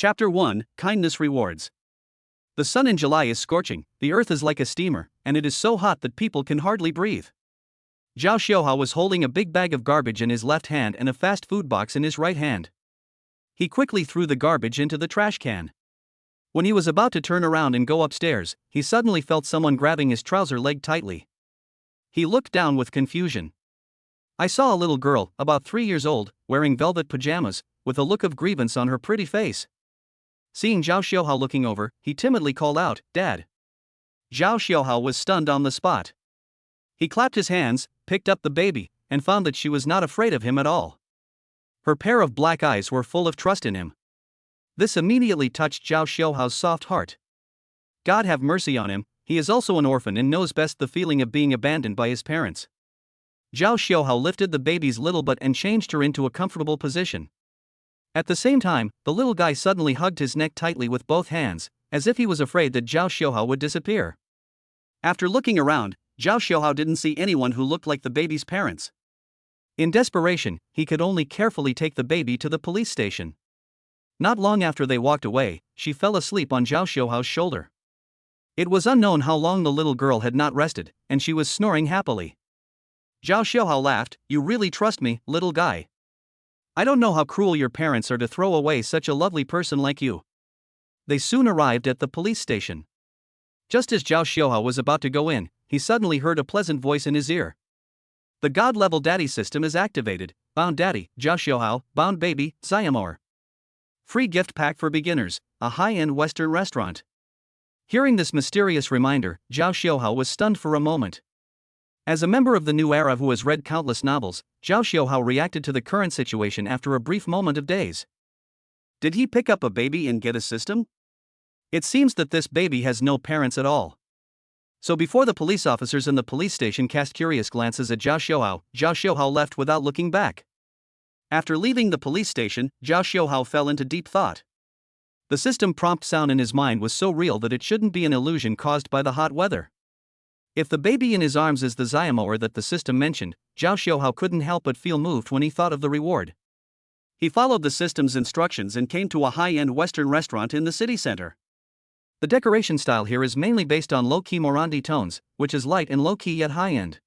Chapter 1, Kindness Rewards. The sun in July is scorching, the earth is like a steamer, and it is so hot that people can hardly breathe. Schw was holding a big bag of garbage in his left hand and a fast food box in his right hand. He quickly threw the garbage into the trash can. When he was about to turn around and go upstairs, he suddenly felt someone grabbing his trouser leg tightly. He looked down with confusion. I saw a little girl, about 3 years old, wearing velvet pajamas, with a look of grievance on her pretty face. Seeing Schw looking over, he timidly called out, "Dad." Schw was stunned on the spot. He clapped his hands, picked up the baby, and found that she was not afraid of him at all. Her pair of black eyes were full of trust in him. This immediately touched Schw's soft heart. God have mercy on him, he is also an orphan and knows best the feeling of being abandoned by his parents. Schw lifted the baby's little butt and changed her into a comfortable position. At the same time, the little guy suddenly hugged his neck tightly with both hands, as if he was afraid that Schw would disappear. After looking around, Schw didn't see anyone who looked like the baby's parents. In desperation, he could only carefully take the baby to the police station. Not long after they walked away, she fell asleep on Schw's shoulder. It was unknown how long the little girl had not rested, and she was snoring happily. Schw laughed, "You really trust me, little guy. I don't know how cruel your parents are to throw away such a lovely person like you." They soon arrived at the police station. Just as Schw was about to go in, he suddenly heard a pleasant voice in his ear. "The God-level daddy system is activated. Bound daddy, Schw, bound baby, Zyamor. Free gift pack for beginners, a high-end Western restaurant." Hearing this mysterious reminder, Schw was stunned for a moment. As a member of the new era who has read countless novels, Schw reacted to the current situation after a brief moment of daze. Did he pick up a baby and get a system? It seems that this baby has no parents at all. So before the police officers in the police station cast curious glances at Schw left without looking back. After leaving the police station, Schw fell into deep thought. The system prompt sound in his mind was so real that it shouldn't be an illusion caused by the hot weather. If the baby in his arms is the Zyamor that the system mentioned, Schw couldn't help but feel moved when he thought of the reward. He followed the system's instructions and came to a high-end Western restaurant in the city center. The decoration style here is mainly based on low-key Morandi tones, which is light and low-key yet high-end.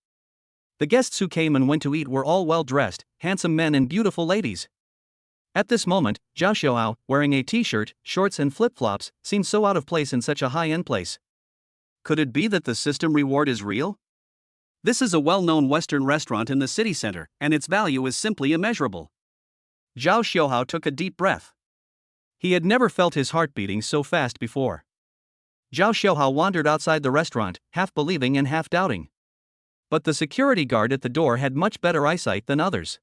The guests who came and went to eat were all well-dressed, handsome men and beautiful ladies. At this moment, Schw, wearing a t-shirt, shorts and flip-flops, seemed so out of place in such a high-end place. Could it be that the system reward is real? This is a well-known Western restaurant in the city center, and its value is simply immeasurable. Schw took a deep breath. He had never felt his heart beating so fast before. Schw wandered outside the restaurant, half believing and half doubting. But the security guard at the door had much better eyesight than others.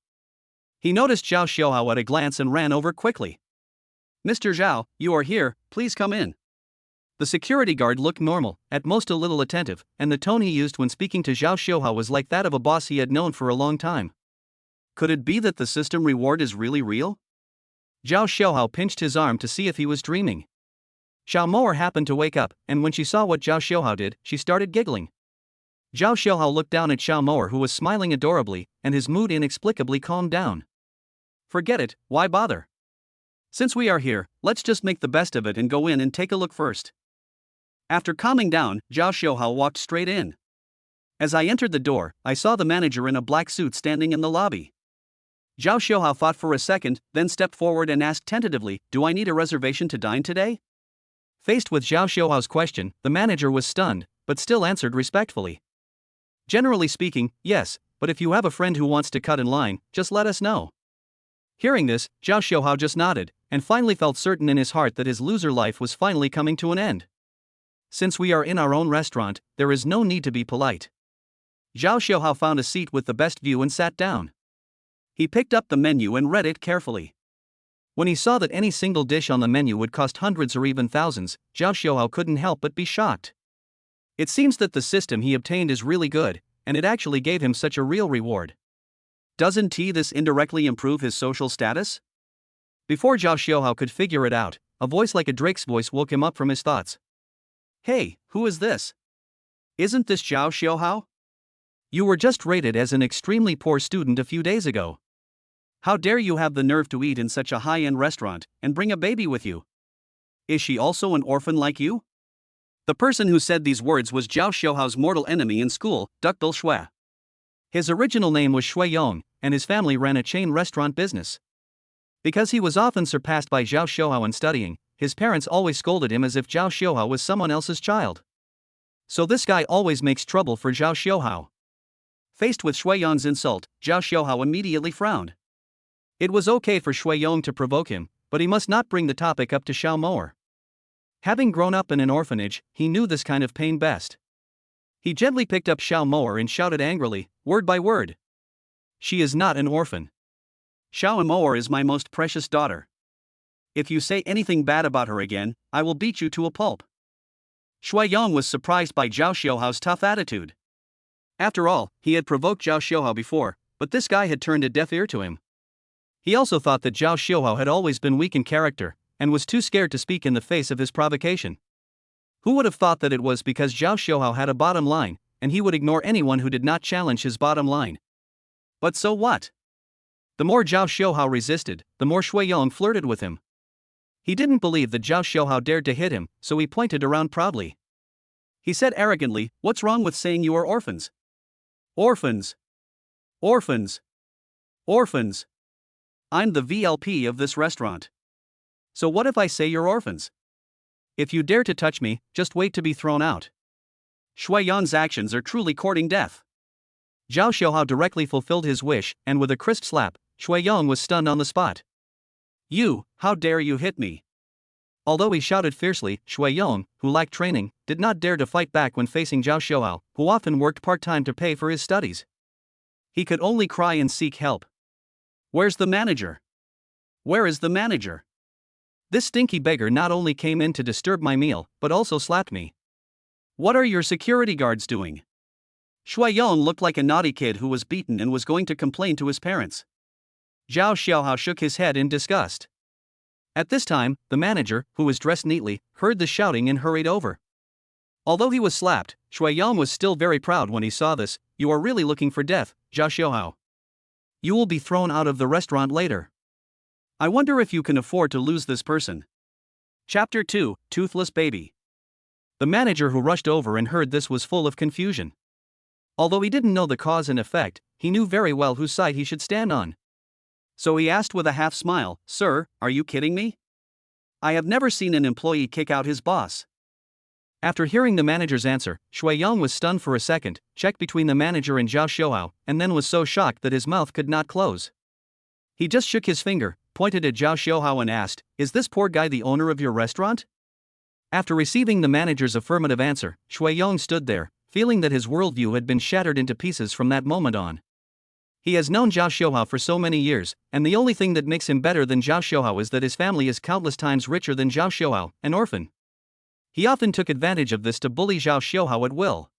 He noticed Schw at a glance and ran over quickly. "Mr. Schw, you are here, please come in." The security guard looked normal, at most a little attentive, and the tone he used when speaking to Schw was like that of a boss he had known for a long time. Could it be that the system reward is really real? Schw pinched his arm to see if he was dreaming. Zyamor happened to wake up, and when she saw what Schw did, she started giggling. Schw looked down at Zyamor, who was smiling adorably, and his mood inexplicably calmed down. "Forget it, why bother? Since we are here, let's just make the best of it and go in and take a look first." After calming down, Schw walked straight in. As I entered the door, I saw the manager in a black suit standing in the lobby. Schw thought for a second, then stepped forward and asked tentatively, "Do I need a reservation to dine today?" Faced with Schw's question, the manager was stunned, but still answered respectfully. "Generally speaking, yes, but if you have a friend who wants to cut in line, just let us know." Hearing this, Schw just nodded, and finally felt certain in his heart that his loser life was finally coming to an end. Since we are in our own restaurant, there is no need to be polite. Schw found a seat with the best view and sat down. He picked up the menu and read it carefully. When he saw that any single dish on the menu would cost hundreds or even thousands, Schw couldn't help but be shocked. It seems that the system he obtained is really good, and it actually gave him such a real reward. Doesn't this indirectly improve his social status? Before Schw could figure it out, a voice like a Drake's voice woke him up from his thoughts. "Hey, who is this? Isn't this Schw? You were just rated as an extremely poor student a few days ago. How dare you have the nerve to eat in such a high-end restaurant, and bring a baby with you?" Is she also an orphan like you? The person who said these words was Zhao Xiuhao's mortal enemy in school, Schw. His original name was Schw, and his family ran a chain restaurant business. Because he was often surpassed by Zhao Xiuhao in studying, his parents always scolded him as if Zhao Xiuhao was someone else's child. So this guy always makes trouble for Zhao Xiuhao. Faced with Shui Yong's insult, Zhao Xiuhao immediately frowned. It was okay for Shui Yong to provoke him, but he must not bring the topic up to Xiao Moer. Having grown up in an orphanage, he knew this kind of pain best. He gently picked up Xiao Moer and shouted angrily, word by word. She is not an orphan. Xiao Moer is my most precious daughter. If you say anything bad about her again, I will beat you to a pulp. Shui Yong was surprised by Zhao Xiuhao's tough attitude. After all, he had provoked Zhao Xiuhao before, but this guy had turned a deaf ear to him. He also thought that Zhao Xiuhao had always been weak in character, and was too scared to speak in the face of his provocation. Who would have thought that it was because Zhao Xiuhao had a bottom line, and he would ignore anyone who did not challenge his bottom line? But so what? The more Zhao Xiuhao resisted, the more Shui Yong flirted with him. He didn't believe that Zhao Xiuhao dared to hit him, so he pointed around proudly. He said arrogantly, "What's wrong with saying you are orphans?" Orphans. Orphans. Orphans. I'm the VLP of this restaurant. So what if I say you're orphans? If you dare to touch me, just wait to be thrown out. Shui Yong's actions are truly courting death. Zhao Xiuhao directly fulfilled his wish, and with a crisp slap, Shui Yong was stunned on the spot. You, how dare you hit me? Although he shouted fiercely, Shui Yong, who lacked training, did not dare to fight back when facing Zhao Xiuhao, who often worked part-time to pay for his studies. He could only cry and seek help. Where's the manager? Where is the manager? This stinky beggar not only came in to disturb my meal, but also slapped me. What are your security guards doing? Shui Yong looked like a naughty kid who was beaten and was going to complain to his parents. Zhao Xiuhao shook his head in disgust. At this time, the manager, who was dressed neatly, heard the shouting and hurried over. Although he was slapped, Shui Yong was still very proud when he saw this. You are really looking for death, Zhao Xiuhao. You will be thrown out of the restaurant later. I wonder if you can afford to lose this person. Chapter 2, Toothless Baby. The manager who rushed over and heard this was full of confusion. Although he didn't know the cause and effect, he knew very well whose side he should stand on. So he asked with a half smile, "Sir, are you kidding me? I have never seen an employee kick out his boss." After hearing the manager's answer, Shui Yong was stunned for a second, checked between the manager and Zhao Xiuhao, and then was so shocked that his mouth could not close. He just shook his finger, pointed at Zhao Xiuhao and asked, "Is this poor guy the owner of your restaurant?" After receiving the manager's affirmative answer, Shui Yong stood there, feeling that his worldview had been shattered into pieces from that moment on. He has known Zhao Xiuhao for so many years, and the only thing that makes him better than Zhao Xiuhao is that his family is countless times richer than Zhao Xiuhao, an orphan. He often took advantage of this to bully Zhao Xiuhao at will.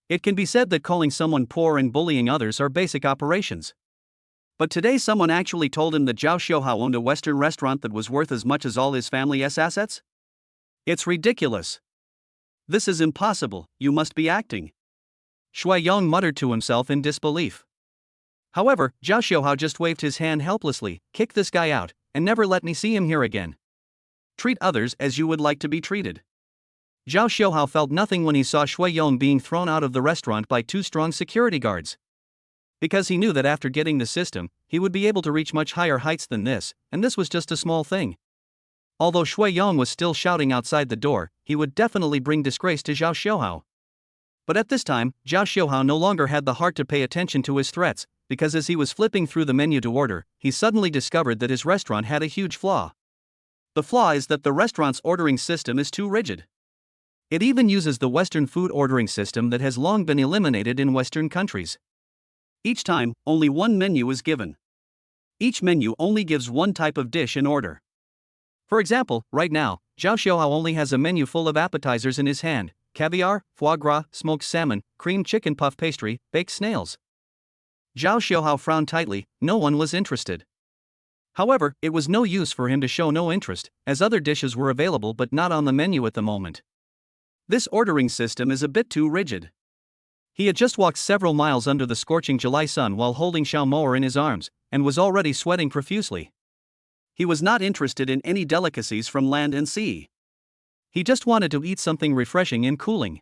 It can be said that calling someone poor and bullying others are basic operations. But today someone actually told him that Zhao Xiuhao owned a Western restaurant that was worth as much as all his family's assets? It's ridiculous. This is impossible, you must be acting. Shui Yong muttered to himself in disbelief. However, Zhao Xiuhao just waved his hand helplessly, "Kick this guy out, and never let me see him here again. Treat others as you would like to be treated." Zhao Xiuhao felt nothing when he saw Shui Yong being thrown out of the restaurant by two strong security guards. Because he knew that after getting the system, he would be able to reach much higher heights than this, and this was just a small thing. Although Shui Yong was still shouting outside the door, he would definitely bring disgrace to Zhao Xiuhao. But at this time, Zhao Xiuhao no longer had the heart to pay attention to his threats, because as he was flipping through the menu to order, he suddenly discovered that his restaurant had a huge flaw. The flaw is that the restaurant's ordering system is too rigid. It even uses the Western food ordering system that has long been eliminated in Western countries. Each time, only one menu is given. Each menu only gives one type of dish in order. For example, right now, Zhao Xiuhao only has a menu full of appetizers in his hand: caviar, foie gras, smoked salmon, cream chicken puff pastry, baked snails. Zhao Xiuhao frowned tightly. No one was interested. However, it was no use for him to show no interest, as other dishes were available but not on the menu at the moment. This ordering system is a bit too rigid. He had just walked several miles under the scorching July sun while holding Xiao Moer in his arms, and was already sweating profusely. He was not interested in any delicacies from land and sea. He just wanted to eat something refreshing and cooling.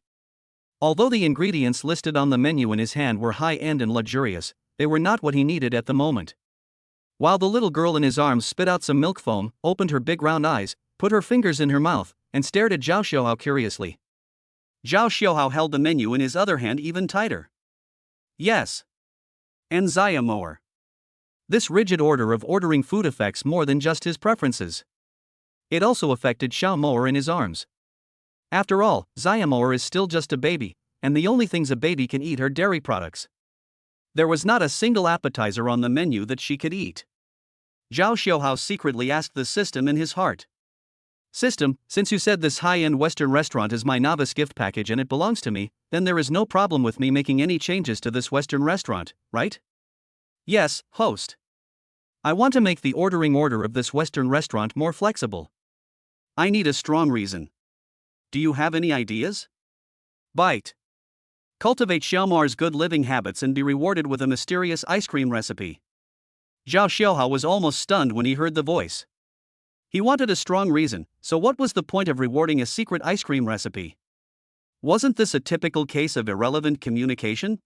Although the ingredients listed on the menu in his hand were high-end and luxurious, they were not what he needed at the moment. While the little girl in his arms spit out some milk foam, opened her big round eyes, put her fingers in her mouth, and stared at Zhao Xiuhao curiously. Zhao Xiuhao held the menu in his other hand even tighter. Yes. And Zaya more. This rigid order of ordering food affects more than just his preferences. It also affected Xiao Moer in his arms. After all, Zaya Moer is still just a baby, and the only things a baby can eat are dairy products. There was not a single appetizer on the menu that she could eat. Zhao Xiuhao secretly asked the system in his heart. System, since you said this high-end Western restaurant is my novice gift package and it belongs to me, then there is no problem with me making any changes to this Western restaurant, right? Yes, host. I want to make the ordering order of this Western restaurant more flexible. I need a strong reason. Do you have any ideas? Bite. Cultivate Xiaomar's good living habits and be rewarded with a mysterious ice cream recipe. Zhao Xiuhao was almost stunned when he heard the voice. He wanted a strong reason, so what was the point of rewarding a secret ice cream recipe? Wasn't this a typical case of irrelevant communication?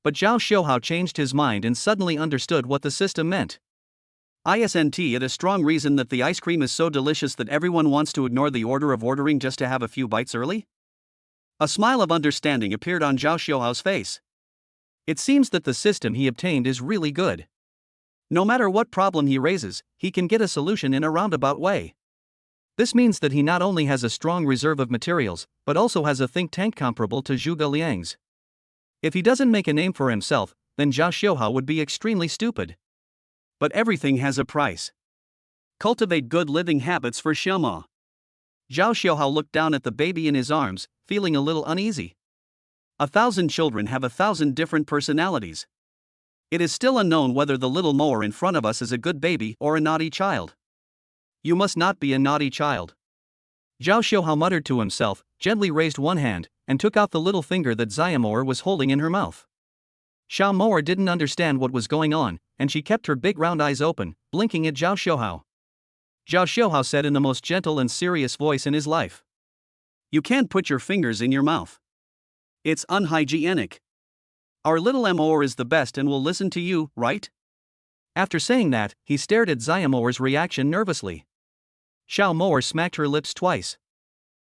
But Zhao Xiuhao changed his mind and suddenly understood what the system meant. Isn't it a strong reason that the ice cream is so delicious that everyone wants to ignore the order of ordering just to have a few bites early? A smile of understanding appeared on Zhao Xiuhao's face. It seems that the system he obtained is really good. No matter what problem he raises, he can get a solution in a roundabout way. This means that he not only has a strong reserve of materials, but also has a think tank comparable to Zhuge Liang's. If he doesn't make a name for himself, then Zhao Xiuhao would be extremely stupid. But everything has a price. Cultivate good living habits for Xiaoma. Zhao Xiuhao looked down at the baby in his arms, feeling a little uneasy. 1,000 children have 1,000 different personalities. It is still unknown whether the little mower in front of us is a good baby or a naughty child. You must not be a naughty child. Zhao Xiuhao muttered to himself, gently raised one hand, and took out the little finger that Zaya Moer was holding in her mouth. Xiao Moer didn't understand what was going on, and she kept her big round eyes open, blinking at Zhao Xiuhao. Zhao Xiuhao said in the most gentle and serious voice in his life. You can't put your fingers in your mouth. It's unhygienic. Our little Moer is the best and will listen to you, right? After saying that, he stared at Zaya Moer's reaction nervously. Xiao Moer smacked her lips twice.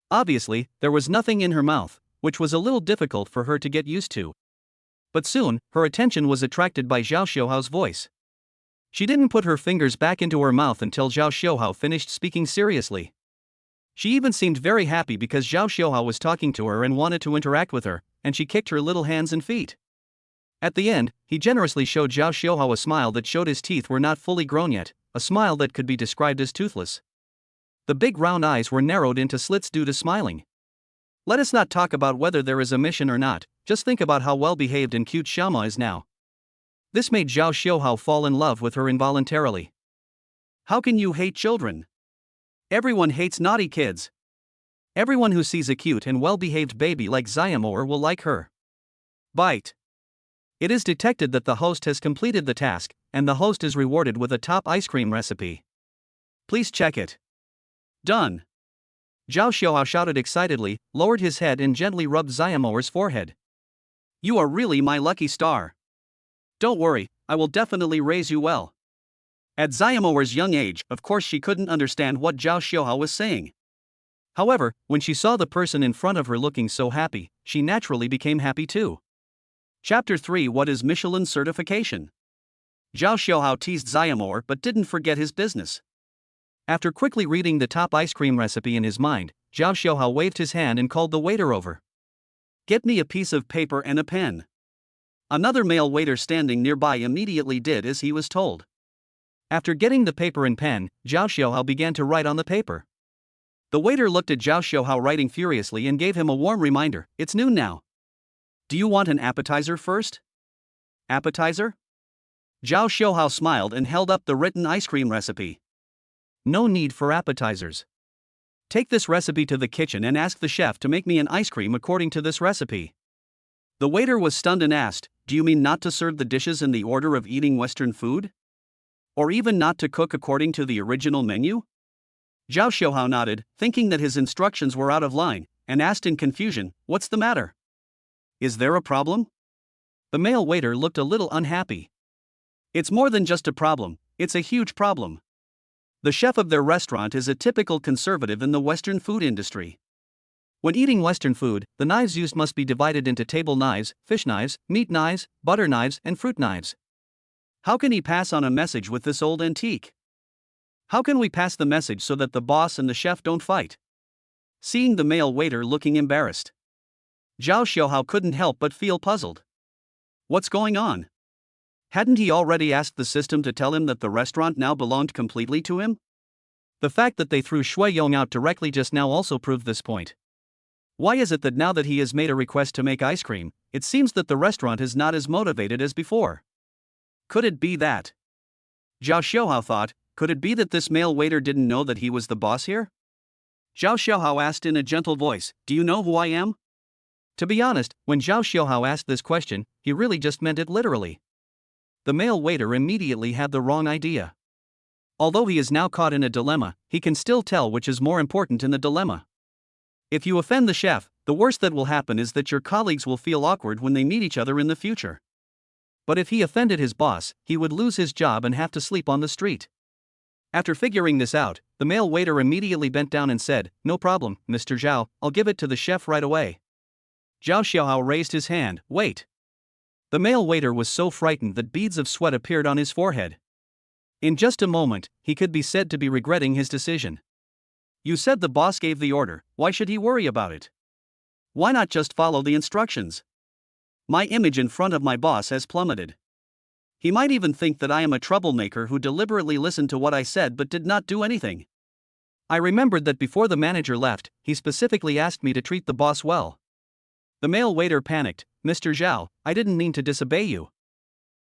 Obviously, there was nothing in her mouth, which was a little difficult for her to get used to. But soon, her attention was attracted by Zhao Xiuhao's voice. She didn't put her fingers back into her mouth until Zhao Xiuhao finished speaking seriously. She even seemed very happy because Zhao Xiuhao was talking to her and wanted to interact with her, and she kicked her little hands and feet. At the end, he generously showed Zhao Xiuhao a smile that showed his teeth were not fully grown yet, a smile that could be described as toothless. The big round eyes were narrowed into slits due to smiling. Let us not talk about whether there is a mission or not, just think about how well behaved and cute Xiaoma is now. This made Zhao Xiuhao fall in love with her involuntarily. How can you hate children? Everyone hates naughty kids. Everyone who sees a cute and well-behaved baby like Zaya Moer will like her. Bite. It is detected that the host has completed the task, and the host is rewarded with a top ice cream recipe. Please check it. Done. Zhao Xiuhao shouted excitedly, lowered his head and gently rubbed Zaya Moer's forehead. You are really my lucky star. Don't worry, I will definitely raise you well. At Zaya Moer's young age, of course she couldn't understand what Zhao Xiuhao was saying. However, when she saw the person in front of her looking so happy, she naturally became happy too. Chapter 3 What is Michelin certification? Zhao Xiuhao teased Zaya Moer but didn't forget his business. After quickly reading the top ice cream recipe in his mind, Zhao Xiuhao waved his hand and called the waiter over. Get me a piece of paper and a pen. Another male waiter standing nearby immediately did as he was told. After getting the paper and pen, Zhao Xiuhao began to write on the paper. The waiter looked at Zhao Xiuhao writing furiously and gave him a warm reminder, it's noon now. Do you want an appetizer first? Appetizer? Zhao Xiuhao smiled and held up the written ice cream recipe. No need for appetizers. Take this recipe to the kitchen and ask the chef to make me an ice cream according to this recipe. The waiter was stunned and asked, do you mean not to serve the dishes in the order of eating Western food? Or even not to cook according to the original menu? Zhao Xiaohao nodded, thinking that his instructions were out of line, and asked in confusion, "What's the matter? Is there a problem?" The male waiter looked a little unhappy. "It's more than just a problem, it's a huge problem. The chef of their restaurant is a typical conservative in the Western food industry. When eating Western food, the knives used must be divided into table knives, fish knives, meat knives, butter knives, and fruit knives. How can he pass on a message with this old antique? How can we pass the message so that the boss and the chef don't fight?" Seeing the male waiter looking embarrassed, Zhao Xiaohao couldn't help but feel puzzled. What's going on? Hadn't he already asked the system to tell him that the restaurant now belonged completely to him? The fact that they threw Schw out directly just now also proved this point. Why is it that now that he has made a request to make ice cream, it seems that the restaurant is not as motivated as before? Could it be that? Zhao Xiaohao thought, could it be that this male waiter didn't know that he was the boss here? Zhao Xiaohao asked in a gentle voice, "Do you know who I am?" To be honest, when Zhao Xiaohao asked this question, he really just meant it literally. The male waiter immediately had the wrong idea. Although he is now caught in a dilemma, he can still tell which is more important in the dilemma. If you offend the chef, the worst that will happen is that your colleagues will feel awkward when they meet each other in the future. But if he offended his boss, he would lose his job and have to sleep on the street. After figuring this out, the male waiter immediately bent down and said, "No problem, Mr. Zhao, I'll give it to the chef right away." Zhao Xiaohao raised his hand, "Wait." The male waiter was so frightened that beads of sweat appeared on his forehead. In just a moment, he could be said to be regretting his decision. You said the boss gave the order, why should he worry about it? Why not just follow the instructions? My image in front of my boss has plummeted. He might even think that I am a troublemaker who deliberately listened to what I said but did not do anything. I remembered that before the manager left, he specifically asked me to treat the boss well. The male waiter panicked, "Mr. Zhao, I didn't mean to disobey you.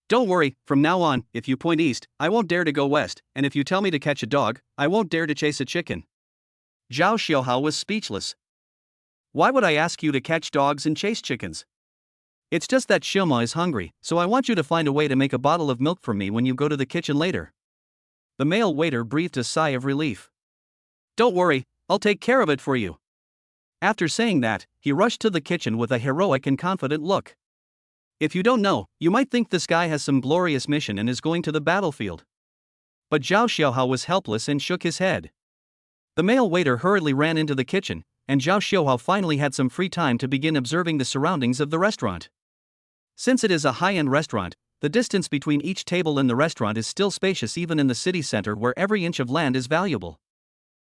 Don't worry, from now on, if you point east, I won't dare to go west, and if you tell me to catch a dog, I won't dare to chase a chicken." Zhao Xiaohao was speechless. Why would I ask you to catch dogs and chase chickens? It's just that Shoma is hungry, so I want you to find a way to make a bottle of milk for me when you go to the kitchen later. The male waiter breathed a sigh of relief. Don't worry, I'll take care of it for you. After saying that, he rushed to the kitchen with a heroic and confident look. If you don't know, you might think this guy has some glorious mission and is going to the battlefield. But Zhao Xiaohao was helpless and shook his head. The male waiter hurriedly ran into the kitchen, and Zhao Xiaohao finally had some free time to begin observing the surroundings of the restaurant. Since it is a high-end restaurant, the distance between each table and the restaurant is still spacious even in the city center where every inch of land is valuable.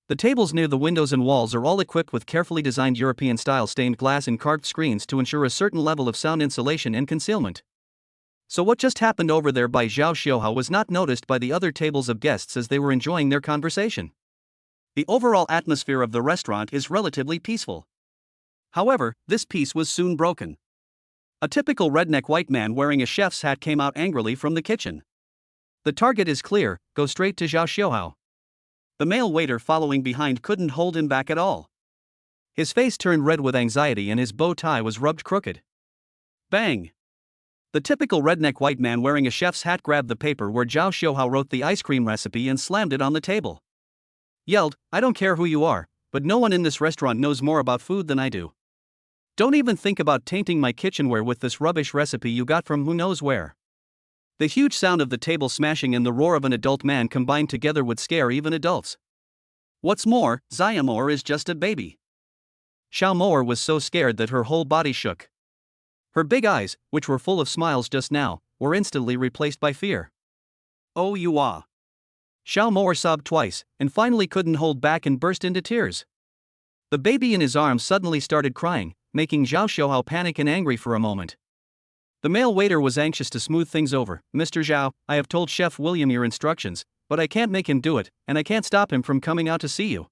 The tables near the windows and walls are all equipped with carefully designed European-style stained glass and carved screens to ensure a certain level of sound insulation and concealment. So what just happened over there by Zhao Xiaohao was not noticed by the other tables of guests as they were enjoying their conversation. The overall atmosphere of the restaurant is relatively peaceful. However, this peace was soon broken. A typical redneck white man wearing a chef's hat came out angrily from the kitchen. The target is clear, go straight to Zhao Xiaohao. The male waiter following behind couldn't hold him back at all. His face turned red with anxiety and his bow tie was rubbed crooked. Bang! The typical redneck white man wearing a chef's hat grabbed the paper where Zhao Xiaohao wrote the ice cream recipe and slammed it on the table. Yelled, I don't care who you are, but no one in this restaurant knows more about food than I do. Don't even think about tainting my kitchenware with this rubbish recipe you got from who knows where. The huge sound of the table smashing and the roar of an adult man combined together would scare even adults. What's more, Xiaomoer is just a baby. Xiaomoer was so scared that her whole body shook. Her big eyes, which were full of smiles just now, were instantly replaced by fear. Oh you ah! Xiaomoer sobbed twice, and finally couldn't hold back and burst into tears. The baby in his arms suddenly started crying, making Zhao Xiaohao panic and angry for a moment. The male waiter was anxious to smooth things over. Mr. Zhao, I have told Chef William your instructions, but I can't make him do it, and I can't stop him from coming out to see you.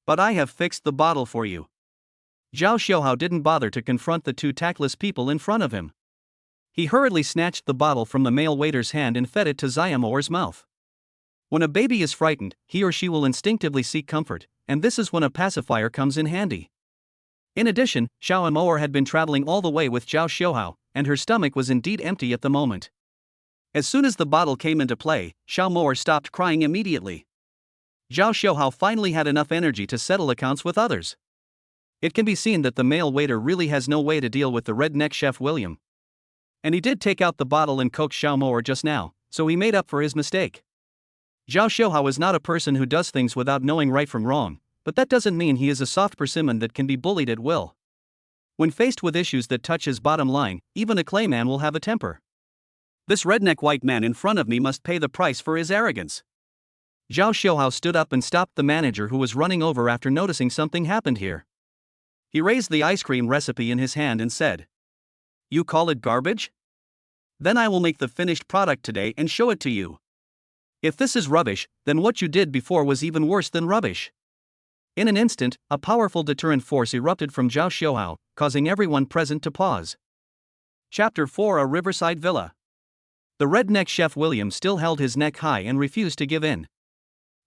But I have fixed the bottle for you. Zhao Xiaohao didn't bother to confront the two tactless people in front of him. He hurriedly snatched the bottle from the male waiter's hand and fed it to Xiaomoer's mouth. When a baby is frightened, he or she will instinctively seek comfort, and this is when a pacifier comes in handy. In addition, Xiaomoer had been traveling all the way with Zhao Xiaohao, and her stomach was indeed empty at the moment. As soon as the bottle came into play, Xiaomoer stopped crying immediately. Zhao Xiaohao finally had enough energy to settle accounts with others. It can be seen that the male waiter really has no way to deal with the redneck chef William. And he did take out the bottle and coax Xiao Moer just now, so he made up for his mistake. Zhao Xiaohao is not a person who does things without knowing right from wrong, but that doesn't mean he is a soft persimmon that can be bullied at will. When faced with issues that touch his bottom line, even a clayman will have a temper. This redneck white man in front of me must pay the price for his arrogance. Zhao Xiaohao stood up and stopped the manager who was running over after noticing something happened here. He raised the ice cream recipe in his hand and said, "You call it garbage? Then I will make the finished product today and show it to you. If this is rubbish, then what you did before was even worse than rubbish." In an instant, a powerful deterrent force erupted from Zhao Xiaohao, causing everyone present to pause. Chapter 4: A Riverside Villa. The redneck chef William still held his neck high and refused to give in.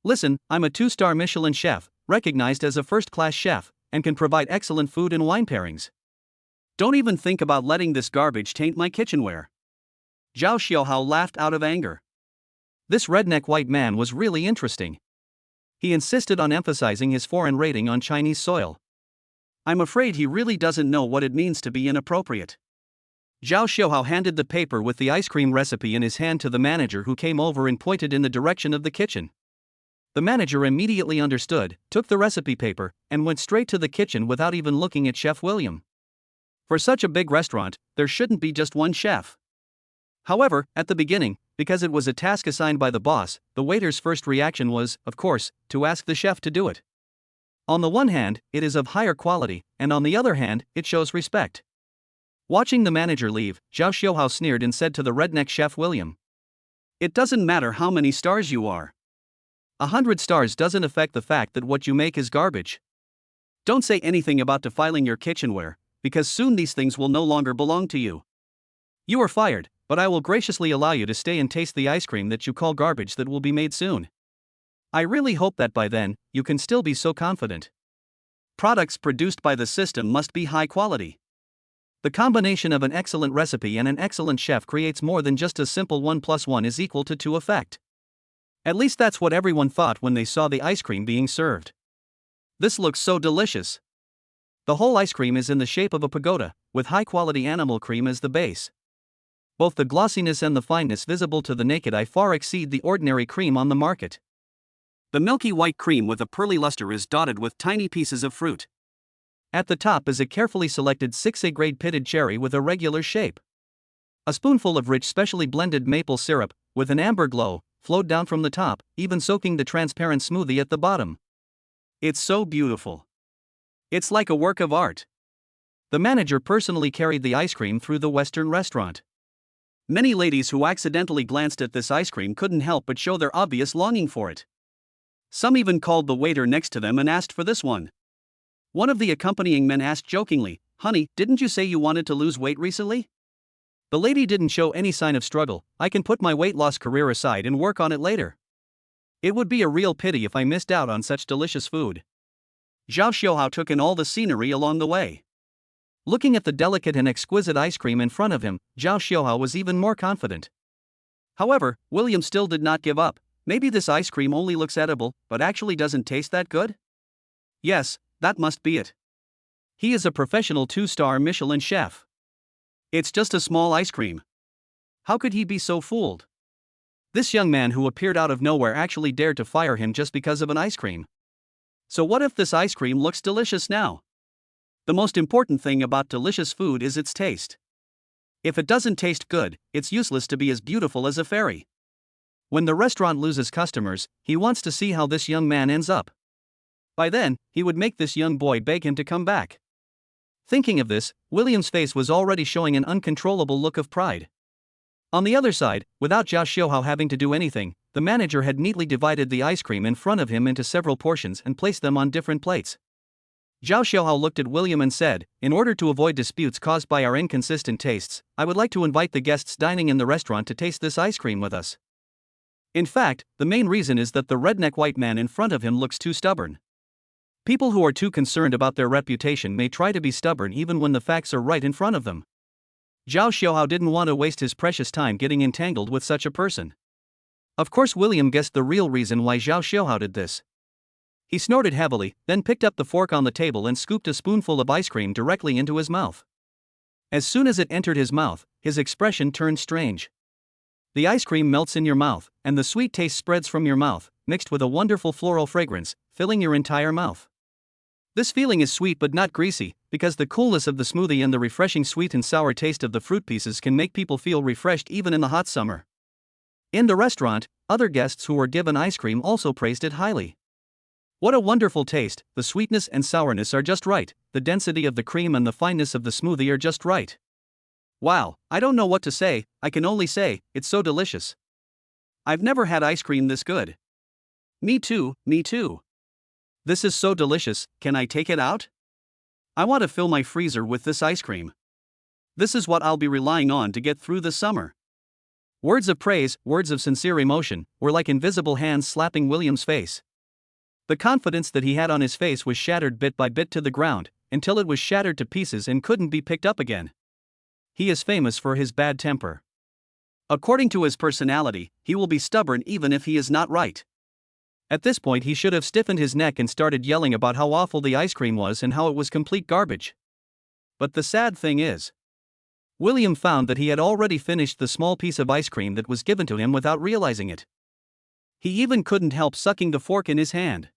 "Listen, I'm a 2-star Michelin chef, recognized as a first-class chef, and can provide excellent food and wine pairings. Don't even think about letting this garbage taint my kitchenware." Zhao Xiaohao laughed out of anger. This redneck white man was really interesting. He insisted on emphasizing his foreign rating on Chinese soil. I'm afraid he really doesn't know what it means to be inappropriate. Zhao Xiaohao handed the paper with the ice cream recipe in his hand to the manager, who came over and pointed in the direction of the kitchen. The manager immediately understood, took the recipe paper, and went straight to the kitchen without even looking at Chef William. For such a big restaurant, there shouldn't be just one chef. However, at the beginning, because it was a task assigned by the boss, the waiter's first reaction was, of course, to ask the chef to do it. On the one hand, it is of higher quality, and on the other hand, it shows respect. Watching the manager leave, Zhao Xiaohao sneered and said to the redneck chef William, "It doesn't matter how many stars you are. 100 stars doesn't affect the fact that what you make is garbage. Don't say anything about defiling your kitchenware, because soon these things will no longer belong to you. You are fired, but I will graciously allow you to stay and taste the ice cream that you call garbage that will be made soon. I really hope that by then, you can still be so confident. Products produced by the system must be high quality. The combination of an excellent recipe and an excellent chef creates more than just a simple 1 + 1 = 2 effect." At least that's what everyone thought when they saw the ice cream being served. This looks so delicious. The whole ice cream is in the shape of a pagoda, with high-quality animal cream as the base. Both the glossiness and the fineness visible to the naked eye far exceed the ordinary cream on the market. The milky white cream with a pearly luster is dotted with tiny pieces of fruit. At the top is a carefully selected 6A grade pitted cherry with a regular shape. A spoonful of rich specially blended maple syrup, with an amber glow, flowed down from the top, even soaking the transparent smoothie at the bottom. It's so beautiful. It's like a work of art. The manager personally carried the ice cream through the Western restaurant. Many ladies who accidentally glanced at this ice cream couldn't help but show their obvious longing for it. Some even called the waiter next to them and asked for this one. One of the accompanying men asked jokingly, "Honey, didn't you say you wanted to lose weight recently?" The lady didn't show any sign of struggle. "I can put my weight loss career aside and work on it later. It would be a real pity if I missed out on such delicious food." Zhao Xiaohao took in all the scenery along the way. Looking at the delicate and exquisite ice cream in front of him, Zhao Xiaohao was even more confident. However, William still did not give up. Maybe this ice cream only looks edible, but actually doesn't taste that good? Yes, that must be it. He is a professional 2-star Michelin chef. It's just a small ice cream. How could he be so fooled? This young man who appeared out of nowhere actually dared to fire him just because of an ice cream. So what if this ice cream looks delicious now? The most important thing about delicious food is its taste. If it doesn't taste good, it's useless to be as beautiful as a fairy. When the restaurant loses customers, he wants to see how this young man ends up. By then, he would make this young boy beg him to come back. Thinking of this, William's face was already showing an uncontrollable look of pride. On the other side, without Zhao Xiaohao having to do anything, the manager had neatly divided the ice cream in front of him into several portions and placed them on different plates. Zhao Xiaohao looked at William and said, "In order to avoid disputes caused by our inconsistent tastes, I would like to invite the guests dining in the restaurant to taste this ice cream with us." In fact, the main reason is that the redneck white man in front of him looks too stubborn. People who are too concerned about their reputation may try to be stubborn even when the facts are right in front of them. Zhao Xiaohao didn't want to waste his precious time getting entangled with such a person. Of course, William guessed the real reason why Schw did this. He snorted heavily, then picked up the fork on the table and scooped a spoonful of ice cream directly into his mouth. As soon as it entered his mouth, his expression turned strange. The ice cream melts in your mouth, and the sweet taste spreads from your mouth, mixed with a wonderful floral fragrance, filling your entire mouth. This feeling is sweet but not greasy, because the coolness of the smoothie and the refreshing sweet and sour taste of the fruit pieces can make people feel refreshed even in the hot summer. In the restaurant, other guests who were given ice cream also praised it highly. What a wonderful taste, the sweetness and sourness are just right, the density of the cream and the fineness of the smoothie are just right. Wow, I don't know what to say, I can only say, it's so delicious. I've never had ice cream this good. Me too, me too. This is so delicious, can I take it out? I want to fill my freezer with this ice cream. This is what I'll be relying on to get through the summer. Words of praise, words of sincere emotion, were like invisible hands slapping William's face. The confidence that he had on his face was shattered bit by bit to the ground, until it was shattered to pieces and couldn't be picked up again. He is famous for his bad temper. According to his personality, he will be stubborn even if he is not right. At this point, he should have stiffened his neck and started yelling about how awful the ice cream was and how it was complete garbage. But the sad thing is, William found that he had already finished the small piece of ice cream that was given to him without realizing it. He even couldn't help sucking the fork in his hand.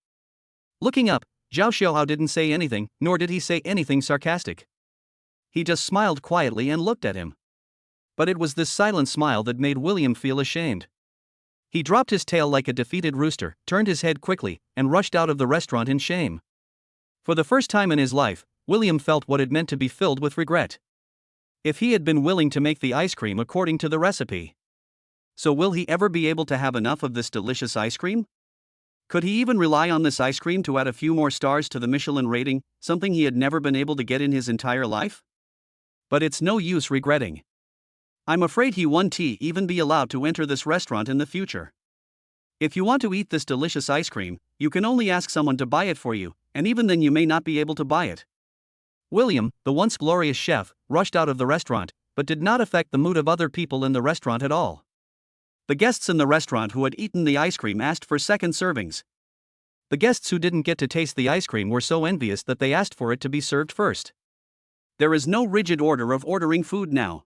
Looking up, Schw didn't say anything, nor did he say anything sarcastic. He just smiled quietly and looked at him. But it was this silent smile that made William feel ashamed. He dropped his tail like a defeated rooster, turned his head quickly, and rushed out of the restaurant in shame. For the first time in his life, William felt what it meant to be filled with regret. If he had been willing to make the ice cream according to the recipe. So will he ever be able to have enough of this delicious ice cream? Could he even rely on this ice cream to add a few more stars to the Michelin rating, something he had never been able to get in his entire life? But it's no use regretting. I'm afraid he won't even be allowed to enter this restaurant in the future. If you want to eat this delicious ice cream, you can only ask someone to buy it for you, and even then you may not be able to buy it. William, the once glorious chef, rushed out of the restaurant, but did not affect the mood of other people in the restaurant at all. The guests in the restaurant who had eaten the ice cream asked for second servings. The guests who didn't get to taste the ice cream were so envious that they asked for it to be served first. There is no rigid order of ordering food now.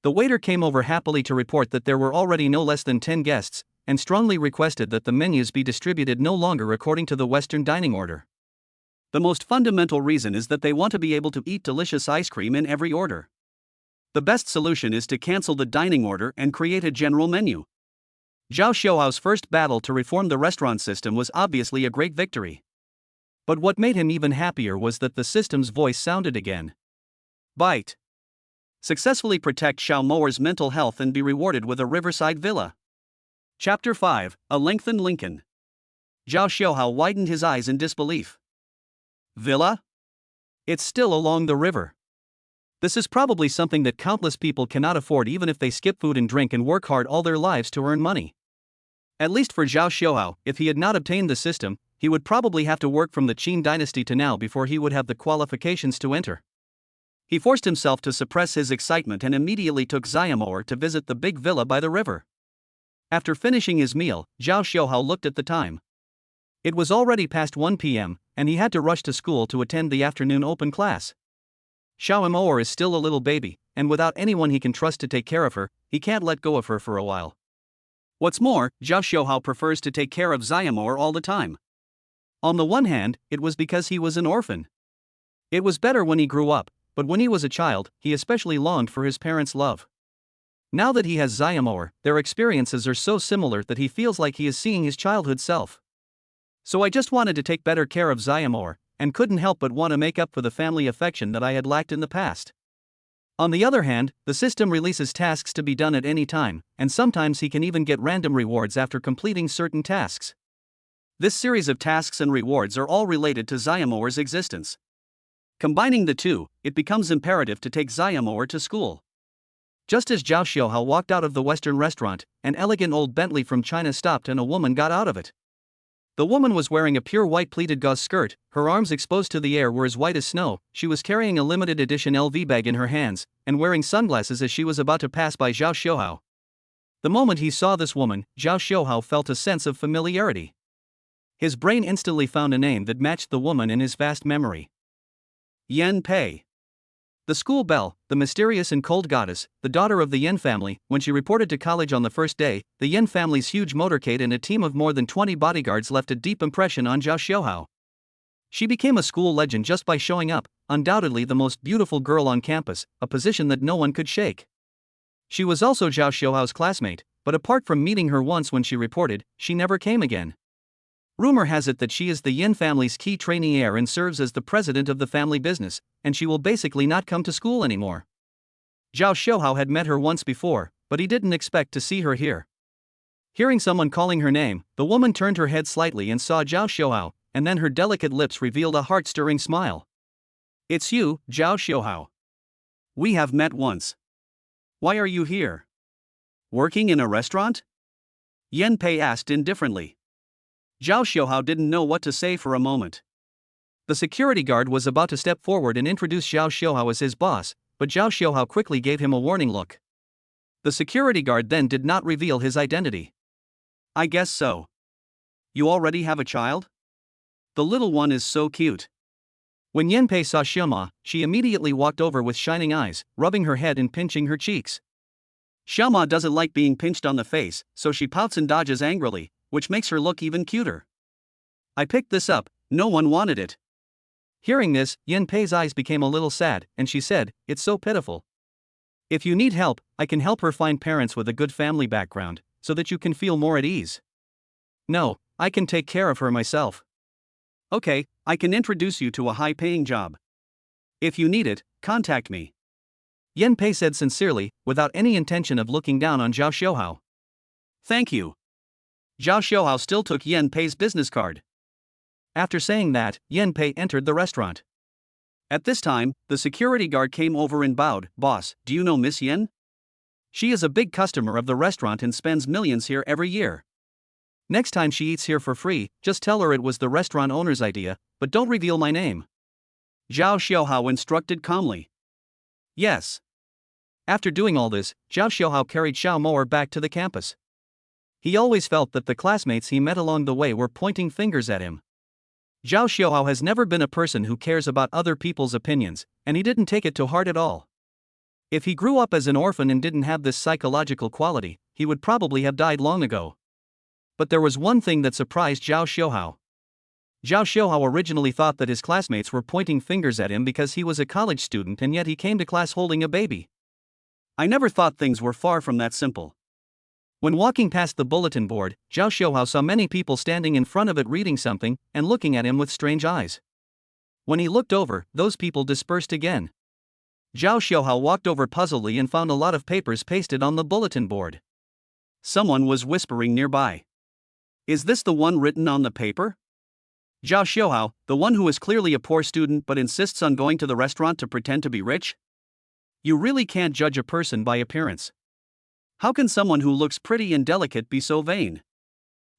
The waiter came over happily to report that there were already no less than 10 guests, and strongly requested that the menus be distributed no longer according to the Western dining order. The most fundamental reason is that they want to be able to eat delicious ice cream in every order. The best solution is to cancel the dining order and create a general menu. Schw's first battle to reform the restaurant system was obviously a great victory. But what made him even happier was that the system's voice sounded again. Bite. Successfully protect Schw's mental health and be rewarded with a Riverside Villa. Chapter 5, A Lengthened Lungen. Schw widened his eyes in disbelief. Villa? It's still along the river. This is probably something that countless people cannot afford even if they skip food and drink and work hard all their lives to earn money. At least for Schw, if he had not obtained the system, he would probably have to work from the Qin dynasty to now before he would have the qualifications to enter. He forced himself to suppress his excitement and immediately took Schw to visit the big villa by the river. After finishing his meal, Schw looked at the time. It was already past 1 p.m., and he had to rush to school to attend the afternoon open class. Schw is still a little baby, and without anyone he can trust to take care of her, he can't let go of her for a while. What's more, Schw prefers to take care of Schw all the time. On the one hand, it was because he was an orphan. It was better when he grew up, but when he was a child, he especially longed for his parents' love. Now that he has Schw, their experiences are so similar that he feels like he is seeing his childhood self. So I just wanted to take better care of Schw, and couldn't help but want to make up for the family affection that I had lacked in the past. On the other hand, the system releases tasks to be done at any time, and sometimes he can even get random rewards after completing certain tasks. This series of tasks and rewards are all related to Schw's existence. Combining the two, it becomes imperative to take Schw to school. Just as Schw walked out of the Western restaurant, an elegant old Bentley from China stopped and a woman got out of it. The woman was wearing a pure white pleated gauze skirt, her arms exposed to the air were as white as snow, she was carrying a limited edition LV bag in her hands, and wearing sunglasses as she was about to pass by Schw. The moment he saw this woman, Zhao Xiuhao felt a sense of familiarity. His brain instantly found a name that matched the woman in his vast memory. Yan Pei. The school belle, the mysterious and cold goddess, the daughter of the Yan family. When she reported to college on the first day, the Yan family's huge motorcade and a team of more than 20 bodyguards left a deep impression on Zhao Xiuhao. She became a school legend just by showing up, undoubtedly the most beautiful girl on campus, a position that no one could shake. She was also Zhao Xiuhao's classmate, but apart from meeting her once when she reported, she never came again. Rumor has it that she is the Yan family's key trainee heir and serves as the president of the family business, and she will basically not come to school anymore. Zhao Xiuhao had met her once before, but he didn't expect to see her here. Hearing someone calling her name, the woman turned her head slightly and saw Zhao Xiuhao, and then her delicate lips revealed a heart-stirring smile. "It's you, Zhao Xiuhao. We have met once. Why are you here? Working in a restaurant?" Yan Pei asked indifferently. Zhao Xiuhao didn't know what to say for a moment. The security guard was about to step forward and introduce Zhao Xiuhao as his boss, but Zhao Xiuhao quickly gave him a warning look. The security guard then did not reveal his identity. "I guess so. You already have a child? The little one is so cute." When Yan Pei saw Xiaoma, she immediately walked over with shining eyes, rubbing her head and pinching her cheeks. Xiaoma doesn't like being pinched on the face, so she pouts and dodges angrily, which makes her look even cuter. "I picked this up, no one wanted it." Hearing this, Yan Pei's eyes became a little sad, and she said, "It's so pitiful. If you need help, I can help her find parents with a good family background, so that you can feel more at ease." "No, I can take care of her myself." "Okay, I can introduce you to a high-paying job. If you need it, contact me." Yan Pei said sincerely, without any intention of looking down on Zhao Xiuhao. "Thank you." Zhao Xiuhao still took Yan Pei's business card. After saying that, Yan Pei entered the restaurant. At this time, the security guard came over and bowed. "Boss, do you know Miss Yan? She is a big customer of the restaurant and spends millions here every year. Next time she eats here for free, just tell her it was the restaurant owner's idea, but don't reveal my name." Zhao Xiuhao instructed calmly. "Yes." After doing all this, Zhao Xiuhao carried Xiao Moer back to the campus. He always felt that the classmates he met along the way were pointing fingers at him. Zhao Xiuhao has never been a person who cares about other people's opinions, and he didn't take it to heart at all. If he grew up as an orphan and didn't have this psychological quality, he would probably have died long ago. But there was one thing that surprised Zhao Xiuhao. Zhao Xiuhao originally thought that his classmates were pointing fingers at him because he was a college student, and yet he came to class holding a baby. "I never thought things were far from that simple." When walking past the bulletin board, Zhao Xiuhao saw many people standing in front of it reading something and looking at him with strange eyes. When he looked over, those people dispersed again. Zhao Xiuhao walked over puzzledly and found a lot of papers pasted on the bulletin board. Someone was whispering nearby. "Is this the one written on the paper? Zhao Xiuhao, the one who is clearly a poor student but insists on going to the restaurant to pretend to be rich? You really can't judge a person by appearance. How can someone who looks pretty and delicate be so vain?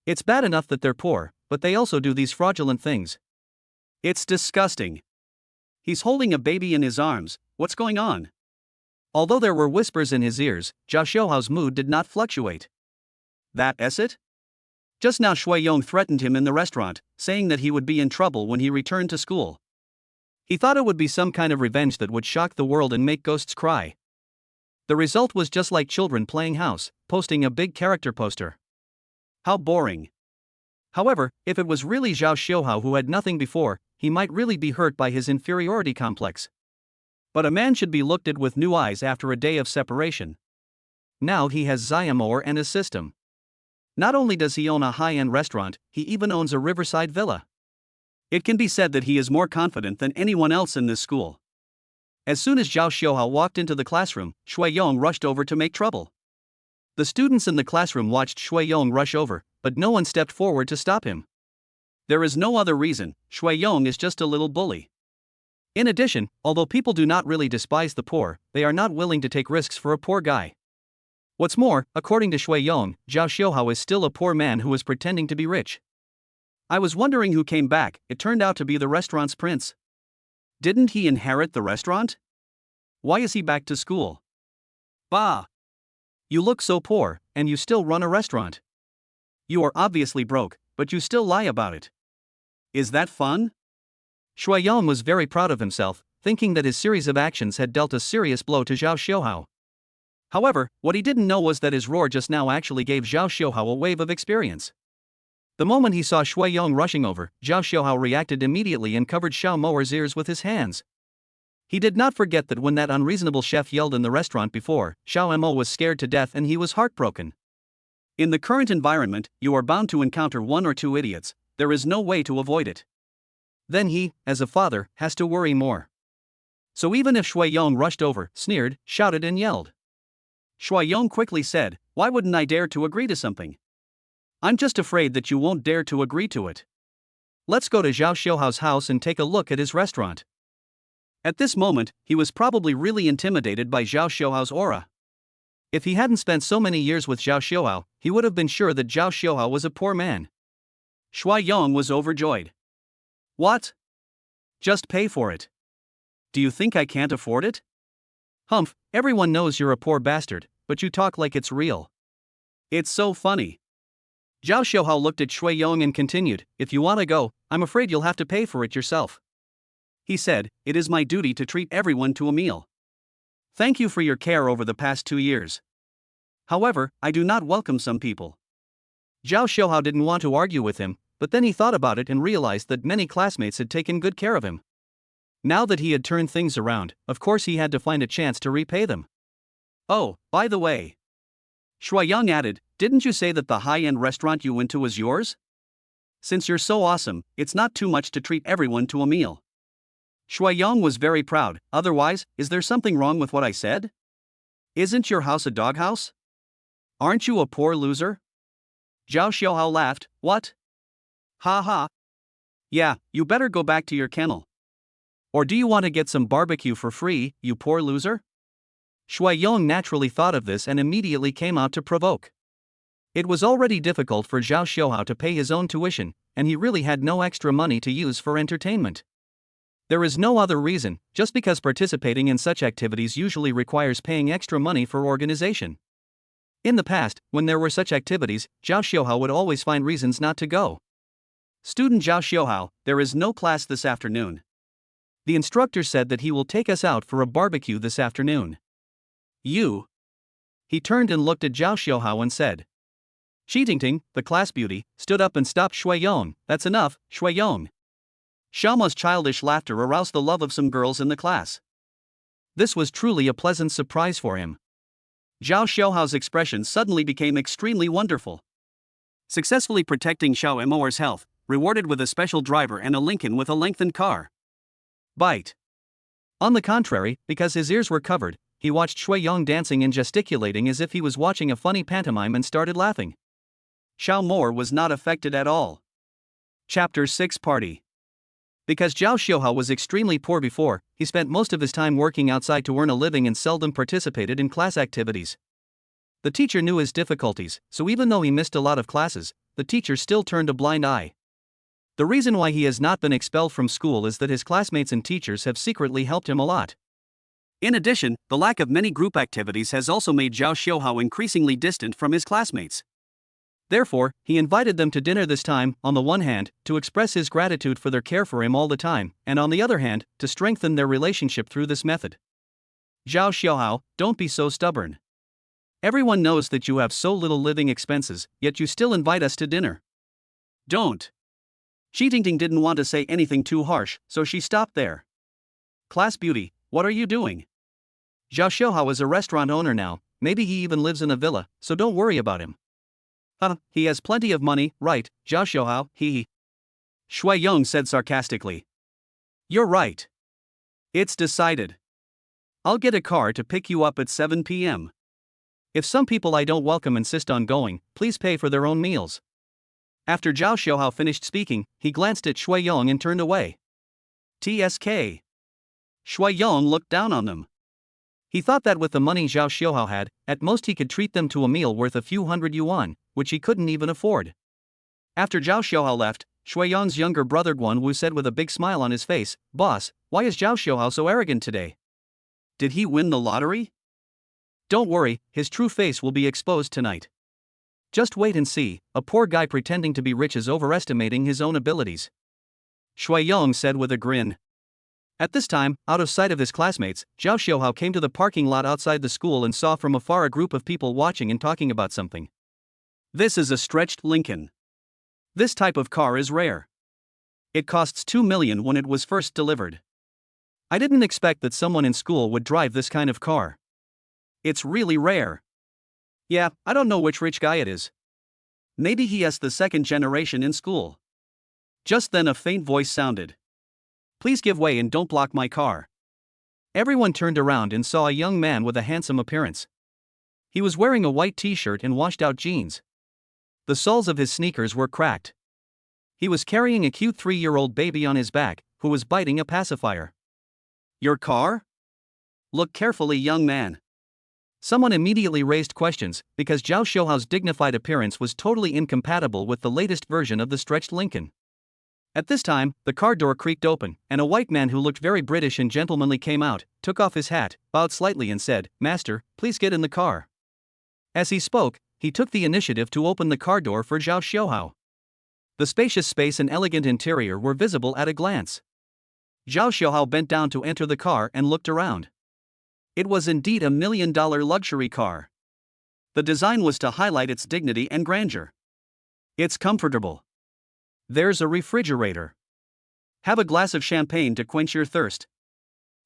It's bad enough that they're poor, but they also do these fraudulent things. It's disgusting. He's holding a baby in his arms, what's going on?" Although there were whispers in his ears, Zhao Xiuhao's mood did not fluctuate. "That's it? Just now Shui Yong threatened him in the restaurant, saying that he would be in trouble when he returned to school. He thought it would be some kind of revenge that would shock the world and make ghosts cry. The result was just like children playing house, posting a big character poster. How boring." However, if it was really Zhao Xiuhao who had nothing before, he might really be hurt by his inferiority complex. But a man should be looked at with new eyes after a day of separation. Now he has Xiaomor and a system. Not only does he own a high-end restaurant, he even owns a Riverside Villa. It can be said that he is more confident than anyone else in this school. As soon as Zhao Xiuhao walked into the classroom, Shui Yong rushed over to make trouble. The students in the classroom watched Shui Yong rush over, but no one stepped forward to stop him. There is no other reason, Shui Yong is just a little bully. In addition, although people do not really despise the poor, they are not willing to take risks for a poor guy. What's more, according to Shui Yong, Zhao Xiuhao is still a poor man who is pretending to be rich. I was wondering who came back. It turned out to be the restaurant's prince. Didn't he inherit the restaurant? Why is he back to school? Bah! You look so poor, and you still run a restaurant. You are obviously broke, but you still lie about it. Is that fun? Schw was very proud of himself, thinking that his series of actions had dealt a serious blow to Zhao Xiuhao. However, what he didn't know was that his roar just now actually gave Zhao Xiuhao a wave of experience. The moment he saw Shui rushing over, Zhao Xiuhao reacted immediately and covered Xiao Moer's ears with his hands. He did not forget that when that unreasonable chef yelled in the restaurant before, Xiao Mo was scared to death and he was heartbroken. In the current environment, you are bound to encounter one or two idiots, there is no way to avoid it. Then he, as a father, has to worry more. So even if Shui rushed over, sneered, shouted and yelled, Shui quickly said, "Why wouldn't I dare to agree to something? I'm just afraid that you won't dare to agree to it. Let's go to Zhao Xiuhao's house and take a look at his restaurant." At this moment, he was probably really intimidated by Zhao Xiuhao's aura. If he hadn't spent so many years with Zhao Xiuhao, he would have been sure that Zhao Xiuhao was a poor man. Shui was overjoyed. What? Just pay for it. Do you think I can't afford it? Humph, everyone knows you're a poor bastard, but you talk like it's real. It's so funny. Zhao Xiuhao looked at Shui and continued, "If you want to go, I'm afraid you'll have to pay for it yourself." He said, "It is my duty to treat everyone to a meal. Thank you for your care over the past 2 years. However, I do not welcome some people." Zhao Xiuhao didn't want to argue with him, but then he thought about it and realized that many classmates had taken good care of him. Now that he had turned things around, of course he had to find a chance to repay them. "Oh, by the way," Shui added, "didn't you say that the high-end restaurant you went to was yours? Since you're so awesome, it's not too much to treat everyone to a meal." Shui was very proud. "Otherwise, is there something wrong with what I said? Isn't your house a doghouse? Aren't you a poor loser?" Zhao Xiuhao laughed. "What? Ha ha. Yeah, you better go back to your kennel. Or do you want to get some barbecue for free, you poor loser?" Shui naturally thought of this and immediately came out to provoke. It was already difficult for Zhao Xiuhao to pay his own tuition, and he really had no extra money to use for entertainment. There is no other reason, just because participating in such activities usually requires paying extra money for organization. In the past, when there were such activities, Zhao Xiuhao would always find reasons not to go. "Student Zhao Xiuhao, there is no class this afternoon. The instructor said that he will take us out for a barbecue this afternoon. You." He turned and looked at Zhao Xiuhao and said. Cheatingting, the class beauty, stood up and stopped Shui. "That's enough, Shui." Xiaoma's childish laughter aroused the love of some girls in the class. This was truly a pleasant surprise for him. Zhao Xiuhao's expression suddenly became extremely wonderful. Successfully protecting Xiao Moer's health, rewarded with a special driver and a Lincoln with a lengthened car. Bite. On the contrary, because his ears were covered, he watched Shui dancing and gesticulating as if he was watching a funny pantomime and started laughing. Xiao Moer was not affected at all. Chapter 6 Party. Because Zhao Xiuhao was extremely poor before, he spent most of his time working outside to earn a living and seldom participated in class activities. The teacher knew his difficulties, so even though he missed a lot of classes, the teacher still turned a blind eye. The reason why he has not been expelled from school is that his classmates and teachers have secretly helped him a lot. In addition, the lack of many group activities has also made Zhao Xiuhao increasingly distant from his classmates. Therefore, he invited them to dinner this time, on the one hand, to express his gratitude for their care for him all the time, and on the other hand, to strengthen their relationship through this method. Zhao Xiuhao, don't be so stubborn. Everyone knows that you have so little living expenses, yet you still invite us to dinner. Don't. Cheatingting didn't want to say anything too harsh, so she stopped there. Class beauty, what are you doing? Zhao Xiuhao is a restaurant owner now, maybe he even lives in a villa, so don't worry about him. He has plenty of money, right, Zhao Xiuhao, he. Shui said sarcastically. You're right. It's decided. I'll get a car to pick you up at 7 p.m. If some people I don't welcome insist on going, please pay for their own meals. After Zhao Xiuhao finished speaking, he glanced at Shui and turned away. TSK. Shui looked down on them. He thought that with the money Zhao Xiuhao had, at most he could treat them to a meal worth a few hundred yuan, which he couldn't even afford. After Zhao Xiuhao left, Shui younger brother Guanwu said with a big smile on his face, "Boss, why is Zhao Xiuhao so arrogant today? Did he win the lottery?" Don't worry, his true face will be exposed tonight. Just wait and see, a poor guy pretending to be rich is overestimating his own abilities. Schw said with a grin. At this time, out of sight of his classmates, Zhao Xiuhao came to the parking lot outside the school and saw from afar a group of people watching and talking about something. This is a stretched Lincoln. This type of car is rare. It costs 2 million when it was first delivered. I didn't expect that someone in school would drive this kind of car. It's really rare. Yeah, I don't know which rich guy it is. Maybe he has the second generation in school. Just then a faint voice sounded. Please give way and don't block my car. Everyone turned around and saw a young man with a handsome appearance. He was wearing a white t-shirt and washed-out jeans. The soles of his sneakers were cracked. He was carrying a cute 3-year-old baby on his back, who was biting a pacifier. Your car? Look carefully, young man. Someone immediately raised questions, because Zhao Xiuhao's dignified appearance was totally incompatible with the latest version of the stretched Lincoln. At this time, the car door creaked open, and a white man who looked very British and gentlemanly came out, took off his hat, bowed slightly and said, "Master, please get in the car." As he spoke, he took the initiative to open the car door for Zhao Xiuhao. The spacious space and elegant interior were visible at a glance. Zhao Xiuhao bent down to enter the car and looked around. It was indeed a $1 million luxury car. The design was to highlight its dignity and grandeur. It's comfortable. There's a refrigerator. Have a glass of champagne to quench your thirst.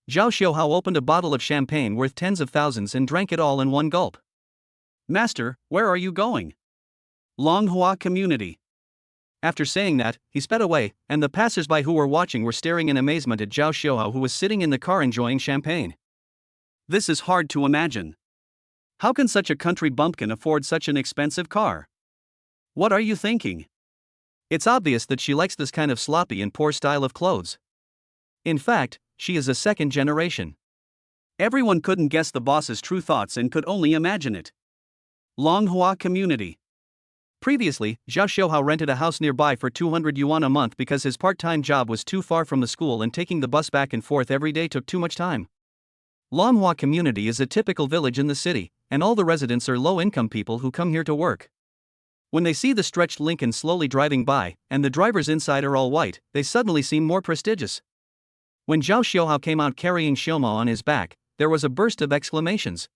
Zhao Xiuhao opened a bottle of champagne worth tens of thousands and drank it all in one gulp. Master, where are you going? Longhua community. After saying that, he sped away, and the passers-by who were watching were staring in amazement at Zhao Xiuhao, who was sitting in the car enjoying champagne. This is hard to imagine. How can such a country bumpkin afford such an expensive car? What are you thinking? It's obvious that she likes this kind of sloppy and poor style of clothes. In fact, she is a second generation. Everyone couldn't guess the boss's true thoughts and could only imagine it. Longhua community. Previously, Zhao Xiuhao rented a house nearby for 200 yuan a month because his part-time job was too far from the school and taking the bus back and forth every day took too much time. Longhua community is a typical village in the city, and all the residents are low-income people who come here to work. When they see the stretched Lincoln slowly driving by, and the drivers inside are all white, they suddenly seem more prestigious. When Zhao Xiuhao came out carrying Xiuma on his back, there was a burst of exclamations.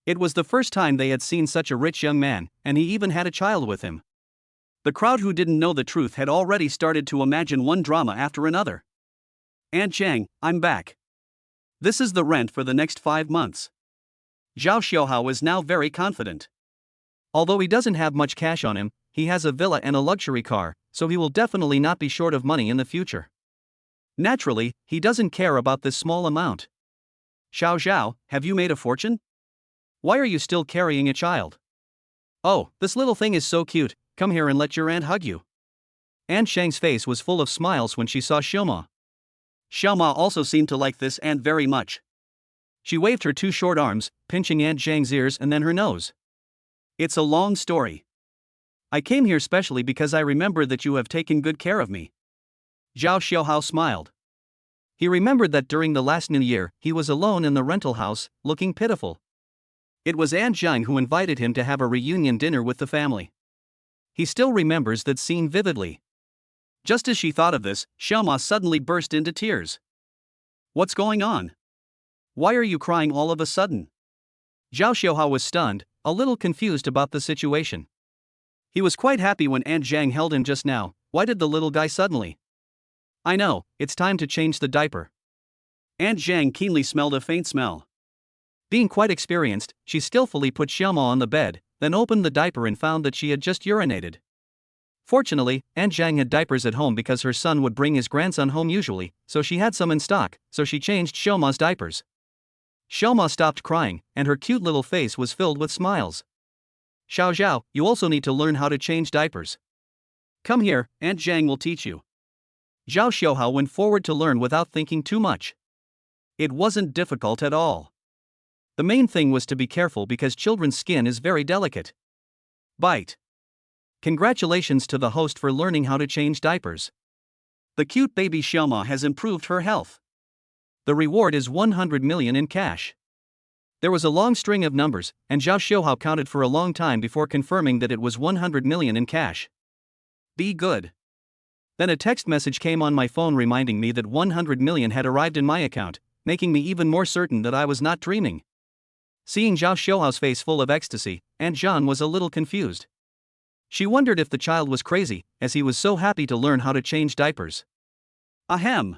It was the first time they had seen such a rich young man, and he even had a child with him. The crowd who didn't know the truth had already started to imagine one drama after another. Aunt Zhang, I'm back. This is the rent for the next 5 months. Zhao Xiuhao is now very confident. Although he doesn't have much cash on him, he has a villa and a luxury car, so he will definitely not be short of money in the future. Naturally, he doesn't care about this small amount. Xiao Zhao, have you made a fortune? Why are you still carrying a child? Oh, this little thing is so cute, come here and let your aunt hug you. Aunt Shang's face was full of smiles when she saw Xiuma. Xiaoma also seemed to like this aunt very much. She waved her 2 short arms, pinching Aunt Zhang's ears and then her nose. It's a long story. I came here specially because I remember that you have taken good care of me. Zhao Xiuhao smiled. He remembered that during the last New Year, he was alone in the rental house, looking pitiful. It was Aunt Zhang who invited him to have a reunion dinner with the family. He still remembers that scene vividly. Just as she thought of this, Xiaoma suddenly burst into tears. What's going on? Why are you crying all of a sudden? Zhao Xiuhao was stunned, a little confused about the situation. He was quite happy when Aunt Zhang held him just now. Why did the little guy suddenly? I know, it's time to change the diaper. Aunt Zhang keenly smelled a faint smell. Being quite experienced, she skillfully put Xiaoma on the bed, then opened the diaper and found that she had just urinated. Fortunately, Aunt Zhang had diapers at home because her son would bring his grandson home usually, so she had some in stock, so she changed Xiaoma's diapers. Xiaoma stopped crying, and her cute little face was filled with smiles. Xiao Zhao, you also need to learn how to change diapers. Come here, Aunt Zhang will teach you. Zhao Xiuhao went forward to learn without thinking too much. It wasn't difficult at all. The main thing was to be careful because children's skin is very delicate. Bite. Congratulations to the host for learning how to change diapers. The cute baby Xiaoma has improved her health. The reward is 100 million in cash. There was a long string of numbers, and Zhao Xiuhao counted for a long time before confirming that it was 100 million in cash. Be good. Then a text message came on my phone reminding me that 100 million had arrived in my account, making me even more certain that I was not dreaming. Seeing Zhao Xiuhao's face full of ecstasy, Aunt Zhang was a little confused. She wondered if the child was crazy, as he was so happy to learn how to change diapers. Ahem.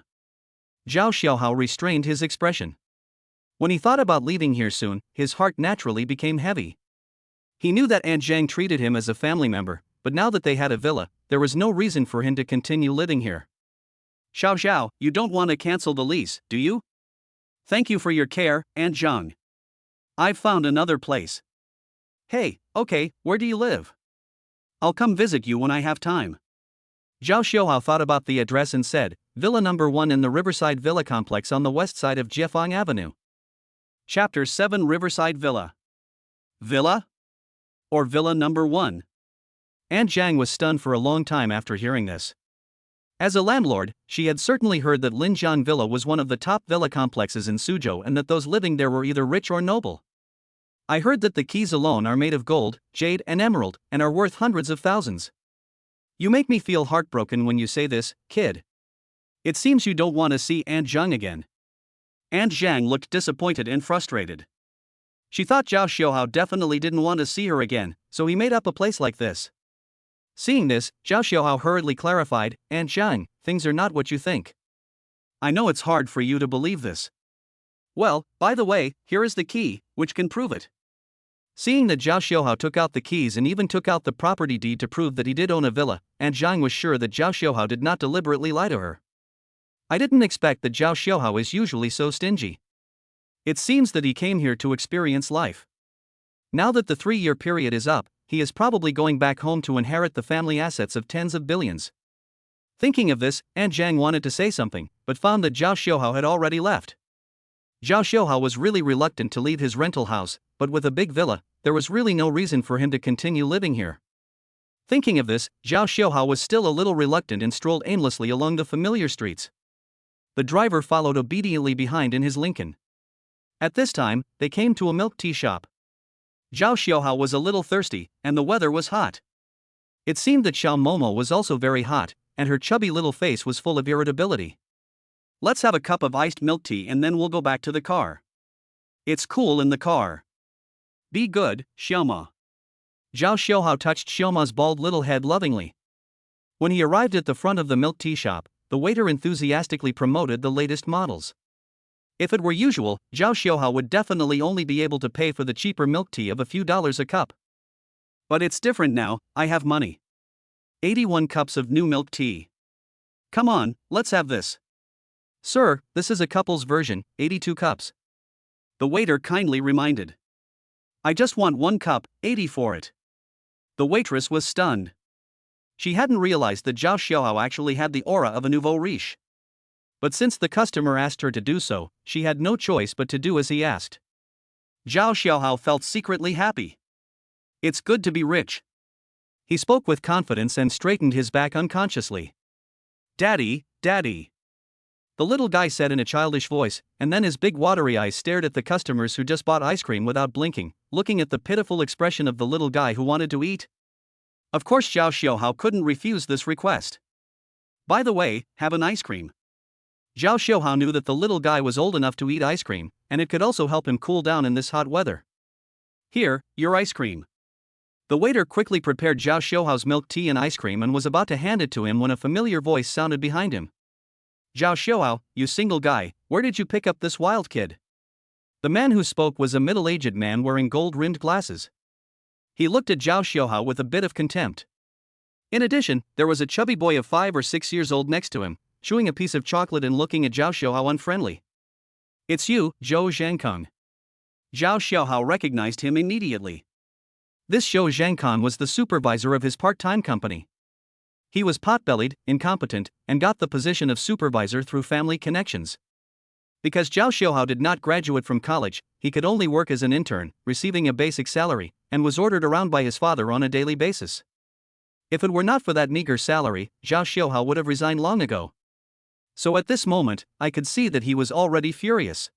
Zhao Xiuhao restrained his expression. When he thought about leaving here soon, his heart naturally became heavy. He knew that Aunt Zhang treated him as a family member, but now that they had a villa, there was no reason for him to continue living here. Xiao, you don't want to cancel the lease, do you? Thank you for your care, Aunt Zhang. I've found another place. Hey, okay, where do you live? I'll come visit you when I have time. Zhao Xiuhao thought about the address and said, Villa number 1 in the Riverside Villa complex on the west side of Jiefang Avenue. Chapter 7 Riverside Villa. Villa? Or Villa number 1? Aunt Zhang was stunned for a long time after hearing this. As a landlord, she had certainly heard that Linjiang Villa was one of the top villa complexes in Suzhou and that those living there were either rich or noble. I heard that the keys alone are made of gold, jade, and emerald, and are worth hundreds of thousands. You make me feel heartbroken when you say this, kid. It seems you don't want to see Aunt Zhang again. Aunt Zhang looked disappointed and frustrated. She thought Zhao Xiuhao definitely didn't want to see her again, so he made up a place like this. Seeing this, Zhao Xiuhao hurriedly clarified, Aunt Zhang, things are not what you think. I know it's hard for you to believe this. Well, by the way, here is the key, which can prove it. Seeing that Zhao Xiuhao took out the keys and even took out the property deed to prove that he did own a villa, Aunt Zhang was sure that Zhao Xiuhao did not deliberately lie to her. I didn't expect that Zhao Xiuhao is usually so stingy. It seems that he came here to experience life. Now that the 3-year period is up, he is probably going back home to inherit the family assets of tens of billions. Thinking of this, Aunt Zhang wanted to say something, but found that Zhao Xiuhao had already left. Zhao Xiuhao was really reluctant to leave his rental house, but with a big villa, there was really no reason for him to continue living here. Thinking of this, Zhao Xiuhao was still a little reluctant and strolled aimlessly along the familiar streets. The driver followed obediently behind in his Lincoln. At this time, they came to a milk tea shop. Zhao Xiuhao was a little thirsty, and the weather was hot. It seemed that Xiao Momo was also very hot, and her chubby little face was full of irritability. Let's have a cup of iced milk tea and then we'll go back to the car. It's cool in the car. Be good, Xiaoma. Zhao Xiuhao touched Xiaoma's bald little head lovingly. When he arrived at the front of the milk tea shop, the waiter enthusiastically promoted the latest models. If it were usual, Zhao Xiuhao would definitely only be able to pay for the cheaper milk tea of a few dollars a cup. But it's different now, I have money. 81 cups of new milk tea. Come on, let's have this. Sir, this is a couple's version, 82 cups. The waiter kindly reminded. I just want 1 cup, 80 for it. The waitress was stunned. She hadn't realized that Zhao Xiuhao actually had the aura of a nouveau riche. But since the customer asked her to do so, she had no choice but to do as he asked. Zhao Xiuhao felt secretly happy. It's good to be rich. He spoke with confidence and straightened his back unconsciously. Daddy, Daddy. The little guy said in a childish voice, and then his big watery eyes stared at the customers who just bought ice cream without blinking, looking at the pitiful expression of the little guy who wanted to eat. Of course Zhao Xiuhao couldn't refuse this request. By the way, have an ice cream. Zhao Xiuhao knew that the little guy was old enough to eat ice cream, and it could also help him cool down in this hot weather. Here, your ice cream. The waiter quickly prepared Zhao Xiuhao's milk tea and ice cream and was about to hand it to him when a familiar voice sounded behind him. Zhao Xiuhao, you single guy, where did you pick up this wild kid? The man who spoke was a middle-aged man wearing gold-rimmed glasses. He looked at Zhao Xiuhao with a bit of contempt. In addition, there was a chubby boy of 5 or 6 years old next to him, chewing a piece of chocolate and looking at Zhao Xiuhao unfriendly. It's you, Zhou Zhangkong. Zhao Xiuhao recognized him immediately. This Zhou Zhangkong was the supervisor of his part-time company. He was pot-bellied, incompetent, and got the position of supervisor through family connections. Because Zhao Xiuhao did not graduate from college, he could only work as an intern, receiving a basic salary, and was ordered around by his father on a daily basis. If it were not for that meager salary, Zhao Xiuhao would have resigned long ago. So at this moment, I could see that he was already furious.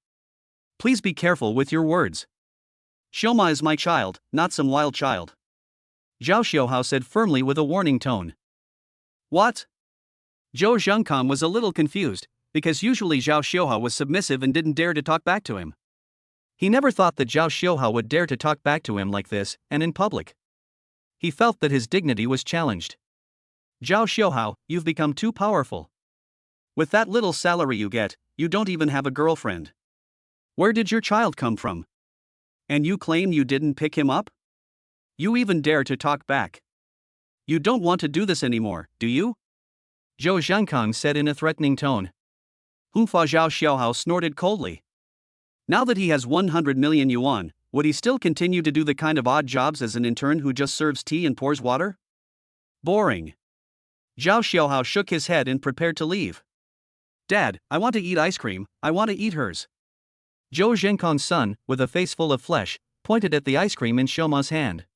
Please be careful with your words. Shoma is my child, not some wild child. Zhao Xiaohao said firmly with a warning tone. What? Zhou Zhengkang was a little confused, because usually Zhao Xiaohao was submissive and didn't dare to talk back to him. He never thought that Zhao Xiaohao would dare to talk back to him like this, and in public. He felt that his dignity was challenged. Zhao Xiaohao, you've become too powerful. With that little salary you get, you don't even have a girlfriend. Where did your child come from? And you claim you didn't pick him up? You even dare to talk back. You don't want to do this anymore, do you? Zhou Zhengkang said in a threatening tone. Hunfa Zhao Xiaohao snorted coldly. Now that he has 100 million yuan, would he still continue to do the kind of odd jobs as an intern who just serves tea and pours water? Boring. Zhao Xiaohao shook his head and prepared to leave. Dad, I want to eat ice cream, I want to eat hers. Zhou Zhengkang's son, with a face full of flesh, pointed at the ice cream in Shoma's hand.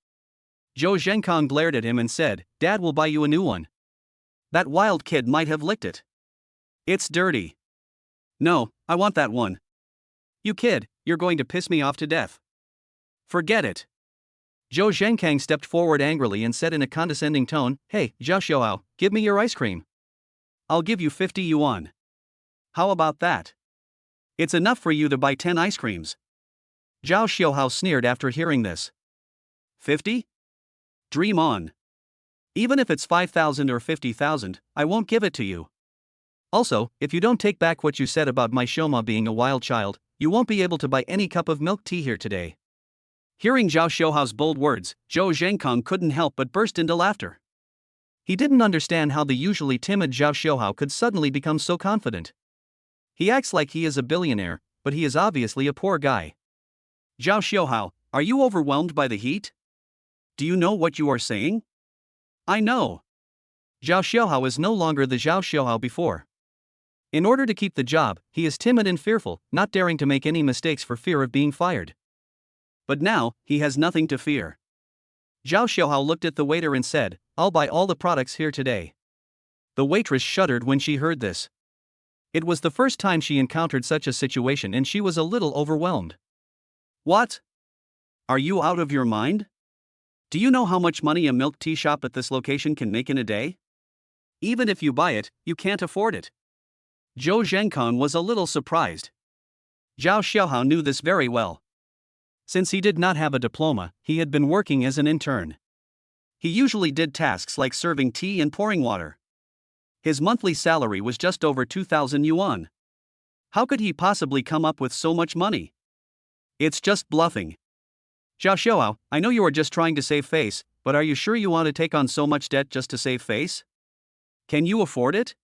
Zhou Zhengkang glared at him and said, Dad will buy you a new one. That wild kid might have licked it. It's dirty. No, I want that one. You kid, you're going to piss me off to death. Forget it. Zhou Zhengkang stepped forward angrily and said in a condescending tone, Hey, Zhao Xiaohao, give me your ice cream. I'll give you 50 yuan. How about that? It's enough for you to buy 10 ice creams. Zhao Xiaohao sneered after hearing this. 50? Dream on. Even if it's 5,000 or 50,000, I won't give it to you. Also, if you don't take back what you said about my Shoma being a wild child, you won't be able to buy any cup of milk tea here today. Hearing Zhao Xiaohao's bold words, Zhou Zhengkang couldn't help but burst into laughter. He didn't understand how the usually timid Zhao Xiaohao could suddenly become so confident. He acts like he is a billionaire, but he is obviously a poor guy. Zhao Xiaohao, are you overwhelmed by the heat? Do you know what you are saying? I know. Zhao Xiaohao is no longer the Zhao Xiaohao before. In order to keep the job, he is timid and fearful, not daring to make any mistakes for fear of being fired. But now, he has nothing to fear. Zhao Xiaohao looked at the waiter and said, I'll buy all the products here today. The waitress shuddered when she heard this. It was the first time she encountered such a situation and she was a little overwhelmed. What? Are you out of your mind? Do you know how much money a milk tea shop at this location can make in a day? Even if you buy it, you can't afford it. Zhou Zhengkang was a little surprised. Zhao Xiaohao knew this very well. Since he did not have a diploma, he had been working as an intern. He usually did tasks like serving tea and pouring water. His monthly salary was just over 2,000 yuan. How could he possibly come up with so much money? It's just bluffing. Zhao Xiaohao, I know you are just trying to save face, but are you sure you want to take on so much debt just to save face? Can you afford it?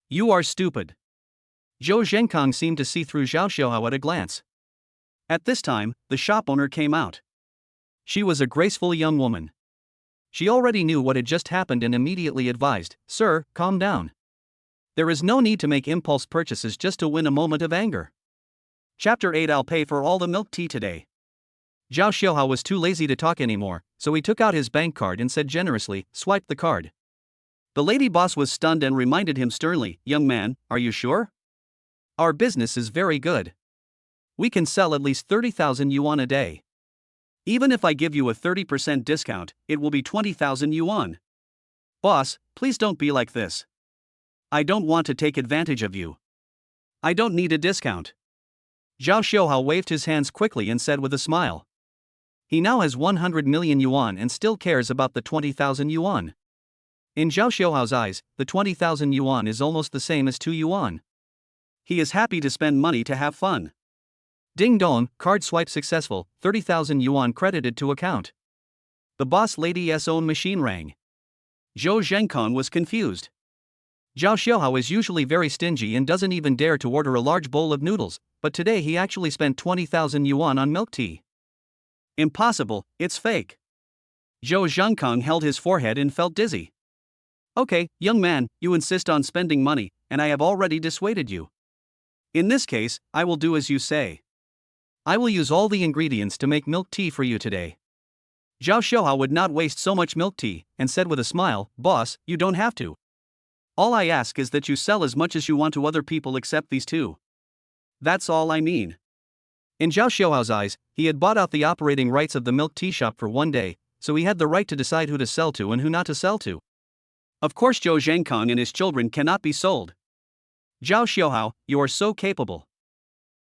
You are stupid. Zhou Zhengkang seemed to see through Zhao Xiaohao at a glance. At this time, the shop owner came out. She was a graceful young woman. She already knew what had just happened and immediately advised, Sir, calm down. There is no need to make impulse purchases just to win a moment of anger. Chapter 8 I'll pay for all the milk tea today. Zhao Xiaohao was too lazy to talk anymore, so he took out his bank card and said generously, Swipe the card. The lady boss was stunned and reminded him sternly, Young man, are you sure? Our business is very good. We can sell at least 30,000 yuan a day. Even if I give you a 30% discount, it will be 20,000 yuan. Boss, please don't be like this. I don't want to take advantage of you. I don't need a discount. Zhao Xiaohao waved his hands quickly and said with a smile. He now has 100 million yuan and still cares about the 20,000 yuan. In Zhao Xiaohao's eyes, the 20,000 yuan is almost the same as 2 yuan. He is happy to spend money to have fun. Ding dong, card swipe successful, 30,000 yuan credited to account. The boss lady's own machine rang. Zhou Zhengkang was confused. Zhao Xiaohao is usually very stingy and doesn't even dare to order a large bowl of noodles, but today he actually spent 20,000 yuan on milk tea. Impossible, it's fake. Zhou Zhengkang held his forehead and felt dizzy. Okay, young man, you insist on spending money, and I have already dissuaded you. In this case, I will do as you say. I will use all the ingredients to make milk tea for you today. Zhao Xiaohao would not waste so much milk tea, and said with a smile, Boss, you don't have to. All I ask is that you sell as much as you want to other people except these two. That's all I mean. In Zhao Xiaohao's eyes, he had bought out the operating rights of the milk tea shop for one day, so he had the right to decide who to sell to and who not to sell to. Of course, Zhou Zhengkang and his children cannot be sold. Zhao Xiaohao, you are so capable.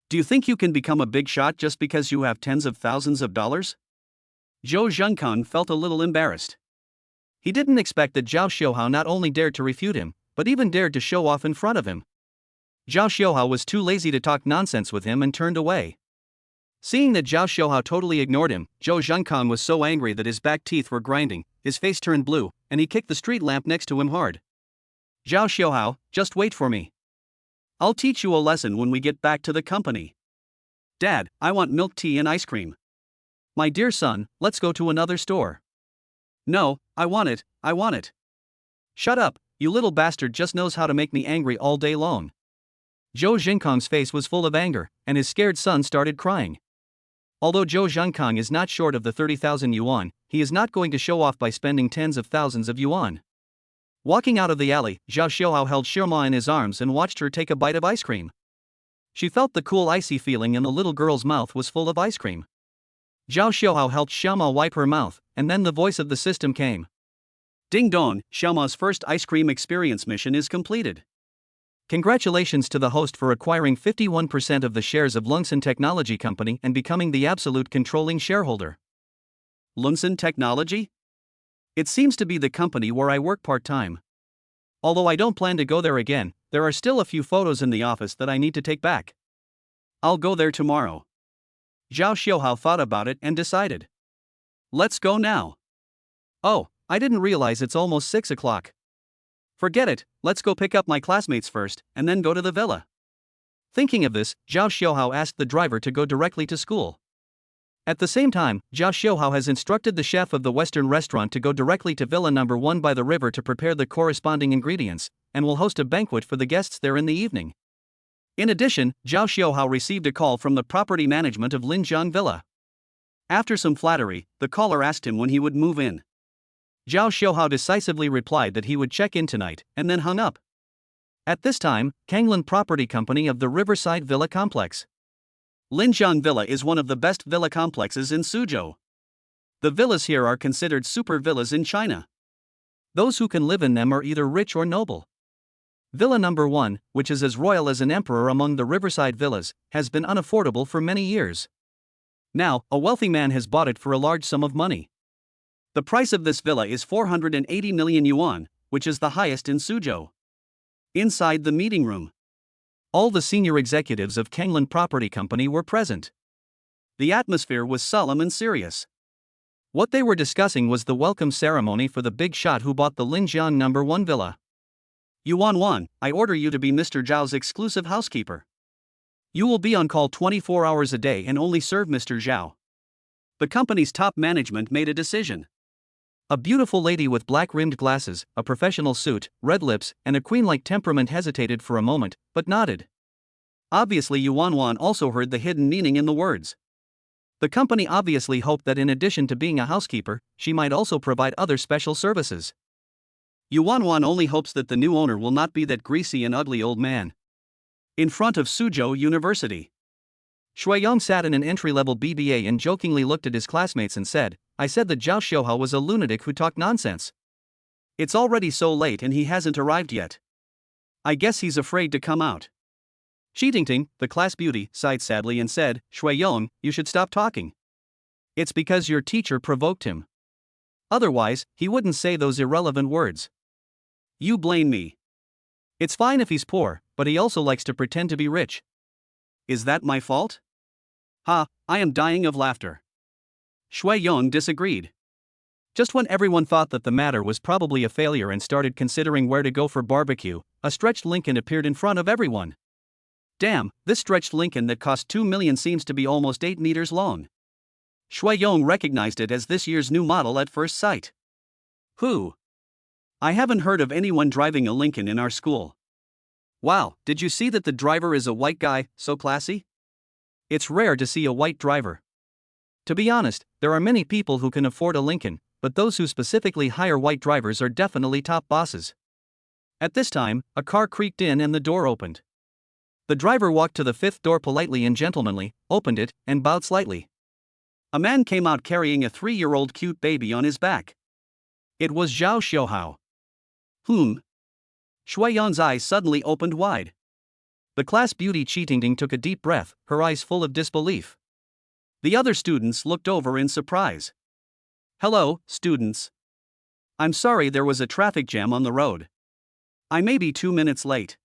Do you think you can become a big shot just because you have tens of thousands of dollars? Zhou Zhengkang felt a little embarrassed. He didn't expect that Zhao Xiaohao not only dared to refute him, but even dared to show off in front of him. Zhao Xiaohao was too lazy to talk nonsense with him and turned away. Seeing that Zhao Xiaohao totally ignored him, Zhou Zhengkang was so angry that his back teeth were grinding, his face turned blue, and he kicked the street lamp next to him hard. Zhao Xiaohao, just wait for me. I'll teach you a lesson when we get back to the company. Dad, I want milk tea and ice cream. My dear son, let's go to another store. No, I want it, I want it. Shut up, you little bastard just knows how to make me angry all day long. Zhou Zhengkang's face was full of anger, and his scared son started crying. Although Zhou Zhengkang is not short of the 30,000 yuan, he is not going to show off by spending tens of thousands of yuan. Walking out of the alley, Zhao Xiaohao held Shirma in his arms and watched her take a bite of ice cream. She felt the cool icy feeling and the little girl's mouth was full of ice cream. Zhao Xiaohao helped Xiaoma wipe her mouth, and then the voice of the system came. Ding dong, Xiaoma's first ice cream experience mission is completed. Congratulations to the host for acquiring 51% of the shares of Lungen Technology Company and becoming the absolute controlling shareholder. Lungen Technology? It seems to be the company where I work part-time. Although I don't plan to go there again, there are still a few photos in the office that I need to take back. I'll go there tomorrow. Zhao Xiaohao thought about it and decided. Let's go now. Oh, I didn't realize it's almost 6 o'clock. Forget it, let's go pick up my classmates first, and then go to the villa. Thinking of this, Zhao Xiaohao asked the driver to go directly to school. At the same time, Zhao Xiaohao has instructed the chef of the Western restaurant to go directly to Villa number 1 by the river to prepare the corresponding ingredients, and will host a banquet for the guests there in the evening. In addition, Zhao Xiaohao received a call from the property management of Linjiang Villa. After some flattery, the caller asked him when he would move in. Zhao Xiaohao decisively replied that he would check in tonight, and then hung up. At this time, Kanglin Property Company of the Riverside Villa complex. Linjiang Villa is one of the best villa complexes in Suzhou. The villas here are considered super villas in China. Those who can live in them are either rich or noble. Villa number 1, which is as royal as an emperor among the Riverside villas, has been unaffordable for many years. Now, a wealthy man has bought it for a large sum of money. The price of this villa is 480 million yuan, which is the highest in Suzhou. Inside the meeting room, all the senior executives of Kanglin Property Company were present. The atmosphere was solemn and serious. What they were discussing was the welcome ceremony for the big shot who bought the Linjiang number 1 villa. Yuan Wan, I order you to be Mr. Zhao's exclusive housekeeper. You will be on call 24 hours a day and only serve Mr. Zhao. The company's top management made a decision. A beautiful lady with black-rimmed glasses, a professional suit, red lips, and a queen-like temperament hesitated for a moment, but nodded. Obviously Yuan Wan also heard the hidden meaning in the words. The company obviously hoped that in addition to being a housekeeper, she might also provide other special services. Yuan Wan only hopes that the new owner will not be that greasy and ugly old man. In front of Suzhou University, Schw sat in an entry-level BBA and jokingly looked at his classmates and said, I said that Zhao Xiaohao was a lunatic who talked nonsense. It's already so late and he hasn't arrived yet. I guess he's afraid to come out. Shi Tingting, the class beauty, sighed sadly and said, Shui, you should stop talking. It's because your teacher provoked him. Otherwise, he wouldn't say those irrelevant words. You blame me. It's fine if he's poor, but he also likes to pretend to be rich. Is that my fault? Ha, I am dying of laughter. Shui disagreed. Just when everyone thought that the matter was probably a failure and started considering where to go for barbecue, a stretched Lincoln appeared in front of everyone. Damn, this stretched Lincoln that cost 2 million seems to be almost 8 meters long. Shui recognized it as this year's new model at first sight. Who? I haven't heard of anyone driving a Lincoln in our school. Wow, did you see that the driver is a white guy, so classy? It's rare to see a white driver. To be honest, there are many people who can afford a Lincoln, but those who specifically hire white drivers are definitely top bosses. At this time, a car creaked in and the door opened. The driver walked to the fifth door politely and gentlemanly, opened it, and bowed slightly. A man came out carrying a 3-year-old cute baby on his back. It was Schw. Schw eyes suddenly opened wide. The class beauty Cheatingting took a deep breath, her eyes full of disbelief. The other students looked over in surprise. Hello, students. I'm sorry there was a traffic jam on the road. I may be 2 minutes late.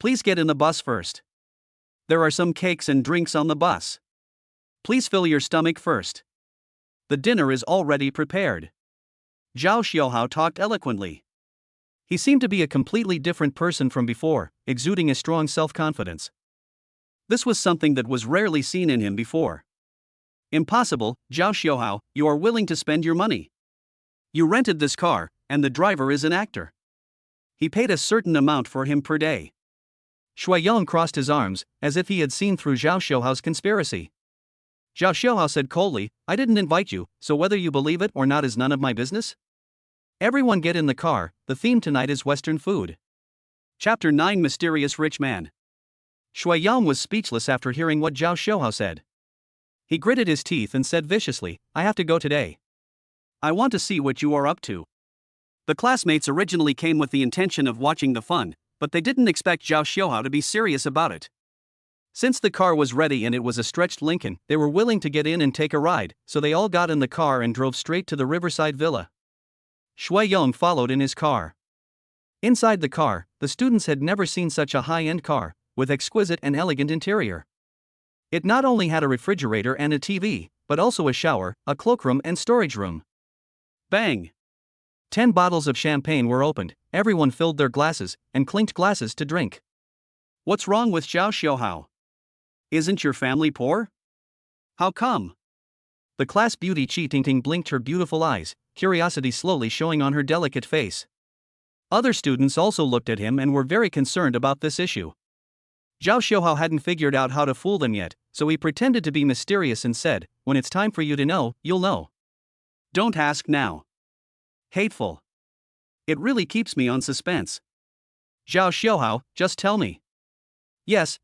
Please get in the bus first. There are some cakes and drinks on the bus. Please fill your stomach first. The dinner is already prepared. Schw talked eloquently. He seemed to be a completely different person from before, exuding a strong self-confidence. This was something that was rarely seen in him before. Impossible, Schw, you are willing to spend your money. You rented this car, and the driver is an actor. He paid a certain amount for him per day. Schw crossed his arms, as if he had seen through Schw's conspiracy. Schw said coldly, I didn't invite you, so whether you believe it or not is none of my business. Everyone get in the car, the theme tonight is Western food. Chapter 9 Mysterious Rich Man. Schw was speechless after hearing what Schw said. He gritted his teeth and said viciously, I have to go today. I want to see what you are up to. The classmates originally came with the intention of watching the fun, but they didn't expect Schw to be serious about it. Since the car was ready and it was a stretched Lincoln, they were willing to get in and take a ride, so they all got in the car and drove straight to the Riverside Villa. Schw followed in his car. Inside the car, the students had never seen such a high-end car, with exquisite and elegant interior. It not only had a refrigerator and a TV, but also a shower, a cloakroom and storage room. Bang! 10 bottles of champagne were opened, everyone filled their glasses, and clinked glasses to drink. What's wrong with Schw? Isn't your family poor? How come? The class beauty Cheatingting blinked her beautiful eyes, curiosity slowly showing on her delicate face. Other students also looked at him and were very concerned about this issue. Schw hadn't figured out how to fool them yet, so he pretended to be mysterious and said, when it's time for you to know, you'll know. Don't ask now. Hateful. It really keeps me on suspense. Schw, just tell me. Yes,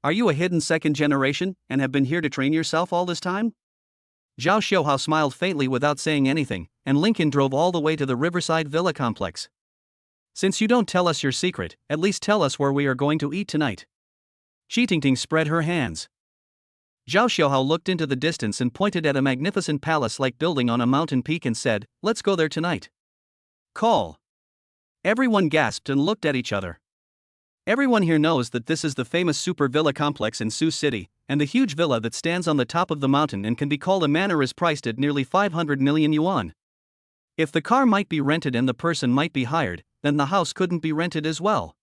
are you a hidden second generation, and have been here to train yourself all this time? Schw smiled faintly without saying anything, and Lincoln drove all the way to the Riverside Villa complex. Since you don't tell us your secret, at least tell us where we are going to eat tonight. Cheatingting spread her hands. Schw looked into the distance and pointed at a magnificent palace-like building on a mountain peak and said, let's go there tonight. Call. Everyone gasped and looked at each other. Everyone here knows that this is the famous super villa complex in Sioux City, and the huge villa that stands on the top of the mountain and can be called a manor is priced at nearly 500 million yuan. If the car might be rented and the person might be hired, then the house couldn't be rented as well.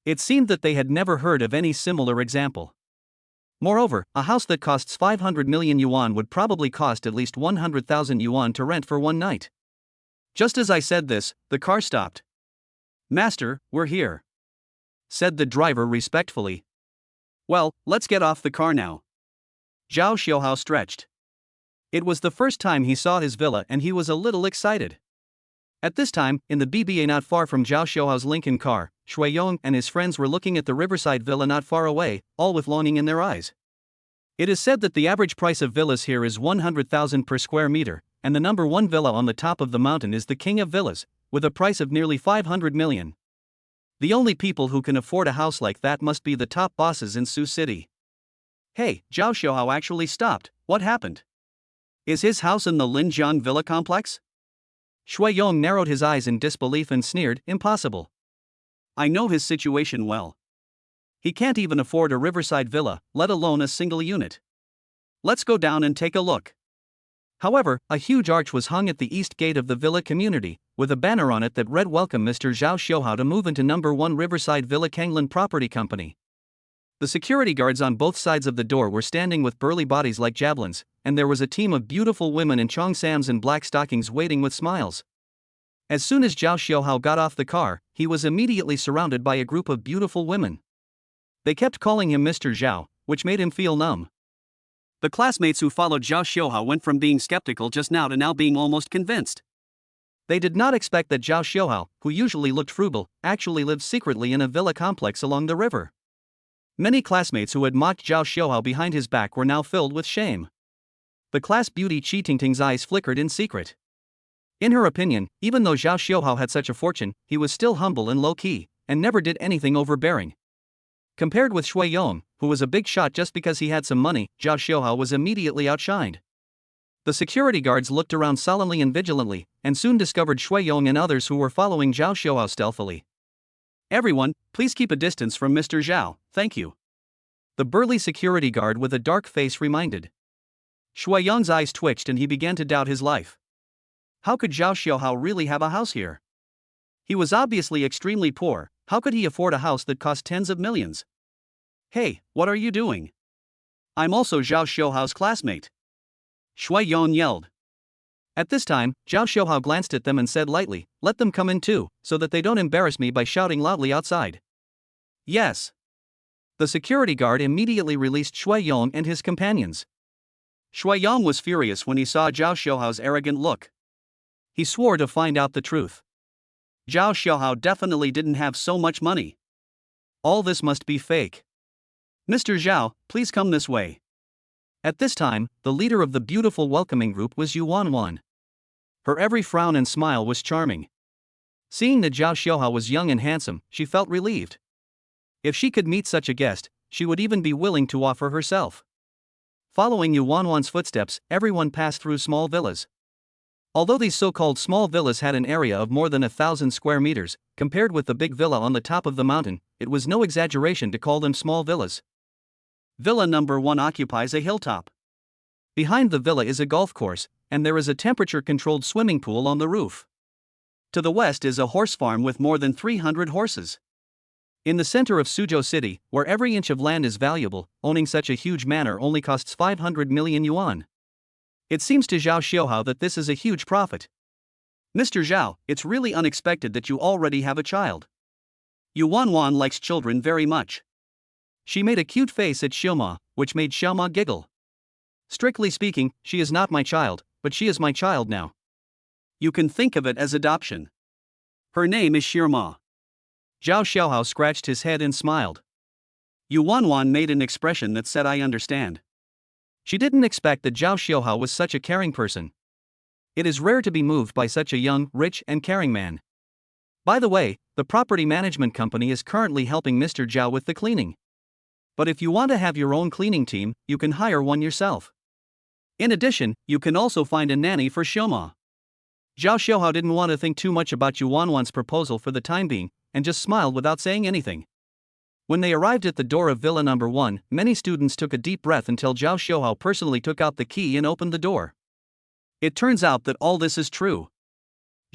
It seemed that they had never heard of any similar example. Moreover, a house that costs 500 million yuan would probably cost at least 100,000 yuan to rent for one night. Just as I said this, the car stopped. Master, we're here, said the driver respectfully. Well, let's get off the car now. Schw stretched. It was the first time he saw his villa and he was a little excited. At this time, in the BBA not far from Schw's Lincoln car, Schw and his friends were looking at the Riverside Villa not far away, all with longing in their eyes. It is said that the average price of villas here is 100,000 per square meter, and the number one villa on the top of the mountain is the king of villas, with a price of nearly 500 million. The only people who can afford a house like that must be the top bosses in Sioux City. Hey, Schw actually stopped, what happened? Is his house in the Lingen Villa complex? Schw narrowed his eyes in disbelief and sneered, impossible. I know his situation well. He can't even afford a Riverside Villa, let alone a single unit. Let's go down and take a look. However, a huge arch was hung at the east gate of the villa community, with a banner on it that read Welcome Mr. Schw to move into number 1 Riverside Villa Kanglan Property Company. The security guards on both sides of the door were standing with burly bodies like javelins, and there was a team of beautiful women in cheongsams and black stockings waiting with smiles. As soon as Schw got off the car, he was immediately surrounded by a group of beautiful women. They kept calling him Mr. Schw, which made him feel numb. The classmates who followed Schw went from being skeptical just now to now being almost convinced. They did not expect that Schw, who usually looked frugal, actually lived secretly in a villa complex along the river. Many classmates who had mocked Zhao Xiaohao behind his back were now filled with shame. The class beauty Qi Tingting's eyes flickered in secret. In her opinion, even though Zhao Xiaohao had such a fortune, he was still humble and low-key, and never did anything overbearing. Compared with Shui Yong, who was a big shot just because he had some money, Zhao Xiaohao was immediately outshined. The security guards looked around solemnly and vigilantly, and soon discovered Shui Yong and others who were following Zhao Xiaohao stealthily. "Everyone, please keep a distance from Mr. Zhao, thank you," the burly security guard with a dark face reminded. Shui Yong's eyes twitched and he began to doubt his life. How could Zhao Xiaohao really have a house here? He was obviously extremely poor. How could he afford a house that cost tens of millions? "Hey, what are you doing? I'm also Zhao Xiaohao's classmate," Shui Yong yelled. At this time, Zhao Xiaohao glanced at them and said lightly, "Let them come in too, so that they don't embarrass me by shouting loudly outside." "Yes." The security guard immediately released Shui Yong and his companions. Shui Yong was furious when he saw Zhao Xiaohao's arrogant look. He swore to find out the truth. Zhao Xiaohao definitely didn't have so much money. All this must be fake. "Mr. Zhao, please come this way." At this time, the leader of the beautiful welcoming group was Yu Wanwan. Her every frown and smile was charming. Seeing that Zhao Xiaohao was young and handsome, she felt relieved. If she could meet such a guest, she would even be willing to offer herself. Following Yu Wanwan's footsteps, everyone passed through small villas. Although these so-called small villas had an area of more than 1,000 square meters, compared with the big villa on the top of the mountain, it was no exaggeration to call them small villas. Villa number 1 occupies a hilltop. Behind the villa is a golf course, and there is a temperature-controlled swimming pool on the roof. To the west is a horse farm with more than 300 horses. In the center of Suzhou City, where every inch of land is valuable, owning such a huge manor only costs 500 million yuan. It seems to Zhao Xiaohao that this is a huge profit. "Mr. Zhao, it's really unexpected that you already have a child. Yu Wanwan likes children very much." She made a cute face at Xiaoma, which made Xiaoma giggle. "Strictly speaking, she is not my child, but she is my child now. You can think of it as adoption. Her name is Shirma." Zhao Xiaohao scratched his head and smiled. Yu Wanwan made an expression that said "I understand." She didn't expect that Zhao Xiaohao was such a caring person. It is rare to be moved by such a young, rich, and caring man. By the way, the property management company is currently helping Mr. Zhao with the cleaning. But if you want to have your own cleaning team, you can hire one yourself. In addition, you can also find a nanny for Xiaoma. Zhao Xiaohao didn't want to think too much about Yu Wanwan's proposal for the time being, and just smiled without saying anything. When they arrived at the door of Villa number 1, many students took a deep breath until Zhao Xiaohao personally took out the key and opened the door. It turns out that all this is true.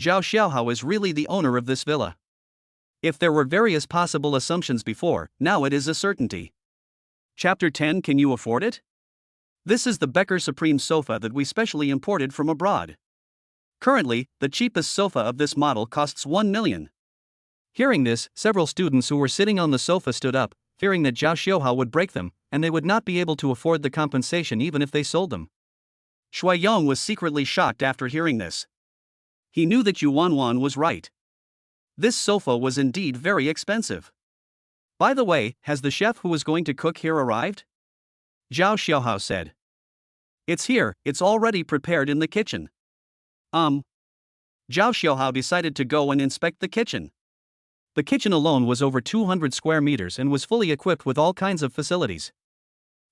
Zhao Xiaohao is really the owner of this villa. If there were various possible assumptions before, now it is a certainty. Chapter 10. Can you afford it? This is the Becker Supreme sofa that we specially imported from abroad. Currently, the cheapest sofa of this model costs 1 million. Hearing this, several students who were sitting on the sofa stood up, fearing that Zhao Xiaohao would break them, and they would not be able to afford the compensation even if they sold them. Shui Yong was secretly shocked after hearing this. He knew that Yu Wanwan was right. This sofa was indeed very expensive. "By the way, has the chef who was going to cook here arrived?" Zhao Xiaohao said. "It's here, it's already prepared in the kitchen." Zhao Xiaohao decided to go and inspect the kitchen. The kitchen alone was over 200 square meters and was fully equipped with all kinds of facilities.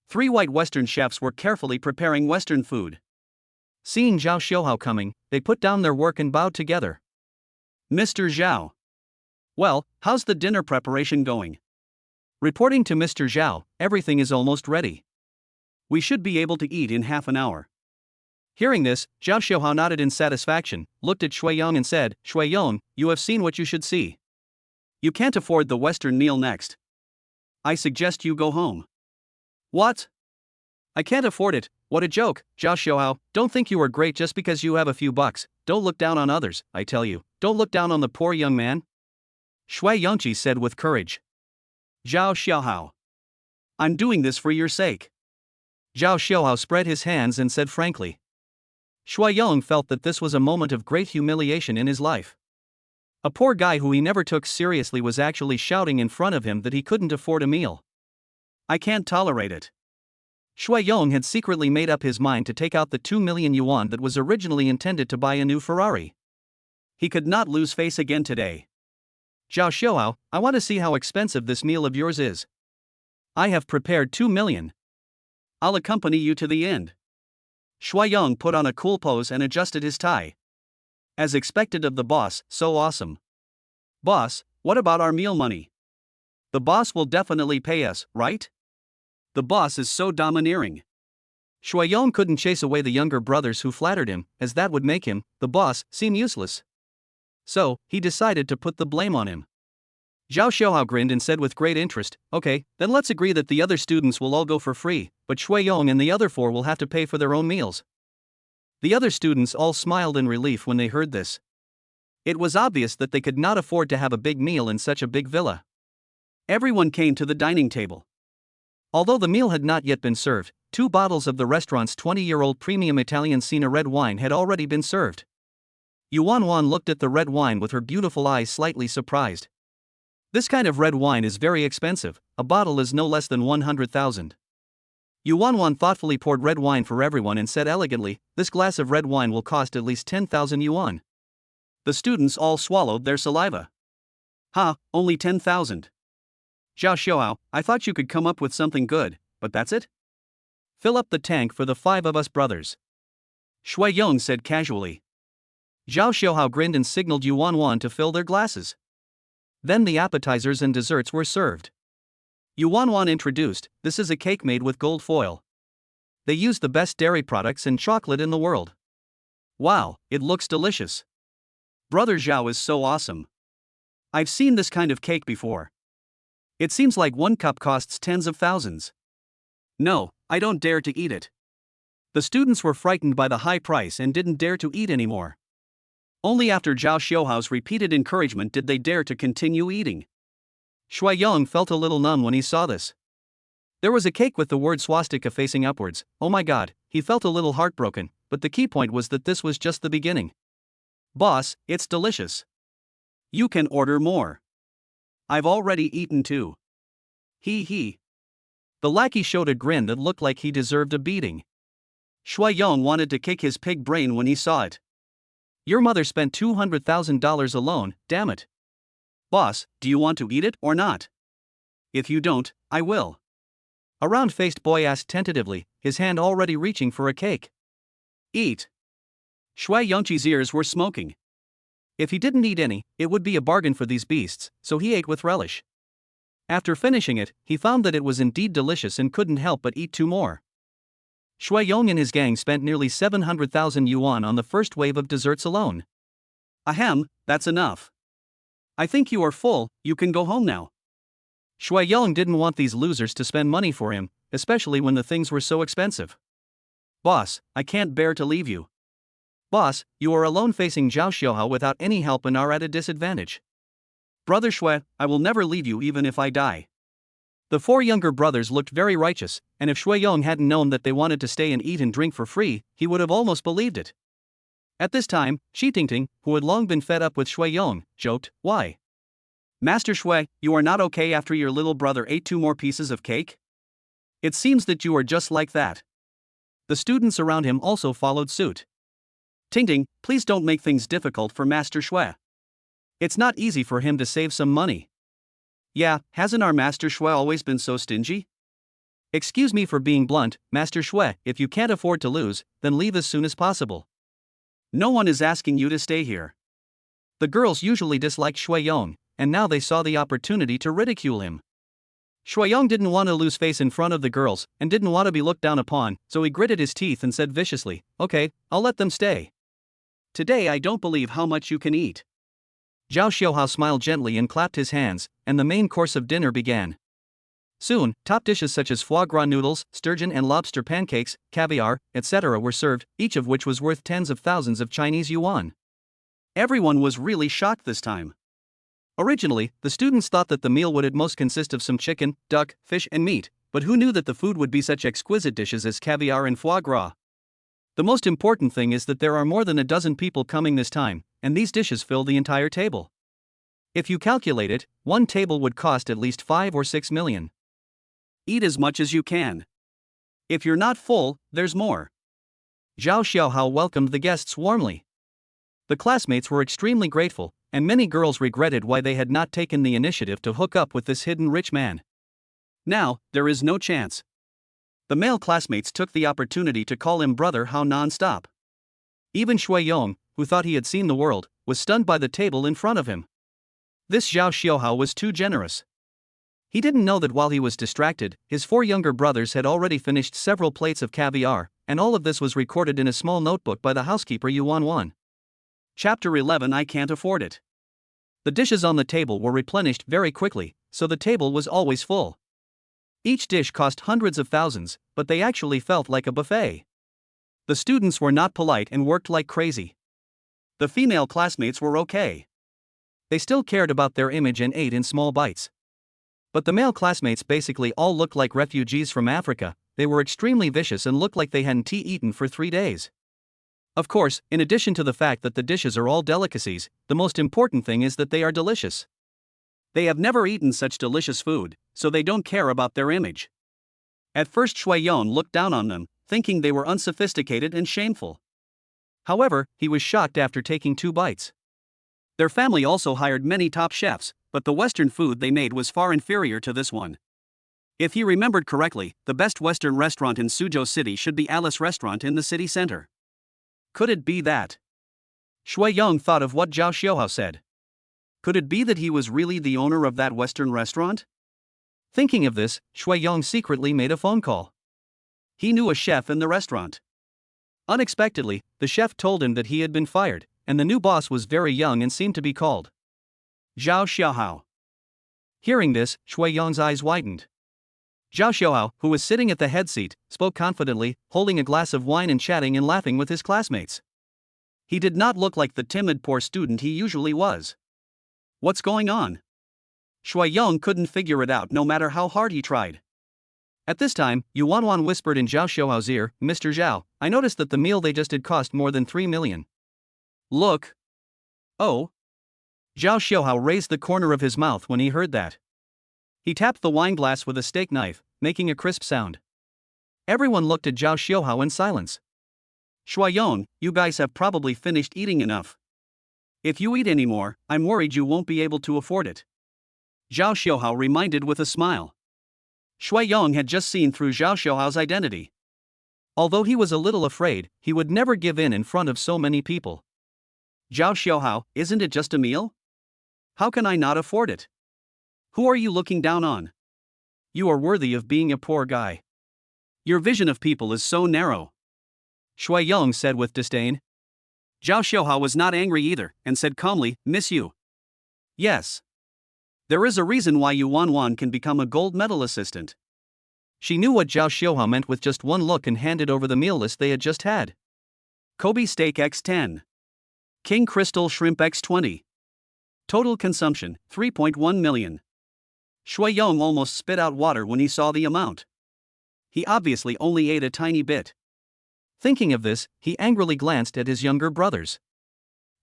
3 white Western chefs were carefully preparing Western food. Seeing Zhao Xiaohao coming, they put down their work and bowed together. "Mr. Zhao. Well, how's the dinner preparation going?" Reporting to Mr. Zhao, "Everything is almost ready. We should be able to eat in half an hour." Hearing this, Zhao Xiaohao nodded in satisfaction, looked at Shui Yong and said, "Shui Yong, you have seen what you should see. You can't afford the Western meal next. I suggest you go home." "What? I can't afford it, what a joke." "Zhao Xiaohao, don't think you are great just because you have a few bucks. Don't look down on others, I tell you. Don't look down on the poor young man," Shui Yongqi said with courage. "Zhao Xiaohao. I'm doing this for your sake." Zhao Xiaohao spread his hands and said frankly. Shui Yong felt that this was a moment of great humiliation in his life. A poor guy who he never took seriously was actually shouting in front of him that he couldn't afford a meal. I can't tolerate it. Schw had secretly made up his mind to take out the 2 million yuan that was originally intended to buy a new Ferrari. He could not lose face again today. Zhao, I want to see how expensive this meal of yours is. I have prepared 2 million. I'll accompany you to the end. Schw put on a cool pose and adjusted his tie. As expected of the boss, so awesome. Boss, what about our meal money? The boss will definitely pay us, right? The boss is so domineering. Schw couldn't chase away the younger brothers who flattered him, as that would make him, the boss, seem useless. So, he decided to put the blame on him. Zhao grinned and said with great interest, okay, then let's agree that the other students will all go for free, but Schw and the other 4 will have to pay for their own meals. The other students all smiled in relief when they heard this. It was obvious that they could not afford to have a big meal in such a big villa. Everyone came to the dining table. Although the meal had not yet been served, 2 bottles of the restaurant's 20-year-old premium Italian Siena red wine had already been served. Yuan looked at the red wine with her beautiful eyes slightly surprised. This kind of red wine is very expensive, a bottle is no less than 100,000. Yuan thoughtfully poured red wine for everyone and said elegantly, this glass of red wine will cost at least 10,000 yuan. The students all swallowed their saliva. Ha, only 10,000. Zhao, I thought you could come up with something good, but that's it? Fill up the tank for the 5 of us brothers. Schw said casually. Zhao grinned and signaled Yuan to fill their glasses. Then the appetizers and desserts were served. Yuan introduced, this is a cake made with gold foil. They use the best dairy products and chocolate in the world. Wow, it looks delicious. Brother Zhao is so awesome. I've seen this kind of cake before. It seems like 1 cup costs tens of thousands. No, I don't dare to eat it. The students were frightened by the high price and didn't dare to eat anymore. Only after Zhao repeated encouragement did they dare to continue eating. Schw felt a little numb when he saw this. There was a cake with the word swastika facing upwards. Oh my god, he felt a little heartbroken, but the key point was that this was just the beginning. Boss, it's delicious. You can order more. I've already eaten 2. He. The lackey showed a grin that looked like he deserved a beating. Schw wanted to kick his pig brain when he saw it. Your mother spent $200,000 alone, damn it. Boss, do you want to eat it or not? If you don't, I will. A round-faced boy asked tentatively, his hand already reaching for a cake. Eat. Schw ears were smoking. If he didn't eat any, it would be a bargain for these beasts, so he ate with relish. After finishing it, he found that it was indeed delicious and couldn't help but eat 2 more. Schw and his gang spent nearly 700,000 yuan on the first wave of desserts alone. Ahem, that's enough. I think you are full, you can go home now. Schw didn't want these losers to spend money for him, especially when the things were so expensive. Boss, I can't bear to leave you. Boss, you are alone facing Zhao without any help and are at a disadvantage. Brother Schw, I will never leave you even if I die. The 4 younger brothers looked very righteous, and if Schw hadn't known that they wanted to stay and eat and drink for free, he would have almost believed it. At this time, Shi Tingting, who had long been fed up with Schw, joked, why? Master Schw, you are not okay after your little brother ate 2 more pieces of cake? It seems that you are just like that. The students around him also followed suit. Tingting, please don't make things difficult for Master Schw. It's not easy for him to save some money. Yeah, hasn't our Master Schw always been so stingy? Excuse me for being blunt, Master Schw, if you can't afford to lose, then leave as soon as possible. No one is asking you to stay here. The girls usually disliked Schw, and now they saw the opportunity to ridicule him. Schw didn't want to lose face in front of the girls, and didn't want to be looked down upon, so he gritted his teeth and said viciously, okay, I'll let them stay. Today I don't believe how much you can eat. Zhao smiled gently and clapped his hands, and the main course of dinner began. Soon, top dishes such as foie gras noodles, sturgeon and lobster pancakes, caviar, etc. were served, each of which was worth tens of thousands of Chinese yuan. Everyone was really shocked this time. Originally, the students thought that the meal would at most consist of some chicken, duck, fish and meat, but who knew that the food would be such exquisite dishes as caviar and foie gras? The most important thing is that there are more than a dozen people coming this time, and these dishes fill the entire table. If you calculate it, one table would cost at least 5 or 6 million. Eat as much as you can. If you're not full, there's more. Zhao Xiaohao welcomed the guests warmly. The classmates were extremely grateful, and many girls regretted why they had not taken the initiative to hook up with this hidden rich man. Now, there is no chance. The male classmates took the opportunity to call him Brother Hao non-stop. Even Shui Yong, who thought he had seen the world, was stunned by the table in front of him. This Zhao Xiaohao was too generous. He didn't know that while he was distracted, his 4 younger brothers had already finished several plates of caviar, and all of this was recorded in a small notebook by the housekeeper Yuan. Chapter 11. I can't afford it. The dishes on the table were replenished very quickly, so the table was always full. Each dish cost hundreds of thousands, but they actually felt like a buffet. The students were not polite and worked like crazy. The female classmates were okay. They still cared about their image and ate in small bites. But the male classmates basically all looked like refugees from Africa. They were extremely vicious and looked like they hadn't eaten for 3 days. Of course, in addition to the fact that the dishes are all delicacies, the most important thing is that they are delicious. They have never eaten such delicious food, so they don't care about their image. At first Shui Yon looked down on them, thinking they were unsophisticated and shameful. However, he was shocked after taking 2 bites. Their family also hired many top chefs, but the Western food they made was far inferior to this one. If he remembered correctly, the best Western restaurant in Suzhou City should be Alice Restaurant in the city center. Could it be that? Shui Yong thought of what Zhao Xiaohao said. Could it be that he was really the owner of that Western restaurant? Thinking of this, Shui Yong secretly made a phone call. He knew a chef in the restaurant. Unexpectedly, the chef told him that he had been fired, and the new boss was very young and seemed to be called Zhao Xiaohao. Hearing this, Shui Yong's eyes widened. Zhao Xiaohao, who was sitting at the head seat, spoke confidently, holding a glass of wine and chatting and laughing with his classmates. He did not look like the timid poor student he usually was. What's going on? Shui Yong couldn't figure it out no matter how hard he tried. At this time, Yuan whispered in Zhao Xiaohao's ear, Mr. Zhao, I noticed that the meal they just did cost more than 3 million. Look. Oh. Zhao Xiaohao raised the corner of his mouth when he heard that. He tapped the wineglass with a steak knife, making a crisp sound. Everyone looked at Zhao Xiaohao in silence. Shui Yong, you guys have probably finished eating enough. If you eat any more, I'm worried you won't be able to afford it. Zhao Xiaohao reminded with a smile. Shui Yong had just seen through Zhao Xiaohao's identity. Although he was a little afraid, he would never give in front of so many people. Zhao Xiaohao, isn't it just a meal? How can I not afford it? Who are you looking down on? You are worthy of being a poor guy. Your vision of people is so narrow. Shui Yong said with disdain. Zhao Xiaohao was not angry either, and said calmly, Miss Yu. Yes. There is a reason why Yuan can become a gold medal assistant. She knew what Zhao Xiaohao meant with just one look and handed over the meal list they had just had. Kobe steak x10. King crystal shrimp x20. Total consumption, 3.1 million. Shui Yong almost spit out water when he saw the amount. He obviously only ate a tiny bit. Thinking of this, he angrily glanced at his younger brothers.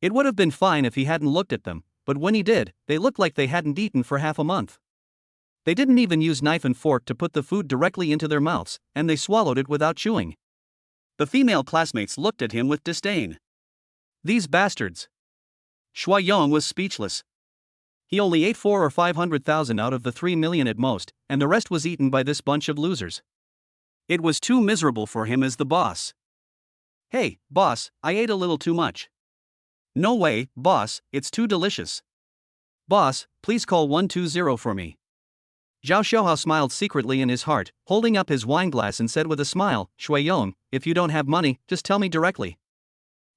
It would have been fine if he hadn't looked at them, but when he did, they looked like they hadn't eaten for half a month. They didn't even use knife and fork to put the food directly into their mouths, and they swallowed it without chewing. The female classmates looked at him with disdain. These bastards. Shui Yong was speechless. He only ate 400,000 or 500,000 out of the 3 million at most, and the rest was eaten by this bunch of losers. It was too miserable for him as the boss. Hey, boss, I ate a little too much. No way, boss, it's too delicious. Boss, please call 120 for me. Zhao Xiaohao smiled secretly in his heart, holding up his wineglass and said with a smile, Shui Yong, if you don't have money, just tell me directly.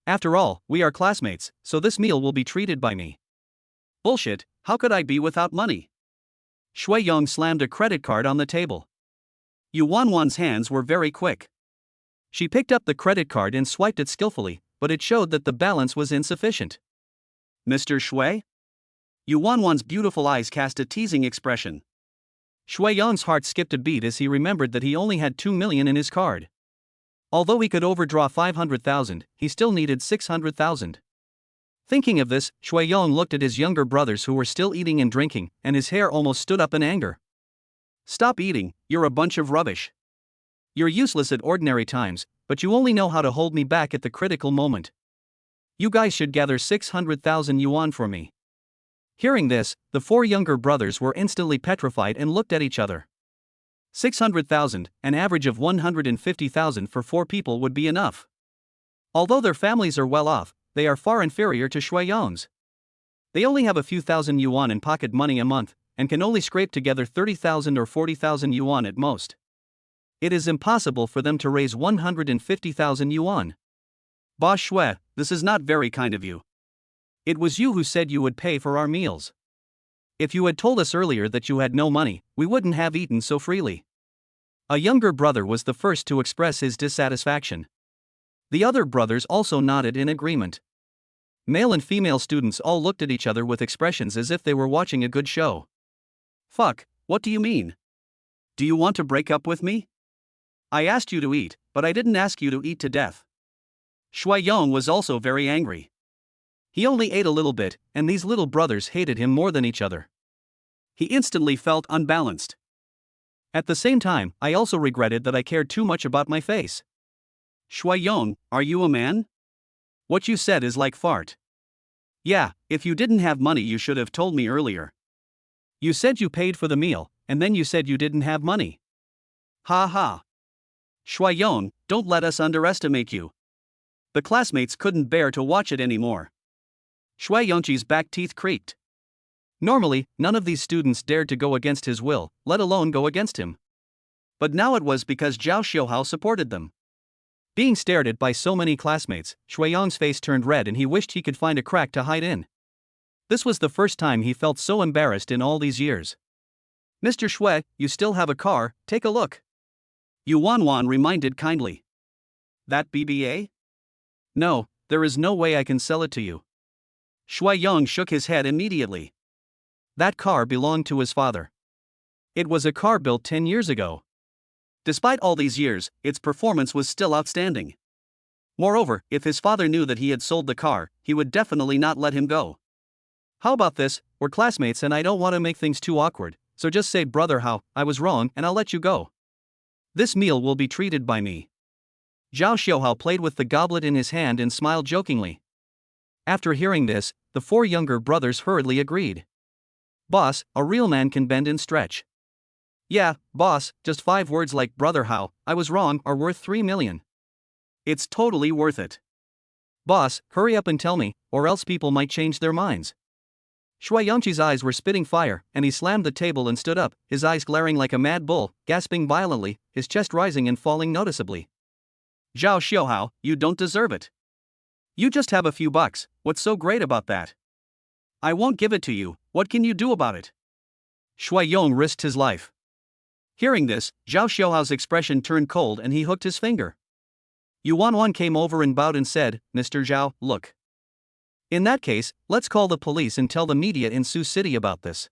After all, we are classmates, so this meal will be treated by me. Bullshit, how could I be without money? Shui Yong slammed a credit card on the table. Yuan's hands were very quick. She picked up the credit card and swiped it skillfully, but it showed that the balance was insufficient. Mr. Shui? Yuan's beautiful eyes cast a teasing expression. Shui Yong's heart skipped a beat as he remembered that he only had 2 million in his card. Although he could overdraw 500,000, he still needed 600,000. Thinking of this, Shui Yong looked at his younger brothers who were still eating and drinking, and his hair almost stood up in anger. Stop eating, you're a bunch of rubbish. You're useless at ordinary times, but you only know how to hold me back at the critical moment. You guys should gather 600,000 yuan for me. Hearing this, the four younger brothers were instantly petrified and looked at each other. 600,000, an average of 150,000 for four people would be enough. Although their families are well off, they are far inferior to Schw. They only have a few thousand yuan in pocket money a month, and can only scrape together 30,000 or 40,000 yuan at most. It is impossible for them to raise 150,000 yuan. Boss Schw, this is not very kind of you. It was you who said you would pay for our meals. If you had told us earlier that you had no money, we wouldn't have eaten so freely. A younger brother was the first to express his dissatisfaction. The other brothers also nodded in agreement. Male and female students all looked at each other with expressions as if they were watching a good show. Fuck, what do you mean? Do you want to break up with me? I asked you to eat, but I didn't ask you to eat to death. Schw was also very angry. He only ate a little bit, and these little brothers hated him more than each other. He instantly felt unbalanced. At the same time, I also regretted that I cared too much about my face. Schw, are you a man? What you said is like fart. Yeah, if you didn't have money you should have told me earlier. You said you paid for the meal, and then you said you didn't have money. Ha ha. Schw, don't let us underestimate you. The classmates couldn't bear to watch it anymore. Schw Yongqi's back teeth creaked. Normally, none of these students dared to go against his will, let alone go against him. But now it was because Zhao Xiuhao supported them. Being stared at by so many classmates, Shuiyong's face turned red and he wished he could find a crack to hide in. This was the first time he felt so embarrassed in all these years. Mr. Schw, you still have a car, take a look. Yuan reminded kindly. That BBA? No, there is no way I can sell it to you. Shuiyong shook his head immediately. That car belonged to his father. It was a car built 10 years ago. Despite all these years, its performance was still outstanding. Moreover, if his father knew that he had sold the car, he would definitely not let him go. How about this? We're classmates and I don't want to make things too awkward, so just say, brother Hao, I was wrong and I'll let you go. This meal will be treated by me. Zhao Xiuhao played with the goblet in his hand and smiled jokingly. After hearing this, the four younger brothers hurriedly agreed. Boss, a real man can bend and stretch. Yeah, boss, just 5 words like brother Hao, I was wrong are worth 3 million. It's totally worth it. Boss, hurry up and tell me, or else people might change their minds. Shui Yongqi's eyes were spitting fire, and he slammed the table and stood up, his eyes glaring like a mad bull, gasping violently, his chest rising and falling noticeably. Zhao Xiuhao, you don't deserve it. You just have a few bucks, what's so great about that? I won't give it to you, what can you do about it? Shui Yong risked his life. Hearing this, Zhao Xiuhao's expression turned cold and he hooked his finger. Yuan came over and bowed and said, Mr. Zhao, look. In that case, let's call the police and tell the media in Sioux City about this.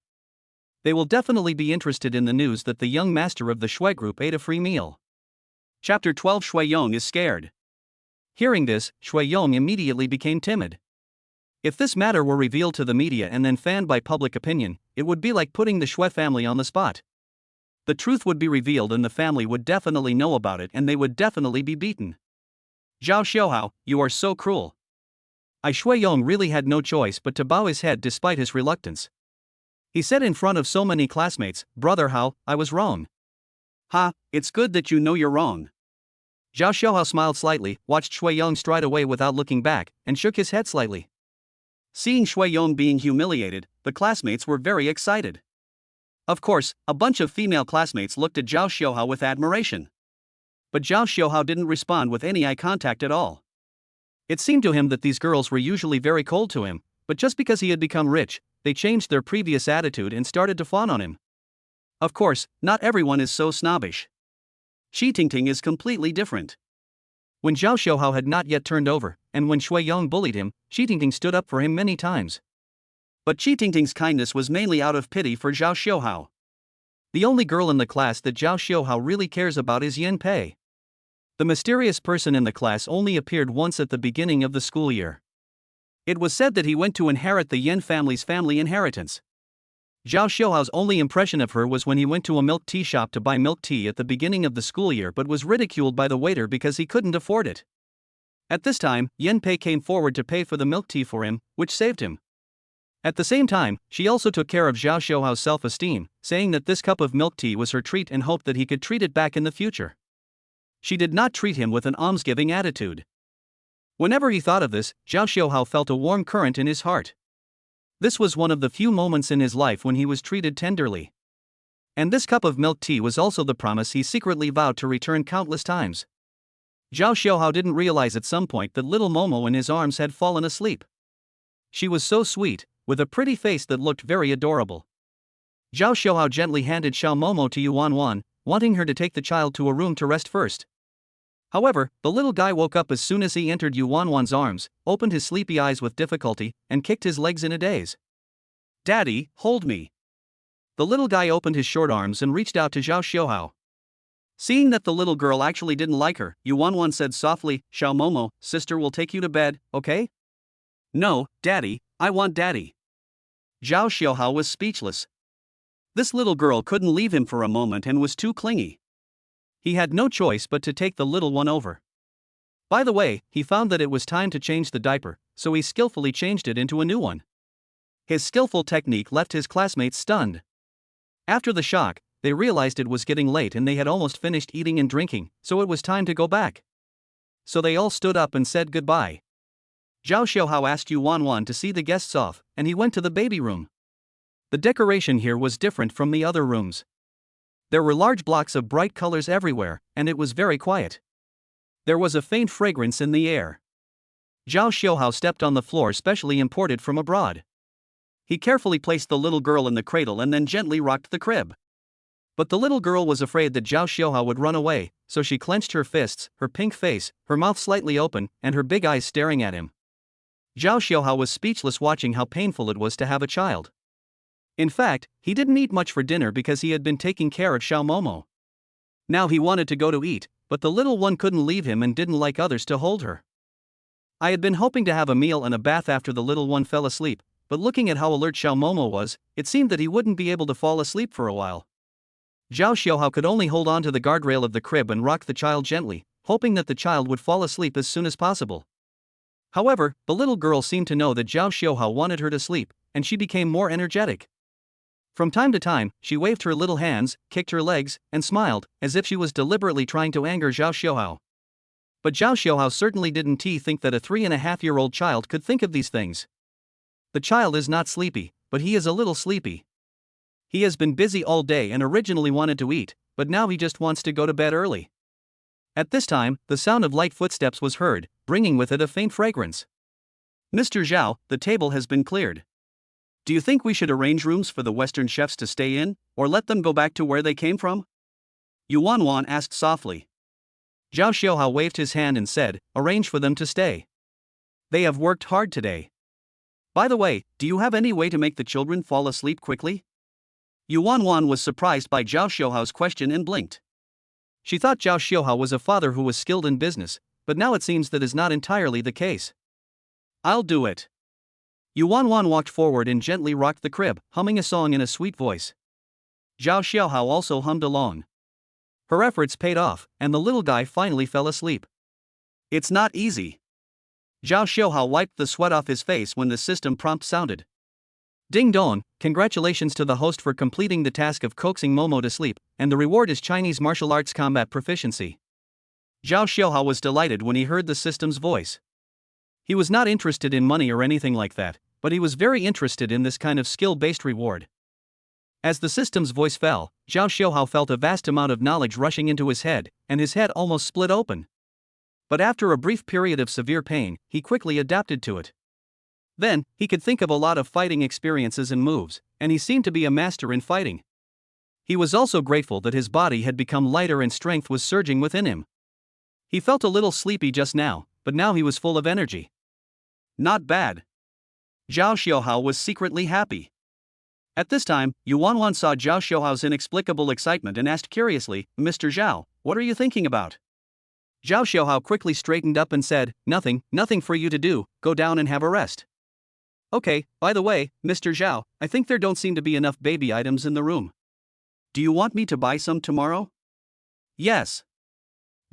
They will definitely be interested in the news that the young master of the Schw group ate a free meal. Chapter 12 Shui Yong is scared. Hearing this, Shui Yong immediately became timid. If this matter were revealed to the media and then fanned by public opinion, it would be like putting the Schw family on the spot. The truth would be revealed and the family would definitely know about it and they would definitely be beaten. Zhao Xiuhao, you are so cruel. Shui Yong really had no choice but to bow his head despite his reluctance. He said in front of so many classmates, Brother Hao, I was wrong. Ha, it's good that you know you're wrong. Zhao Xiuhao smiled slightly, watched Shui Yong stride away without looking back, and shook his head slightly. Seeing Shui Yong being humiliated, the classmates were very excited. Of course, a bunch of female classmates looked at Zhao Xiuhao with admiration. But Zhao Xiuhao didn't respond with any eye contact at all. It seemed to him that these girls were usually very cold to him, but just because he had become rich, they changed their previous attitude and started to fawn on him. Of course, not everyone is so snobbish. Shi Tingting is completely different. When Zhao Xiuhao had not yet turned over, and when Shui Yong bullied him, Shi Tingting stood up for him many times. But Shi Tingting's kindness was mainly out of pity for Zhao Xiuhao. The only girl in the class that Zhao Xiuhao really cares about is Yin Pei. The mysterious person in the class only appeared once at the beginning of the school year. It was said that he went to inherit the Yin family's family inheritance. Zhao Xiuhao's only impression of her was when he went to a milk tea shop to buy milk tea at the beginning of the school year but was ridiculed by the waiter because he couldn't afford it. At this time, Yan Pei came forward to pay for the milk tea for him, which saved him. At the same time, she also took care of Zhao Xiuhao's self-esteem, saying that this cup of milk tea was her treat and hoped that he could treat it back in the future. She did not treat him with an almsgiving attitude. Whenever he thought of this, Zhao Xiuhao felt a warm current in his heart. This was one of the few moments in his life when he was treated tenderly. And this cup of milk tea was also the promise he secretly vowed to return countless times. Zhao Xiuhao didn't realize at some point that little Momo in his arms had fallen asleep. She was so sweet, with a pretty face that looked very adorable. Zhao Xiuhao gently handed Xiao Momo to Yuan Wan, wanting her to take the child to a room to rest first. However, the little guy woke up as soon as he entered Yuan Wan's arms, opened his sleepy eyes with difficulty, and kicked his legs in a daze. "Daddy, hold me." The little guy opened his short arms and reached out to Zhao Xiuhao. Seeing that the little girl actually didn't like her, Yuan Wan said softly, "Xiao Momo, sister will take you to bed, okay?" "No, Daddy, I want Daddy." Zhao Xiuhao was speechless. This little girl couldn't leave him for a moment and was too clingy. He had no choice but to take the little one over. By the way, he found that it was time to change the diaper, so he skillfully changed it into a new one. His skillful technique left his classmates stunned. After the shock, they realized it was getting late and they had almost finished eating and drinking, so it was time to go back. So they all stood up and said goodbye. Zhao Xiuhao asked Yuan Wan to see the guests off, and he went to the baby room. The decoration here was different from the other rooms. There were large blocks of bright colors everywhere, and it was very quiet. There was a faint fragrance in the air. Zhao Xiuhao stepped on the floor specially imported from abroad. He carefully placed the little girl in the cradle and then gently rocked the crib. But the little girl was afraid that Zhao Xiuhao would run away, so she clenched her fists, her pink face, her mouth slightly open, and her big eyes staring at him. Zhao Xiuhao was speechless watching how painful it was to have a child. In fact, he didn't eat much for dinner because he had been taking care of Xiao Momo. Now he wanted to go to eat, but the little one couldn't leave him and didn't like others to hold her. I had been hoping to have a meal and a bath after the little one fell asleep, but looking at how alert Xiao Momo was, it seemed that he wouldn't be able to fall asleep for a while. Zhao Xiuhao could only hold on to the guardrail of the crib and rock the child gently, hoping that the child would fall asleep as soon as possible. However, the little girl seemed to know that Zhao Xiuhao wanted her to sleep, and she became more energetic. From time to time, she waved her little hands, kicked her legs, and smiled, as if she was deliberately trying to anger Zhao Xiuhao. But Zhao Xiuhao certainly didn't think that a 3.5-year-old child could think of these things. The child is not sleepy, but he is a little sleepy. He has been busy all day and originally wanted to eat, but now he just wants to go to bed early. At this time, the sound of light footsteps was heard, bringing with it a faint fragrance. "Mr. Zhao, the table has been cleared. Do you think we should arrange rooms for the Western chefs to stay in, or let them go back to where they came from?" Yuan Wan asked softly. Zhao Xiuhao waved his hand and said, "Arrange for them to stay. They have worked hard today. By the way, do you have any way to make the children fall asleep quickly?" Yuan Wan was surprised by Zhao Xiuhao's question and blinked. She thought Zhao Xiuhao was a father who was skilled in business, but now it seems that is not entirely the case. "I'll do it." Yuan Wan walked forward and gently rocked the crib, humming a song in a sweet voice. Zhao Xiuhao also hummed along. Her efforts paid off, and the little guy finally fell asleep. "It's not easy." Zhao Xiuhao wiped the sweat off his face when the system prompt sounded. "Ding dong, congratulations to the host for completing the task of coaxing Momo to sleep, and the reward is Chinese martial arts combat proficiency." Zhao Xiuhao was delighted when he heard the system's voice. He was not interested in money or anything like that, but he was very interested in this kind of skill-based reward. As the system's voice fell, Zhao Xiuhao felt a vast amount of knowledge rushing into his head, and his head almost split open. But after a brief period of severe pain, he quickly adapted to it. Then, he could think of a lot of fighting experiences and moves, and he seemed to be a master in fighting. He was also grateful that his body had become lighter and strength was surging within him. He felt a little sleepy just now, but now he was full of energy. Not bad. Zhao Xiuhao was secretly happy. At this time, Yuan Wan saw Zhao Xiuhao's inexplicable excitement and asked curiously, "Mr. Zhao, what are you thinking about?" Zhao Xiuhao quickly straightened up and said, nothing for you to do, go down and have a rest." Okay, by the way, Mr. Zhao, I think there don't seem to be enough baby items in the room. Do you want me to buy some tomorrow? Yes.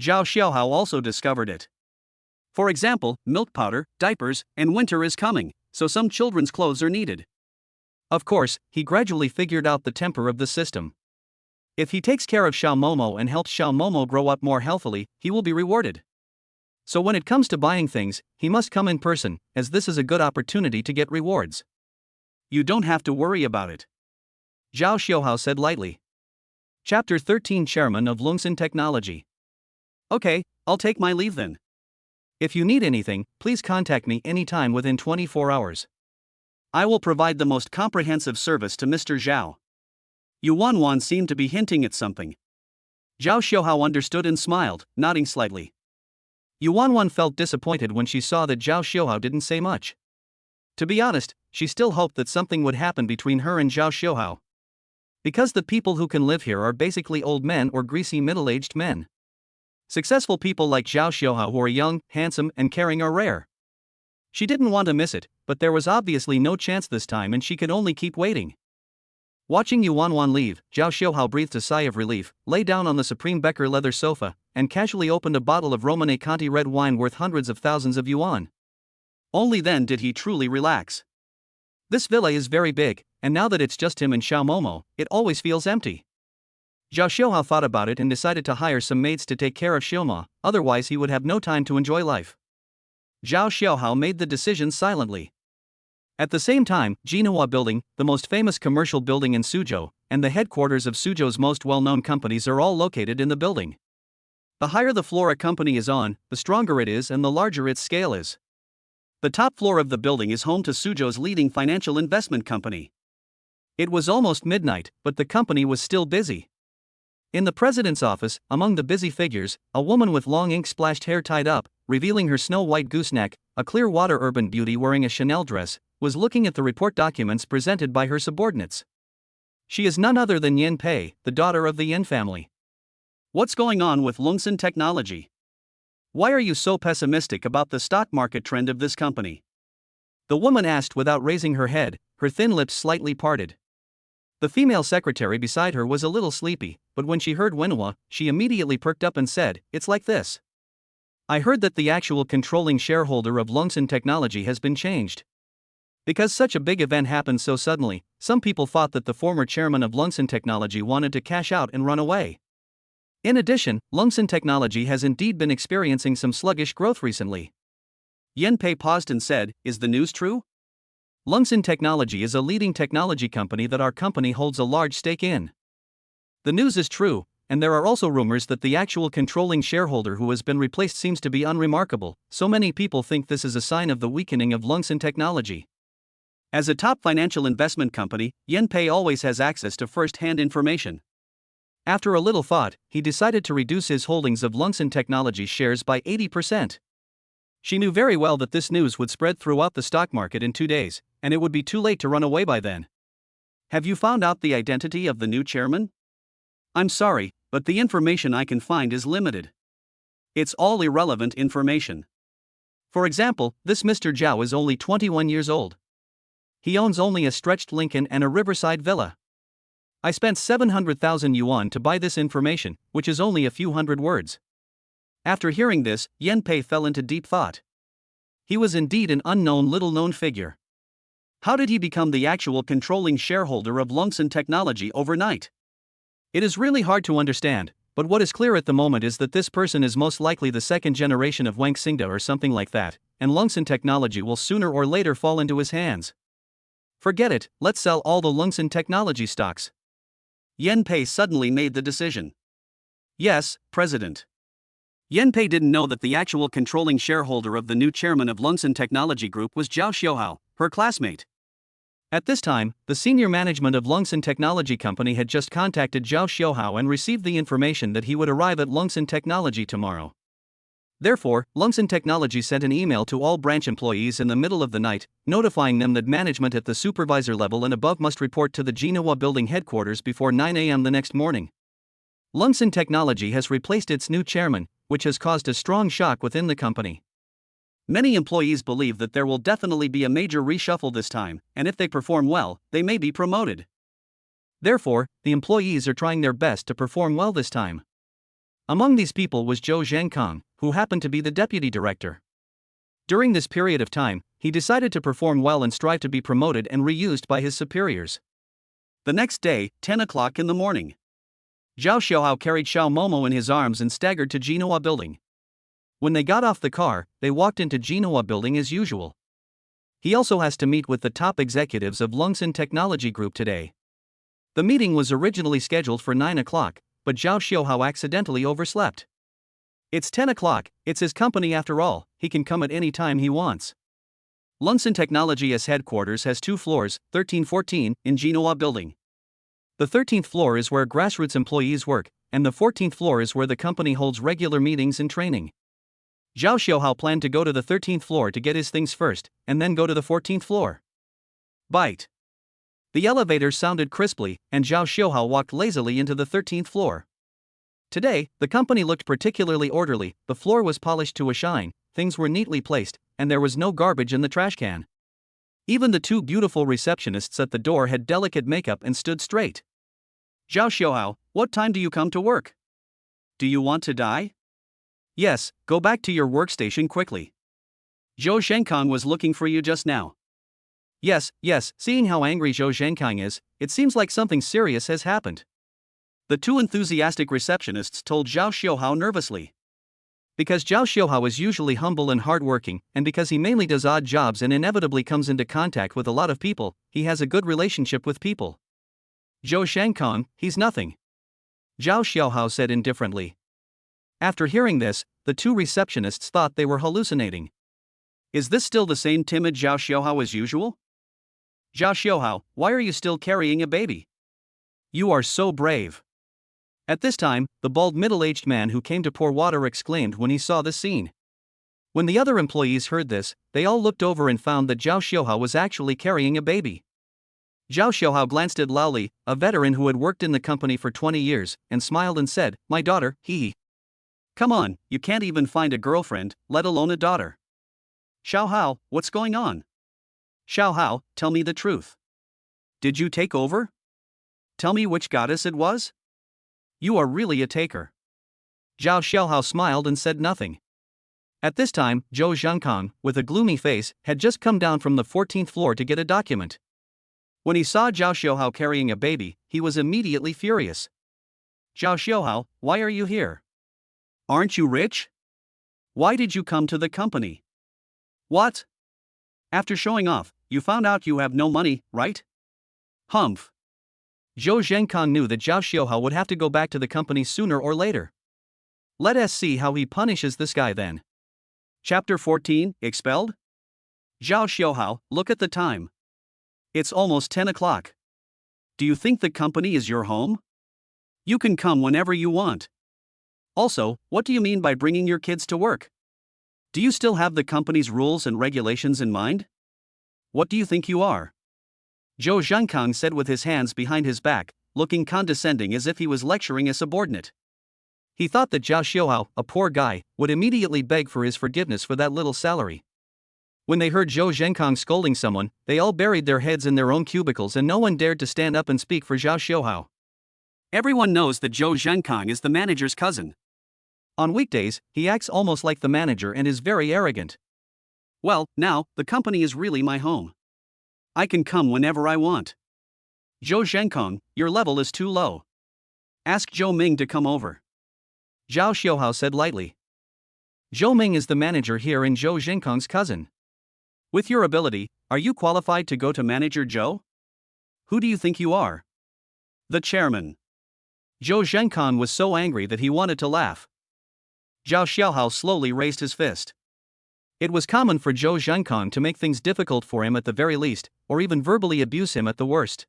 Zhao Xiaohao also discovered it. For example, milk powder, diapers, and winter is coming, so some children's clothes are needed. Of course, he gradually figured out the temper of the system. If he takes care of Xiao Momo and helps Xiao Momo grow up more healthily, he will be rewarded. So when it comes to buying things, he must come in person, as this is a good opportunity to get rewards. You don't have to worry about it. Zhao Xiaohao said lightly. Chapter 13 Chairman of Lungen Technology. Okay, I'll take my leave then. If you need anything, please contact me anytime within 24 hours. I will provide the most comprehensive service to Mr. Zhao. Yuan Wan seemed to be hinting at something. Zhao Xiaohao understood and smiled, nodding slightly. Yuan Wan felt disappointed when she saw that Zhao Xiaohao didn't say much. To be honest, she still hoped that something would happen between her and Zhao Xiaohao. Because the people who can live here are basically old men or greasy middle-aged men. Successful people like Zhao Xiaohao who are young, handsome, and caring are rare. She didn't want to miss it, but there was obviously no chance this time and she could only keep waiting. Watching Yuan Wan leave, Zhao Xiaohao breathed a sigh of relief, lay down on the Supreme Becker leather sofa, and casually opened a bottle of Romane Conti red wine worth hundreds of thousands of yuan. Only then did he truly relax. This villa is very big, and now that it's just him and Xiao Momo, it always feels empty. Zhao Xiaohao thought about it and decided to hire some maids to take care of Xioma, otherwise he would have no time to enjoy life. Zhao Xiaohao made the decision silently. At the same time, Jinhua Building, the most famous commercial building in Suzhou, and the headquarters of Suzhou's most well-known companies are all located in the building. The higher the floor a company is on, the stronger it is and the larger its scale is. The top floor of the building is home to Suzhou's leading financial investment company. It was almost midnight, but the company was still busy. In the president's office, among the busy figures, a woman with long ink-splashed hair tied up, revealing her snow-white gooseneck, a clear-water urban beauty wearing a Chanel dress, was looking at the report documents presented by her subordinates. She is none other than Yin Pei, the daughter of the Yin family. What's going on with Lungen Technology? Why are you so pessimistic about the stock market trend of this company? The woman asked without raising her head, her thin lips slightly parted. The female secretary beside her was a little sleepy, but when she heard Wenhua, she immediately perked up and said, "It's like this. I heard that the actual controlling shareholder of Lungen Technology has been changed. Because such a big event happened so suddenly, some people thought that the former chairman of Lungen Technology wanted to cash out and run away. In addition, Lungen Technology has indeed been experiencing some sluggish growth recently." Yen Pei paused and said, "Is the news true?" Lungen Technology is a leading technology company that our company holds a large stake in. The news is true, and there are also rumors that the actual controlling shareholder who has been replaced seems to be unremarkable, so many people think this is a sign of the weakening of Lungen Technology. As a top financial investment company, Yen Pei always has access to first-hand information. After a little thought, he decided to reduce his holdings of Lungen Technology shares by 80%. She knew very well that this news would spread throughout the stock market in 2 days, and it would be too late to run away by then. Have you found out the identity of the new chairman? I'm sorry, but the information I can find is limited. It's all irrelevant information. For example, this Mr. Zhao is only 21 years old. He owns only a stretched Lincoln and a Riverside Villa. I spent 700,000 yuan to buy this information, which is only a few hundred words. After hearing this, Yen Pei fell into deep thought. He was indeed an unknown little-known figure. How did he become the actual controlling shareholder of Lungen Technology overnight? It is really hard to understand, but what is clear at the moment is that this person is most likely the second generation of Wang Xingda or something like that, and Lungen Technology will sooner or later fall into his hands. Forget it, let's sell all the Lungen Technology stocks. Yen Pei suddenly made the decision. Yes, President. Yen Pei didn't know that the actual controlling shareholder of the new chairman of Lungen Technology Group was Zhao Xiaohao, her classmate. At this time, the senior management of Lungen Technology Company had just contacted Zhao Xiaohao and received the information that he would arrive at Lungen Technology tomorrow. Therefore, Lungen Technology sent an email to all branch employees in the middle of the night, notifying them that management at the supervisor level and above must report to the Jinhua Building headquarters before 9 a.m. the next morning. Lungen Technology has replaced its new chairman, which has caused a strong shock within the company. Many employees believe that there will definitely be a major reshuffle this time, and if they perform well, they may be promoted. Therefore, the employees are trying their best to perform well this time. Among these people was Zhou Zhenkong, who happened to be the deputy director. During this period of time, he decided to perform well and strive to be promoted and reused by his superiors. The next day, 10 o'clock in the morning. Zhao Xiaohao carried Xiao Momo in his arms and staggered to Genoa building. When they got off the car, they walked into Genoa building as usual. He also has to meet with the top executives of Lungen Technology Group today. The meeting was originally scheduled for 9 o'clock, but Zhao Xiaohao accidentally overslept. It's 10 o'clock, it's his company after all, he can come at any time he wants. Lungen Technology's headquarters has 2 floors, 13-14, in Genoa building. The 13th floor is where grassroots employees work, and the 14th floor is where the company holds regular meetings and training. Zhao Xiaohao planned to go to the 13th floor to get his things first, and then go to the 14th floor. Bite. The elevator sounded crisply, and Zhao Xiaohao walked lazily into the 13th floor. Today, the company looked particularly orderly, the floor was polished to a shine, things were neatly placed, and there was no garbage in the trash can. Even the 2 beautiful receptionists at the door had delicate makeup and stood straight. Zhao Xiaohao, what time do you come to work? Do you want to die? Yes, go back to your workstation quickly. Zhou Zhenkong was looking for you just now. Yes, seeing how angry Zhou Zhenkong is, it seems like something serious has happened. The 2 enthusiastic receptionists told Zhao Xiaohao nervously. Because Zhao Xiaohao is usually humble and hardworking, and because he mainly does odd jobs and inevitably comes into contact with a lot of people, he has a good relationship with people. Zhou Zhenkong, he's nothing. Zhao Xiaohao said indifferently. After hearing this, the 2 receptionists thought they were hallucinating. Is this still the same timid Zhao Xiaohao as usual? Zhao Xiaohao, why are you still carrying a baby? You are so brave. At this time, the bald middle-aged man who came to pour water exclaimed when he saw the scene. When the other employees heard this, they all looked over and found that Zhao Xiaohao was actually carrying a baby. Zhao Xiaohao glanced at Lao Li, a veteran who had worked in the company for 20 years, and smiled and said, "My daughter, hee. Come on, you can't even find a girlfriend, let alone a daughter. Xiaohao, what's going on? Xiaohao, tell me the truth. Did you take over? Tell me which goddess it was? You are really a taker." Zhao Xiaohao smiled and said nothing. At this time, Zhou Zhenkong, with a gloomy face, had just come down from the 14th floor to get a document. When he saw Zhao Xiaohao carrying a baby, he was immediately furious. Zhao Xiaohao, why are you here? Aren't you rich? Why did you come to the company? What? After showing off, you found out you have no money, right? Humph. Zhou Zhenkong knew that Zhao Xiaohao would have to go back to the company sooner or later. Let us see how he punishes this guy then. Chapter 14, Expelled? Zhao Xiaohao, look at the time. It's almost 10 o'clock. Do you think the company is your home? You can come whenever you want. Also, what do you mean by bringing your kids to work? Do you still have the company's rules and regulations in mind? What do you think you are? Zhou Zhenkong said with his hands behind his back, looking condescending as if he was lecturing a subordinate. He thought that Zhao Xiaohao, a poor guy, would immediately beg for his forgiveness for that little salary. When they heard Zhou Zhenkong scolding someone, they all buried their heads in their own cubicles and no one dared to stand up and speak for Zhao Xiaohao. Everyone knows that Zhou Zhenkong is the manager's cousin. On weekdays, he acts almost like the manager and is very arrogant. Well, now, the company is really my home. I can come whenever I want. Zhou Zhenkong, your level is too low. Ask Zhou Ming to come over. Zhao Xiaohao said lightly. Zhou Ming is the manager here and Zhou Zhenkong's cousin. With your ability, are you qualified to go to manager Zhou? Who do you think you are? The chairman. Zhou Zhenkong was so angry that he wanted to laugh. Zhao Xiaohao slowly raised his fist. It was common for Zhou Zhenkong to make things difficult for him at the very least, or even verbally abuse him at the worst.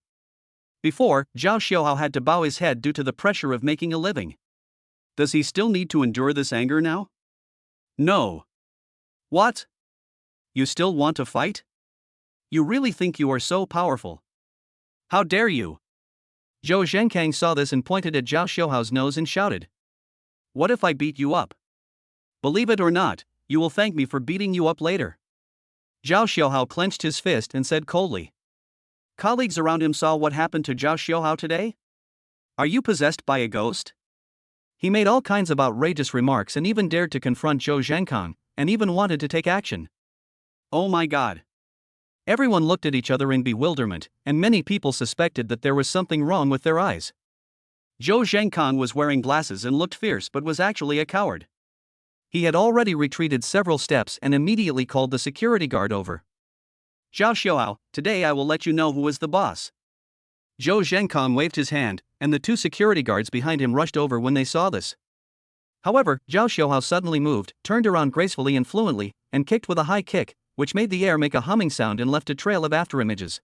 Before, Zhao Xiaohao had to bow his head due to the pressure of making a living. Does he still need to endure this anger now? No. What? You still want to fight? You really think you are so powerful? How dare you? Zhou Zhenkong saw this and pointed at Zhao Xiaohao's nose and shouted. What if I beat you up? Believe it or not, you will thank me for beating you up later. Zhao Xiaohao clenched his fist and said coldly. Colleagues around him saw what happened to Zhao Xiaohao today? Are you possessed by a ghost? He made all kinds of outrageous remarks and even dared to confront Zhou Zhenkong, and even wanted to take action. Oh my god. Everyone looked at each other in bewilderment, and many people suspected that there was something wrong with their eyes. Zhou Zhenkong was wearing glasses and looked fierce but was actually a coward. He had already retreated several steps and immediately called the security guard over. Zhao Xiaohao, today I will let you know who is the boss. Zhou Zhenkong waved his hand, and the two security guards behind him rushed over when they saw this. However, Zhao Xiaohao suddenly moved, turned around gracefully and fluently, and kicked with a high kick, which made the air make a humming sound and left a trail of afterimages.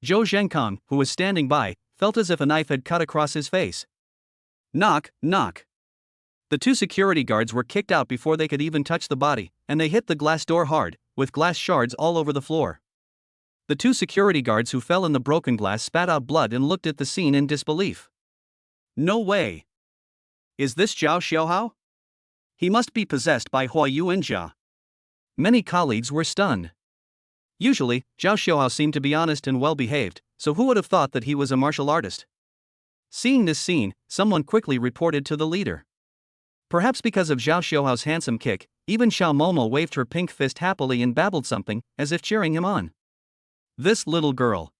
Zhou Zhenkong, who was standing by, felt as if a knife had cut across his face. Knock, knock. The two security guards were kicked out before they could even touch the body, and they hit the glass door hard, with glass shards all over the floor. The two security guards who fell in the broken glass spat out blood and looked at the scene in disbelief. No way. Is this Zhao Xiaohao? He must be possessed by Hua Yuanjia. Many colleagues were stunned. Usually, Zhao Xiaohao seemed to be honest and well-behaved, so who would have thought that he was a martial artist? Seeing this scene, someone quickly reported to the leader. Perhaps because of Zhao Xiaohao's handsome kick, even Xiao Momo waved her pink fist happily and babbled something, as if cheering him on. This little girl.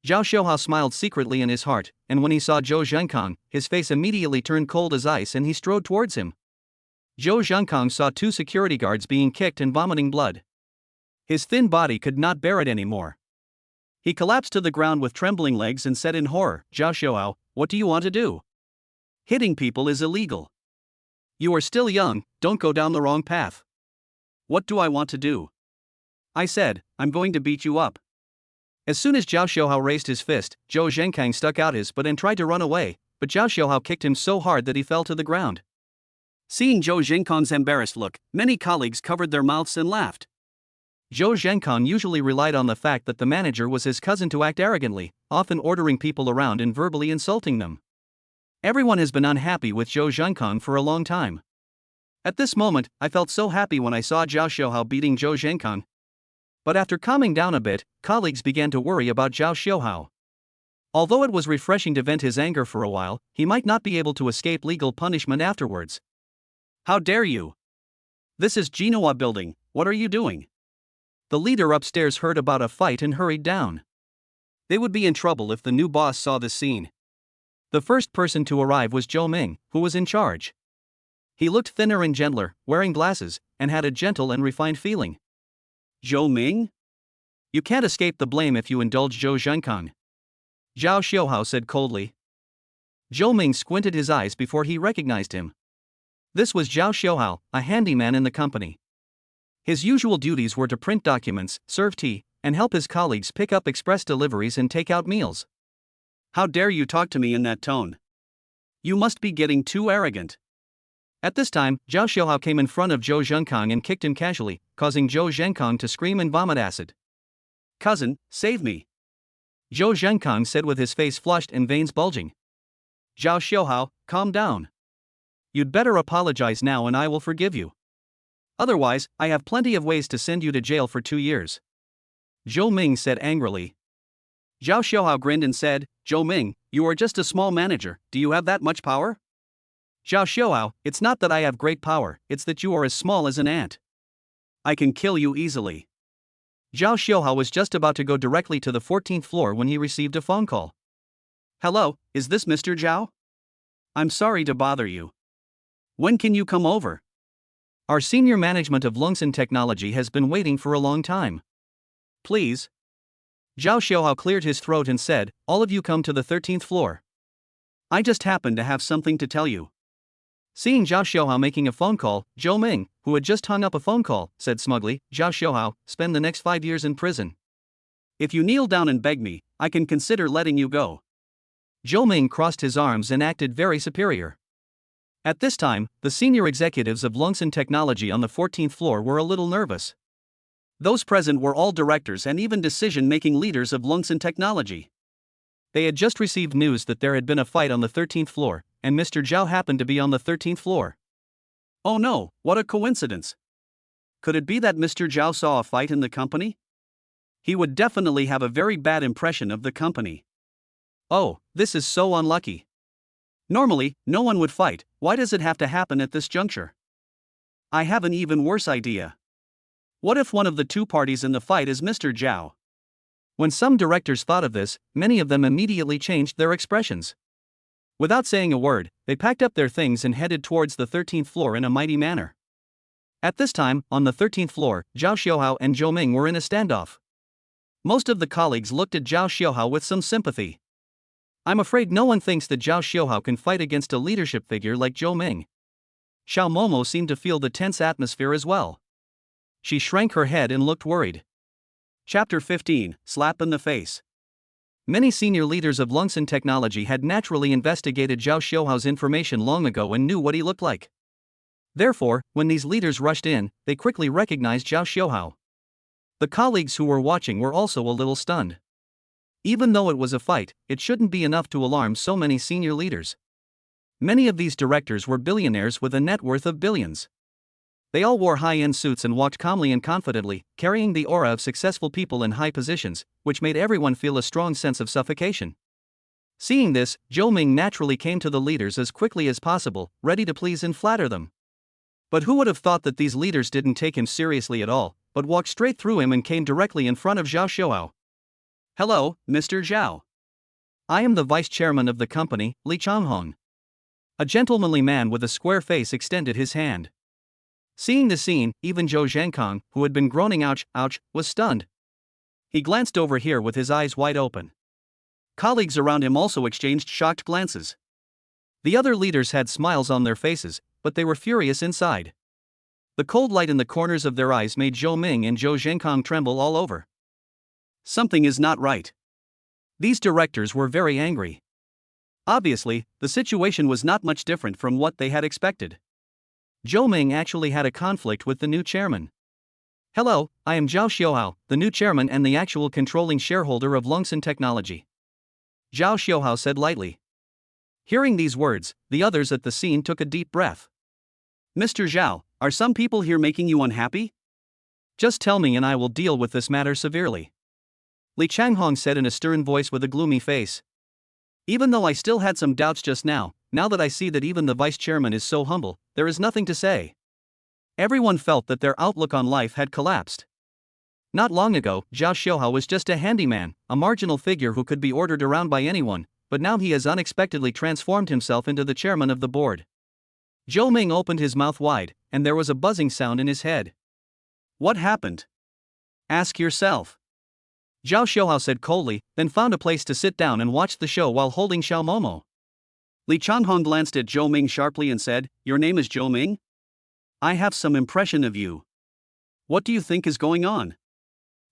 Zhao Xiaohao smiled secretly in his heart, and when he saw Zhou Zhenkong, his face immediately turned cold as ice and he strode towards him. Zhou Zhenkong saw two security guards being kicked and vomiting blood. His thin body could not bear it anymore. He collapsed to the ground with trembling legs and said in horror, Zhao Xiaohao, what do you want to do? Hitting people is illegal. You are still young, don't go down the wrong path. What do I want to do? I said, I'm going to beat you up. As soon as Zhao Xiaohao raised his fist, Zhou Zhenkong stuck out his butt and tried to run away, but Zhao Xiaohao kicked him so hard that he fell to the ground. Seeing Zhou Zhenkong's embarrassed look, many colleagues covered their mouths and laughed. Zhou Zhenkong usually relied on the fact that the manager was his cousin to act arrogantly, often ordering people around and verbally insulting them. Everyone has been unhappy with Zhou Zhenkong for a long time. At this moment, I felt so happy when I saw Zhao Xiaohao beating Zhou Zhenkong. But after calming down a bit, colleagues began to worry about Zhao Xiaohao. Although it was refreshing to vent his anger for a while, he might not be able to escape legal punishment afterwards. How dare you? This is Genoa building, what are you doing? The leader upstairs heard about a fight and hurried down. They would be in trouble if the new boss saw this scene. The first person to arrive was Zhou Ming, who was in charge. He looked thinner and gentler, wearing glasses, and had a gentle and refined feeling. Zhou Ming? You can't escape the blame if you indulge Zhou Zhenkong. Zhao Xiaohao said coldly. Zhou Ming squinted his eyes before he recognized him. This was Zhao Xiaohao, a handyman in the company. His usual duties were to print documents, serve tea, and help his colleagues pick up express deliveries and take out meals. How dare you talk to me in that tone? You must be getting too arrogant. At this time, Zhao Xiaohao came in front of Zhou Zhenkong and kicked him casually, causing Zhou Zhenkong to scream and vomit acid. Cousin, save me. Zhou Zhenkong said with his face flushed and veins bulging. Zhao Xiaohao, calm down. You'd better apologize now and I will forgive you. Otherwise, I have plenty of ways to send you to jail for 2 years. Zhou Ming said angrily. Zhao Xiaohao grinned and said, Zhou Ming, you are just a small manager, do you have that much power? Zhao Xiaohao, it's not that I have great power, it's that you are as small as an ant. I can kill you easily. Zhao Xiaohao was just about to go directly to the 14th floor when he received a phone call. Hello, is this Mr. Zhao? I'm sorry to bother you. When can you come over? Our senior management of Lungen technology has been waiting for a long time. Please. Zhao Xiaohao cleared his throat and said, all of you come to the 13th floor. I just happen to have something to tell you. Seeing Zhao Xiaohao making a phone call, Zhou Ming, who had just hung up a phone call, said smugly, Zhao Xiaohao, spend the next 5 years in prison. If you kneel down and beg me, I can consider letting you go. Zhou Ming crossed his arms and acted very superior. At this time, the senior executives of Lungen Technology on the 14th floor were a little nervous. Those present were all directors and even decision-making leaders of Lungen Technology. They had just received news that there had been a fight on the 13th floor, and Mr. Zhao happened to be on the 13th floor. Oh no, what a coincidence. Could it be that Mr. Zhao saw a fight in the company? He would definitely have a very bad impression of the company. Oh, this is so unlucky. Normally, no one would fight. Why does it have to happen at this juncture? I have an even worse idea. What if one of the two parties in the fight is Mr. Zhao? When some directors thought of this, many of them immediately changed their expressions. Without saying a word, they packed up their things and headed towards the 13th floor in a mighty manner. At this time, on the 13th floor, Zhao Xiuhao and Zhou Ming were in a standoff. Most of the colleagues looked at Zhao Xiuhao with some sympathy. I'm afraid no one thinks that Zhao Xiuhao can fight against a leadership figure like Zhou Ming. Xiao Momo seemed to feel the tense atmosphere as well. She shrank her head and looked worried. Chapter 15, Slap in the Face. Many senior leaders of Lungen technology had naturally investigated Zhao Xiuhao's information long ago and knew what he looked like. Therefore, when these leaders rushed in, they quickly recognized Zhao Xiuhao. The colleagues who were watching were also a little stunned. Even though it was a fight, it shouldn't be enough to alarm so many senior leaders. Many of these directors were billionaires with a net worth of billions. They all wore high-end suits and walked calmly and confidently, carrying the aura of successful people in high positions, which made everyone feel a strong sense of suffocation. Seeing this, Zhou Ming naturally came to the leaders as quickly as possible, ready to please and flatter them. But who would have thought that these leaders didn't take him seriously at all, but walked straight through him and came directly in front of Zhao Xiuhao. Hello, Mr. Zhao. I am the vice chairman of the company, Li Changhong. A gentlemanly man with a square face extended his hand. Seeing the scene, even Zhou Zhenkong, who had been groaning ouch, ouch, was stunned. He glanced over here with his eyes wide open. Colleagues around him also exchanged shocked glances. The other leaders had smiles on their faces, but they were furious inside. The cold light in the corners of their eyes made Zhou Ming and Zhou Zhenkong tremble all over. Something is not right. These directors were very angry. Obviously, the situation was not much different from what they had expected. Zhou Ming actually had a conflict with the new chairman. Hello, I am Zhao Xiuhao, the new chairman and the actual controlling shareholder of Lungen Technology. Zhao Xiuhao said lightly. Hearing these words, the others at the scene took a deep breath. Mr. Zhao, are some people here making you unhappy? Just tell me and I will deal with this matter severely. Li Changhong said in a stern voice with a gloomy face. Even though I still had some doubts just now that I see that even the vice chairman is so humble, there is nothing to say. Everyone felt that their outlook on life had collapsed. Not long ago, Zhao Xiuhao was just a handyman, a marginal figure who could be ordered around by anyone, but now he has unexpectedly transformed himself into the chairman of the board. Zhou Ming opened his mouth wide, and there was a buzzing sound in his head. What happened? Ask yourself. Zhao Xiuhao said coldly, then found a place to sit down and watch the show while holding Xiao Momo. Li Changhong glanced at Zhou Ming sharply and said, Your name is Zhou Ming? I have some impression of you. What do you think is going on?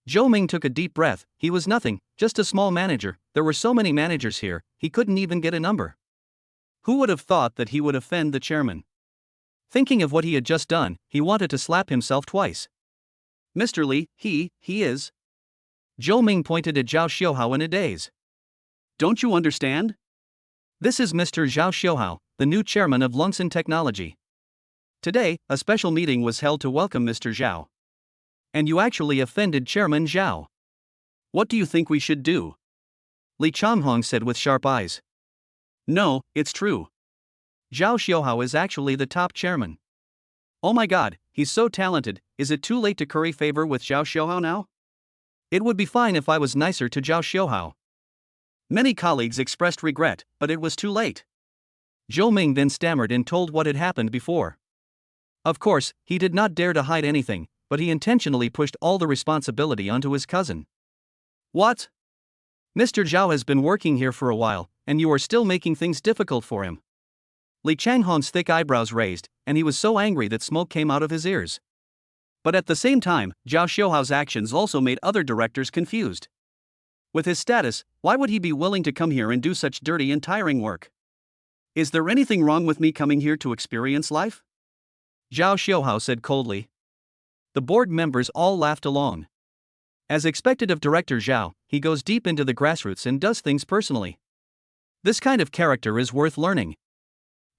Zhou Ming took a deep breath. He was nothing, just a small manager. There were so many managers here, he couldn't even get a number. Who would have thought that he would offend the chairman? Thinking of what he had just done, he wanted to slap himself twice. Mr. Li, he is. Zhou Ming pointed at Zhao Xiuhao in a daze. Don't you understand? This is Mr. Zhao Xiuhao, the new chairman of Lungen Technology. Today, a special meeting was held to welcome Mr. Zhao. And you actually offended Chairman Zhao. What do you think we should do? Li Changhong said with sharp eyes. No, it's true. Zhao Xiuhao is actually the top chairman. Oh my god, he's so talented. Is it too late to curry favor with Zhao Xiuhao now? It would be fine if I was nicer to Zhao Xiuhao. Many colleagues expressed regret, but it was too late. Zhou Ming then stammered and told what had happened before. Of course, he did not dare to hide anything, but he intentionally pushed all the responsibility onto his cousin. What? Mr. Zhao has been working here for a while, and you are still making things difficult for him. Li Changhong's thick eyebrows raised, and he was so angry that smoke came out of his ears. But at the same time, Zhao Xiuhao's actions also made other directors confused. With his status, why would he be willing to come here and do such dirty and tiring work? Is there anything wrong with me coming here to experience life? Zhao Xiuhao said coldly. The board members all laughed along. As expected of Director Zhao, he goes deep into the grassroots and does things personally. This kind of character is worth learning.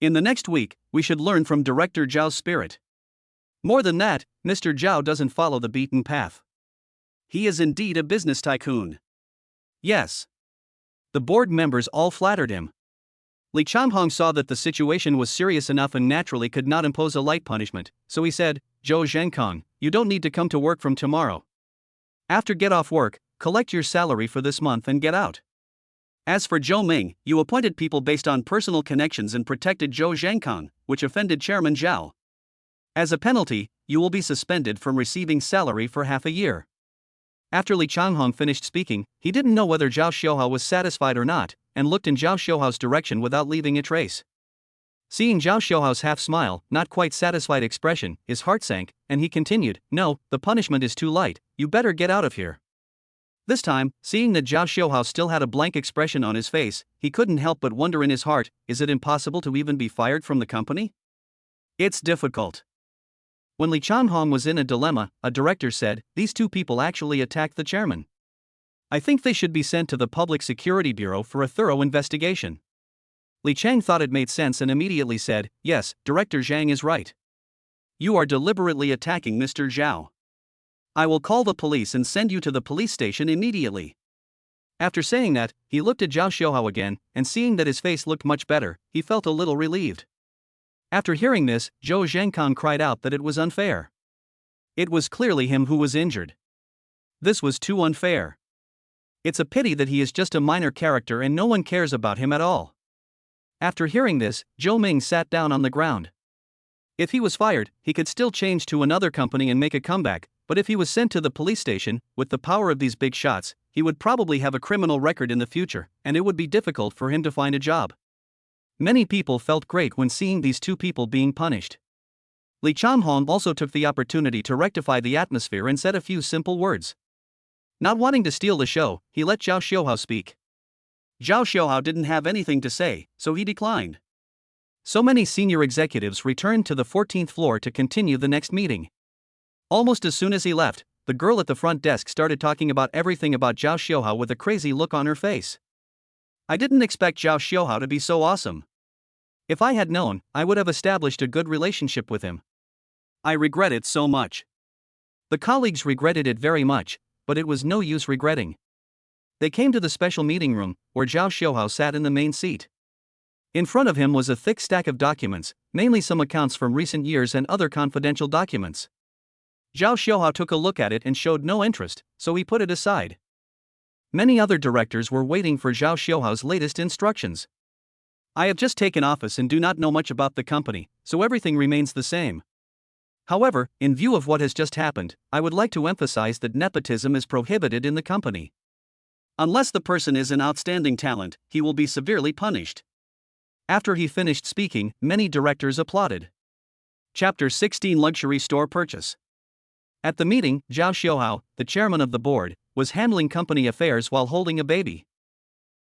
In the next week, we should learn from Director Zhao's spirit. More than that, Mr. Zhao doesn't follow the beaten path. He is indeed a business tycoon. Yes. The board members all flattered him. Li Changhong saw that the situation was serious enough and naturally could not impose a light punishment, so he said, Zhou Zhenkong, you don't need to come to work from tomorrow. After get off work, collect your salary for this month and get out. As for Zhou Ming, you appointed people based on personal connections and protected Zhou Zhenkong, which offended Chairman Zhao. As a penalty, you will be suspended from receiving salary for half a year. After Li Changhong finished speaking, he didn't know whether Zhao Xiaohao was satisfied or not, and looked in Zhao Xiaohao's direction without leaving a trace. Seeing Zhao Xiaohao's half-smile, not quite satisfied expression, his heart sank, and he continued, no, the punishment is too light, you better get out of here. This time, seeing that Zhao Xiaohao still had a blank expression on his face, he couldn't help but wonder in his heart, is it impossible to even be fired from the company? It's difficult. When Li Changhong was in a dilemma, a director said, these two people actually attacked the chairman. I think they should be sent to the Public Security Bureau for a thorough investigation. Li Chang thought it made sense and immediately said, yes, Director Zhang is right. You are deliberately attacking Mr. Zhao. I will call the police and send you to the police station immediately. After saying that, he looked at Zhao Xiaohao again, and seeing that his face looked much better, he felt a little relieved. After hearing this, Zhou Zhenkong cried out that it was unfair. It was clearly him who was injured. This was too unfair. It's a pity that he is just a minor character and no one cares about him at all. After hearing this, Zhou Ming sat down on the ground. If he was fired, he could still change to another company and make a comeback, but if he was sent to the police station, with the power of these big shots, he would probably have a criminal record in the future, and it would be difficult for him to find a job. Many people felt great when seeing these two people being punished. Li Changhong also took the opportunity to rectify the atmosphere and said a few simple words. Not wanting to steal the show, he let Zhao Xiaohao speak. Zhao Xiaohao didn't have anything to say, so he declined. So many senior executives returned to the 14th floor to continue the next meeting. Almost as soon as he left, the girl at the front desk started talking about everything about Zhao Xiaohao with a crazy look on her face. I didn't expect Zhao Xiaohao to be so awesome. If I had known, I would have established a good relationship with him. I regret it so much. The colleagues regretted it very much, but it was no use regretting. They came to the special meeting room, where Zhao Xiaohao sat in the main seat. In front of him was a thick stack of documents, mainly some accounts from recent years and other confidential documents. Zhao Xiaohao took a look at it and showed no interest, so he put it aside. Many other directors were waiting for Zhao Xiaohao's latest instructions. I have just taken office and do not know much about the company, so everything remains the same. However, in view of what has just happened, I would like to emphasize that nepotism is prohibited in the company. Unless the person is an outstanding talent, he will be severely punished. After he finished speaking, many directors applauded. Chapter 16 Luxury Store Purchase. At the meeting, Zhao Xiaohao, the chairman of the board, was handling company affairs while holding a baby.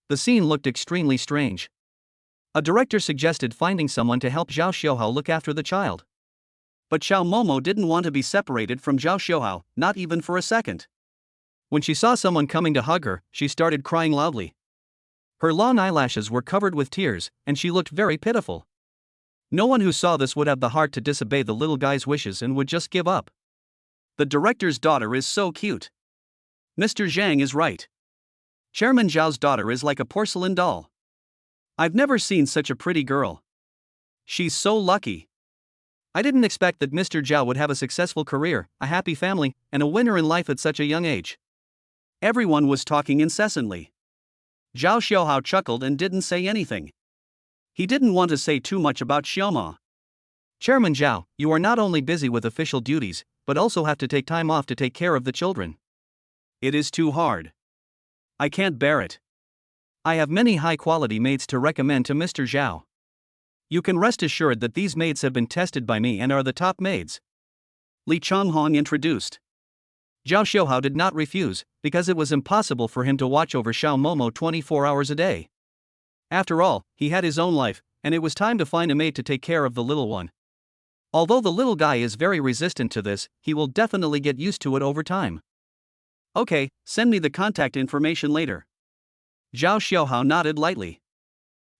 The scene looked extremely strange. A director suggested finding someone to help Zhao Xiaohao look after the child. But Xiao Momo didn't want to be separated from Zhao Xiaohao, not even for a second. When she saw someone coming to hug her, she started crying loudly. Her long eyelashes were covered with tears, and she looked very pitiful. No one who saw this would have the heart to disobey the little guy's wishes and would just give up. The director's daughter is so cute. Mr. Zhang is right. Chairman Zhao's daughter is like a porcelain doll. I've never seen such a pretty girl. She's so lucky. I didn't expect that Mr. Zhao would have a successful career, a happy family, and a winner in life at such a young age. Everyone was talking incessantly. Zhao Xiaohao chuckled and didn't say anything. He didn't want to say too much about Xiaoma. Chairman Zhao, you are not only busy with official duties, but also have to take time off to take care of the children. It is too hard. I can't bear it. I have many high-quality maids to recommend to Mr. Zhao. You can rest assured that these maids have been tested by me and are the top maids. Li Changhong introduced. Zhao Xiaohao did not refuse, because it was impossible for him to watch over Xiao Momo 24 hours a day. After all, he had his own life, and it was time to find a maid to take care of the little one. Although the little guy is very resistant to this, he will definitely get used to it over time. Okay, send me the contact information later. Zhao Xiaohao nodded lightly.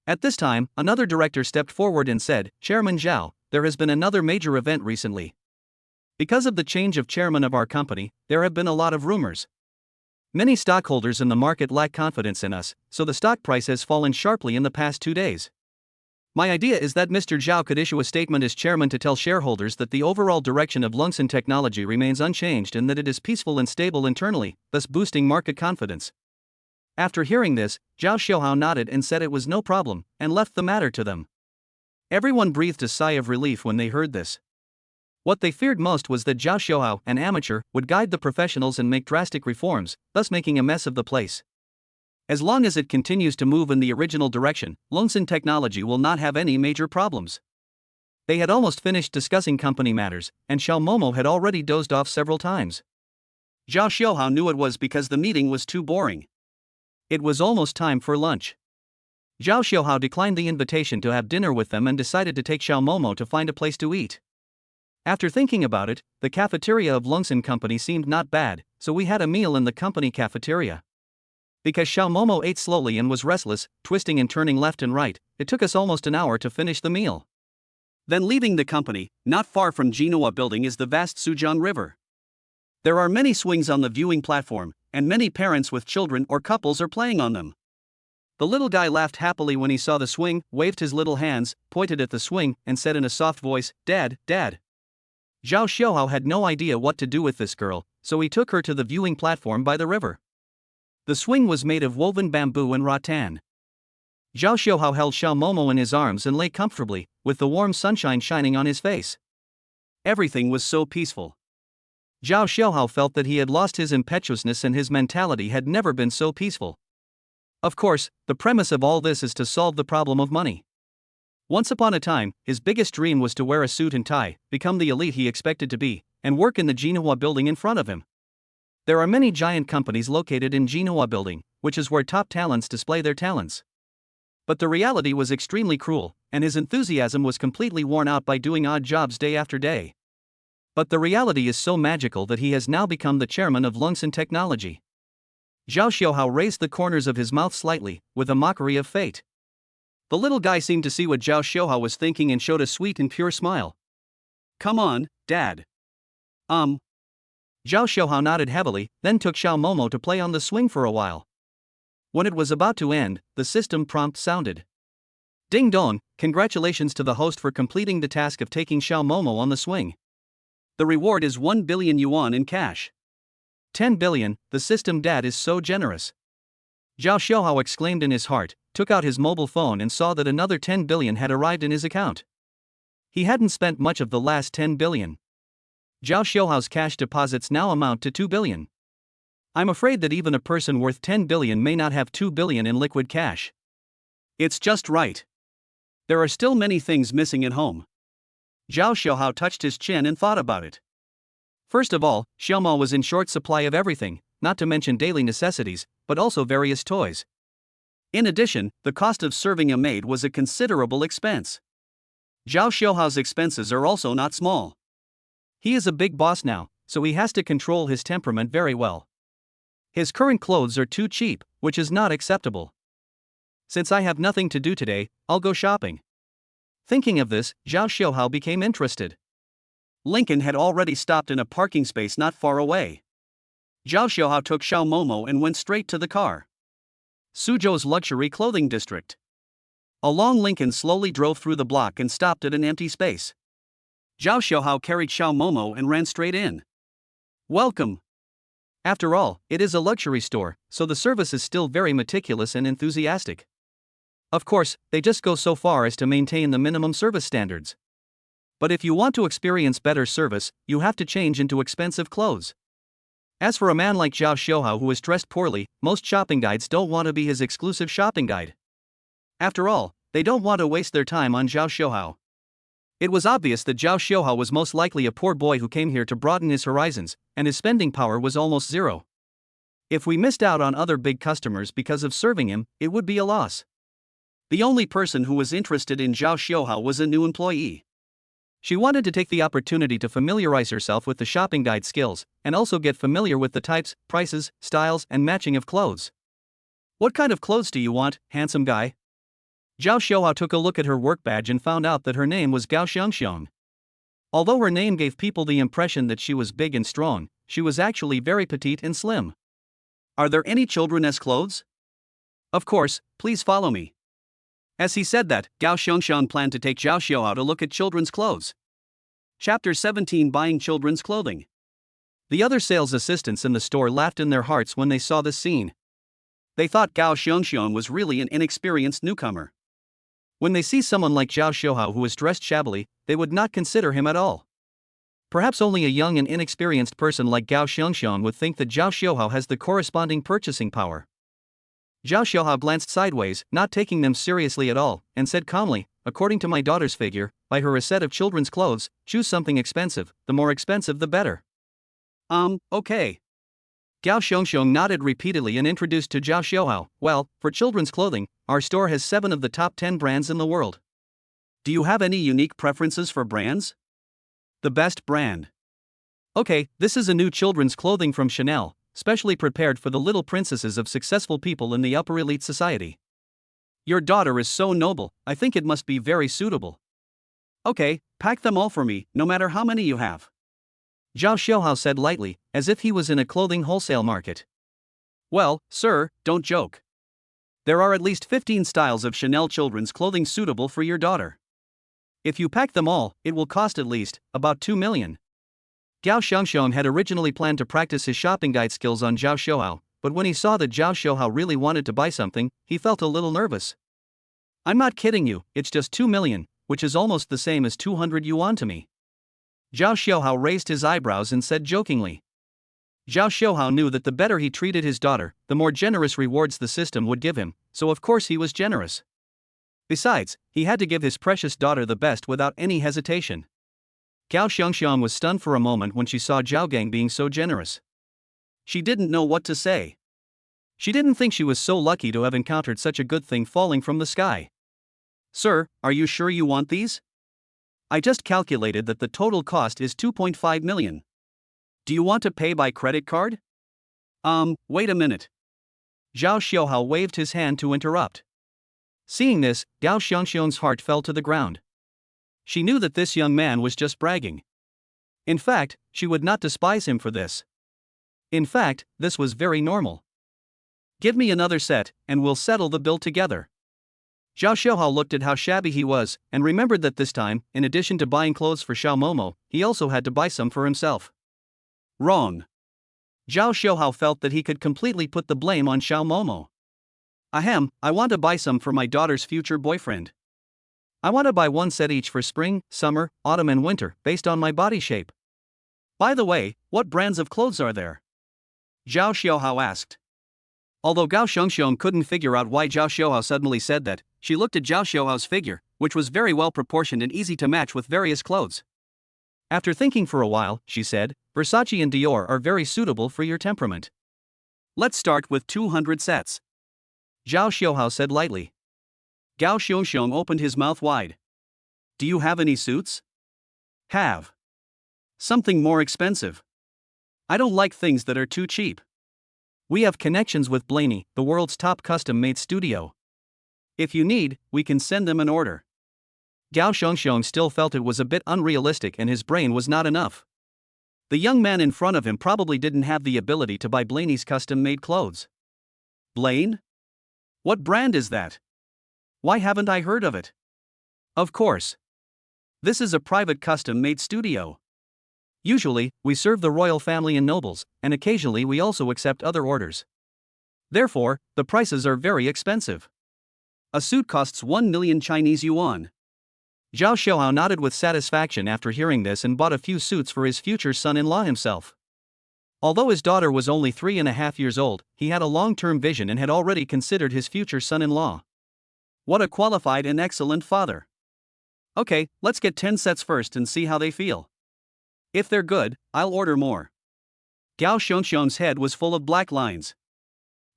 At this time, another director stepped forward and said, Chairman Zhao, there has been another major event recently. Because of the change of chairman of our company, there have been a lot of rumors. Many stockholders in the market lack confidence in us, so the stock price has fallen sharply in the past 2 days. My idea is that Mr. Schw could issue a statement as chairman to tell shareholders that the overall direction of Lungen technology remains unchanged and that it is peaceful and stable internally, thus boosting market confidence. After hearing this, Schw nodded and said it was no problem, and left the matter to them. Everyone breathed a sigh of relief when they heard this. What they feared most was that Schw, an amateur, would guide the professionals and make drastic reforms, thus making a mess of the place. As long as it continues to move in the original direction, Lungen technology will not have any major problems. They had almost finished discussing company matters, and Schw had already dozed off several times. Schw knew it was because the meeting was too boring. It was almost time for lunch. Schw declined the invitation to have dinner with them and decided to take Schw to find a place to eat. After thinking about it, the cafeteria of Lungen company seemed not bad, so we had a meal in the company cafeteria. Because Schw ate slowly and was restless, twisting and turning left and right, it took us almost an hour to finish the meal. Then leaving the company, not far from Genoa building is the vast Sujong River. There are many swings on the viewing platform, and many parents with children or couples are playing on them. The little guy laughed happily when he saw the swing, waved his little hands, pointed at the swing, and said in a soft voice, "Dad, Dad." Schw had no idea what to do with this girl, so he took her to the viewing platform by the river. The swing was made of woven bamboo and rattan. Schw held Schw in his arms and lay comfortably, with the warm sunshine shining on his face. Everything was so peaceful. Schw felt that he had lost his impetuousness and his mentality had never been so peaceful. Of course, the premise of all this is to solve the problem of money. Once upon a time, his biggest dream was to wear a suit and tie, become the elite he expected to be, and work in the Genoa building in front of him. There are many giant companies located in Genoa building, which is where top talents display their talents. But the reality was extremely cruel, and his enthusiasm was completely worn out by doing odd jobs day after day. But the reality is so magical that he has now become the chairman of Lungen Technology. Schw raised the corners of his mouth slightly, with a mockery of fate. The little guy seemed to see what Schw was thinking and showed a sweet and pure smile. "Come on, Dad." Schw nodded heavily, then took Schw to play on the swing for a while. When it was about to end, the system prompt sounded. "Ding dong, congratulations to the host for completing the task of taking Schw on the swing. The reward is 1 billion yuan in cash." 10 billion, the system dad is so generous. Schw exclaimed in his heart, took out his mobile phone and saw that another 10 billion had arrived in his account. He hadn't spent much of the last 10 billion. Schw's cash deposits now amount to 2 billion. I'm afraid that even a person worth 10 billion may not have 2 billion in liquid cash. It's just right. There are still many things missing at home. Schw touched his chin and thought about it. First of all, Schw was in short supply of everything, not to mention daily necessities, but also various toys. In addition, the cost of serving a maid was a considerable expense. Schw's expenses are also not small. He is a big boss now, so he has to control his temperament very well. His current clothes are too cheap, which is not acceptable. Since I have nothing to do today, I'll go shopping. Thinking of this, Schw became interested. Lincoln had already stopped in a parking space not far away. Schw took Schw and went straight to the car. Suzhou's luxury clothing district. A long Lincoln slowly drove through the block and stopped at an empty space. Schw carried Schw and ran straight in. "Welcome." After all, it is a luxury store, so the service is still very meticulous and enthusiastic. Of course, they just go so far as to maintain the minimum service standards. But if you want to experience better service, you have to change into expensive clothes. As for a man like Schw who is dressed poorly, most shopping guides don't want to be his exclusive shopping guide. After all, they don't want to waste their time on Schw. It was obvious that Schw was most likely a poor boy who came here to broaden his horizons, and his spending power was almost zero. If we missed out on other big customers because of serving him, it would be a loss. The only person who was interested in Schw was a new employee. She wanted to take the opportunity to familiarize herself with the shopping guide skills, and also get familiar with the types, prices, styles, and matching of clothes. "What kind of clothes do you want, handsome guy?" Schw took a look at her work badge and found out that her name was Gao Xiangxiong. Although her name gave people the impression that she was big and strong, she was actually very petite and slim. Are there any children's clothes? Of course, please follow me. As he said that, Gao Xiangshan planned to take Zhao Xiaohao to look at children's clothes. Chapter 17: Buying Children's Clothing. The other sales assistants in the store laughed in their hearts when they saw this scene. They thought Gao Xiangshan was really an inexperienced newcomer. When they see someone like Zhao Xiaohao who is dressed shabbily, they would not consider him at all. Perhaps only a young and inexperienced person like Gao Xiangshan would think that Zhao Xiaohao has the corresponding purchasing power. Zhao Xiaohao glanced sideways, not taking them seriously at all, and said calmly, "According to my daughter's figure, buy her a set of children's clothes, choose something expensive, the more expensive the better." Okay. Gao Xiongxiong nodded repeatedly and introduced to Zhao Xiaohao, "Well, for children's clothing, our store has 7 of the top 10 brands in the world. Do you have any unique preferences for brands?" The best brand. Okay, this is a new children's clothing from Chanel, specially prepared for the little princesses of successful people in the upper elite society. Your daughter is so noble, I think it must be very suitable. Okay, pack them all for me, no matter how many you have. Zhao Xiaohao said lightly, as if he was in a clothing wholesale market. Well, sir, don't joke. There are at least 15 styles of Chanel children's clothing suitable for your daughter. If you pack them all, it will cost at least about 2 million. Gao Xiangxiong had originally planned to practice his shopping guide skills on Zhao Xiaohao, but when he saw that Zhao Xiaohao really wanted to buy something, he felt a little nervous. I'm not kidding you, it's just 2 million, which is almost the same as 200 yuan to me. Zhao Xiaohao raised his eyebrows and said jokingly. Zhao Xiaohao knew that the better he treated his daughter, the more generous rewards the system would give him, so of course he was generous. Besides, he had to give his precious daughter the best without any hesitation. Gao Xiangxiang was stunned for a moment when she saw Zhao Gang being so generous. She didn't know what to say. She didn't think she was so lucky to have encountered such a good thing falling from the sky. Sir, are you sure you want these? I just calculated that the total cost is 2.5 million. Do you want to pay by credit card? Wait a minute. Zhao Xiaohao waved his hand to interrupt. Seeing this, Gao Xiangxiong's heart fell to the ground. She knew that this young man was just bragging. In fact, she would not despise him for this. In fact, this was very normal. Give me another set, and we'll settle the bill together. Zhao Xiaohao looked at how shabby he was, and remembered that this time, in addition to buying clothes for Xiao Momo, he also had to buy some for himself. Wrong. Zhao Xiaohao felt that he could completely put the blame on Xiao Momo. Ahem, I want to buy some for my daughter's future boyfriend. I want to buy 1 set each for spring, summer, autumn and winter, based on my body shape. By the way, what brands of clothes are there? Zhao Xiaohao asked. Although Gao Xiangxiong couldn't figure out why Zhao Xiaohao suddenly said that, she looked at Zhao Xiaohao's figure, which was very well proportioned and easy to match with various clothes. After thinking for a while, she said, Versace and Dior are very suitable for your temperament. Let's start with 200 sets. Zhao Xiaohao said lightly. Gao Xiongxiong opened his mouth wide. Do you have any suits? Have. Something more expensive. I don't like things that are too cheap. We have connections with Blaney, the world's top custom-made studio. If you need, we can send them an order. Gao Xiongxiong still felt it was a bit unrealistic and his brain was not enough. The young man in front of him probably didn't have the ability to buy Blaney's custom-made clothes. Blaine? What brand is that? Why haven't I heard of it? Of course. This is a private custom-made studio. Usually, we serve the royal family and nobles, and occasionally we also accept other orders. Therefore, the prices are very expensive. A suit costs 1 million Chinese yuan. Zhao Xiaohao nodded with satisfaction after hearing this and bought a few suits for his future son-in-law himself. Although his daughter was only 3.5 years old, he had a long-term vision and had already considered his future son-in-law. What a qualified and excellent father. Okay, let's get 10 sets first and see how they feel. If they're good, I'll order more. Gao Xiongxiong's head was full of black lines.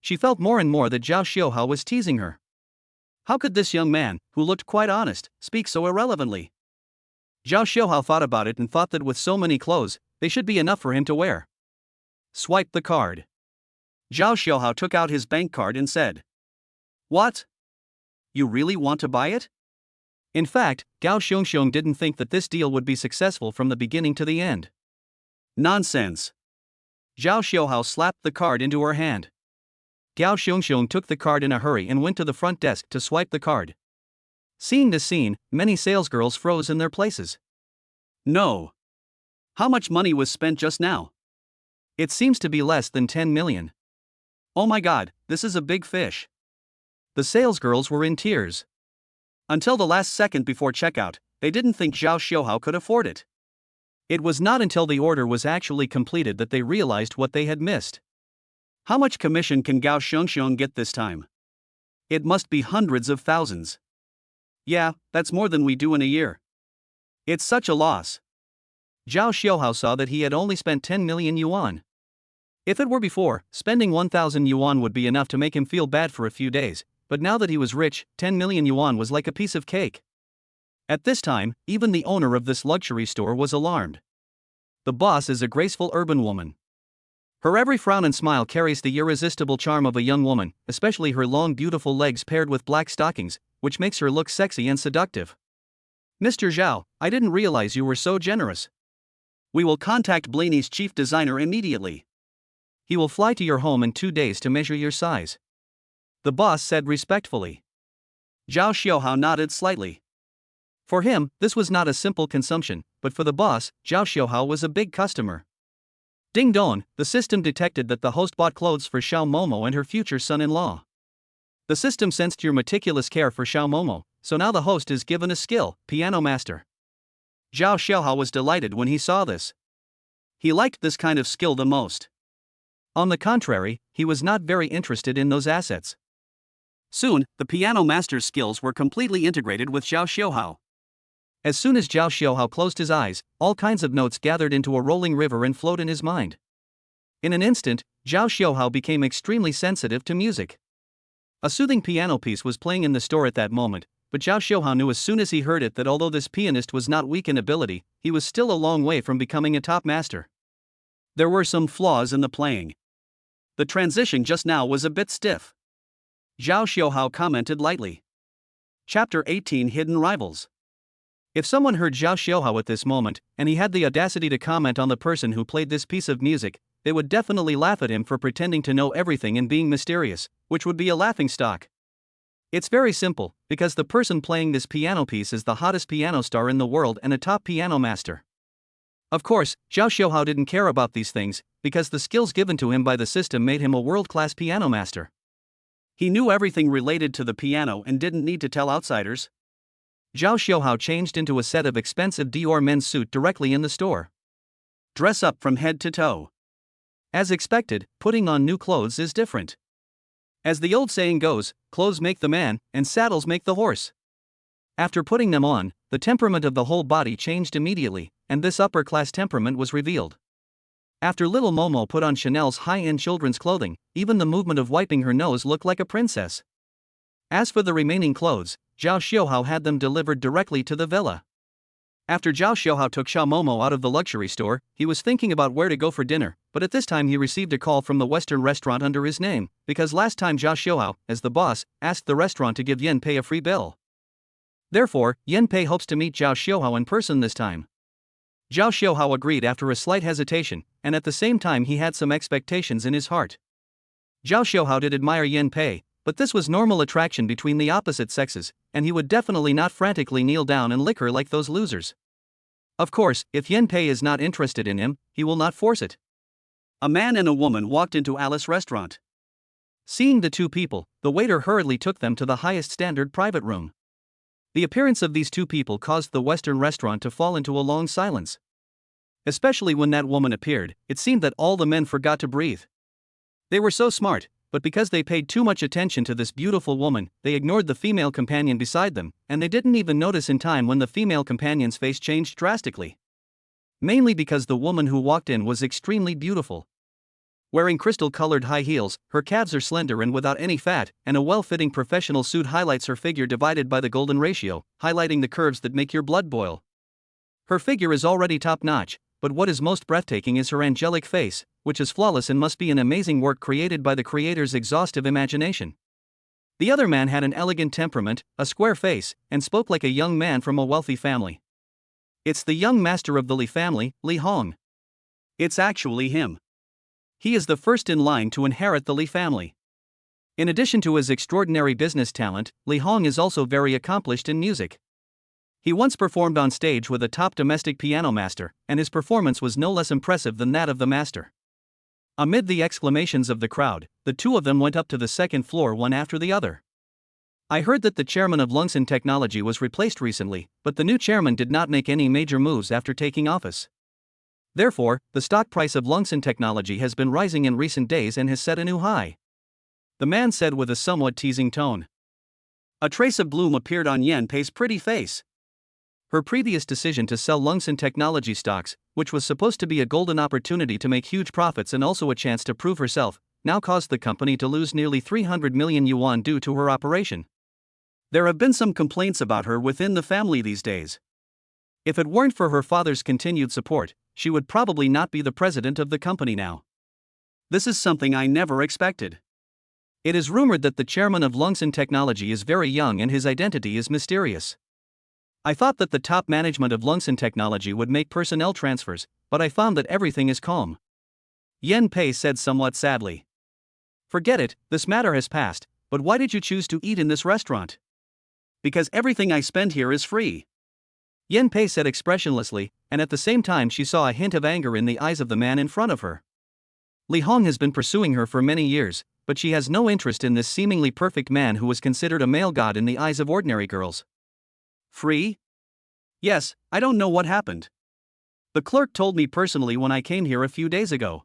She felt more and more that Zhao Xiaohao was teasing her. How could this young man, who looked quite honest, speak so irrelevantly? Zhao Xiaohao thought about it and thought that with so many clothes, they should be enough for him to wear. Swipe the card. Zhao Xiaohao took out his bank card and said, What? You really want to buy it? In fact, Gao Xiongxiong didn't think that this deal would be successful from the beginning to the end. Nonsense. Zhao Xiaohao slapped the card into her hand. Gao Xiongxiong took the card in a hurry and went to the front desk to swipe the card. Seeing this scene, many salesgirls froze in their places. No. How much money was spent just now? It seems to be less than 10 million. Oh my god, this is a big fish. The salesgirls were in tears. Until the last second before checkout, they didn't think Zhao Xiaohao could afford it. It was not until the order was actually completed that they realized what they had missed. How much commission can Gao Xiongxiong get this time? It must be hundreds of thousands. Yeah, that's more than we do in a year. It's such a loss. Zhao Xiaohao saw that he had only spent 10 million yuan. If it were before, spending 1,000 yuan would be enough to make him feel bad for a few days, but now that he was rich, 10 million yuan was like a piece of cake. At this time, even the owner of this luxury store was alarmed. The boss is a graceful urban woman. Her every frown and smile carries the irresistible charm of a young woman, especially her long beautiful legs paired with black stockings, which makes her look sexy and seductive. Mr. Zhao, I didn't realize you were so generous. We will contact Blaney's chief designer immediately. He will fly to your home in 2 days to measure your size. The boss said respectfully. Zhao Xiaohao nodded slightly. For him, this was not a simple consumption, but for the boss, Zhao Xiaohao was a big customer. Ding dong, the system detected that the host bought clothes for Xiao Momo and her future son-in-law. The system sensed your meticulous care for Xiao Momo, so now the host is given a skill, Piano Master. Zhao Xiaohao was delighted when he saw this. He liked this kind of skill the most. On the contrary, he was not very interested in those assets. Soon, the Piano Master's skills were completely integrated with Zhao Xiaohao. As soon as Zhao Xiaohao closed his eyes, all kinds of notes gathered into a rolling river and flowed in his mind. In an instant, Zhao Xiaohao became extremely sensitive to music. A soothing piano piece was playing in the store at that moment, but Zhao Xiaohao knew as soon as he heard it that although this pianist was not weak in ability, he was still a long way from becoming a top master. There were some flaws in the playing. The transition just now was a bit stiff. Zhao Xiaohao commented lightly. Chapter 18 Hidden Rivals. If someone heard Zhao Xiaohao at this moment, and he had the audacity to comment on the person who played this piece of music, they would definitely laugh at him for pretending to know everything and being mysterious, which would be a laughingstock. It's very simple, because the person playing this piano piece is the hottest piano star in the world and a top piano master. Of course, Zhao Xiaohao didn't care about these things, because the skills given to him by the system made him a world-class piano master. He knew everything related to the piano and didn't need to tell outsiders. Zhao Xiaohao changed into a set of expensive Dior men's suit directly in the store. Dress up from head to toe. As expected, putting on new clothes is different. As the old saying goes, clothes make the man, and saddles make the horse. After putting them on, the temperament of the whole body changed immediately, and this upper-class temperament was revealed. After little Momo put on Chanel's high-end children's clothing, even the movement of wiping her nose looked like a princess. As for the remaining clothes, Zhao Xiaohao had them delivered directly to the villa. After Zhao Xiaohao took Xiao Momo out of the luxury store, he was thinking about where to go for dinner, but at this time he received a call from the Western restaurant under his name, because last time Zhao Xiaohao, as the boss, asked the restaurant to give Yan Pei a free bill. Therefore, Yan Pei hopes to meet Zhao Xiaohao in person this time. Zhao Xiaohao agreed after a slight hesitation, and at the same time he had some expectations in his heart. Zhao Xiaohao did admire Yan Pei, but this was normal attraction between the opposite sexes, and he would definitely not frantically kneel down and lick her like those losers. Of course, if Yan Pei is not interested in him, he will not force it. A man and a woman walked into Alice's restaurant. Seeing the two people, the waiter hurriedly took them to the highest standard private room. The appearance of these two people caused the Western restaurant to fall into a long silence. Especially when that woman appeared, it seemed that all the men forgot to breathe. They were so smart, but because they paid too much attention to this beautiful woman, they ignored the female companion beside them, and they didn't even notice in time when the female companion's face changed drastically. Mainly because the woman who walked in was extremely beautiful. Wearing crystal-colored high heels, her calves are slender and without any fat, and a well-fitting professional suit highlights her figure divided by the golden ratio, highlighting the curves that make your blood boil. Her figure is already top-notch, but what is most breathtaking is her angelic face, which is flawless and must be an amazing work created by the creator's exhaustive imagination. The other man had an elegant temperament, a square face, and spoke like a young man from a wealthy family. It's the young master of the Li family, Li Hong. It's actually him. He is the first in line to inherit the Li family. In addition to his extraordinary business talent, Li Hong is also very accomplished in music. He once performed on stage with a top domestic piano master, and his performance was no less impressive than that of the master. Amid the exclamations of the crowd, the two of them went up to the second floor one after the other. I heard that the chairman of Lungen Technology was replaced recently, but the new chairman did not make any major moves after taking office. Therefore, the stock price of Lungen Technology has been rising in recent days and has set a new high. The man said with a somewhat teasing tone. A trace of bloom appeared on Yen Pei's pretty face. Her previous decision to sell Lungen Technology stocks, which was supposed to be a golden opportunity to make huge profits and also a chance to prove herself, now caused the company to lose nearly 300 million yuan due to her operation. There have been some complaints about her within the family these days. If it weren't for her father's continued support, she would probably not be the president of the company now. This is something I never expected. It is rumored that the chairman of Lungen Technology is very young and his identity is mysterious. I thought that the top management of Lungen Technology would make personnel transfers, but I found that everything is calm. Yen Pei said somewhat sadly. Forget it, this matter has passed, but why did you choose to eat in this restaurant? Because everything I spend here is free. Yen Pei said expressionlessly, and at the same time she saw a hint of anger in the eyes of the man in front of her. Li Hong has been pursuing her for many years, but she has no interest in this seemingly perfect man who was considered a male god in the eyes of ordinary girls. Free? Yes, I don't know what happened. The clerk told me personally when I came here a few days ago.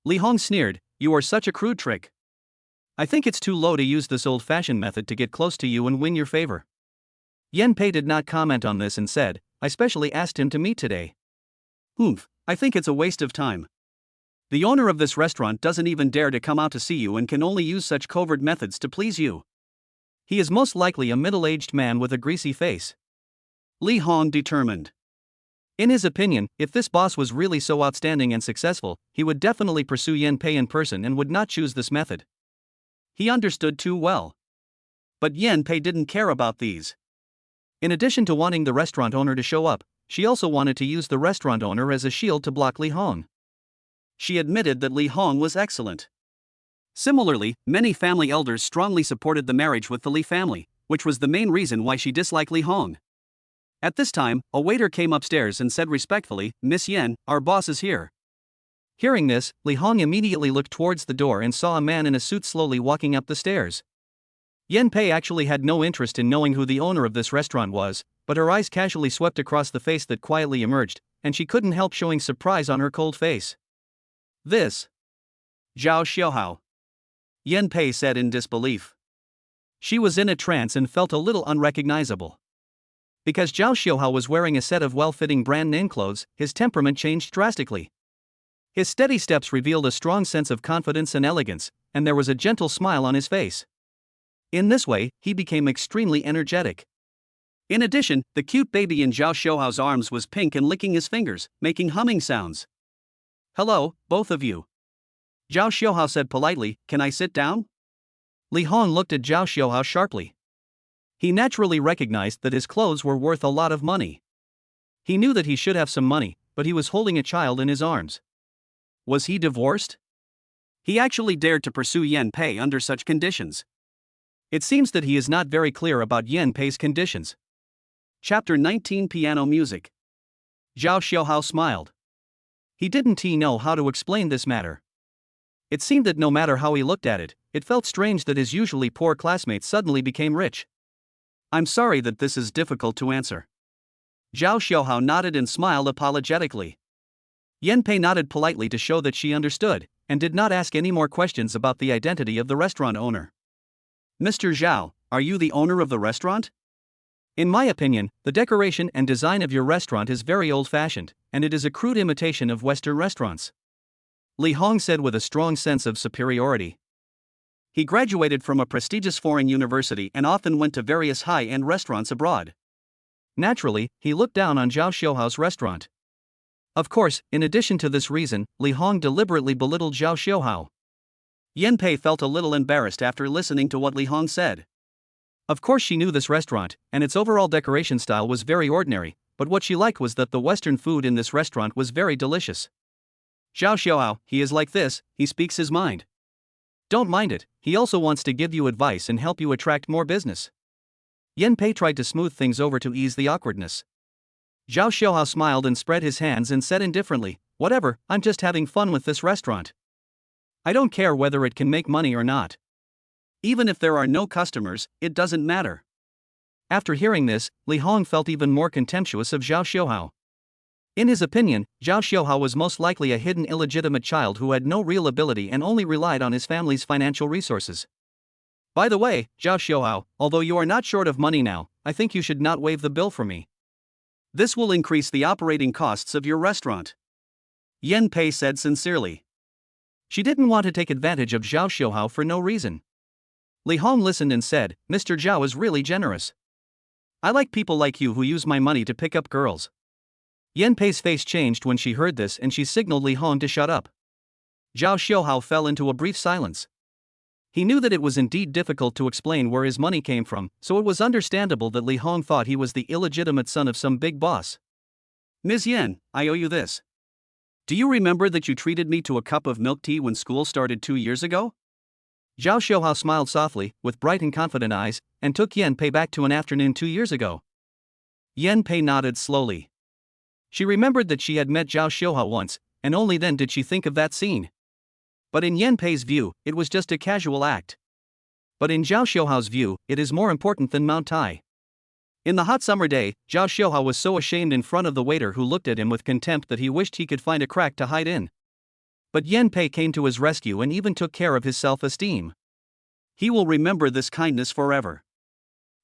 Li Hong sneered, you are such a crude trick. I think it's too low to use this old-fashioned method to get close to you and win your favor. Yen Pei did not comment on this and said, I specially asked him to meet today. I think it's a waste of time. The owner of this restaurant doesn't even dare to come out to see you and can only use such covert methods to please you. He is most likely a middle-aged man with a greasy face. Li Hong determined. In his opinion, if this boss was really so outstanding and successful, he would definitely pursue Yen Pei in person and would not choose this method. He understood too well. But Yen Pei didn't care about these. In addition to wanting the restaurant owner to show up, she also wanted to use the restaurant owner as a shield to block Li Hong. She admitted that Li Hong was excellent. Similarly, many family elders strongly supported the marriage with the Li family, which was the main reason why she disliked Li Hong. At this time, a waiter came upstairs and said respectfully, Miss Yen, our boss is here. Hearing this, Li Hong immediately looked towards the door and saw a man in a suit slowly walking up the stairs. Yen Pei actually had no interest in knowing who the owner of this restaurant was, but her eyes casually swept across the face that quietly emerged, and she couldn't help showing surprise on her cold face. This. Schw. Yen Pei said in disbelief. She was in a trance and felt a little unrecognizable. Because Schw was wearing a set of well-fitting brand name clothes, his temperament changed drastically. His steady steps revealed a strong sense of confidence and elegance, and there was a gentle smile on his face. In this way, he became extremely energetic. In addition, the cute baby in Zhao Shouhao's arms was pink and licking his fingers, making humming sounds. Hello, both of you. Zhao Shouhao said politely, can I sit down? Li Hong looked at Zhao Shouhao sharply. He naturally recognized that his clothes were worth a lot of money. He knew that he should have some money, but he was holding a child in his arms. Was he divorced? He actually dared to pursue Yen Pei under such conditions. It seems that he is not very clear about Yen Pei's conditions. Chapter 19 Piano Music. Zhao Shouhao smiled. He didn't know how to explain this matter. It seemed that no matter how he looked at it, it felt strange that his usually poor classmates suddenly became rich. I'm sorry that this is difficult to answer. Zhao Shouhao nodded and smiled apologetically. Yen Pei nodded politely to show that she understood, and did not ask any more questions about the identity of the restaurant owner. Mr. Zhao, are you the owner of the restaurant? In my opinion, the decoration and design of your restaurant is very old-fashioned, and it is a crude imitation of Western restaurants. Li Hong said with a strong sense of superiority. He graduated from a prestigious foreign university and often went to various high-end restaurants abroad. Naturally, he looked down on Zhao Shouhao's restaurant. Of course, in addition to this reason, Li Hong deliberately belittled Zhao Shouhao. Yen Pei felt a little embarrassed after listening to what Li Hong said. Of course she knew this restaurant, and its overall decoration style was very ordinary, but what she liked was that the Western food in this restaurant was very delicious. Zhao Xiaohao, he is like this, he speaks his mind. Don't mind it, he also wants to give you advice and help you attract more business. Yen Pei tried to smooth things over to ease the awkwardness. Zhao Xiaohao smiled and spread his hands and said indifferently, whatever, I'm just having fun with this restaurant. I don't care whether it can make money or not. Even if there are no customers, it doesn't matter. After hearing this, Li Hong felt even more contemptuous of Zhao Xiaohao. In his opinion, Zhao Xiaohao was most likely a hidden illegitimate child who had no real ability and only relied on his family's financial resources. By the way, Zhao Xiaohao, although you are not short of money now, I think you should not waive the bill for me. This will increase the operating costs of your restaurant. Yen Pei said sincerely. She didn't want to take advantage of Zhao Xiaohao for no reason. Li Hong listened and said, Mr. Zhao is really generous. I like people like you who use my money to pick up girls. Yen Pei's face changed when she heard this and she signaled Li Hong to shut up. Zhao Xiaohao fell into a brief silence. He knew that it was indeed difficult to explain where his money came from, so it was understandable that Li Hong thought he was the illegitimate son of some big boss. Ms. Yen, I owe you this. Do you remember that you treated me to a cup of milk tea when school started 2 years ago? Zhao Xiaohao smiled softly, with bright and confident eyes, and took Yen Pei back to an afternoon 2 years ago. Yen Pei nodded slowly. She remembered that she had met Zhao Xiaohao once, and only then did she think of that scene. But in Yen Pei's view, it was just a casual act. But in Zhao Xiaohao's view, it is more important than Mount Tai. In the hot summer day, Zhao Xiaohao was so ashamed in front of the waiter who looked at him with contempt that he wished he could find a crack to hide in. But Yen Pei came to his rescue and even took care of his self-esteem. He will remember this kindness forever.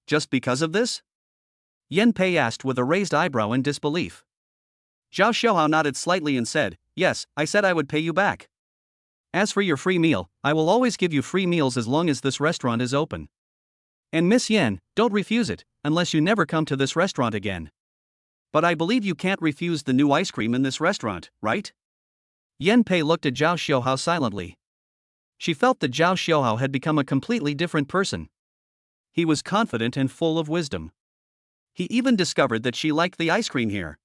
Just because of this? Yen Pei asked with a raised eyebrow in disbelief. Zhao Xiaohao nodded slightly and said, yes, I said I would pay you back. As for your free meal, I will always give you free meals as long as this restaurant is open. And Miss Yen, don't refuse it, unless you never come to this restaurant again. But I believe you can't refuse the new ice cream in this restaurant, right? Yen Pei looked at Zhao Xiaohao silently. She felt that Zhao Xiaohao had become a completely different person. He was confident and full of wisdom. He even discovered that she liked the ice cream here.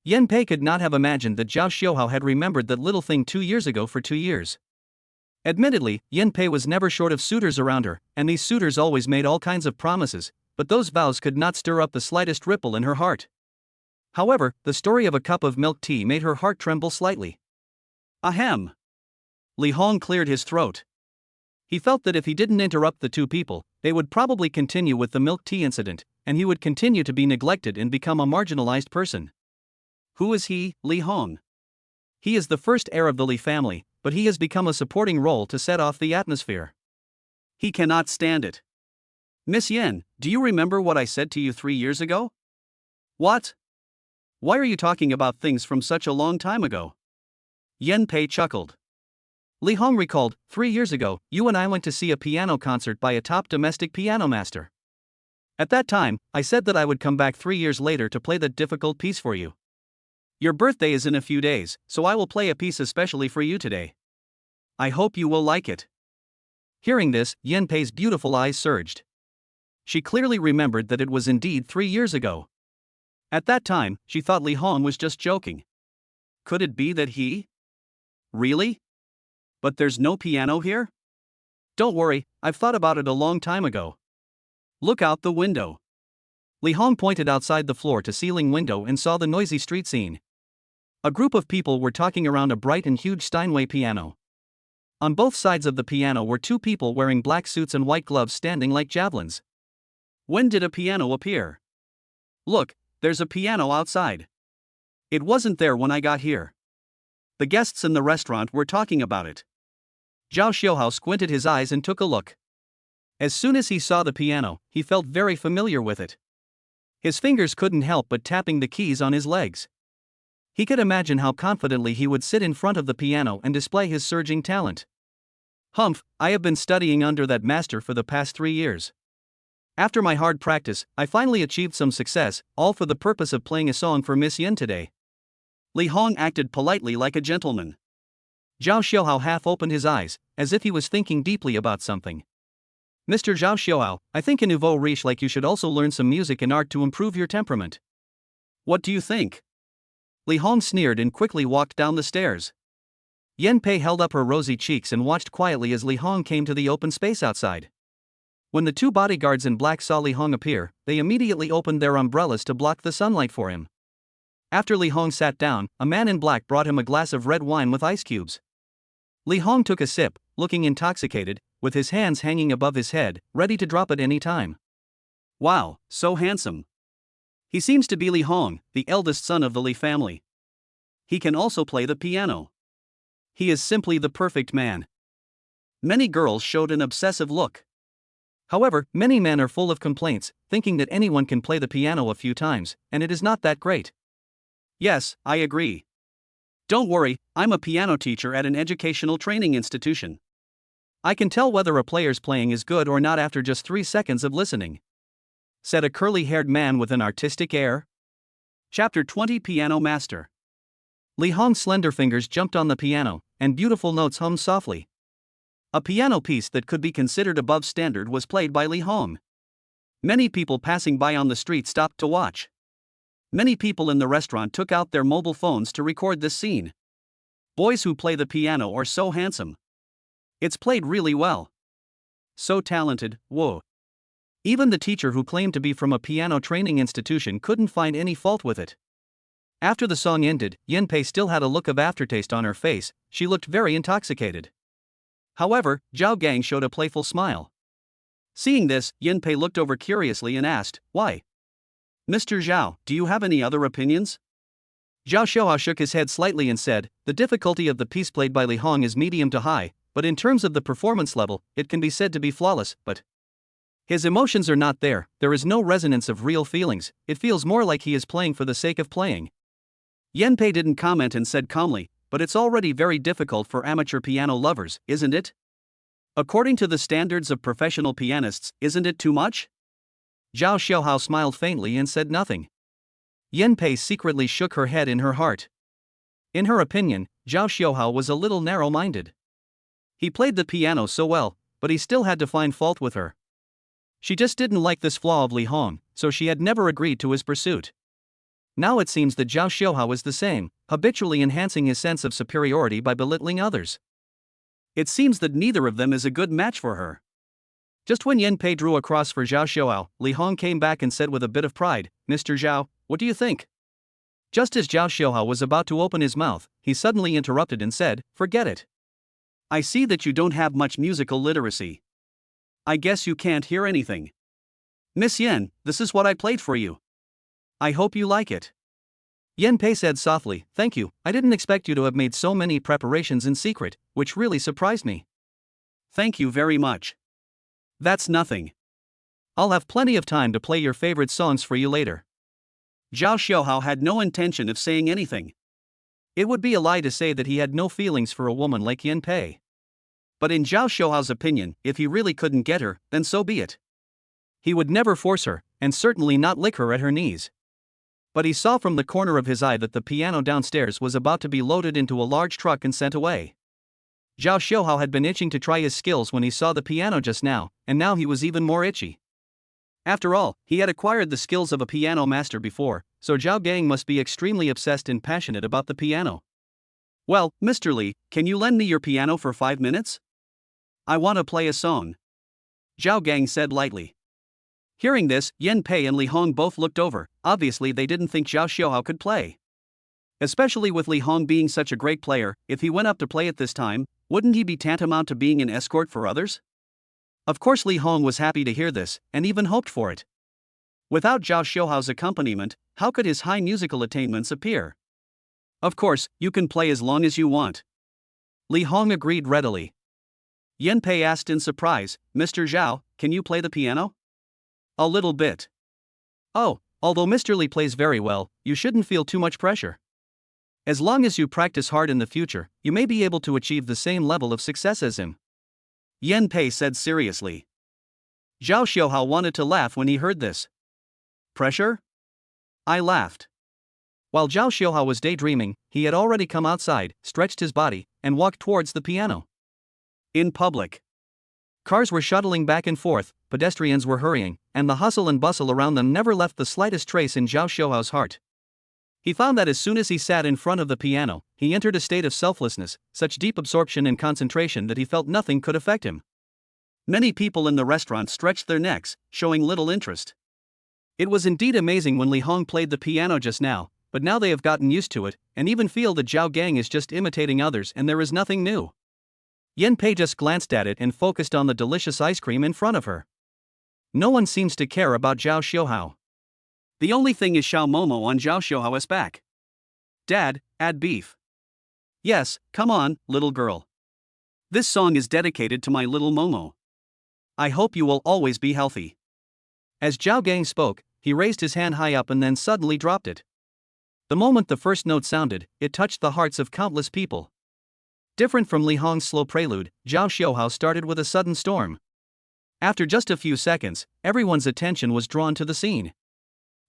Yen Pei could not have imagined that Zhao Xiaohao had remembered that little thing 2 years ago for 2 years. Admittedly, Yen Pei was never short of suitors around her, and these suitors always made all kinds of promises, but those vows could not stir up the slightest ripple in her heart. However, the story of a cup of milk tea made her heart tremble slightly. Ahem. Li Hong cleared his throat. He felt that if he didn't interrupt the two people, they would probably continue with the milk tea incident, and he would continue to be neglected and become a marginalized person. Who is he, Li Hong? He is the first heir of the Li family, but he has become a supporting role to set off the atmosphere. He cannot stand it. Miss Yen, do you remember what I said to you 3 years ago? What? Why are you talking about things from such a long time ago? Yen Pei chuckled. Li Hong recalled, 3 years ago, you and I went to see a piano concert by a top domestic piano master. At that time, I said that I would come back 3 years later to play that difficult piece for you. Your birthday is in a few days, so I will play a piece especially for you today. I hope you will like it. Hearing this, Yen Pei's beautiful eyes surged. She clearly remembered that it was indeed 3 years ago. At that time, she thought Li Hong was just joking. Could it be that he? Really? But there's no piano here? Don't worry, I've thought about it a long time ago. Look out the window. Li Hong pointed outside the floor-to-ceiling window and saw the noisy street scene. A group of people were talking around a bright and huge Steinway piano. On both sides of the piano were 2 people wearing black suits and white gloves standing like javelins. When did a piano appear? Look, there's a piano outside. It wasn't there when I got here. The guests in the restaurant were talking about it. Zhao Xiaohao squinted his eyes and took a look. As soon as he saw the piano, he felt very familiar with it. His fingers couldn't help but tapping the keys on his legs. He could imagine how confidently he would sit in front of the piano and display his surging talent. Humph, I have been studying under that master for the past 3 years. After my hard practice, I finally achieved some success, all for the purpose of playing a song for Miss Yen today. Li Hong acted politely like a gentleman. Zhao Xiaohao half opened his eyes, as if he was thinking deeply about something. Mr. Zhao Xiaohao, I think a nouveau riche like you should also learn some music and art to improve your temperament. What do you think? Li Hong sneered and quickly walked down the stairs. Yan Pei held up her rosy cheeks and watched quietly as Li Hong came to the open space outside. When the two bodyguards in black saw Li Hong appear, they immediately opened their umbrellas to block the sunlight for him. After Li Hong sat down, a man in black brought him a glass of red wine with ice cubes. Li Hong took a sip, looking intoxicated, with his hands hanging above his head, ready to drop at any time. Wow, so handsome. He seems to be Li Hong, the eldest son of the Li family. He can also play the piano. He is simply the perfect man. Many girls showed an obsessive look. However, many men are full of complaints, thinking that anyone can play the piano a few times, and it is not that great. Yes, I agree. Don't worry, I'm a piano teacher at an educational training institution. I can tell whether a player's playing is good or not after just 3 seconds of listening, said a curly-haired man with an artistic air. Chapter 20 Piano Master. Li Hong's slender fingers jumped on the piano, and beautiful notes hummed softly. A piano piece that could be considered above standard was played by Li Hong. Many people passing by on the street stopped to watch. Many people in the restaurant took out their mobile phones to record this scene. Boys who play the piano are so handsome. It's played really well. So talented, whoa. Even the teacher who claimed to be from a piano training institution couldn't find any fault with it. After the song ended, Yan Pei still had a look of aftertaste on her face. She looked very intoxicated. However, Zhao Gang showed a playful smile. Seeing this, Yan Pei looked over curiously and asked, "Why? Mr. Zhao, do you have any other opinions?" Zhao Xiaohao shook his head slightly and said, "The difficulty of the piece played by Li Hong is medium to high, but in terms of the performance level, it can be said to be flawless, but his emotions are not there, there is no resonance of real feelings, it feels more like he is playing for the sake of playing." Yan Pei didn't comment and said calmly, "But it's already very difficult for amateur piano lovers, isn't it? According to the standards of professional pianists, isn't it too much?" Zhao Xiaohao smiled faintly and said nothing. Yan Pei secretly shook her head in her heart. In her opinion, Zhao Xiaohao was a little narrow-minded. He played the piano so well, but he still had to find fault with her. She just didn't like this flaw of Li Hong, so she had never agreed to his pursuit. Now it seems that Zhao Xiaohao is the same, habitually enhancing his sense of superiority by belittling others. It seems that neither of them is a good match for her. Just when Yan Pei drew across for Zhao Xiaohao, Li Hong came back and said with a bit of pride, "Mr. Zhao, what do you think?" Just as Zhao Xiaohao was about to open his mouth, he suddenly interrupted and said, "Forget it. I see that you don't have much musical literacy. I guess you can't hear anything. Miss Yan, this is what I played for you. I hope you like it." Yan Pei said softly, "Thank you, I didn't expect you to have made so many preparations in secret, which really surprised me." "Thank you very much. That's nothing. I'll have plenty of time to play your favorite songs for you later." Zhao Xiaohao had no intention of saying anything. It would be a lie to say that he had no feelings for a woman like Yan Pei. But in Zhao Xiaohao's opinion, if he really couldn't get her, then so be it. He would never force her, and certainly not lick her at her knees. But he saw from the corner of his eye that the piano downstairs was about to be loaded into a large truck and sent away. Zhao Xiaohao had been itching to try his skills when he saw the piano just now, and now he was even more itchy. After all, he had acquired the skills of a piano master before, so Zhao Gang must be extremely obsessed and passionate about the piano. "Well, Mr. Li, can you lend me your piano for 5 minutes? I want to play a song," Zhao Gang said lightly. Hearing this, Yan Pei and Li Hong both looked over. Obviously they didn't think Zhao Xiaohao could play. Especially with Li Hong being such a great player, if he went up to play at this time, wouldn't he be tantamount to being an escort for others? Of course Li Hong was happy to hear this, and even hoped for it. Without Zhao Xiaohao's accompaniment, how could his high musical attainments appear? "Of course, you can play as long as you want." Li Hong agreed readily. Yan Pei asked in surprise, "Mr. Zhao, can you play the piano?" "A little bit." "Oh, although Mr. Li plays very well, you shouldn't feel too much pressure. As long as you practice hard in the future, you may be able to achieve the same level of success as him," Yan Pei said seriously. Zhao Xiaohao wanted to laugh when he heard this. "Pressure?" I laughed. While Zhao Xiuhao was daydreaming, he had already come outside, stretched his body, and walked towards the piano. In public. Cars were shuttling back and forth, pedestrians were hurrying, and the hustle and bustle around them never left the slightest trace in Zhao Xiuhao's heart. He found that as soon as he sat in front of the piano, he entered a state of selflessness, such deep absorption and concentration that he felt nothing could affect him. Many people in the restaurant stretched their necks, showing little interest. It was indeed amazing when Li Hong played the piano just now, but now they have gotten used to it, and even feel that Zhao Gang is just imitating others and there is nothing new. Yan Pei just glanced at it and focused on the delicious ice cream in front of her. No one seems to care about Zhao Xiuhao. The only thing is Xiao Momo on Zhao Xiuhao's back. Dad, add beef. Yes, come on, little girl. This song is dedicated to my little Momo. I hope you will always be healthy. As Zhao Gang spoke, he raised his hand high up and then suddenly dropped it. The moment the first note sounded, it touched the hearts of countless people. Different from Li Hong's slow prelude, Zhao Xiuhao started with a sudden storm. After just a few seconds, everyone's attention was drawn to the scene.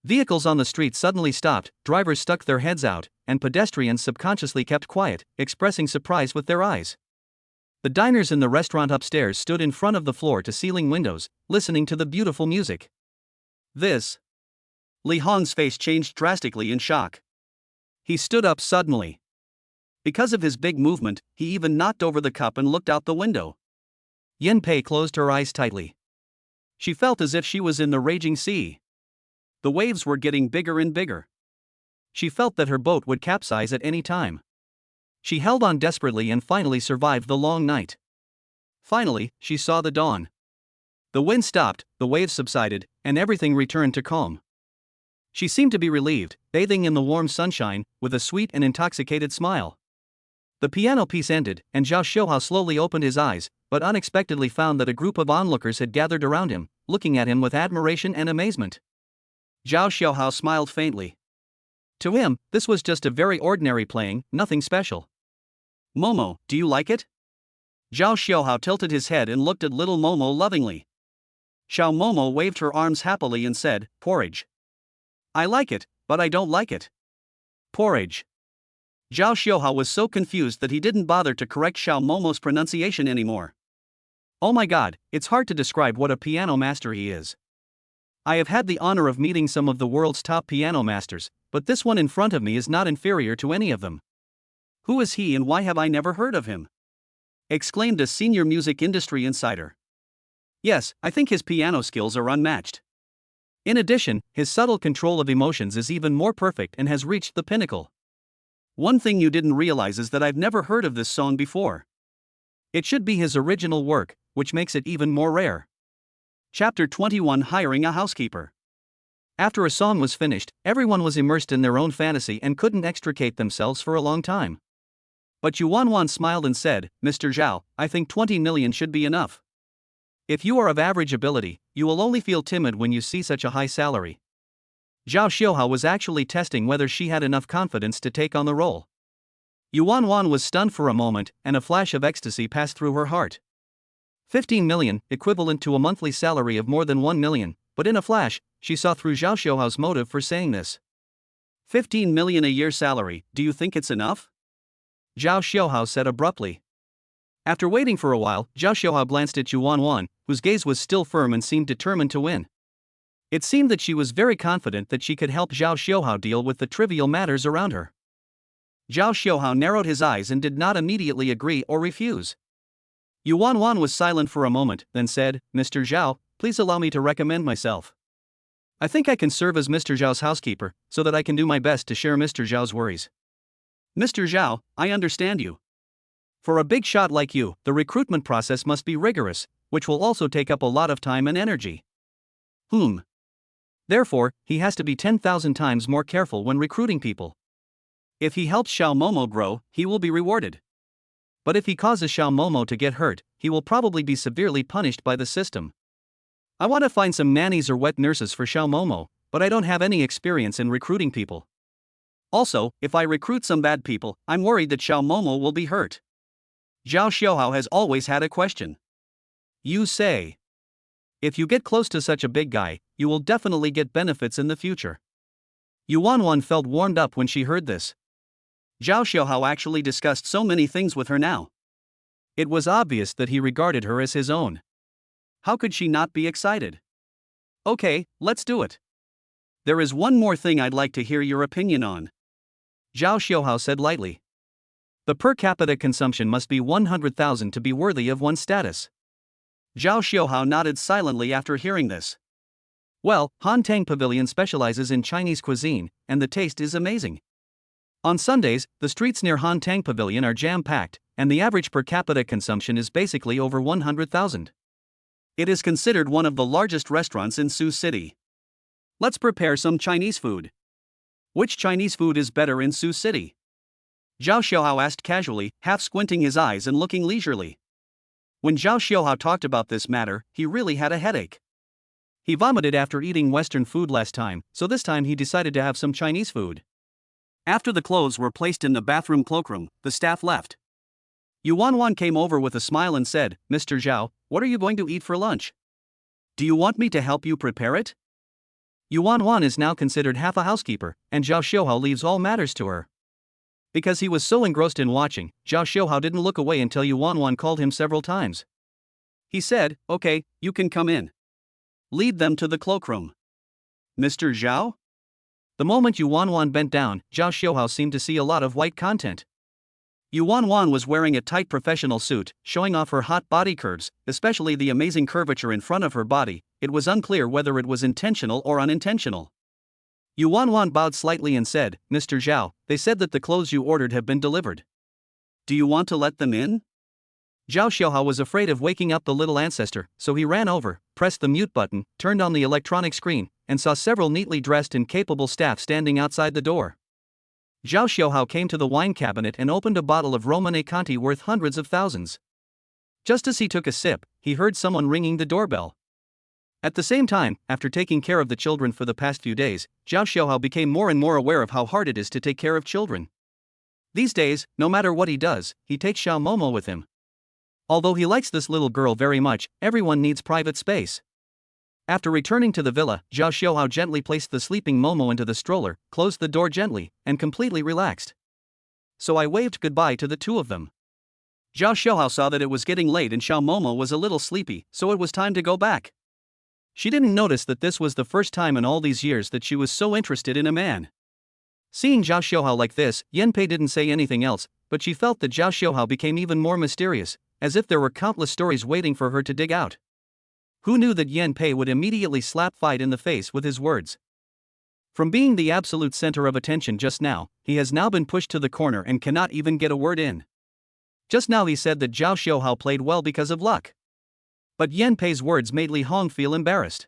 Vehicles on the street suddenly stopped, drivers stuck their heads out, and pedestrians subconsciously kept quiet, expressing surprise with their eyes. The diners in the restaurant upstairs stood in front of the floor-to-ceiling windows, listening to the beautiful music. This. Li Hong's face changed drastically in shock. He stood up suddenly. Because of his big movement, he even knocked over the cup and looked out the window. Yan Pei closed her eyes tightly. She felt as if she was in the raging sea. The waves were getting bigger and bigger. She felt that her boat would capsize at any time. She held on desperately and finally survived the long night. Finally, she saw the dawn. The wind stopped, the waves subsided, and everything returned to calm. She seemed to be relieved, bathing in the warm sunshine, with a sweet and intoxicated smile. The piano piece ended, and Zhao Xiuhao slowly opened his eyes, but unexpectedly found that a group of onlookers had gathered around him, looking at him with admiration and amazement. Zhao Xiuhao smiled faintly. To him, this was just a very ordinary playing, nothing special. Momo, do you like it? Zhao Xiuhao tilted his head and looked at little Momo lovingly. Xiao Momo waved her arms happily and said, porridge. I like it, but I don't like it. Porridge. Zhao Xiuhao was so confused that he didn't bother to correct Xiao Momo's pronunciation anymore. Oh my god, it's hard to describe what a piano master he is. I have had the honor of meeting some of the world's top piano masters, but this one in front of me is not inferior to any of them. Who is he and why have I never heard of him? Exclaimed a senior music industry insider. Yes, I think his piano skills are unmatched. In addition, his subtle control of emotions is even more perfect and has reached the pinnacle. One thing you didn't realize is that I've never heard of this song before. It should be his original work, which makes it even more rare. Chapter 21: Hiring a Housekeeper. After a song was finished, everyone was immersed in their own fantasy and couldn't extricate themselves for a long time. But Yuan Wan smiled and said, Mr. Zhao, I think 20 million should be enough. If you are of average ability, you will only feel timid when you see such a high salary. Zhao Xiuhao was actually testing whether she had enough confidence to take on the role. Yuan Wan was stunned for a moment, and a flash of ecstasy passed through her heart. 15 million, equivalent to a monthly salary of more than 1 million, but in a flash, she saw through Zhao Xiuhao's motive for saying this. 15 million a year salary, do you think it's enough? Zhao Xiuhao said abruptly. After waiting for a while, Zhao Xiuhao glanced at Yuan Wan, whose gaze was still firm and seemed determined to win. It seemed that she was very confident that she could help Zhao Xiuhao deal with the trivial matters around her. Zhao Xiuhao narrowed his eyes and did not immediately agree or refuse. Yuan Wan was silent for a moment, then said, Mr. Zhao, please allow me to recommend myself. I think I can serve as Mr. Zhao's housekeeper, so that I can do my best to share Mr. Zhao's worries. Mr. Zhao, I understand you. For a big shot like you, the recruitment process must be rigorous, which will also take up a lot of time and energy. Therefore, he has to be 10,000 times more careful when recruiting people. If he helps Xiao Momo grow, he will be rewarded. But if he causes Xiao Momo to get hurt, he will probably be severely punished by the system. I want to find some nannies or wet nurses for Xiao Momo, but I don't have any experience in recruiting people. Also, if I recruit some bad people, I'm worried that Xiao Momo will be hurt. Zhao Xiuhao has always had a question. You say. If you get close to such a big guy, you will definitely get benefits in the future. Yuan felt warmed up when she heard this. Zhao Xiaohao actually discussed so many things with her now. It was obvious that he regarded her as his own. How could she not be excited? Okay, let's do it. There is one more thing I'd like to hear your opinion on. Zhao Xiaohao said lightly. The per capita consumption must be 100,000 to be worthy of one's status. Zhao Xiaohao nodded silently after hearing this. Well, Han Tang Pavilion specializes in Chinese cuisine, and the taste is amazing. On Sundays, the streets near Han Tang Pavilion are jam-packed, and the average per capita consumption is basically over 100,000. It is considered one of the largest restaurants in Sioux City. Let's prepare some Chinese food. Which Chinese food is better in Sioux City? Zhao Xiaohao asked casually, half squinting his eyes and looking leisurely. When Zhao Xiaohao talked about this matter, he really had a headache. He vomited after eating Western food last time, so this time he decided to have some Chinese food. After the clothes were placed in the bathroom cloakroom, the staff left. Yuan came over with a smile and said, Mr. Zhao, what are you going to eat for lunch? Do you want me to help you prepare it? Yuan is now considered half a housekeeper, and Zhao Xiaohao leaves all matters to her. Because he was so engrossed in watching, Zhao Xiaohao didn't look away until Yuan called him several times. He said, okay, you can come in. Lead them to the cloakroom. Mr. Zhao? The moment Yuan bent down, Zhao Xiaohao seemed to see a lot of white content. Yuan was wearing a tight professional suit, showing off her hot body curves, especially the amazing curvature in front of her body. It was unclear whether it was intentional or unintentional. Yuan bowed slightly and said, Mr. Zhao, they said that the clothes you ordered have been delivered. Do you want to let them in? Zhao Xiaohao was afraid of waking up the little ancestor, so he ran over, pressed the mute button, turned on the electronic screen, and saw several neatly dressed and capable staff standing outside the door. Zhao Xiaohao came to the wine cabinet and opened a bottle of Romane Conti worth hundreds of thousands. Just as he took a sip, he heard someone ringing the doorbell. At the same time, after taking care of the children for the past few days, Zhao Xiaohao became more and more aware of how hard it is to take care of children. These days, no matter what he does, he takes Xiao Momo with him. Although he likes this little girl very much, everyone needs private space. After returning to the villa, Zhao Xiaohao gently placed the sleeping Momo into the stroller, closed the door gently, and completely relaxed. So I waved goodbye to the two of them. Zhao Xiaohao saw that it was getting late and Xiao Momo was a little sleepy, so it was time to go back. She didn't notice that this was the first time in all these years that she was so interested in a man. Seeing Zhao Xiaohao like this, Yanpei didn't say anything else, but she felt that Zhao Xiaohao became even more mysterious, as if there were countless stories waiting for her to dig out. Who knew that Yanpei would immediately slap Fight in the face with his words? From being the absolute center of attention just now, he has now been pushed to the corner and cannot even get a word in. Just now he said that Zhao Xiaohao played well because of luck. But Yanpei's words made Li Hong feel embarrassed.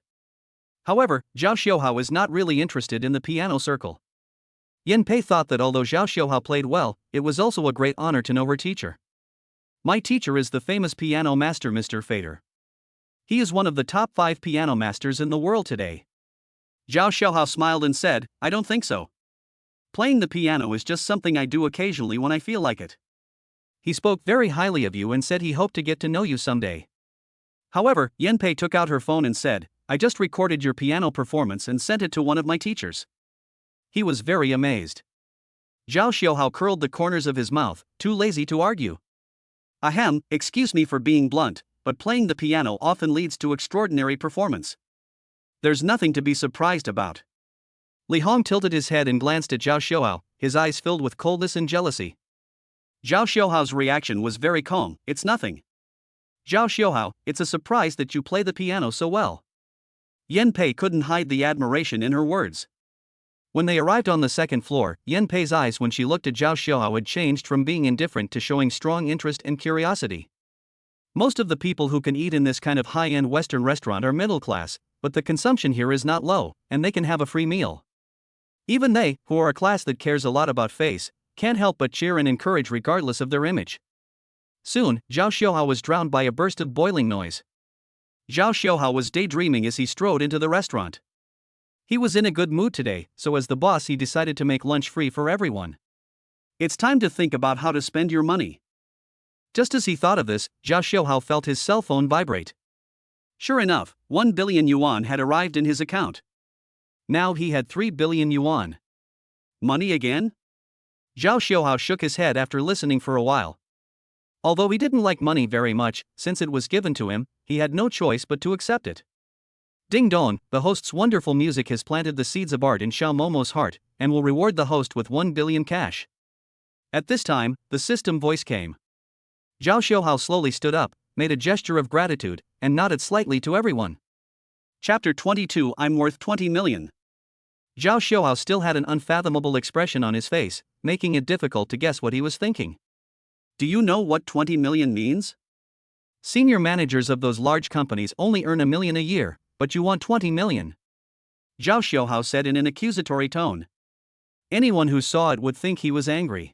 However, Zhao Xiaohao is not really interested in the piano circle. Yanpei thought that although Zhao Xiaohao played well, it was also a great honor to know her teacher. My teacher is the famous piano master Mr. Fader. He is one of the top 5 piano masters in the world today. Zhao Xiaohao smiled and said, I don't think so. Playing the piano is just something I do occasionally when I feel like it. He spoke very highly of you and said he hoped to get to know you someday. However, Yanpei took out her phone and said, I just recorded your piano performance and sent it to one of my teachers. He was very amazed. Zhao Xiaohao curled the corners of his mouth, too lazy to argue. Ahem, excuse me for being blunt, but playing the piano often leads to extraordinary performance. There's nothing to be surprised about. Li Hong tilted his head and glanced at Zhao Xiaohao, his eyes filled with coldness and jealousy. Zhao Xiaohao's reaction was very calm, it's nothing. Zhao Xiaohao, it's a surprise that you play the piano so well. Yanpei couldn't hide the admiration in her words. When they arrived on the second floor, Yanpei's eyes when she looked at Zhao Xiaohao had changed from being indifferent to showing strong interest and curiosity. Most of the people who can eat in this kind of high-end Western restaurant are middle class, but the consumption here is not low, and they can have a free meal. Even they, who are a class that cares a lot about face, can't help but cheer and encourage regardless of their image. Soon, Zhao Xiaohao was drowned by a burst of boiling noise. Zhao Xiaohao was daydreaming as he strode into the restaurant. He was in a good mood today, so as the boss he decided to make lunch free for everyone. It's time to think about how to spend your money. Just as he thought of this, Zhao Xiaohao felt his cell phone vibrate. Sure enough, 1 billion yuan had arrived in his account. Now he had 3 billion yuan. Money again? Zhao Xiuhao shook his head after listening for a while. Although he didn't like money very much, since it was given to him, he had no choice but to accept it. Ding dong, the host's wonderful music has planted the seeds of art in Xiao Momo's heart, and will reward the host with 1 billion cash. At this time, the system voice came. Zhao Xiuhao slowly stood up, made a gesture of gratitude, and nodded slightly to everyone. Chapter 22 I'm worth 20 million. Zhao Xiuhao still had an unfathomable expression on his face, making it difficult to guess what he was thinking. Do you know what 20 million means? Senior managers of those large companies only earn $1 million a year, but you want 20 million. Zhao Xiuhao said in an accusatory tone. Anyone who saw it would think he was angry.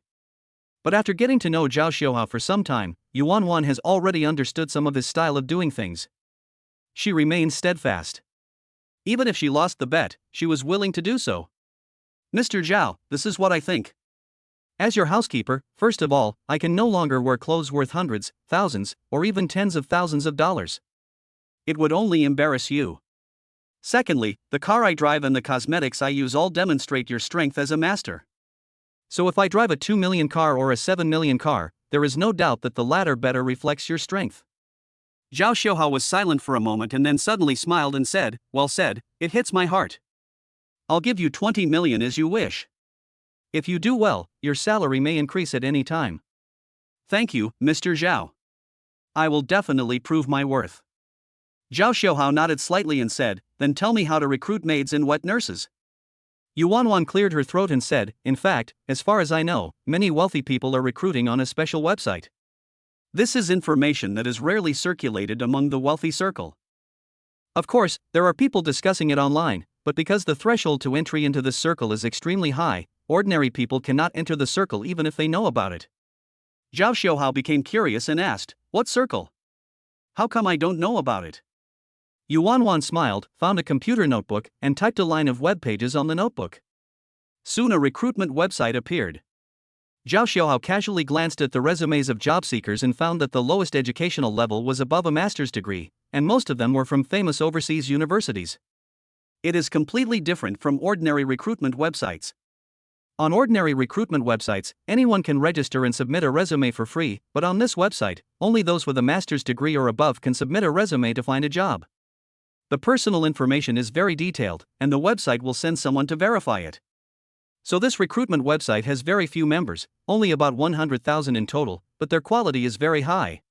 But after getting to know Zhao Xiuhao for some time, Yuan Wan has already understood some of his style of doing things. She remained steadfast. Even if she lost the bet, she was willing to do so. Mr. Zhao, this is what I think. As your housekeeper, first of all, I can no longer wear clothes worth hundreds, thousands, or even tens of thousands of dollars. It would only embarrass you. Secondly, the car I drive and the cosmetics I use all demonstrate your strength as a master. So if I drive a 2 million car or a 7 million car, there is no doubt that the latter better reflects your strength. Zhao Xiuhao was silent for a moment and then suddenly smiled and said, well said, it hits my heart. I'll give you 20 million as you wish. If you do well, your salary may increase at any time. Thank you, Mr. Zhao. I will definitely prove my worth. Zhao Xiuhao nodded slightly and said, then tell me how to recruit maids and wet nurses. Yuan Wan cleared her throat and said, in fact, as far as I know, many wealthy people are recruiting on a special website. This is information that is rarely circulated among the wealthy circle. Of course, there are people discussing it online, but because the threshold to entry into this circle is extremely high, ordinary people cannot enter the circle even if they know about it. Zhao Xiuhao became curious and asked, what circle? How come I don't know about it? Yuan Wan smiled, found a computer notebook, and typed a line of web pages on the notebook. Soon a recruitment website appeared. Zhao Xiuhao casually glanced at the resumes of job seekers and found that the lowest educational level was above a master's degree, and most of them were from famous overseas universities. It is completely different from ordinary recruitment websites. On ordinary recruitment websites, anyone can register and submit a resume for free, but on this website, only those with a master's degree or above can submit a resume to find a job. The personal information is very detailed, and the website will send someone to verify it. So this recruitment website has very few members, only about 100,000 in total, but their quality is very high.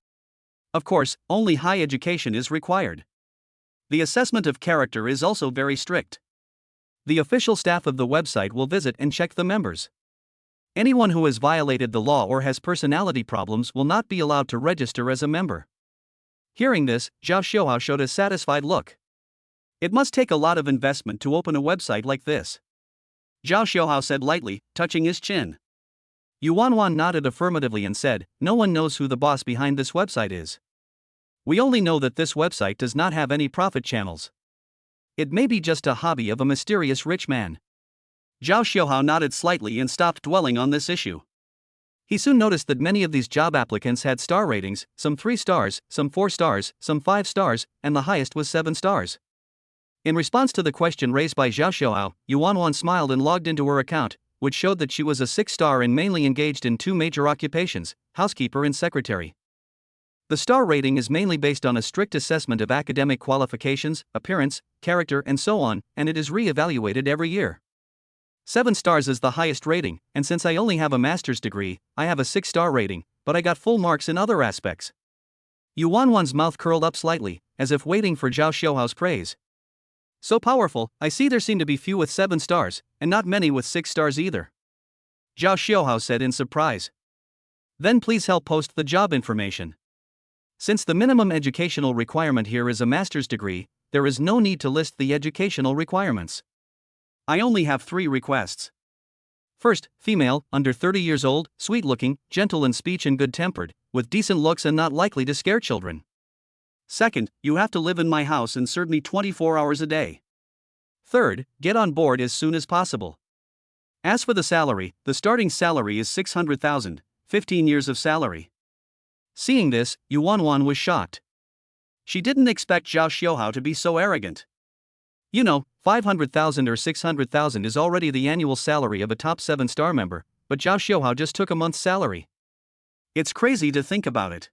Of course, only high education is required. The assessment of character is also very strict. The official staff of the website will visit and check the members. Anyone who has violated the law or has personality problems will not be allowed to register as a member. Hearing this, Zhao Xiuhao showed a satisfied look. It must take a lot of investment to open a website like this. Zhao Xiuhao said lightly, touching his chin. Yuan Wan nodded affirmatively and said, no one knows who the boss behind this website is. We only know that this website does not have any profit channels. It may be just a hobby of a mysterious rich man. Zhao Xiuhao nodded slightly and stopped dwelling on this issue. He soon noticed that many of these job applicants had star ratings, some 3 stars, some 4 stars, some 5 stars, and the highest was 7 stars. In response to the question raised by Zhao Xiuhao, Yuan Wan smiled and logged into her account, which showed that she was a 6-star and mainly engaged in 2 major occupations, housekeeper and secretary. The star rating is mainly based on a strict assessment of academic qualifications, appearance, character and so on, and it is re-evaluated every year. 7 stars is the highest rating, and since I only have a master's degree, I have a 6-star rating, but I got full marks in other aspects. Yuan Wan's mouth curled up slightly, as if waiting for Zhao Xiuhao's praise. So powerful, I see there seem to be few with 7 stars, and not many with 6 stars either. Zhao Xiuhao said in surprise. Then please help post the job information. Since the minimum educational requirement here is a master's degree, there is no need to list the educational requirements. I only have 3 requests. First, female, under 30 years old, sweet-looking, gentle in speech and good-tempered, with decent looks and not likely to scare children. Second, you have to live in my house and serve me 24 hours a day. Third, get on board as soon as possible. As for the salary, the starting salary is 600,000, 15 years of salary. Seeing this, Yuan Wan was shocked. She didn't expect Zhao Xiuhao to be so arrogant. You know, 500,000 or 600,000 is already the annual salary of a top 7-star member, but Zhao Xiaohao just took a month's salary. It's crazy to think about it.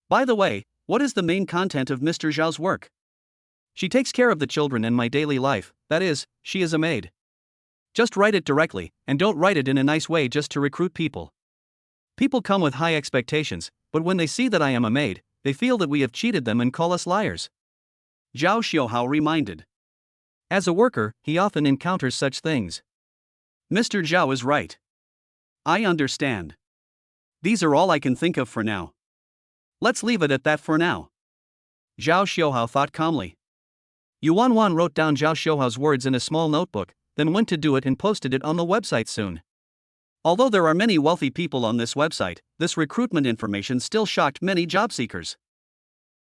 By the way, what is the main content of Mr. Zhao's work? She takes care of the children and my daily life, that is, she is a maid. Just write it directly, and don't write it in a nice way just to recruit people. People come with high expectations, but when they see that I am a maid, they feel that we have cheated them and call us liars. Zhao Xiaohao reminded. As a worker, he often encounters such things. Mr. Zhao is right. I understand. These are all I can think of for now. Let's leave it at that for now. Zhao Xiaohao thought calmly. Yuan Wan wrote down Zhao Xiaohao's words in a small notebook, then went to do it and posted it on the website soon. Although there are many wealthy people on this website, this recruitment information still shocked many job seekers.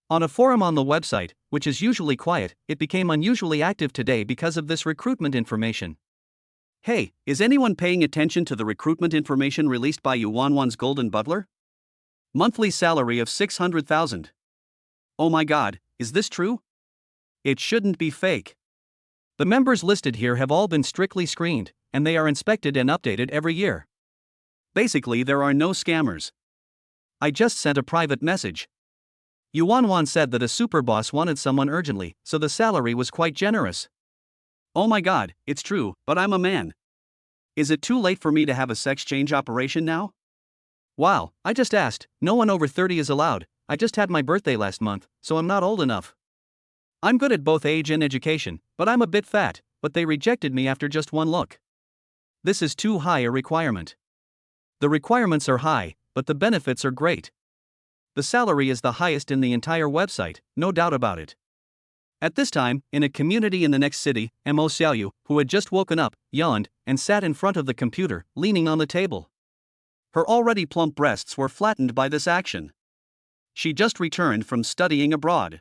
On a forum on the website, which is usually quiet, it became unusually active today because of this recruitment information. Hey, is anyone paying attention to the recruitment information released by Yuan Wan's Golden Butler? Monthly salary of 600,000. Oh my god, is this true? It shouldn't be fake. The members listed here have all been strictly screened, and they are inspected and updated every year. Basically, there are no scammers. I just sent a private message. Yuan Wan said that a super boss wanted someone urgently, so the salary was quite generous. Oh my god, it's true, but I'm a man. Is it too late for me to have a sex change operation now? Wow, I just asked, no one over 30 is allowed, I just had my birthday last month, so I'm not old enough. I'm good at both age and education, but I'm a bit fat, but they rejected me after just one look. This is too high a requirement. The requirements are high, but the benefits are great. The salary is the highest in the entire website, no doubt about it. At this time, in a community in the next city, Mo Xiaoyu, who had just woken up, yawned, and sat in front of the computer, leaning on the table. Her already plump breasts were flattened by this action. She just returned from studying abroad.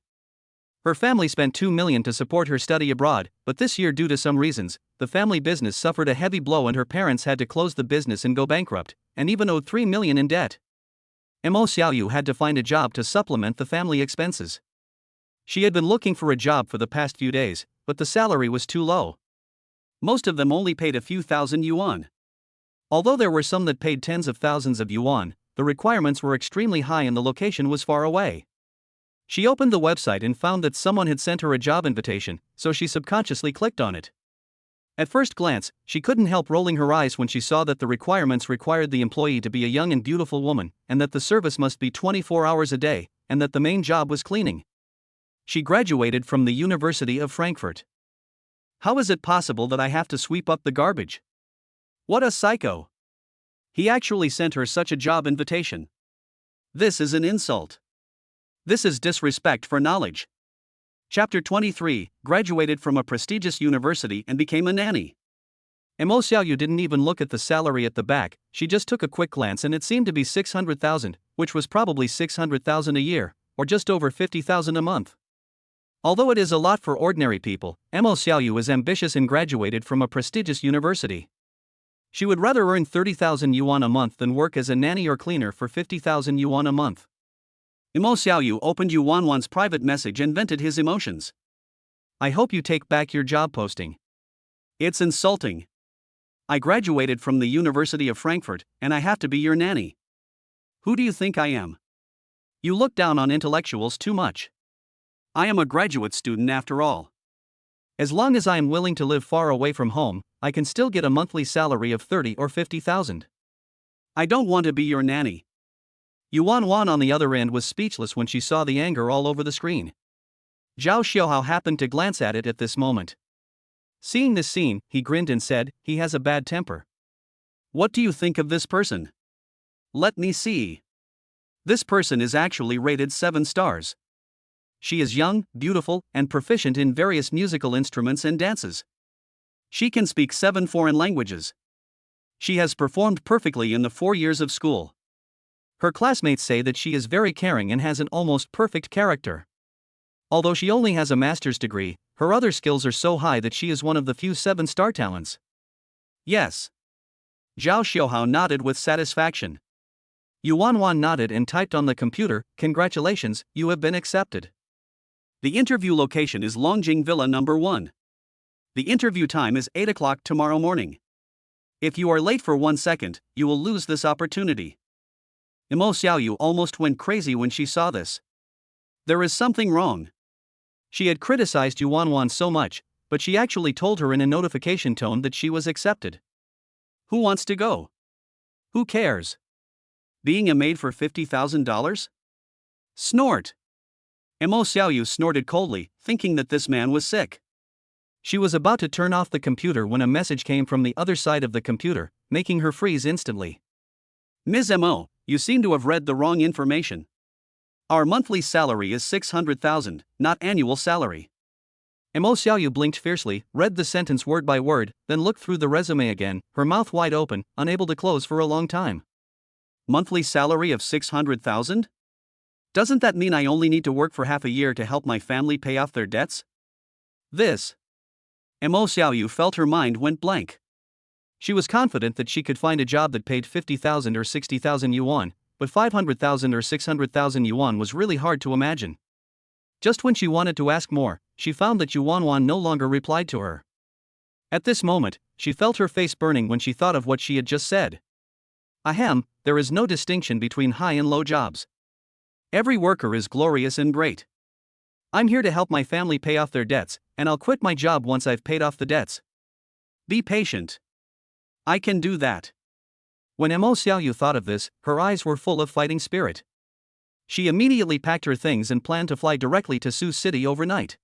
Her family spent 2 million to support her study abroad, but this year due to some reasons, the family business suffered a heavy blow and her parents had to close the business and go bankrupt, and even owed 3 million in debt. Mo Xiaoyu had to find a job to supplement the family expenses. She had been looking for a job for the past few days, but the salary was too low. Most of them only paid a few thousand yuan. Although there were some that paid tens of thousands of yuan, the requirements were extremely high and the location was far away. She opened the website and found that someone had sent her a job invitation, so she subconsciously clicked on it. At first glance, she couldn't help rolling her eyes when she saw that the requirements required the employee to be a young and beautiful woman, and that the service must be 24 hours a day, and that the main job was cleaning. She graduated from the University of Frankfurt. How is it possible that I have to sweep up the garbage? What a psycho! He actually sent her such a job invitation. This is an insult. This is disrespect for knowledge. Chapter 23, graduated from a prestigious university and became a nanny. Mo Xiaoyu didn't even look at the salary at the back, she just took a quick glance and it seemed to be 600,000, which was probably 600,000 a year, or just over 50,000 a month. Although it is a lot for ordinary people, Mo Xiaoyu is ambitious and graduated from a prestigious university. She would rather earn 30,000 yuan a month than work as a nanny or cleaner for 50,000 yuan a month. Mo Xiaoyu opened Yuan Wan's private message and vented his emotions. I hope you take back your job posting. It's insulting. I graduated from the University of Frankfurt, and I have to be your nanny. Who do you think I am? You look down on intellectuals too much. I am a graduate student after all. As long as I am willing to live far away from home, I can still get a monthly salary of 30 or 50,000. I don't want to be your nanny. Yuan Wan on the other end was speechless when she saw the anger all over the screen. Zhao Xiaohao happened to glance at it at this moment. Seeing this scene, he grinned and said, he has a bad temper. What do you think of this person? Let me see. This person is actually rated 7 stars. She is young, beautiful, and proficient in various musical instruments and dances. She can speak 7 foreign languages. She has performed perfectly in the 4 years of school. Her classmates say that she is very caring and has an almost perfect character. Although she only has a master's degree, her other skills are so high that she is one of the few 7-star talents. Yes. Zhao Xiaohao nodded with satisfaction. Yuan Wan nodded and typed on the computer, "Congratulations, you have been accepted. The interview location is Longjing Villa number 1. The interview time is 8 o'clock tomorrow morning. If you are late for 1 second, you will lose this opportunity. Imo Xiaoyu almost went crazy when she saw this. There is something wrong. She had criticized Yuan so much, but she actually told her in a notification tone that she was accepted. Who wants to go? Who cares? Being a maid for $50,000? Snort! Imo Xiaoyu snorted coldly, thinking that this man was sick. She was about to turn off the computer when a message came from the other side of the computer, making her freeze instantly. Ms. Mo, you seem to have read the wrong information. Our monthly salary is 600,000, not annual salary. Imo Xiaoyu blinked fiercely, read the sentence word by word, then looked through the resume again, her mouth wide open, unable to close for a long time. Monthly salary of 600,000? Doesn't that mean I only need to work for half a year to help my family pay off their debts? Imo Xiaoyu felt her mind went blank. She was confident that she could find a job that paid 50,000 or 60,000 yuan, but 500,000 or 600,000 yuan was really hard to imagine. Just when she wanted to ask more, she found that Yuan no longer replied to her. At this moment, she felt her face burning when she thought of what she had just said. Ahem, there is no distinction between high and low jobs. Every worker is glorious and great. I'm here to help my family pay off their debts, and I'll quit my job once I've paid off the debts. Be patient. I can do that. When Imo Xiaoyu thought of this, her eyes were full of fighting spirit. She immediately packed her things and planned to fly directly to Sioux City overnight.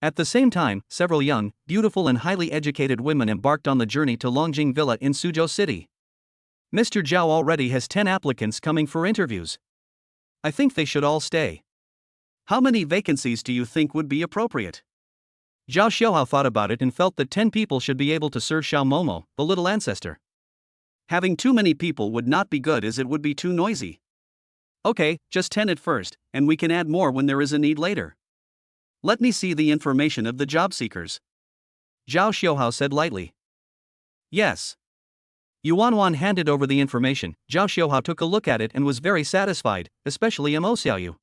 At the same time, several young, beautiful and highly educated women embarked on the journey to Longjing Villa in Suzhou City. Mr. Zhao already has 10 applicants coming for interviews. I think they should all stay. How many vacancies do you think would be appropriate? Zhao Xiaohao thought about it and felt that 10 people should be able to serve Xiao Momo, the little ancestor. Having too many people would not be good as it would be too noisy. Okay, just 10 at first, and we can add more when there is a need later. Let me see the information of the job seekers. Zhao Xiaohao said lightly. Yes. Yuan handed over the information. Zhao Xiaohao took a look at it and was very satisfied, especially Imo Xiaoyu.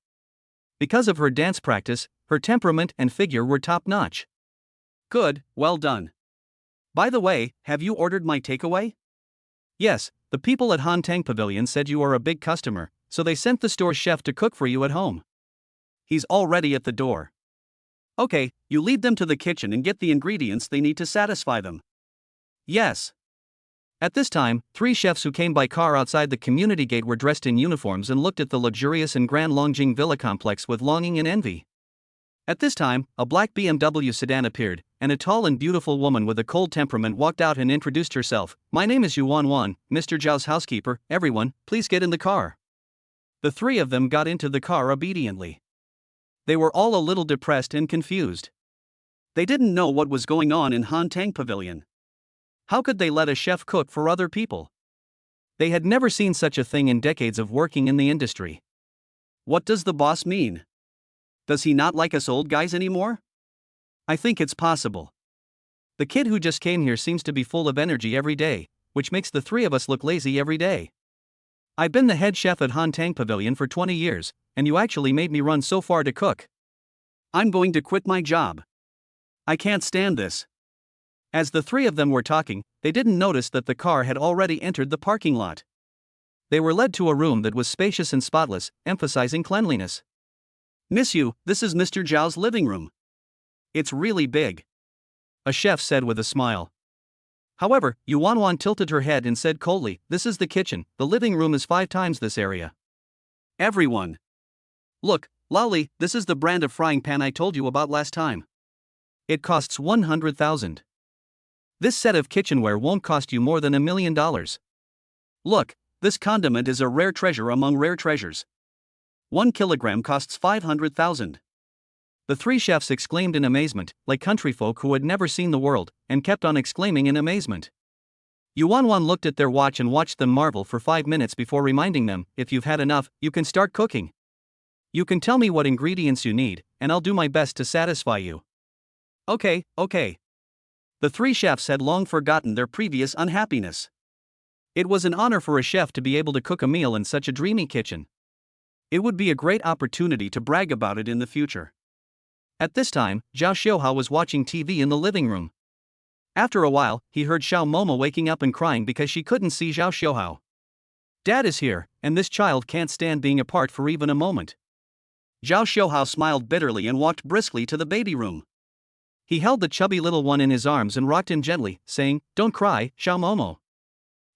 Because of her dance practice, her temperament and figure were top-notch. Good, well done. By the way, have you ordered my takeaway? Yes, the people at Hantang Pavilion said you are a big customer, so they sent the store's chef to cook for you at home. He's already at the door. Okay, you lead them to the kitchen and get the ingredients they need to satisfy them. Yes. At this time, 3 chefs who came by car outside the community gate were dressed in uniforms and looked at the luxurious and grand Longjing Villa complex with longing and envy. At this time, a black BMW sedan appeared, and a tall and beautiful woman with a cold temperament walked out and introduced herself. My name is Yuan, Mr. Zhao's housekeeper. Everyone, please get in the car. The 3 of them got into the car obediently. They were all a little depressed and confused. They didn't know what was going on in Hantang Pavilion. How could they let a chef cook for other people? They had never seen such a thing in decades of working in the industry. What does the boss mean? Does he not like us old guys anymore? I think it's possible. The kid who just came here seems to be full of energy every day, which makes the 3 of us look lazy every day. I've been the head chef at Hantang Pavilion for 20 years, and you actually made me run so far to cook. I'm going to quit my job. I can't stand this. As the 3 of them were talking, they didn't notice that the car had already entered the parking lot. They were led to a room that was spacious and spotless, emphasizing cleanliness. Miss Yu, this is Mr. Zhao's living room. It's really big. A chef said with a smile. However, Yuan tilted her head and said coldly, this is the kitchen, the living room is 5 times this area. Everyone. Look, Lolly, this is the brand of frying pan I told you about last time. It costs 100,000. This set of kitchenware won't cost you more than $1 million. Look, this condiment is a rare treasure among rare treasures. 1 kilogram costs 500,000. The 3 chefs exclaimed in amazement, like countryfolk who had never seen the world, and kept on exclaiming in amazement. Yuan looked at their watch and watched them marvel for 5 minutes before reminding them, if you've had enough, you can start cooking. You can tell me what ingredients you need, and I'll do my best to satisfy you. Okay. The 3 chefs had long forgotten their previous unhappiness. It was an honor for a chef to be able to cook a meal in such a dreamy kitchen. It would be a great opportunity to brag about it in the future. At this time, Zhao Xiaohao was watching TV in the living room. After a while, he heard Xiao Momo waking up and crying because she couldn't see Zhao Xiuhao. Dad is here, and this child can't stand being apart for even a moment. Zhao Xiuhao smiled bitterly and walked briskly to the baby room. He held the chubby little one in his arms and rocked him gently, saying, "Don't cry, Xiao Momo.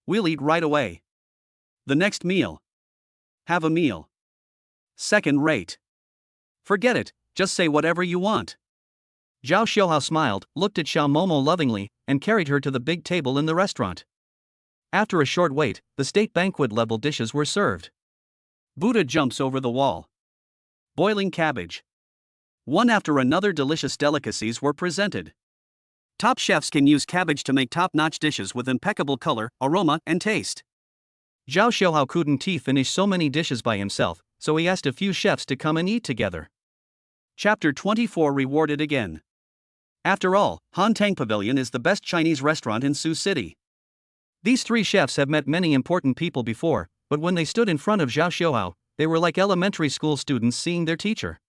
We'll eat right away. The next meal. Have a meal. Second rate. Forget it, just say whatever you want." Zhao Xiuhao smiled, looked at Xiao Momo lovingly, and carried her to the big table in the restaurant. After a short wait, the state banquet level dishes were served. Buddha jumps over the wall. Boiling cabbage. One after another delicious delicacies were presented. Top chefs can use cabbage to make top-notch dishes with impeccable color, aroma, and taste. Zhao Xiuhao couldn't finish so many dishes by himself, so he asked a few chefs to come and eat together. Chapter 24 Rewarded again. After all, Han Tang Pavilion is the best Chinese restaurant in Sioux City. These three chefs have met many important people before, but when they stood in front of Zhao Xiuhao, they were like elementary school students seeing their teacher.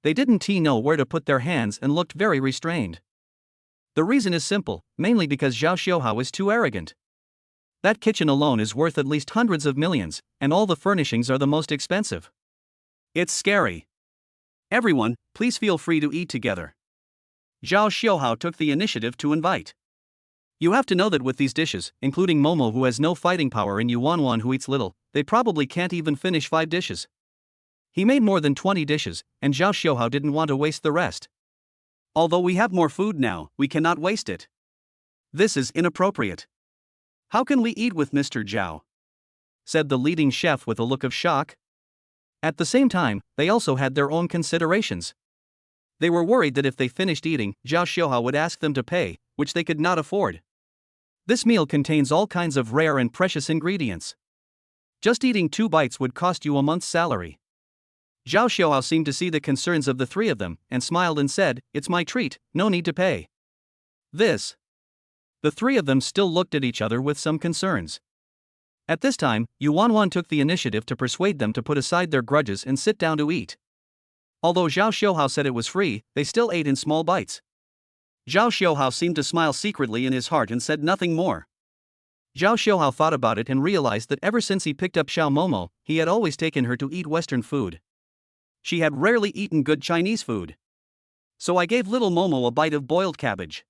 They didn't know where to put their hands and looked very restrained. The reason is simple, mainly because Zhao Xiuhao is too arrogant. That kitchen alone is worth at least hundreds of millions, and all the furnishings are the most expensive. It's scary. Everyone, please feel free to eat together. Zhao Xiuhao took the initiative to invite. You have to know that with these dishes, including Momo who has no fighting power and Yuanwan who eats little, they probably can't even finish 5 dishes. He made more than 20 dishes, and Zhao Xiuhao didn't want to waste the rest. Although we have more food now, we cannot waste it. This is inappropriate. How can we eat with Mr. Zhao? Said the leading chef with a look of shock. At the same time, they also had their own considerations. They were worried that if they finished eating, Zhao Xiuhao would ask them to pay, which they could not afford. This meal contains all kinds of rare and precious ingredients. Just eating 2 bites would cost you a month's salary. Zhao Xiuhao seemed to see the concerns of the three of them, and smiled and said, "It's my treat, no need to pay." This. The three of them still looked at each other with some concerns. At this time, Yuanwan took the initiative to persuade them to put aside their grudges and sit down to eat. Although Zhao Xiuhao said it was free, they still ate in small bites. Zhao Xiuhao seemed to smile secretly in his heart and said nothing more. Zhao Xiuhao thought about it and realized that ever since he picked up Xiao Momo, he had always taken her to eat Western food. She had rarely eaten good Chinese food. So I gave little Momo a bite of boiled cabbage.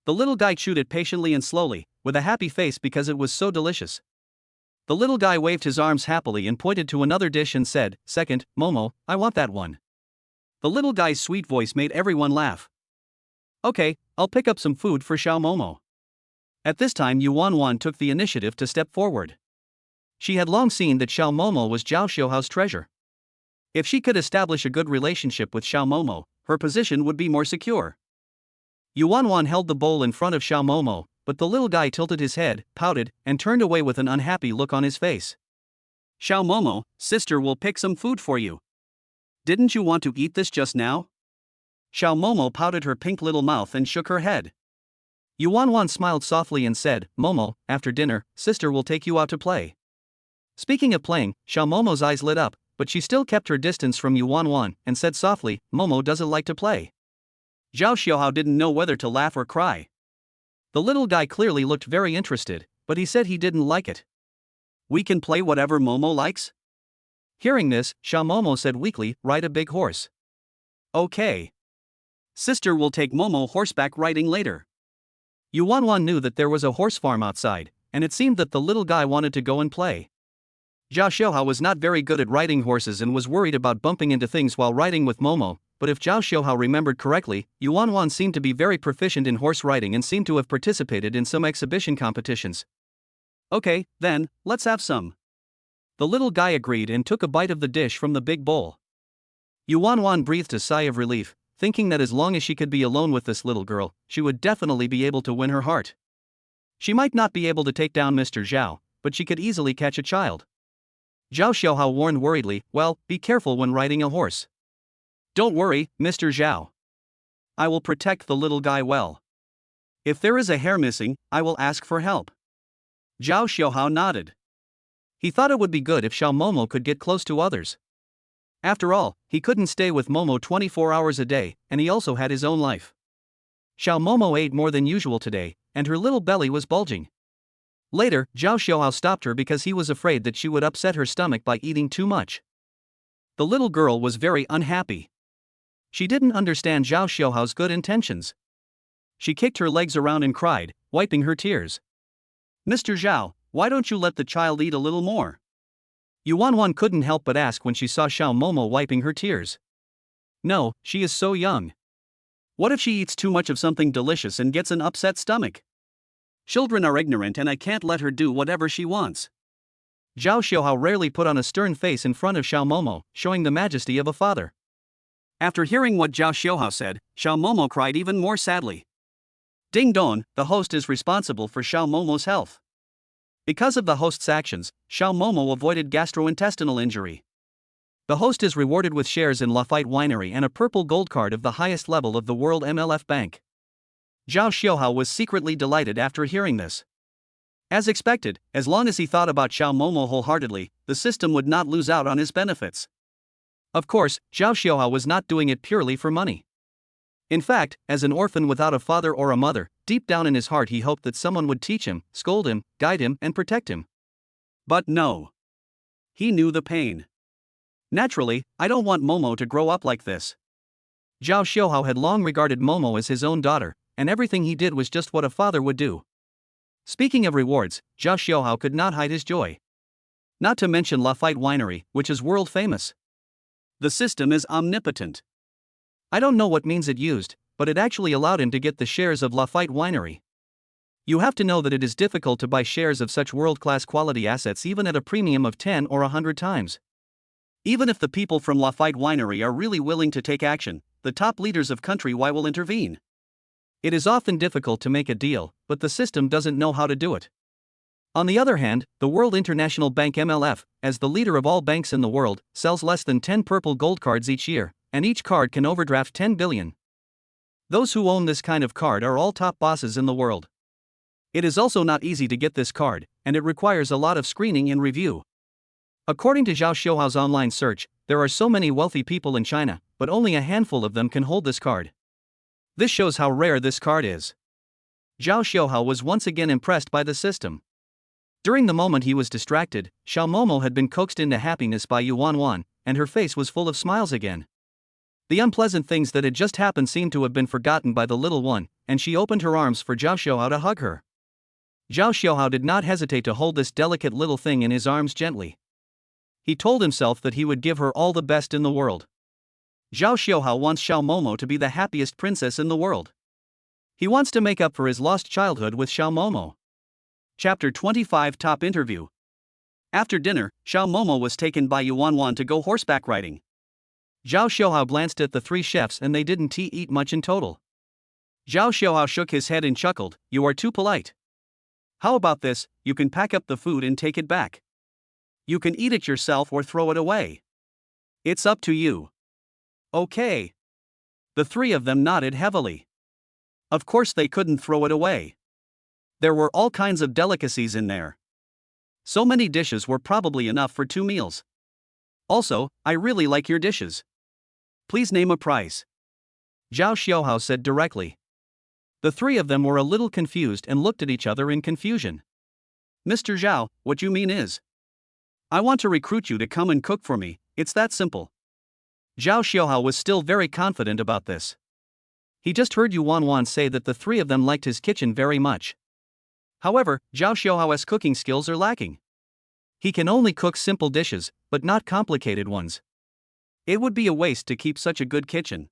The little guy chewed it patiently and slowly, with a happy face because it was so delicious. The little guy waved his arms happily and pointed to another dish and said, "Second, Momo, I want that one." The little guy's sweet voice made everyone laugh. "Okay, I'll pick up some food for Xiao Momo." At this time Yuanwan took the initiative to step forward. She had long seen that Xiao Momo was Zhao Xiuhao's treasure. If she could establish a good relationship with Xiao Momo, her position would be more secure. Yuanwan held the bowl in front of Xiao Momo, but the little guy tilted his head, pouted, and turned away with an unhappy look on his face. "Xiao Momo, sister will pick some food for you. Didn't you want to eat this just now?" Xiao Momo pouted her pink little mouth and shook her head. Yuanwan smiled softly and said, "Momo, after dinner, sister will take you out to play." Speaking of playing, Xiao Momo's eyes lit up, but she still kept her distance from Yuanwan and said softly, "Momo doesn't like to play." Zhao Xiuhao didn't know whether to laugh or cry. The little guy clearly looked very interested, but he said he didn't like it. "We can play whatever Momo likes?" Hearing this, Xiao Momo said weakly, "Ride a big horse." "Okay. Sister will take Momo horseback riding later." Yuanwan knew that there was a horse farm outside, and it seemed that the little guy wanted to go and play. Zhao Xiuhao was not very good at riding horses and was worried about bumping into things while riding with Momo, but if Zhao Xiuhao remembered correctly, Yuanwan seemed to be very proficient in horse riding and seemed to have participated in some exhibition competitions. "Okay, then, let's have some." The little guy agreed and took a bite of the dish from the big bowl. Yuanwan breathed a sigh of relief, thinking that as long as she could be alone with this little girl, she would definitely be able to win her heart. She might not be able to take down Mr. Zhao, but she could easily catch a child. Zhao Xiuhao warned worriedly, "Well, be careful when riding a horse." "Don't worry, Mr. Zhao. I will protect the little guy well. If there is a hair missing, I will ask for help." Zhao Xiuhao nodded. He thought it would be good if Xiao Momo could get close to others. After all, he couldn't stay with Momo 24 hours a day, and he also had his own life. Xiao Momo ate more than usual today, and her little belly was bulging. Later, Zhao Xiaohao stopped her because he was afraid that she would upset her stomach by eating too much. The little girl was very unhappy. She didn't understand Zhao Xiaohao's good intentions. She kicked her legs around and cried, wiping her tears. "Mr. Zhao, why don't you let the child eat a little more?" Yuan couldn't help but ask when she saw Xiao Momo wiping her tears. No, she is so young. What if she eats too much of something delicious and gets an upset stomach? Children are ignorant and I can't let her do whatever she wants. Zhao Xiaohao rarely put on a stern face in front of Xiao Momo, showing the majesty of a father. After hearing what Zhao Xiaohao said, Xiao Momo cried even more sadly. Ding dong, the host is responsible for Xiao Momo's health. Because of the host's actions, Xiao Momo avoided gastrointestinal injury. The host is rewarded with shares in Lafite Winery and a purple gold card of the highest level of the World MLF Bank. Zhao Xiaohao was secretly delighted after hearing this. As expected, as long as he thought about Xiao Momo wholeheartedly, the system would not lose out on his benefits. Of course, Zhao Xiaohao was not doing it purely for money. In fact, as an orphan without a father or a mother, deep down in his heart he hoped that someone would teach him, scold him, guide him, and protect him. But no. He knew the pain. Naturally, I don't want Momo to grow up like this. Zhao Xiaohao had long regarded Momo as his own daughter, and everything he did was just what a father would do. Speaking of rewards, Zhao Xiaohao could not hide his joy. Not to mention Lafite Winery, which is world famous. The system is omnipotent. I don't know what means it used, but it actually allowed him to get the shares of Lafite Winery. You have to know that it is difficult to buy shares of such world-class quality assets even at a premium of 10 or 100 times. Even if the people from Lafite Winery are really willing to take action, the top leaders of country Y will intervene. It is often difficult to make a deal, but the system doesn't know how to do it. On the other hand, the World International Bank MLF, as the leader of all banks in the world, sells less than 10 purple gold cards each year, and each card can overdraft 10 billion. Those who own this kind of card are all top bosses in the world. It is also not easy to get this card, and it requires a lot of screening and review. According to Zhao Xiaohao's online search, there are so many wealthy people in China, but only a handful of them can hold this card. This shows how rare this card is. Zhao Xiaohao was once again impressed by the system. During the moment he was distracted, Xiao Momo had been coaxed into happiness by Yuan, and her face was full of smiles again. The unpleasant things that had just happened seemed to have been forgotten by the little one, and she opened her arms for Zhao Xiaohao to hug her. Zhao Xiaohao did not hesitate to hold this delicate little thing in his arms gently. He told himself that he would give her all the best in the world. Zhao Xiaohao wants Xiao Momo to be the happiest princess in the world. He wants to make up for his lost childhood with Xiao Momo. Chapter 25 Top Interview. After dinner, Xiao Momo was taken by Yuan to go horseback riding. Zhao Xiaohao glanced at the three chefs and they didn't eat much in total. Zhao Xiaohao shook his head and chuckled, "You are too polite. How about this, you can pack up the food and take it back. You can eat it yourself or throw it away. It's up to you." Okay. The three of them nodded heavily. Of course they couldn't throw it away. There were all kinds of delicacies in there. So many dishes were probably enough for 2 meals. Also, I really like your dishes. Please name a price. Zhao Xiaohao said directly. The three of them were a little confused and looked at each other in confusion. "Mr. Zhao, what you mean is, I want to recruit you to come and cook for me, it's that simple." Zhao Xiaohao was still very confident about this. He just heard Yuan say that the three of them liked his kitchen very much. However, Zhao Xiaohao's cooking skills are lacking. He can only cook simple dishes, but not complicated ones. It would be a waste to keep such a good kitchen.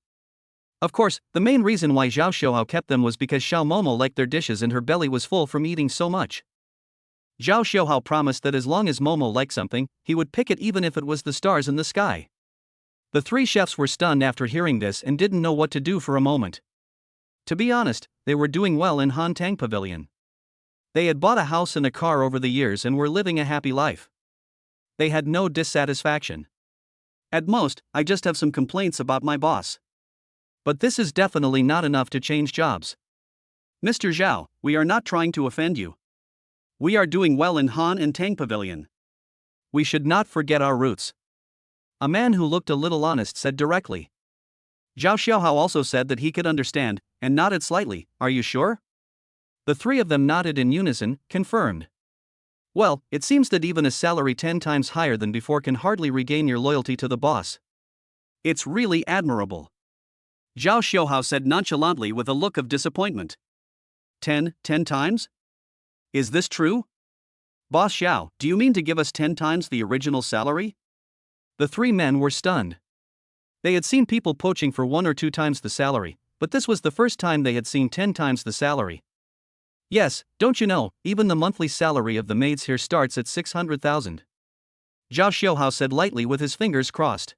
Of course, the main reason why Zhao Xiaohao kept them was because Xiao Momo liked their dishes and her belly was full from eating so much. Zhao Xiaohao promised that as long as Momo liked something, he would pick it even if it was the stars in the sky. The three chefs were stunned after hearing this and didn't know what to do for a moment. To be honest, they were doing well in Han Tang Pavilion. They had bought a house and a car over the years and were living a happy life. They had no dissatisfaction. At most, I just have some complaints about my boss. But this is definitely not enough to change jobs. Mr. Zhao, we are not trying to offend you. We are doing well in Han and Tang Pavilion. We should not forget our roots. A man who looked a little honest said directly. Zhao Xiaohao also said that he could understand, and nodded slightly. Are you sure? The three of them nodded in unison, confirmed. Well, it seems that even a salary 10 times higher than before can hardly regain your loyalty to the boss. It's really admirable. Zhao Xiuhao said nonchalantly with a look of disappointment. 10 times? Is this true? Boss Xiao, do you mean to give us 10 times the original salary? The three men were stunned. They had seen people poaching for 1 or 2 times the salary, but this was the first time they had seen 10 times the salary. Yes, don't you know, even the monthly salary of the maids here starts at 600,000. Zhao Xiuhao said lightly with his fingers crossed.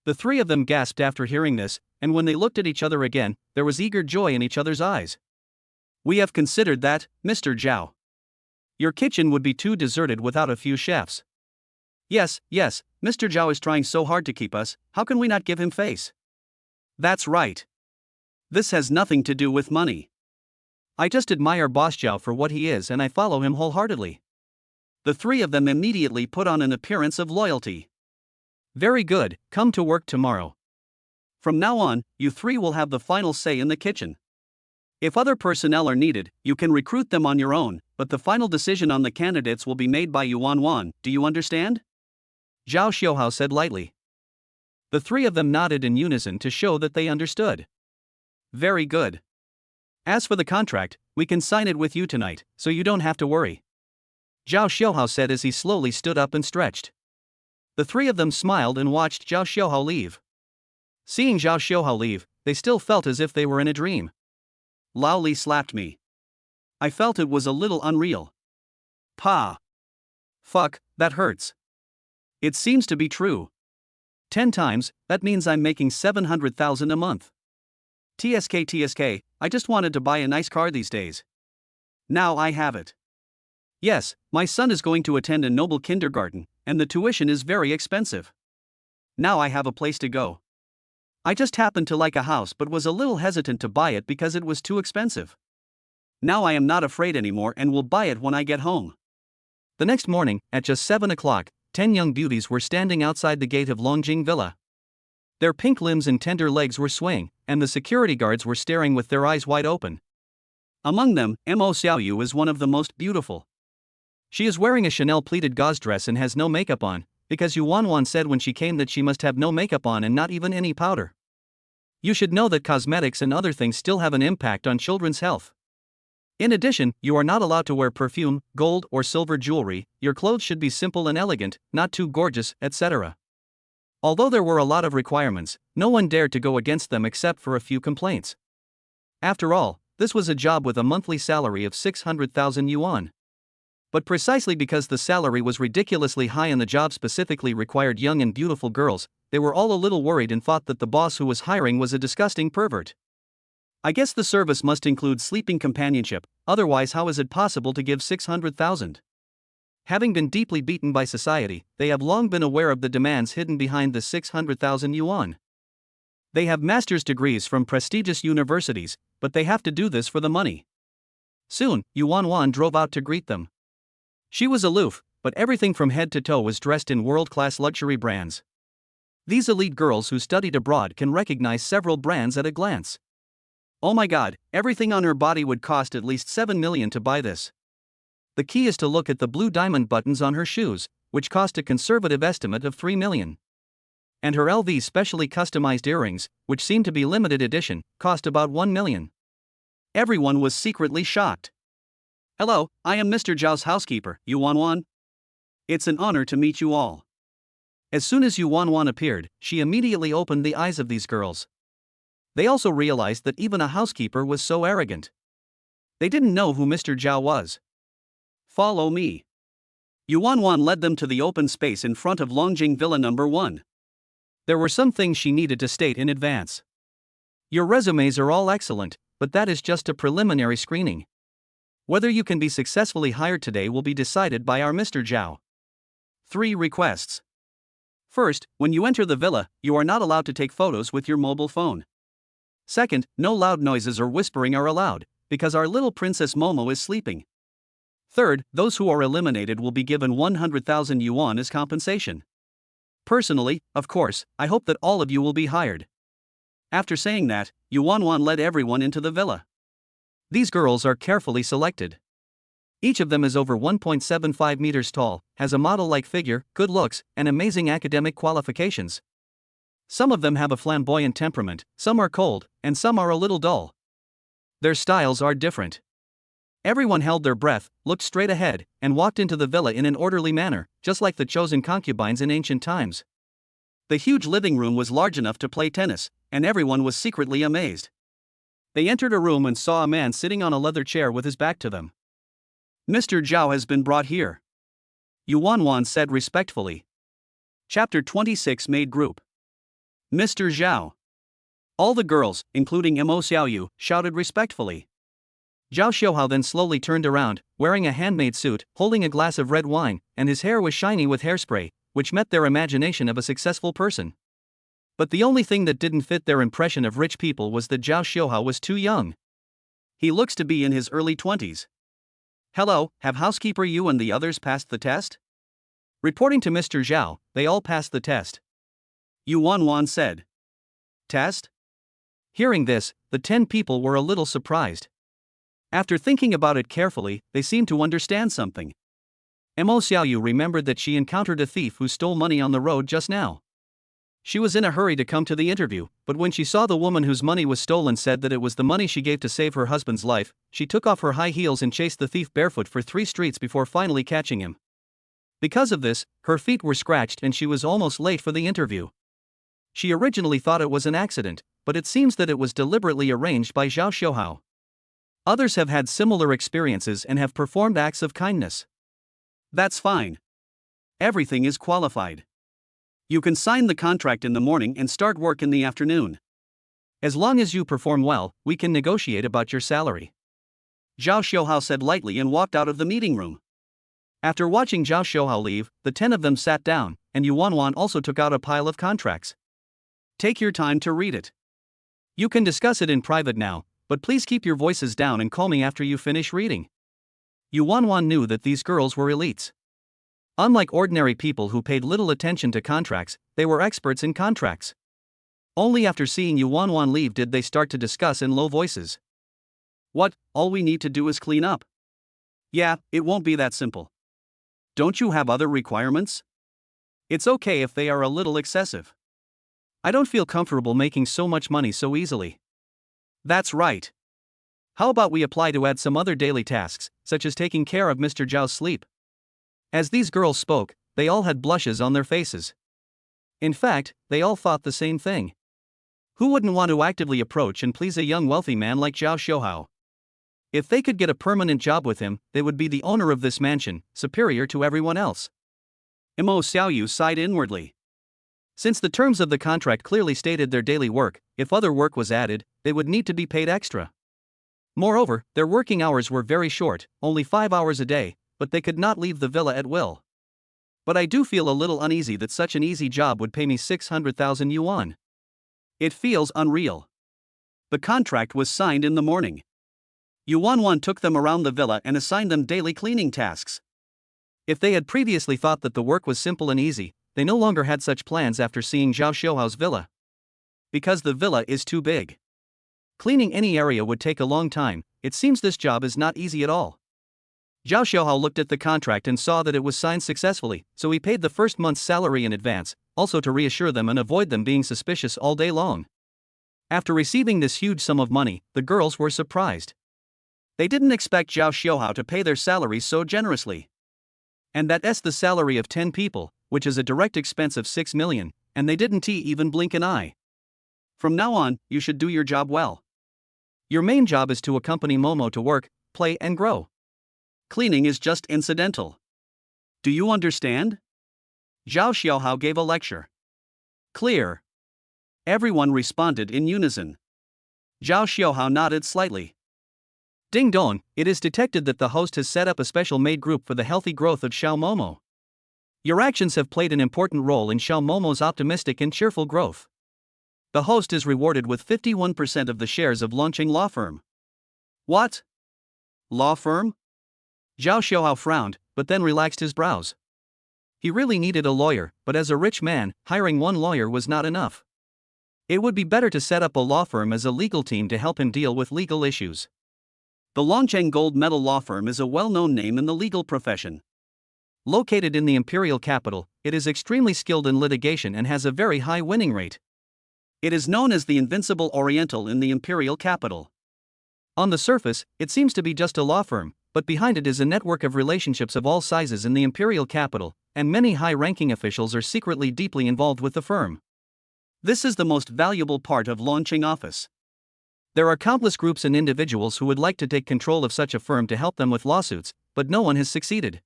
The three of them gasped after hearing this, and when they looked at each other again, there was eager joy in each other's eyes. We have considered that, Mr. Zhao. Your kitchen would be too deserted without a few chefs. Yes, Mr. Zhao is trying so hard to keep us, how can we not give him face? That's right. This has nothing to do with money. I just admire Boss Zhao for what he is and I follow him wholeheartedly. The three of them immediately put on an appearance of loyalty. Very good, come to work tomorrow. From now on, you three will have the final say in the kitchen. If other personnel are needed, you can recruit them on your own, but the final decision on the candidates will be made by Yuan Wan, do you understand? Zhao Xiuhao said lightly. The three of them nodded in unison to show that they understood. Very good. As for the contract, we can sign it with you tonight, so you don't have to worry. Zhao Xiuhao said as he slowly stood up and stretched. The three of them smiled and watched Zhao Xiuhao leave. Seeing Zhao Xiuhao leave, they still felt as if they were in a dream. Lao Li slapped me. I felt it was a little unreal. Pa. Fuck, that hurts. It seems to be true. 10 times, that means I'm making 700,000 a month. TSK, I just wanted to buy a nice car these days. Now I have it. Yes, my son is going to attend a noble kindergarten, and the tuition is very expensive. Now I have a place to go. I just happened to like a house but was a little hesitant to buy it because it was too expensive. Now I am not afraid anymore and will buy it when I get home. The next morning, at just 7 o'clock, 10 young beauties were standing outside the gate of Longjing Villa. Their pink limbs and tender legs were swaying, and the security guards were staring with their eyes wide open. Among them, Mo Xiaoyu is one of the most beautiful. She is wearing a Chanel pleated gauze dress and has no makeup on, because Yuan Wan said when she came that she must have no makeup on and not even any powder. You should know that cosmetics and other things still have an impact on children's health. In addition, you are not allowed to wear perfume, gold or silver jewelry, your clothes should be simple and elegant, not too gorgeous, etc. Although there were a lot of requirements, no one dared to go against them except for a few complaints. After all, this was a job with a monthly salary of 600,000 yuan. But precisely because the salary was ridiculously high and the job specifically required young and beautiful girls, they were all a little worried and thought that the boss who was hiring was a disgusting pervert. I guess the service must include sleeping companionship, otherwise how is it possible to give 600,000? Having been deeply beaten by society, they have long been aware of the demands hidden behind the 600,000 yuan. They have master's degrees from prestigious universities, but they have to do this for the money. Soon, Yuan Wan drove out to greet them. She was aloof, but everything from head to toe was dressed in world-class luxury brands. These elite girls who studied abroad can recognize several brands at a glance. Oh my god, everything on her body would cost at least 7 million to buy this. The key is to look at the blue diamond buttons on her shoes, which cost a conservative estimate of 3 million. And her LV specially customized earrings, which seem to be limited edition, cost about 1 million. Everyone was secretly shocked. Hello, I am Mr. Zhao's housekeeper, Yuan Wan. It's an honor to meet you all. As soon as Yuan Wan appeared, she immediately opened the eyes of these girls. They also realized that even a housekeeper was so arrogant. They didn't know who Mr. Zhao was. Follow me. Yuan Wan led them to the open space in front of Longjing Villa number 1. There were some things she needed to state in advance. Your resumes are all excellent, but that is just a preliminary screening. Whether you can be successfully hired today will be decided by our Mr. Zhao. 3 requests. First, when you enter the villa, you are not allowed to take photos with your mobile phone. Second, no loud noises or whispering are allowed, because our little Princess Momo is sleeping. Third, those who are eliminated will be given 100,000 yuan as compensation. Personally, of course, I hope that all of you will be hired. After saying that, Yuanwan led everyone into the villa. These girls are carefully selected. Each of them is over 1.75 meters tall, has a model-like figure, good looks, and amazing academic qualifications. Some of them have a flamboyant temperament, some are cold, and some are a little dull. Their styles are different. Everyone held their breath, looked straight ahead, and walked into the villa in an orderly manner, just like the chosen concubines in ancient times. The huge living room was large enough to play tennis, and everyone was secretly amazed. They entered a room and saw a man sitting on a leather chair with his back to them. Mr. Zhao has been brought here, Yuanwan said respectfully. Chapter 26 Maid Group. Mr. Zhao. All the girls, including Mo Xiaoyu, shouted respectfully. Zhao Xiuhao then slowly turned around, wearing a handmade suit, holding a glass of red wine, and his hair was shiny with hairspray, which met their imagination of a successful person. But the only thing that didn't fit their impression of rich people was that Zhao Xiuhao was too young. He looks to be in his early 20s. Hello, have housekeeper you and the others passed the test? Reporting to Mr. Zhao, they all passed the test. Yuanwan said. Test? Hearing this, the 10 people were a little surprised. After thinking about it carefully, they seemed to understand something. Mo Xiaoyu remembered that she encountered a thief who stole money on the road just now. She was in a hurry to come to the interview, but when she saw the woman whose money was stolen said that it was the money she gave to save her husband's life, she took off her high heels and chased the thief barefoot for 3 streets before finally catching him. Because of this, her feet were scratched and she was almost late for the interview. She originally thought it was an accident, but it seems that it was deliberately arranged by Zhao Xiuhao. Others have had similar experiences and have performed acts of kindness. That's fine. Everything is qualified. You can sign the contract in the morning and start work in the afternoon. As long as you perform well, we can negotiate about your salary. Zhao Xiuhao said lightly and walked out of the meeting room. After watching Zhao Xiuhao leave, the 10 of them sat down, and Yuanwan also took out a pile of contracts. Take your time to read it. You can discuss it in private now, but please keep your voices down and call me after you finish reading. Yuanwan knew that these girls were elites. Unlike ordinary people who paid little attention to contracts, they were experts in contracts. Only after seeing Yuanwan leave did they start to discuss in low voices. What, all we need to do is clean up? Yeah, it won't be that simple. Don't you have other requirements? It's okay if they are a little excessive. I don't feel comfortable making so much money so easily. That's right. How about we apply to add some other daily tasks, such as taking care of Mr. Zhao's sleep? As these girls spoke, they all had blushes on their faces. In fact, they all thought the same thing. Who wouldn't want to actively approach and please a young wealthy man like Zhao Xiuhao? If they could get a permanent job with him, they would be the owner of this mansion, superior to everyone else. Mo Xiaoyu sighed inwardly. Since the terms of the contract clearly stated their daily work, if other work was added, they would need to be paid extra. Moreover, their working hours were very short, only 5 hours a day, but they could not leave the villa at will. But I do feel a little uneasy that such an easy job would pay me 600,000 yuan. It feels unreal. The contract was signed in the morning. Yuanwan took them around the villa and assigned them daily cleaning tasks. If they had previously thought that the work was simple and easy, they no longer had such plans after seeing Zhao Xiuhao's villa. Because the villa is too big. Cleaning any area would take a long time, it seems this job is not easy at all. Zhao Xiuhao looked at the contract and saw that it was signed successfully, so he paid the first month's salary in advance, also to reassure them and avoid them being suspicious all day long. After receiving this huge sum of money, the girls were surprised. They didn't expect Zhao Xiuhao to pay their salaries so generously. And that's the salary of 10 people, which is a direct expense of 6 million, and they didn't even blink an eye. From now on, you should do your job well. Your main job is to accompany Momo to work, play and grow. Cleaning is just incidental. Do you understand? Zhao Xiuhao gave a lecture. Clear. Everyone responded in unison. Zhao Xiuhao nodded slightly. Ding dong, it is detected that the host has set up a special maid group for the healthy growth of Xiao Momo. Your actions have played an important role in Xiao Momo's optimistic and cheerful growth. The host is rewarded with 51% of the shares of launching law firm. What? Law firm? Zhao Xiuhao frowned, but then relaxed his brows. He really needed a lawyer, but as a rich man, hiring one lawyer was not enough. It would be better to set up a law firm as a legal team to help him deal with legal issues. The Lungen Gold Medal Law Firm is a well-known name in the legal profession. Located in the imperial capital, it is extremely skilled in litigation and has a very high winning rate. It is known as the Invincible Oriental in the imperial capital. On the surface, it seems to be just a law firm, but behind it is a network of relationships of all sizes in the imperial capital, and many high-ranking officials are secretly deeply involved with the firm. This is the most valuable part of launching office. There are countless groups and individuals who would like to take control of such a firm to help them with lawsuits, but no one has succeeded.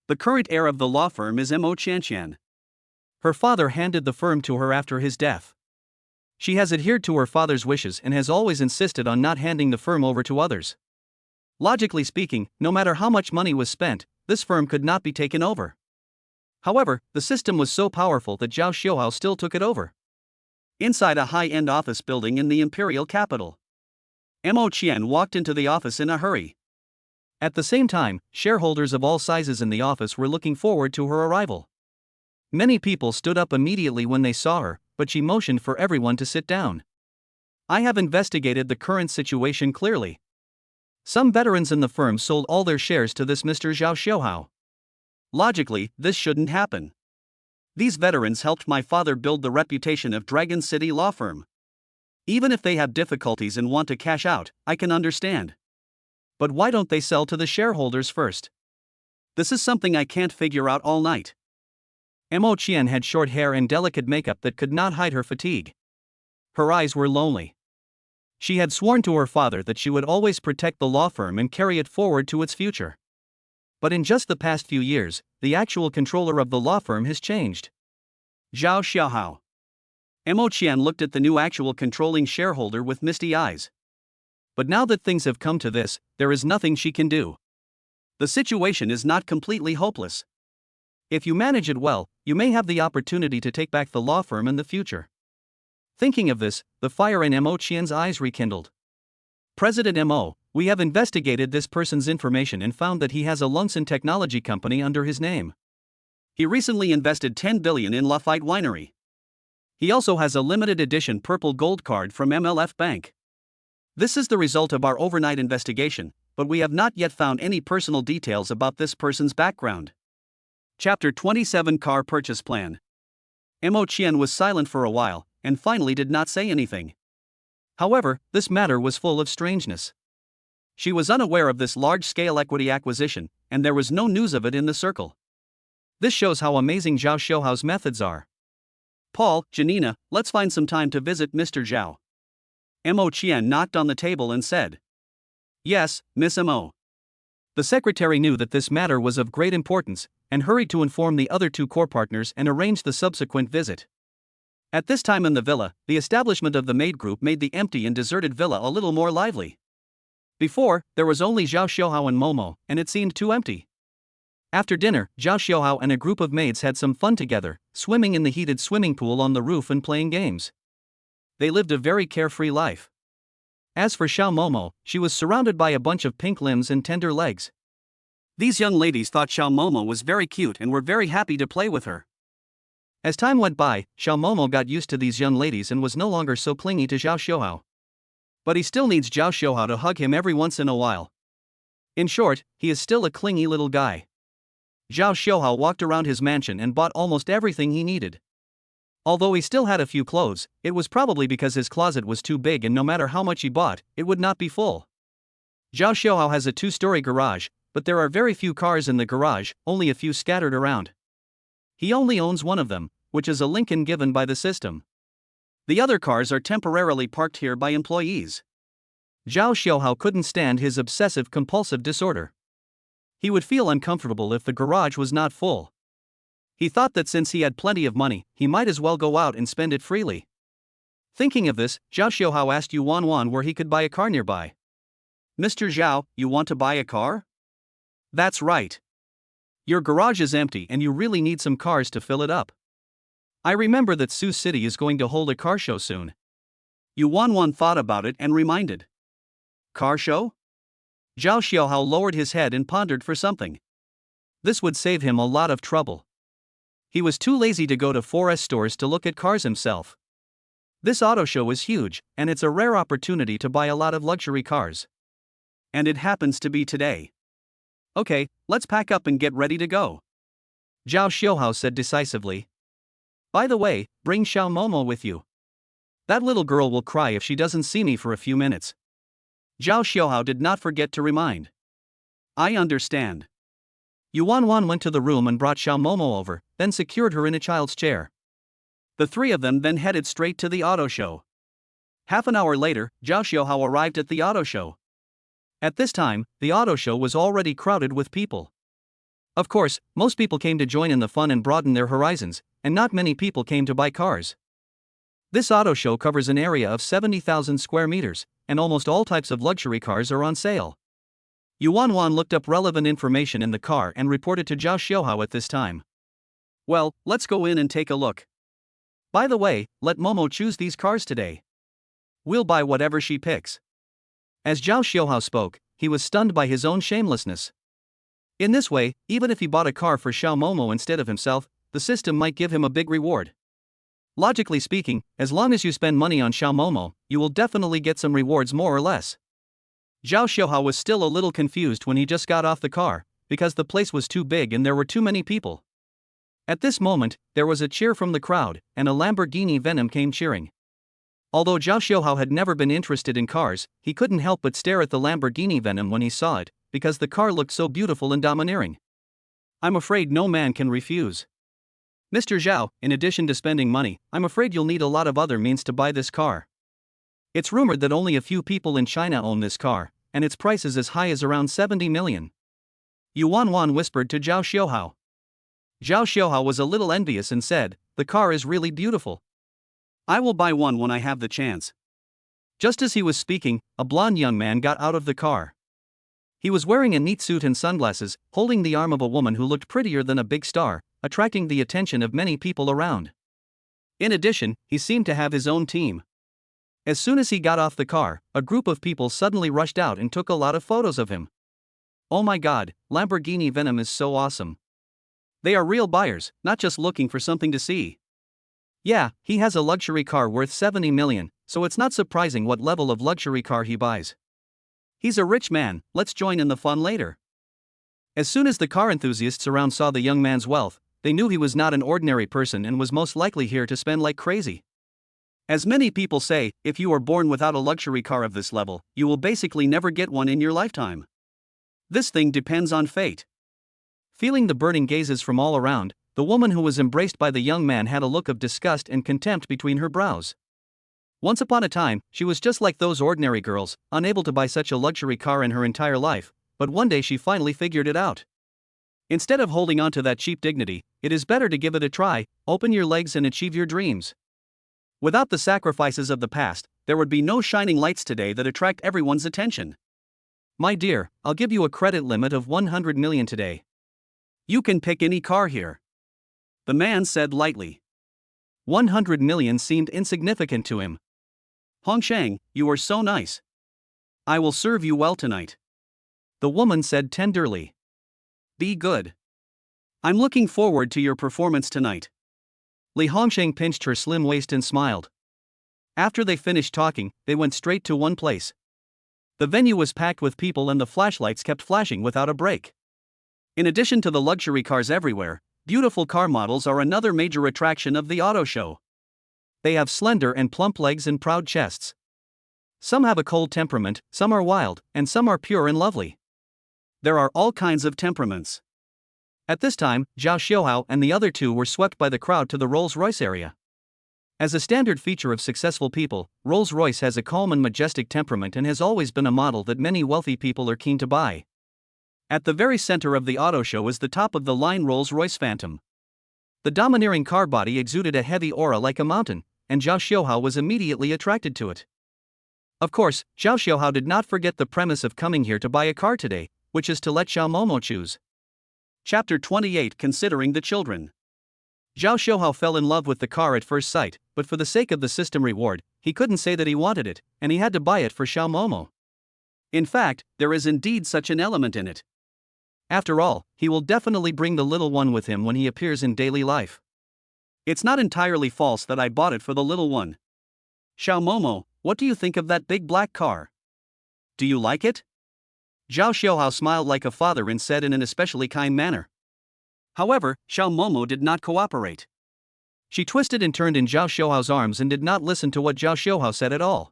The current heir of the law firm is Mo Qianqian. Her father handed the firm to her after his death. She has adhered to her father's wishes and has always insisted on not handing the firm over to others. Logically speaking, no matter how much money was spent, this firm could not be taken over. However, the system was so powerful that Zhao Xiuhao still took it over. Inside a high-end office building in the imperial capital, Mo Qian walked into the office in a hurry. At the same time, shareholders of all sizes in the office were looking forward to her arrival. Many people stood up immediately when they saw her, but she motioned for everyone to sit down. I have investigated the current situation clearly. Some veterans in the firm sold all their shares to this Mr. Zhao Xiuhao. Logically, this shouldn't happen. These veterans helped my father build the reputation of Dragon City Law Firm. Even if they have difficulties and want to cash out, I can understand. But why don't they sell to the shareholders first? This is something I can't figure out all night. Mo Qian had short hair and delicate makeup that could not hide her fatigue. Her eyes were lonely. She had sworn to her father that she would always protect the law firm and carry it forward to its future. But in just the past few years, the actual controller of the law firm has changed. Zhao Xiuhao. Mo Qian looked at the new actual controlling shareholder with misty eyes. But now that things have come to this, there is nothing she can do. The situation is not completely hopeless. If you manage it well, you may have the opportunity to take back the law firm in the future. Thinking of this, the fire in Mo Qian's eyes rekindled. President Mo, we have investigated this person's information and found that he has a Lungen technology company under his name. He recently invested 10 billion in Lafite Winery. He also has a limited edition purple gold card from MLF Bank. This is the result of our overnight investigation, but we have not yet found any personal details about this person's background. Chapter 27 Car Purchase Plan. Mo Qian was silent for a while, and finally did not say anything. However, this matter was full of strangeness. She was unaware of this large-scale equity acquisition, and there was no news of it in the circle. This shows how amazing Zhao Xiuhao's methods are. Paul, Janina, let's find some time to visit Mr. Zhao. Mo Qian knocked on the table and said. Yes, Miss Mo. The secretary knew that this matter was of great importance, and hurried to inform the other two core partners and arrange the subsequent visit. At this time in the villa, the establishment of the maid group made the empty and deserted villa a little more lively. Before, there was only Zhao Xiuhao and Momo, and it seemed too empty. After dinner, Zhao Xiuhao and a group of maids had some fun together, swimming in the heated swimming pool on the roof and playing games. They lived a very carefree life. As for Xiao Momo, she was surrounded by a bunch of pink limbs and tender legs. These young ladies thought Xiao Momo was very cute and were very happy to play with her. As time went by, Xiao Momo got used to these young ladies and was no longer so clingy to Zhao Xiuhao. But he still needs Zhao Xiuhao to hug him every once in a while. In short, he is still a clingy little guy. Zhao Xiuhao walked around his mansion and bought almost everything he needed. Although he still had a few clothes, it was probably because his closet was too big and no matter how much he bought, it would not be full. Zhao Xiuhao has a 2-story garage, but there are very few cars in the garage, only a few scattered around. He only owns one of them, which is a Lincoln given by the system. The other cars are temporarily parked here by employees. Zhao Xiuhao couldn't stand his obsessive-compulsive disorder. He would feel uncomfortable if the garage was not full. He thought that since he had plenty of money, he might as well go out and spend it freely. Thinking of this, Zhao Xiuhao asked Yuan Wan where he could buy a car nearby. Mr. Zhao, you want to buy a car? That's right. Your garage is empty and you really need some cars to fill it up. I remember that Sioux City is going to hold a car show soon. Yuan Wan thought about it and reminded. Car show? Zhao Xiuhao lowered his head and pondered for something. This would save him a lot of trouble. He was too lazy to go to 4S stores to look at cars himself. This auto show is huge, and it's a rare opportunity to buy a lot of luxury cars. And it happens to be today. Okay, let's pack up and get ready to go, Zhao Xiuhao said decisively. By the way, bring Xiao Momo with you. That little girl will cry if she doesn't see me for a few minutes. Zhao Xiuhao did not forget to remind. I understand. Yuan Wan went to the room and brought Xiao Momo over, then secured her in a child's chair. The three of them then headed straight to the auto show. Half an hour later, Zhao Xiuhao arrived at the auto show. At this time, the auto show was already crowded with people. Of course, most people came to join in the fun and broaden their horizons, and not many people came to buy cars. This auto show covers an area of 70,000 square meters, and almost all types of luxury cars are on sale. Yuan Wan looked up relevant information in the car and reported to Zhao Xiuhao at this time. Well, let's go in and take a look. By the way, let Momo choose these cars today. We'll buy whatever she picks. As Zhao Xiuhao spoke, he was stunned by his own shamelessness. In this way, even if he bought a car for Xiao Momo instead of himself, the system might give him a big reward. Logically speaking, as long as you spend money on Xiao Momo, you will definitely get some rewards more or less. Zhao Xiuhao was still a little confused when he just got off the car, because the place was too big and there were too many people. At this moment, there was a cheer from the crowd, and a Lamborghini Venom came cheering. Although Zhao Xiuhao had never been interested in cars, he couldn't help but stare at the Lamborghini Venom when he saw it, because the car looked so beautiful and domineering. I'm afraid no man can refuse. Mr. Zhao, in addition to spending money, I'm afraid you'll need a lot of other means to buy this car. It's rumored that only a few people in China own this car, and its price is as high as around 70 million. Yuan Wan whispered to Zhao Xiuhao. Zhao Xiuhao was a little envious and said, "The car is really beautiful. I will buy one when I have the chance." Just as he was speaking, a blonde young man got out of the car. He was wearing a neat suit and sunglasses, holding the arm of a woman who looked prettier than a big star, attracting the attention of many people around. In addition, he seemed to have his own team. As soon as he got off the car, a group of people suddenly rushed out and took a lot of photos of him. Oh my god, Lamborghini Venom is so awesome. They are real buyers, not just looking for something to see. Yeah, he has a luxury car worth 70 million, so it's not surprising what level of luxury car he buys. He's a rich man, let's join in the fun later. As soon as the car enthusiasts around saw the young man's wealth, they knew he was not an ordinary person and was most likely here to spend like crazy. As many people say, if you are born without a luxury car of this level, you will basically never get one in your lifetime. This thing depends on fate. Feeling the burning gazes from all around, the woman who was embraced by the young man had a look of disgust and contempt between her brows. Once upon a time, she was just like those ordinary girls, unable to buy such a luxury car in her entire life, but one day she finally figured it out. Instead of holding on to that cheap dignity, it is better to give it a try, open your legs and achieve your dreams. Without the sacrifices of the past, there would be no shining lights today that attract everyone's attention. My dear, I'll give you a credit limit of 100 million today. You can pick any car here, the man said lightly. 100 million seemed insignificant to him. Hongsheng, you are so nice. I will serve you well tonight, the woman said tenderly. Be good. I'm looking forward to your performance tonight. Li Hongsheng pinched her slim waist and smiled. After they finished talking, they went straight to one place. The venue was packed with people and the flashlights kept flashing without a break. In addition to the luxury cars everywhere, beautiful car models are another major attraction of the auto show. They have slender and plump legs and proud chests. Some have a cold temperament, some are wild, and some are pure and lovely. There are all kinds of temperaments. At this time, Zhao Xiuhao and the other two were swept by the crowd to the Rolls-Royce area. As a standard feature of successful people, Rolls-Royce has a calm and majestic temperament and has always been a model that many wealthy people are keen to buy. At the very center of the auto show is the top-of-the-line Rolls-Royce Phantom. The domineering car body exuded a heavy aura like a mountain, and Zhao Xiuhao was immediately attracted to it. Of course, Zhao Xiuhao did not forget the premise of coming here to buy a car today, which is to let Xiao Momo choose. Chapter 28 Considering the Children. Zhao Xiuhao fell in love with the car at first sight, but for the sake of the system reward, he couldn't say that he wanted it, and he had to buy it for Xiao Momo. In fact, there is indeed such an element in it. After all, he will definitely bring the little one with him when he appears in daily life. It's not entirely false that I bought it for the little one. Xiao Momo, what do you think of that big black car? Do you like it? Zhao Xiaohao smiled like a father and said in an especially kind manner. However, Xiao Momo did not cooperate. She twisted and turned in Zhao Xiaohao's arms and did not listen to what Zhao Xiaohao said at all.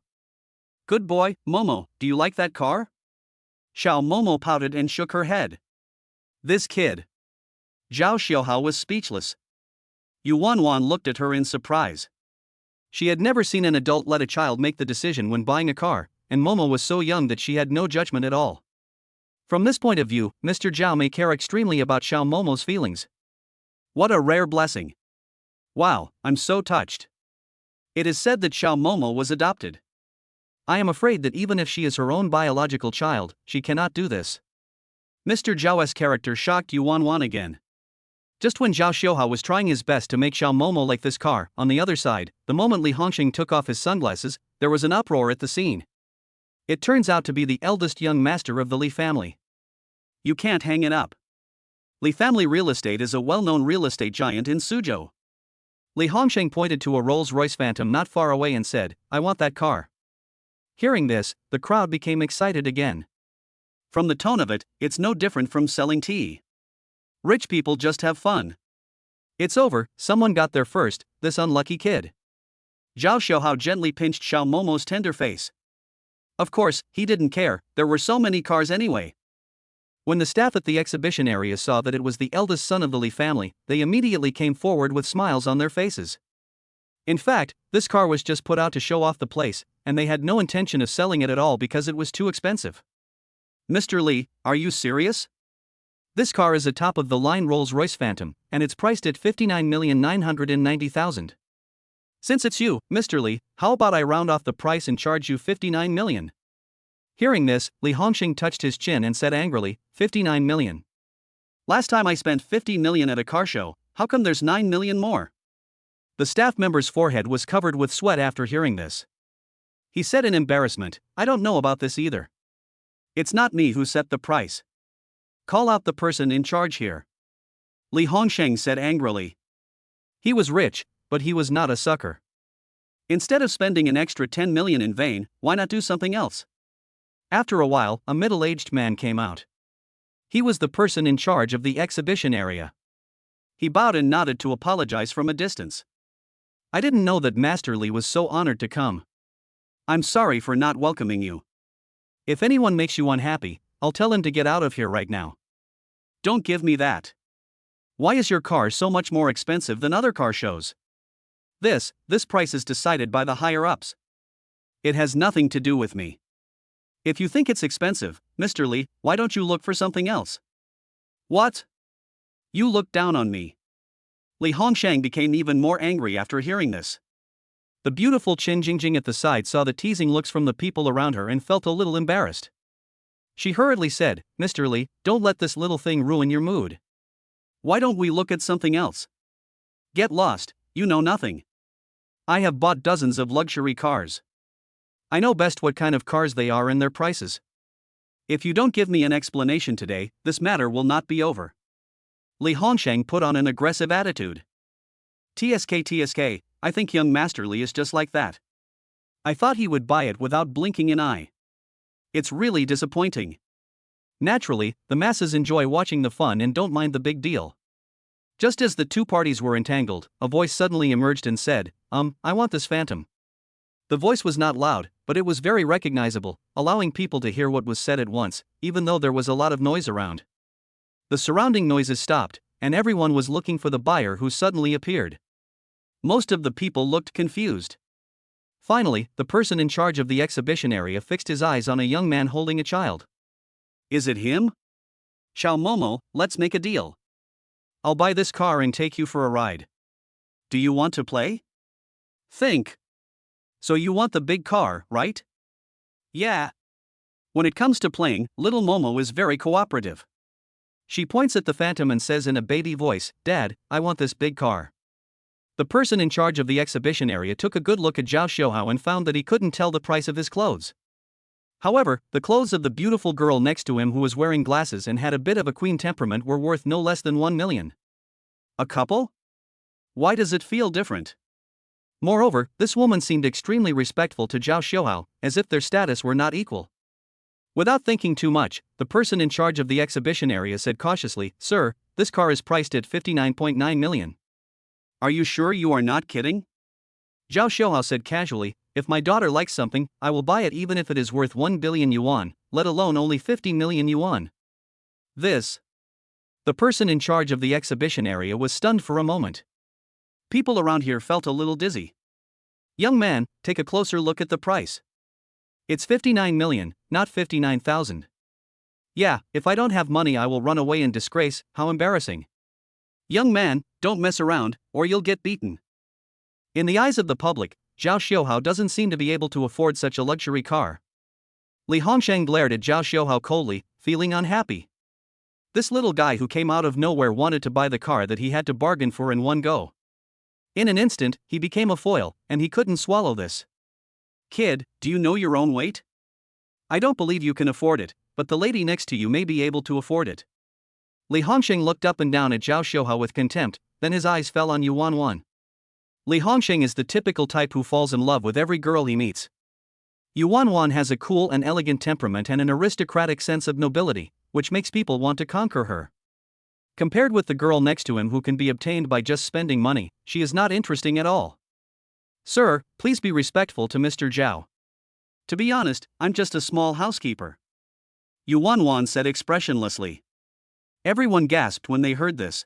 Good boy, Momo, do you like that car? Xiao Momo pouted and shook her head. This kid. Zhao Xiaohao was speechless. Yu Wanwan looked at her in surprise. She had never seen an adult let a child make the decision when buying a car, and Momo was so young that she had no judgment at all. From this point of view, Mr. Zhao may care extremely about Xiao Momo's feelings. What a rare blessing. Wow, I'm so touched. It is said that Xiao Momo was adopted. I am afraid that even if she is her own biological child, she cannot do this. Mr. Zhao's character shocked Yu Wanwan again. Just when Zhao Xiaohao was trying his best to make Xiao Momo like this car, on the other side, the moment Li Hongxing took off his sunglasses, there was an uproar at the scene. It turns out to be the eldest young master of the Li family. You can't hang it up. Li family real estate is a well-known real estate giant in Suzhou. Li Hongxing pointed to a Rolls-Royce Phantom not far away and said, I want that car. Hearing this, the crowd became excited again. From the tone of it, it's no different from selling tea. Rich people just have fun. It's over, someone got there first, this unlucky kid. Zhao Xiaohao gently pinched Xiao Momo's tender face. Of course, he didn't care, there were so many cars anyway. When the staff at the exhibition area saw that it was the eldest son of the Li family, they immediately came forward with smiles on their faces. In fact, this car was just put out to show off the place, and they had no intention of selling it at all because it was too expensive. Mr. Li, are you serious? This car is a top-of-the-line Rolls-Royce Phantom, and it's priced at 59,990,000. Since it's you, Mr. Li, how about I round off the price and charge you 59 million? Hearing this, Li Hongxing touched his chin and said angrily, 59 million. Last time I spent 50 million at a car show, how come there's 9 million more? The staff member's forehead was covered with sweat after hearing this. He said in embarrassment, I don't know about this either. It's not me who set the price. Call out the person in charge here. Li Hongxing said angrily. He was rich, but he was not a sucker. Instead of spending an extra 10 million in vain, why not do something else? After a while, a middle-aged man came out. He was the person in charge of the exhibition area. He bowed and nodded to apologize from a distance. I didn't know that Master Li was so honored to come. I'm sorry for not welcoming you. If anyone makes you unhappy, I'll tell him to get out of here right now. Don't give me that. Why is your car so much more expensive than other car shows? This price is decided by the higher-ups. It has nothing to do with me. If you think it's expensive, Mr. Li, why don't you look for something else? What? You look down on me. Li Hongxing became even more angry after hearing this. The beautiful Qin Jingjing at the side saw the teasing looks from the people around her and felt a little embarrassed. She hurriedly said, Mr. Li, don't let this little thing ruin your mood. Why don't we look at something else? Get lost, you know nothing. I have bought dozens of luxury cars. I know best what kind of cars they are and their prices. If you don't give me an explanation today, this matter will not be over. Li Hongxing put on an aggressive attitude. TSK, I think young Master Li is just like that. I thought he would buy it without blinking an eye. It's really disappointing. Naturally, the masses enjoy watching the fun and don't mind the big deal. Just as the two parties were entangled, a voice suddenly emerged and said, I want this Phantom. The voice was not loud, but it was very recognizable, allowing people to hear what was said at once, even though there was a lot of noise around. The surrounding noises stopped, and everyone was looking for the buyer who suddenly appeared. Most of the people looked confused. Finally, the person in charge of the exhibition area fixed his eyes on a young man holding a child. Is it him? Xiao Momo, let's make a deal. I'll buy this car and take you for a ride. Do you want to play? Think. So you want the big car, right? Yeah. When it comes to playing, little Momo is very cooperative. She points at the Phantom and says in a baby voice, Dad, I want this big car. The person in charge of the exhibition area took a good look at Zhao Xiaohao and found that he couldn't tell the price of his clothes. However, the clothes of the beautiful girl next to him who was wearing glasses and had a bit of a queen temperament were worth no less than 1 million. A couple? Why does it feel different? Moreover, this woman seemed extremely respectful to Zhao Xiuhao, as if their status were not equal. Without thinking too much, the person in charge of the exhibition area said cautiously, "Sir, this car is priced at 59.9 million. Are you sure you are not kidding?" Zhao Xiuhao said casually, "If my daughter likes something, I will buy it even if it is worth 1 billion yuan, let alone only 50 million yuan. This." The person in charge of the exhibition area was stunned for a moment. People around here felt a little dizzy. "Young man, take a closer look at the price. It's 59 million, not 59,000. Yeah, if I don't have money I will run away in disgrace, how embarrassing. Young man, don't mess around, or you'll get beaten." In the eyes of the public, Zhao Xiuhao doesn't seem to be able to afford such a luxury car. Li Hongsheng glared at Zhao Xiuhao coldly, feeling unhappy. This little guy who came out of nowhere wanted to buy the car that he had to bargain for in one go. In an instant, he became a foil, and he couldn't swallow this. "Kid, do you know your own weight? I don't believe you can afford it, but the lady next to you may be able to afford it." Li Hongsheng looked up and down at Zhao Xiuhao with contempt, then his eyes fell on Yuan Wan. Li Hongsheng is the typical type who falls in love with every girl he meets. Yuan Wan has a cool and elegant temperament and an aristocratic sense of nobility, which makes people want to conquer her. Compared with the girl next to him who can be obtained by just spending money, she is not interesting at all. "Sir, please be respectful to Mr. Zhao. To be honest, I'm just a small housekeeper," Yuan Wan said expressionlessly. Everyone gasped when they heard this.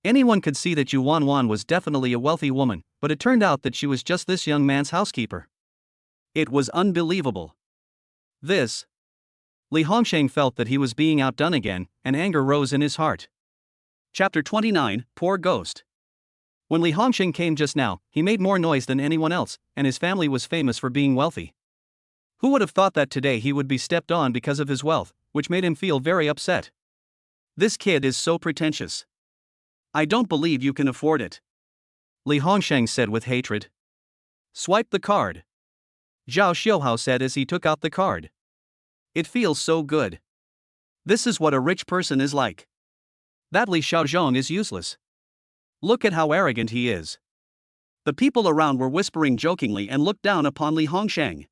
Anyone could see that Yuan Wan was definitely a wealthy woman, but it turned out that she was just this young man's housekeeper. It was unbelievable. This. Li Hongsheng felt that he was being outdone again, and anger rose in his heart. Chapter 29, Poor Ghost. When Li Hongsheng came just now, he made more noise than anyone else, and his family was famous for being wealthy. Who would have thought that today he would be stepped on because of his wealth, which made him feel very upset. This kid is so pretentious. I don't believe you can afford it, Li Hongsheng said with hatred. Swipe the card, Zhao Xiuhao said as he took out the card. It feels so good. This is what a rich person is like. That Li Xiaozhong is useless. Look at how arrogant he is. The people around were whispering jokingly and looked down upon Li Hongsheng.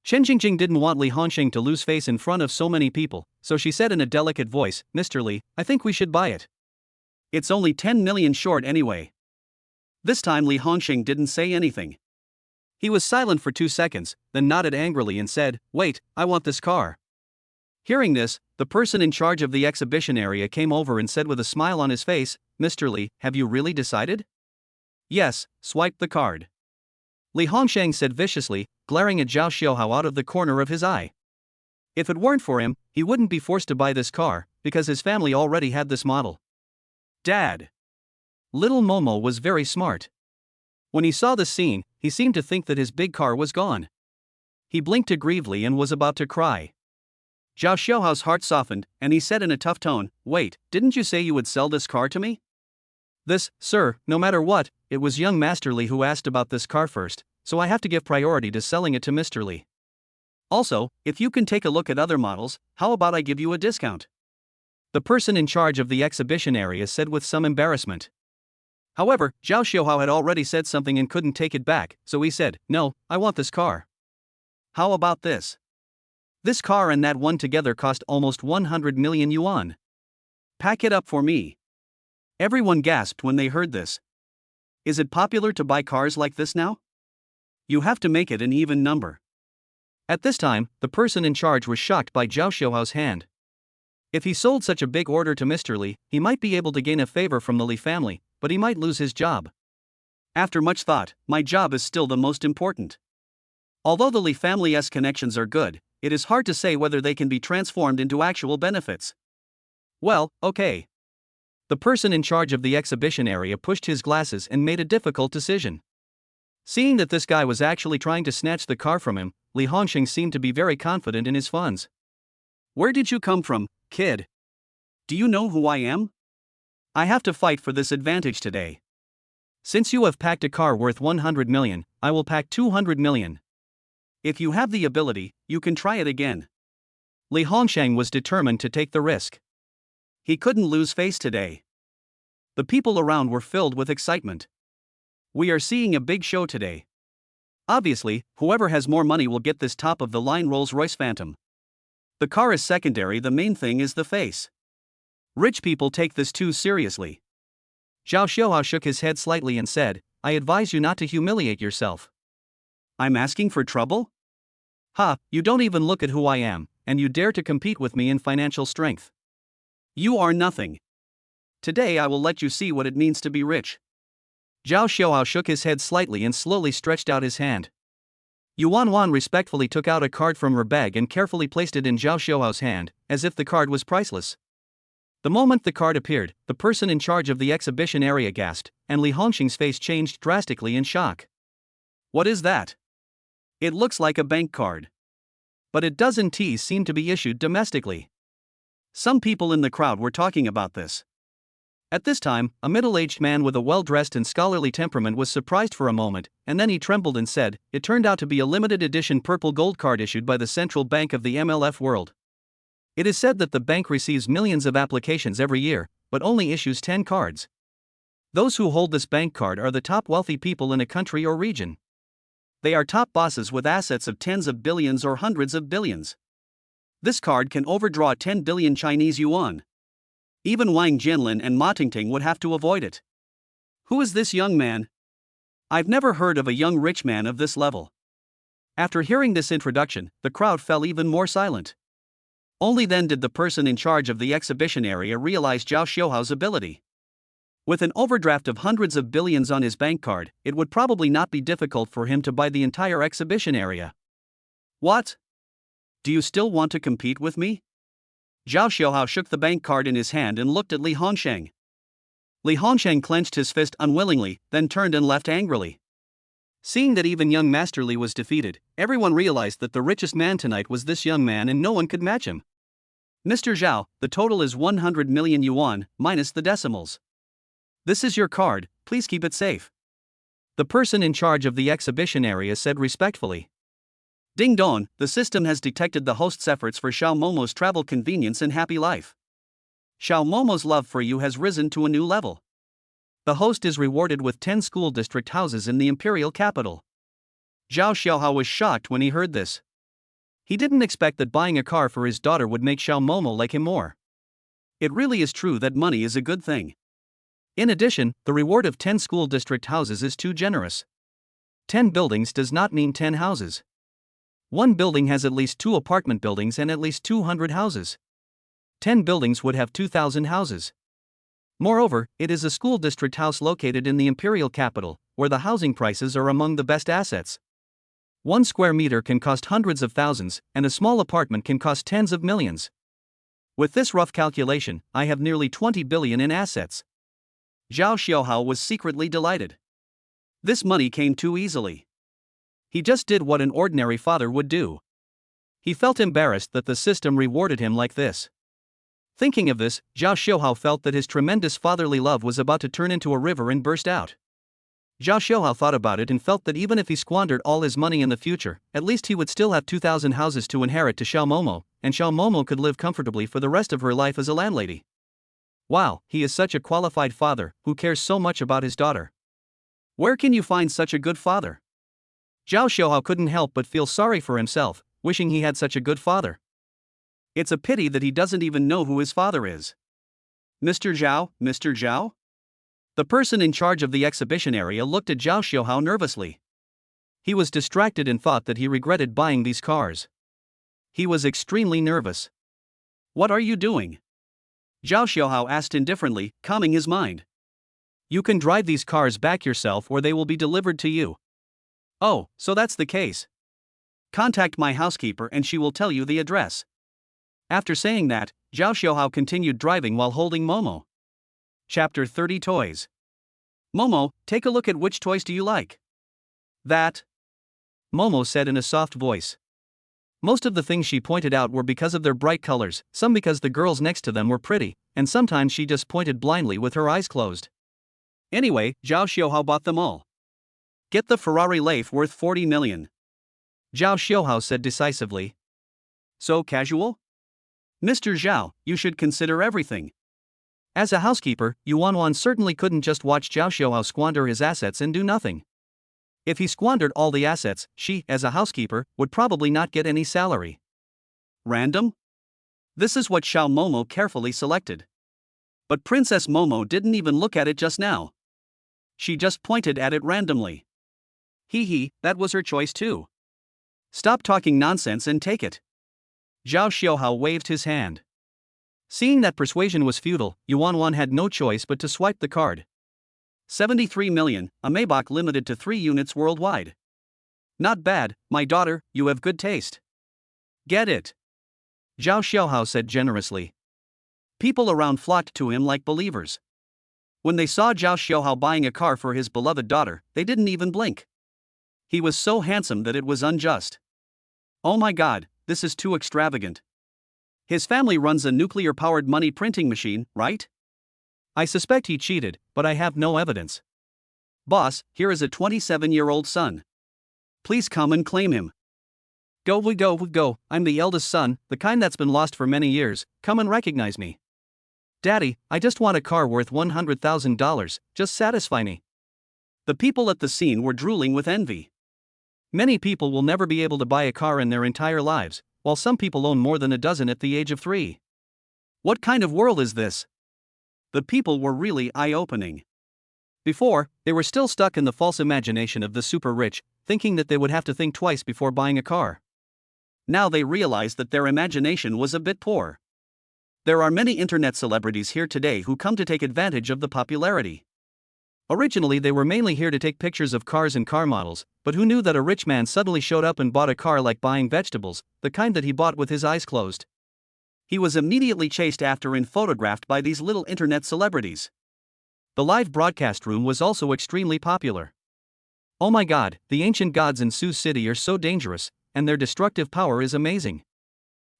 Chen Jingjing didn't want Li Hongsheng to lose face in front of so many people, so she said in a delicate voice, "Mr. Li, I think we should buy it. It's only 10 million short anyway." This time Li Hongsheng didn't say anything. He was silent for 2 seconds, then nodded angrily and said, "Wait, I want this car." Hearing this, the person in charge of the exhibition area came over and said with a smile on his face, "Mr. Li, have you really decided?" "Yes, swipe the card," Li Hongsheng said viciously, glaring at Zhao Xiuhao out of the corner of his eye. If it weren't for him, he wouldn't be forced to buy this car, because his family already had this model. Dad. Little Momo was very smart. When he saw the scene, he seemed to think that his big car was gone. He blinked aggrievedly and was about to cry. Zhao Xiuhao's heart softened, and he said in a tough tone, "Wait, didn't you say you would sell this car to me?" "This, sir, no matter what, it was young Master Li who asked about this car first, so I have to give priority to selling it to Mr. Li. Also, if you can take a look at other models, how about I give you a discount?" The person in charge of the exhibition area said with some embarrassment. However, Zhao Xiuhao had already said something and couldn't take it back, so he said, "No, I want this car." "How about this? This car and that one together cost almost 100 million yuan. Pack it up for me." Everyone gasped when they heard this. Is it popular to buy cars like this now? You have to make it an even number. At this time, the person in charge was shocked by Zhao Xiuhao's hand. If he sold such a big order to Mr. Li, he might be able to gain a favor from the Li family, but he might lose his job. After much thought, my job is still the most important. Although the Li family's connections are good, it is hard to say whether they can be transformed into actual benefits. Well, okay. The person in charge of the exhibition area pushed his glasses and made a difficult decision. Seeing that this guy was actually trying to snatch the car from him, Li Hongsheng seemed to be very confident in his funds. "Where did you come from, kid? Do you know who I am? I have to fight for this advantage today. Since you have packed a car worth 100 million, I will pack 200 million. If you have the ability, you can try it again." Li Hongsheng was determined to take the risk. He couldn't lose face today. The people around were filled with excitement. We are seeing a big show today. Obviously, whoever has more money will get this top-of-the-line Rolls-Royce Phantom. The car is secondary, the main thing is the face. Rich people take this too seriously. Schw shook his head slightly and said, I advise you not to humiliate yourself. I'm asking for trouble? Ha, you don't even look at who I am, and you dare to compete with me in financial strength. You are nothing. Today I will let you see what it means to be rich. Schw shook his head slightly and slowly stretched out his hand. Yuan respectfully took out a card from her bag and carefully placed it in Schw's hand, as if the card was priceless. The moment the card appeared, the person in charge of the exhibition area gasped, and Li Hongxing's face changed drastically in shock. What is that? It looks like a bank card. But it doesn't seem to be issued domestically. Some people in the crowd were talking about this. At this time, a middle-aged man with a well-dressed and scholarly temperament was surprised for a moment, and then he trembled and said, it turned out to be a limited edition purple gold card issued by the Central Bank of the MLF world. It is said that the bank receives millions of applications every year, but only issues 10 cards. Those who hold this bank card are the top wealthy people in a country or region. They are top bosses with assets of tens of billions or hundreds of billions. This card can overdraw 10 billion Chinese yuan. Even Wang Jianlin and Ma Tingting would have to avoid it. Who is this young man? I've never heard of a young rich man of this level. After hearing this introduction, the crowd fell even more silent. Only then did the person in charge of the exhibition area realize Zhao Xiuhao's ability. With an overdraft of hundreds of billions on his bank card, it would probably not be difficult for him to buy the entire exhibition area. What? Do you still want to compete with me? Zhao Xiuhao shook the bank card in his hand and looked at Li Hongxing. Li Hongxing clenched his fist unwillingly, then turned and left angrily. Seeing that even young Master Li was defeated, everyone realized that the richest man tonight was this young man and no one could match him. Mr. Zhao, the total is 100 million yuan, minus the decimals. This is your card, please keep it safe. The person in charge of the exhibition area said respectfully. Ding dong, the system has detected the host's efforts for Xiao Momo's travel convenience and happy life. Xiao Momo's love for you has risen to a new level. The host is rewarded with 10 school district houses in the imperial capital. Zhao Xiuhao was shocked when he heard this. He didn't expect that buying a car for his daughter would make Xiao Momo like him more. It really is true that money is a good thing. In addition, the reward of 10 school district houses is too generous. 10 buildings does not mean 10 houses. One building has at least 2 apartment buildings and at least 200 houses. 10 buildings would have 2,000 houses. Moreover, it is a school district house located in the imperial capital, where the housing prices are among the best assets. 1 square meter can cost hundreds of thousands, and a small apartment can cost tens of millions. With this rough calculation, I have nearly 20 billion in assets. Zhao Xiuhao was secretly delighted. This money came too easily. He just did what an ordinary father would do. He felt embarrassed that the system rewarded him like this. Thinking of this, Zhao Xiuhao felt that his tremendous fatherly love was about to turn into a river and burst out. Zhao Xiuhao thought about it and felt that even if he squandered all his money in the future, at least he would still have 2,000 houses to inherit to Xiao Momo, and Xiao Momo could live comfortably for the rest of her life as a landlady. Wow, he is such a qualified father, who cares so much about his daughter. Where can you find such a good father? Zhao Xiuhao couldn't help but feel sorry for himself, wishing he had such a good father. It's a pity that he doesn't even know who his father is. Mr. Zhao, Mr. Zhao? The person in charge of the exhibition area looked at Zhao Xiuhao nervously. He was distracted and thought that he regretted buying these cars. He was extremely nervous. What are you doing? Zhao Xiuhao asked indifferently, calming his mind. You can drive these cars back yourself or they will be delivered to you. Oh, so that's the case. Contact my housekeeper and she will tell you the address. After saying that, Zhao Xiuhao continued driving while holding Momo. Chapter 30 Toys. Momo, take a look at which toys do you like? That. Momo said in a soft voice. Most of the things she pointed out were because of their bright colors, some because the girls next to them were pretty, and sometimes she just pointed blindly with her eyes closed. Anyway, Zhao Xiuhao bought them all. Get the Ferrari Leif worth 40 million. Zhao Xiuhao said decisively. So casual? Mr. Zhao, you should consider everything. As a housekeeper, Yuan certainly couldn't just watch Zhao Xiaohao squander his assets and do nothing. If he squandered all the assets, she, as a housekeeper, would probably not get any salary. Random? This is what Xiao Momo carefully selected. But Princess Momo didn't even look at it just now. She just pointed at it randomly. That was her choice too. Stop talking nonsense and take it. Zhao Xiaohao waved his hand. Seeing that persuasion was futile, Yuan had no choice but to swipe the card. 73 million, a Maybach limited to 3 units worldwide. Not bad, my daughter, you have good taste. Get it? Zhao Xiaohao said generously. People around flocked to him like believers. When they saw Zhao Xiaohao buying a car for his beloved daughter, they didn't even blink. He was so handsome that it was unjust. Oh my god, this is too extravagant. His family runs a nuclear-powered money printing machine, right? I suspect he cheated, but I have no evidence. Boss, here is a 27-year-old son. Please come and claim him. Go, I'm the eldest son, the kind that's been lost for many years, come and recognize me. Daddy, I just want a car worth $100,000, just satisfy me. The people at the scene were drooling with envy. Many people will never be able to buy a car in their entire lives, while some people own more than a dozen at the age of 3. What kind of world is this? The people were really eye-opening. Before, they were still stuck in the false imagination of the super rich, thinking that they would have to think twice before buying a car. Now they realized that their imagination was a bit poor. There are many internet celebrities here today who come to take advantage of the popularity. Originally they were mainly here to take pictures of cars and car models, but who knew that a rich man suddenly showed up and bought a car like buying vegetables, the kind that he bought with his eyes closed. He was immediately chased after and photographed by these little internet celebrities. The live broadcast room was also extremely popular. Oh my god, the ancient gods in Schw City are so dangerous, and their destructive power is amazing.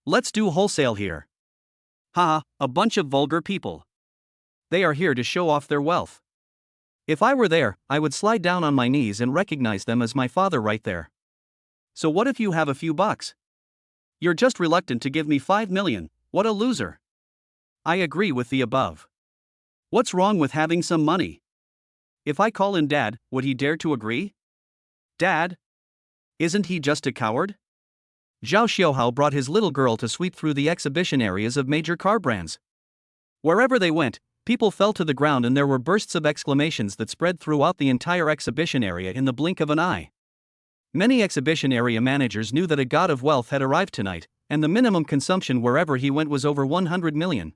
Let's do wholesale here. Haha, a bunch of vulgar people. They are here to show off their wealth. If I were there, I would slide down on my knees and recognize them as my father right there. So what if you have a few bucks? You're just reluctant to give me 5 million, what a loser. I agree with the above. What's wrong with having some money? If I call him Dad, would he dare to agree? Dad? Isn't he just a coward? Zhao Xiaohao brought his little girl to sweep through the exhibition areas of major car brands. Wherever they went, people fell to the ground and there were bursts of exclamations that spread throughout the entire exhibition area in the blink of an eye. Many exhibition area managers knew that a god of wealth had arrived tonight, and the minimum consumption wherever he went was over 100 million.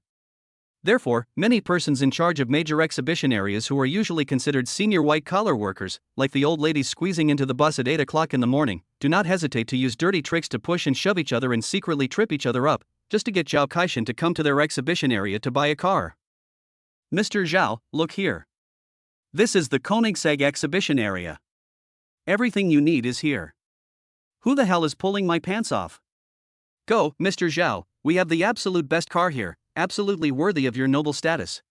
Therefore, many persons in charge of major exhibition areas who are usually considered senior white-collar workers, like the old ladies squeezing into the bus at 8 o'clock in the morning, do not hesitate to use dirty tricks to push and shove each other and secretly trip each other up, just to get Zhao Kaishan to come to their exhibition area to buy a car. Mr. Zhao, look here. This is the Koenigsegg exhibition area. Everything you need is here. Who the hell is pulling my pants off? Go, Mr. Zhao, we have the absolute best car here, absolutely worthy of your noble status.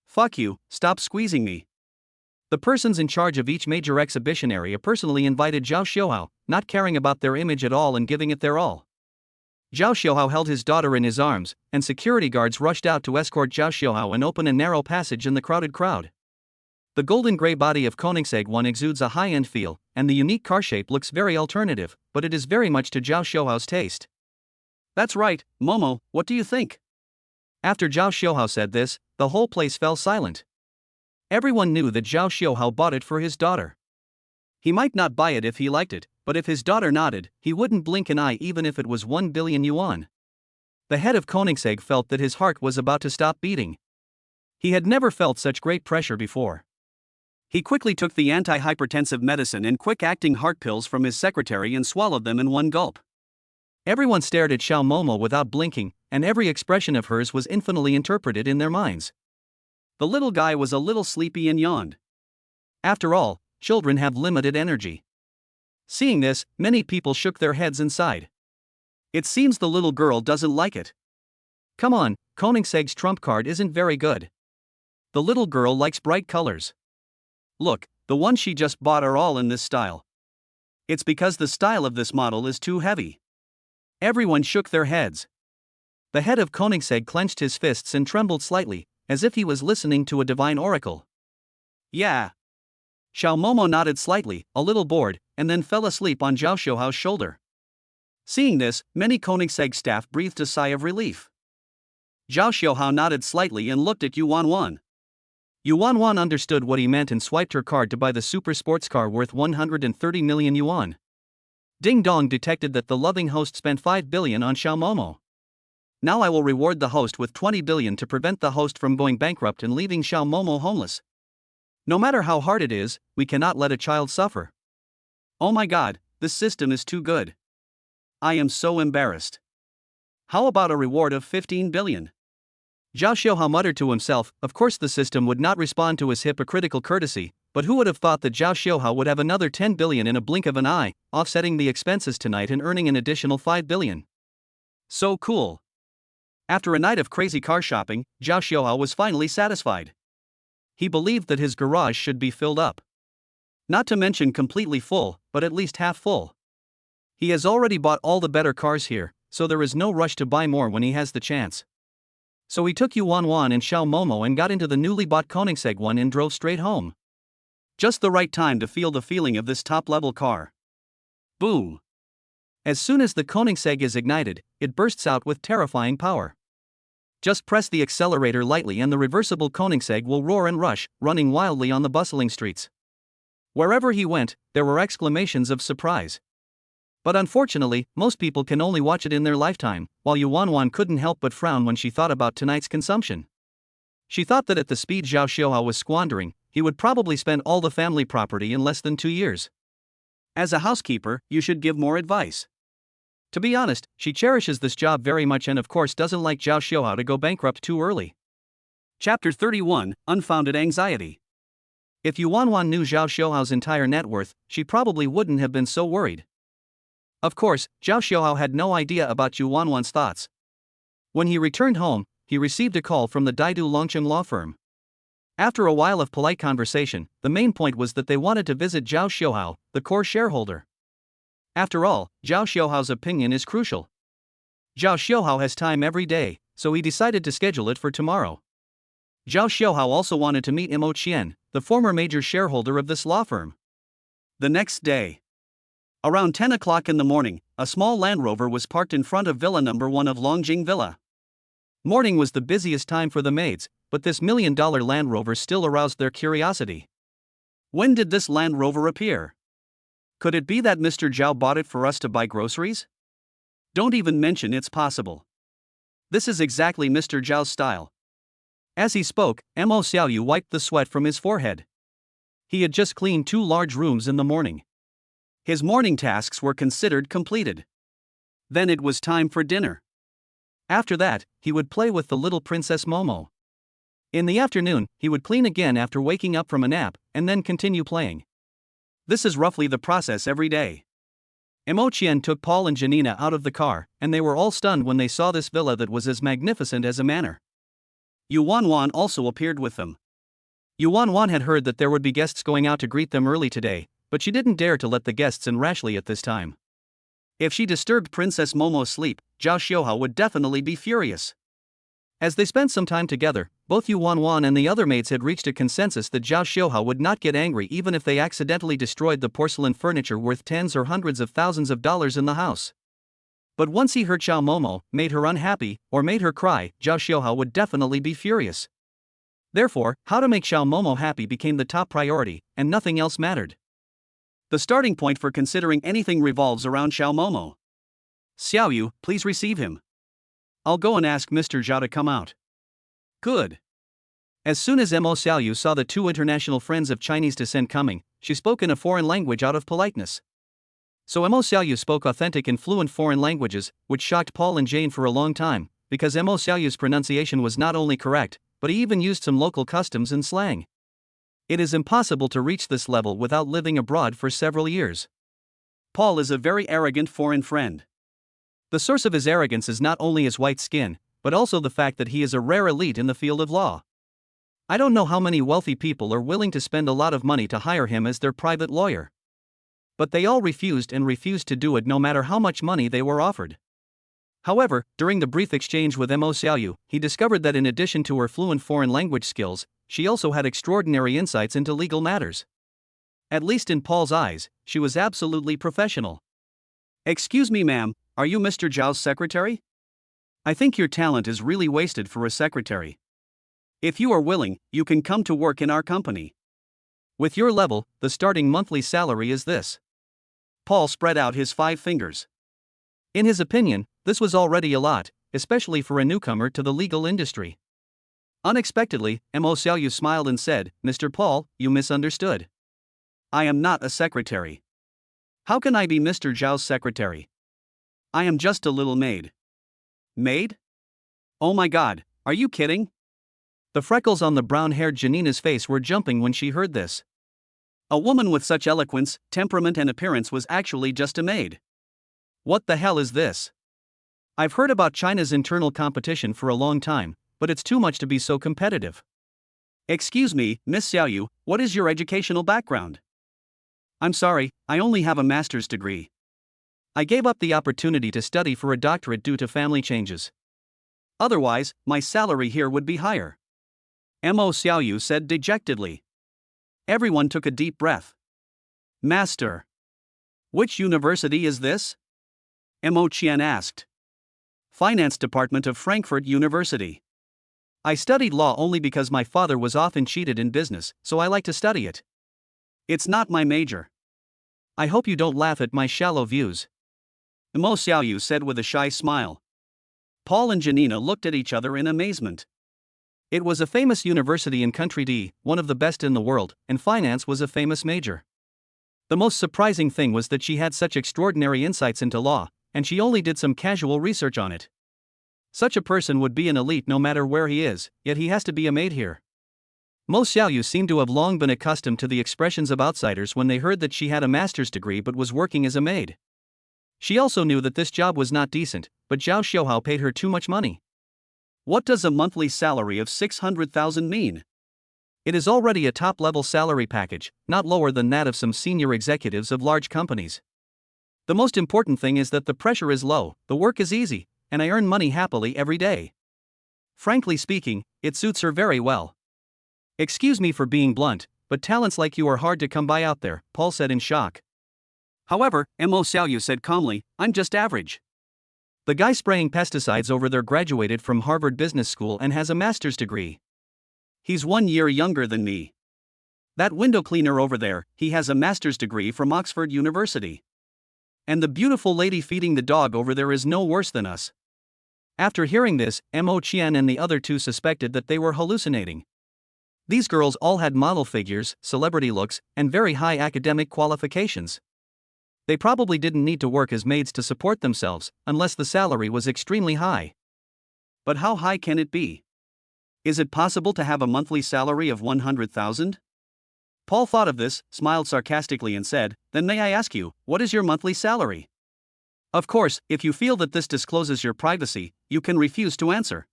Fuck you, stop squeezing me. The persons in charge of each major exhibition area personally invited Zhao Xiaohao, not caring about their image at all and giving it their all. Zhao Xiaohao held his daughter in his arms, and security guards rushed out to escort Zhao Xiaohao and open a narrow passage in the crowded crowd. The golden gray body of Koenigsegg 1 exudes a high-end feel, and the unique car shape looks very alternative, but it is very much to Zhao Xiaohao's taste. That's right, Momo, what do you think? After Zhao Xiaohao said this, the whole place fell silent. Everyone knew that Zhao Xiaohao bought it for his daughter. He might not buy it if he liked it, but if his daughter nodded, he wouldn't blink an eye even if it was 1 billion yuan. The head of Koenigsegg felt that his heart was about to stop beating. He had never felt such great pressure before. He quickly took the anti-hypertensive medicine and quick-acting heart pills from his secretary and swallowed them in one gulp. Everyone stared at Xiao Momo without blinking, and every expression of hers was infinitely interpreted in their minds. The little guy was a little sleepy and yawned. After all, children have limited energy. Seeing this, many people shook their heads and sighed. It seems the little girl doesn't like it. Come on, Koenigsegg's trump card isn't very good. The little girl likes bright colors. Look, the ones she just bought are all in this style. It's because the style of this model is too heavy. Everyone shook their heads. The head of Koenigsegg clenched his fists and trembled slightly, as if he was listening to a divine oracle. Yeah. Schw nodded slightly, a little bored, and then fell asleep on Zhao Xiuhao's shoulder. Seeing this, many Koenigsegg staff breathed a sigh of relief. Zhao Xiuhao nodded slightly and looked at Yu Wanwan. Yu Wanwan understood what he meant and swiped her card to buy the super sports car worth 130 million yuan. Ding Dong detected that the loving host spent 5 billion on Schw. Now I will reward the host with 20 billion to prevent the host from going bankrupt and leaving Schw homeless. No matter how hard it is, we cannot let a child suffer. Oh my god, this system is too good. I am so embarrassed. How about a reward of 15 billion? Zhao Xiuhao muttered to himself. Of course the system would not respond to his hypocritical courtesy, but who would have thought that Zhao Xiuhao would have another 10 billion in a blink of an eye, offsetting the expenses tonight and earning an additional 5 billion. So cool. After a night of crazy car shopping, Zhao Xiuhao was finally satisfied. He believed that his garage should be filled up. Not to mention completely full, but at least half full. He has already bought all the better cars here, so there is no rush to buy more when he has the chance. So he took Yu Wanwan and Schw and got into the newly bought Koenigsegg one and drove straight home. Just the right time to feel the feeling of this top-level car. Boom! As soon as the Koenigsegg is ignited, it bursts out with terrifying power. Just press the accelerator lightly and the reversible Koenigsegg will roar and rush, running wildly on the bustling streets. Wherever he went, there were exclamations of surprise. But unfortunately, most people can only watch it in their lifetime, while Yu Wanwan couldn't help but frown when she thought about tonight's consumption. She thought that at the speed Zhao Xiuhao was squandering, he would probably spend all the family property in less than 2 years. As a housekeeper, you should give more advice. To be honest, she cherishes this job very much and of course doesn't like Zhao Xiuhao to go bankrupt too early. Chapter 31, Unfounded Anxiety. If Yu Wanwan knew Zhao Xiuhao's entire net worth, she probably wouldn't have been so worried. Of course, Zhao Xiuhao had no idea about Yu Wanwan's thoughts. When he returned home, he received a call from the Daidu Longcheng law firm. After a while of polite conversation, the main point was that they wanted to visit Zhao Xiuhao, the core shareholder. After all, Zhao Xiuhao's opinion is crucial. Zhao Xiuhao has time every day, so he decided to schedule it for tomorrow. Zhao Xiuhao also wanted to meet Michelin, the former major shareholder of this law firm. The next day. Around 10 o'clock in the morning, a small Land Rover was parked in front of Villa number 1 of Longjing Villa. Morning was the busiest time for the maids, but this $1 million Land Rover still aroused their curiosity. When did this Land Rover appear? Could it be that Mr. Zhao bought it for us to buy groceries? Don't even mention it's possible. This is exactly Mr. Zhao's style. As he spoke, Mo Xiaoyu wiped the sweat from his forehead. He had just cleaned 2 large rooms in the morning. His morning tasks were considered completed. Then it was time for dinner. After that, he would play with the little Princess Momo. In the afternoon, he would clean again after waking up from a nap, and then continue playing. This is roughly the process every day. Imochien took Paul and Janina out of the car, and they were all stunned when they saw this villa that was as magnificent as a manor. Yu Wanwan also appeared with them. Yu Wanwan had heard that there would be guests going out to greet them early today, but she didn't dare to let the guests in rashly at this time. If she disturbed Princess Momo's sleep, Zhao Xiuhao would definitely be furious. As they spent some time together, both Yu Wanwan and the other maids had reached a consensus that Zhao Xiuhao would not get angry even if they accidentally destroyed the porcelain furniture worth tens or hundreds of thousands of dollars in the house. But once he heard Xiao Momo made her unhappy, or made her cry, Zhao Xiuhao would definitely be furious. Therefore, how to make Xiao Momo happy became the top priority, and nothing else mattered. The starting point for considering anything revolves around Xiao Momo. Xiaoyu, please receive him. I'll go and ask Mr. Zhao to come out. Good. As soon as Mo Xiaoyu saw the 2 international friends of Chinese descent coming, she spoke in a foreign language out of politeness. So Mo Xiaoyu spoke authentic and fluent foreign languages, which shocked Paul and Jane for a long time, because Mo Xiaoyu's pronunciation was not only correct, but he even used some local customs and slang. It is impossible to reach this level without living abroad for several years. Paul is a very arrogant foreign friend. The source of his arrogance is not only his white skin, but also the fact that he is a rare elite in the field of law. I don't know how many wealthy people are willing to spend a lot of money to hire him as their private lawyer. But they all refused to do it no matter how much money they were offered. However, during the brief exchange with Mo Xiaoyu, he discovered that in addition to her fluent foreign language skills, she also had extraordinary insights into legal matters. At least in Paul's eyes, she was absolutely professional. "Excuse me, ma'am, are you Mr. Zhao's secretary? I think your talent is really wasted for a secretary. If you are willing, you can come to work in our company. With your level, the starting monthly salary is this." Paul spread out his 5 fingers. In his opinion, this was already a lot, especially for a newcomer to the legal industry. Unexpectedly, Mo Xiaoyu smiled and said, "Mr. Paul, you misunderstood. I am not a secretary. How can I be Mr. Zhao's secretary? I am just a little maid." "Maid? Oh my god, are you kidding?" The freckles on the brown-haired Janina's face were jumping when she heard this. A woman with such eloquence, temperament and appearance was actually just a maid. What the hell is this? I've heard about China's internal competition for a long time, but it's too much to be so competitive. "Excuse me, Miss Xiaoyu, what is your educational background?" "I'm sorry, I only have a master's degree. I gave up the opportunity to study for a doctorate due to family changes. Otherwise, my salary here would be higher," Mo Xiaoyu said dejectedly. Everyone took a deep breath. "Master. Which university is this?" Mo Qian asked. "Finance Department of Frankfurt University. I studied law only because my father was often cheated in business, so I like to study it. It's not my major. I hope you don't laugh at my shallow views," Mo Xiaoyu said with a shy smile. Paul and Janina looked at each other in amazement. It was a famous university in Country D, one of the best in the world, and finance was a famous major. The most surprising thing was that she had such extraordinary insights into law, and she only did some casual research on it. Such a person would be an elite no matter where he is, yet he has to be a maid here. Mo Xiaoyu seemed to have long been accustomed to the expressions of outsiders when they heard that she had a master's degree but was working as a maid. She also knew that this job was not decent, but Zhao Xiuhao paid her too much money. What does a monthly salary of 600,000 mean? It is already a top-level salary package, not lower than that of some senior executives of large companies. The most important thing is that the pressure is low, the work is easy, and I earn money happily every day. Frankly speaking, it suits her very well. Excuse me for being blunt, but talents like you are hard to come by out there, Paul said in shock. However, Mo Xiaoyu said calmly, I'm just average. The guy spraying pesticides over there graduated from Harvard Business School and has a master's degree. He's 1 year younger than me. That window cleaner over there, he has a master's degree from Oxford University. And the beautiful lady feeding the dog over there is no worse than us. After hearing this, Mo Qian and the other two suspected that they were hallucinating. These girls all had model figures, celebrity looks, and very high academic qualifications. They probably didn't need to work as maids to support themselves, unless the salary was extremely high. But how high can it be? Is it possible to have a monthly salary of 100,000? Paul thought of this, smiled sarcastically and said, Then may I ask you, what is your monthly salary? Of course, if you feel that this discloses your privacy, you can refuse to answer.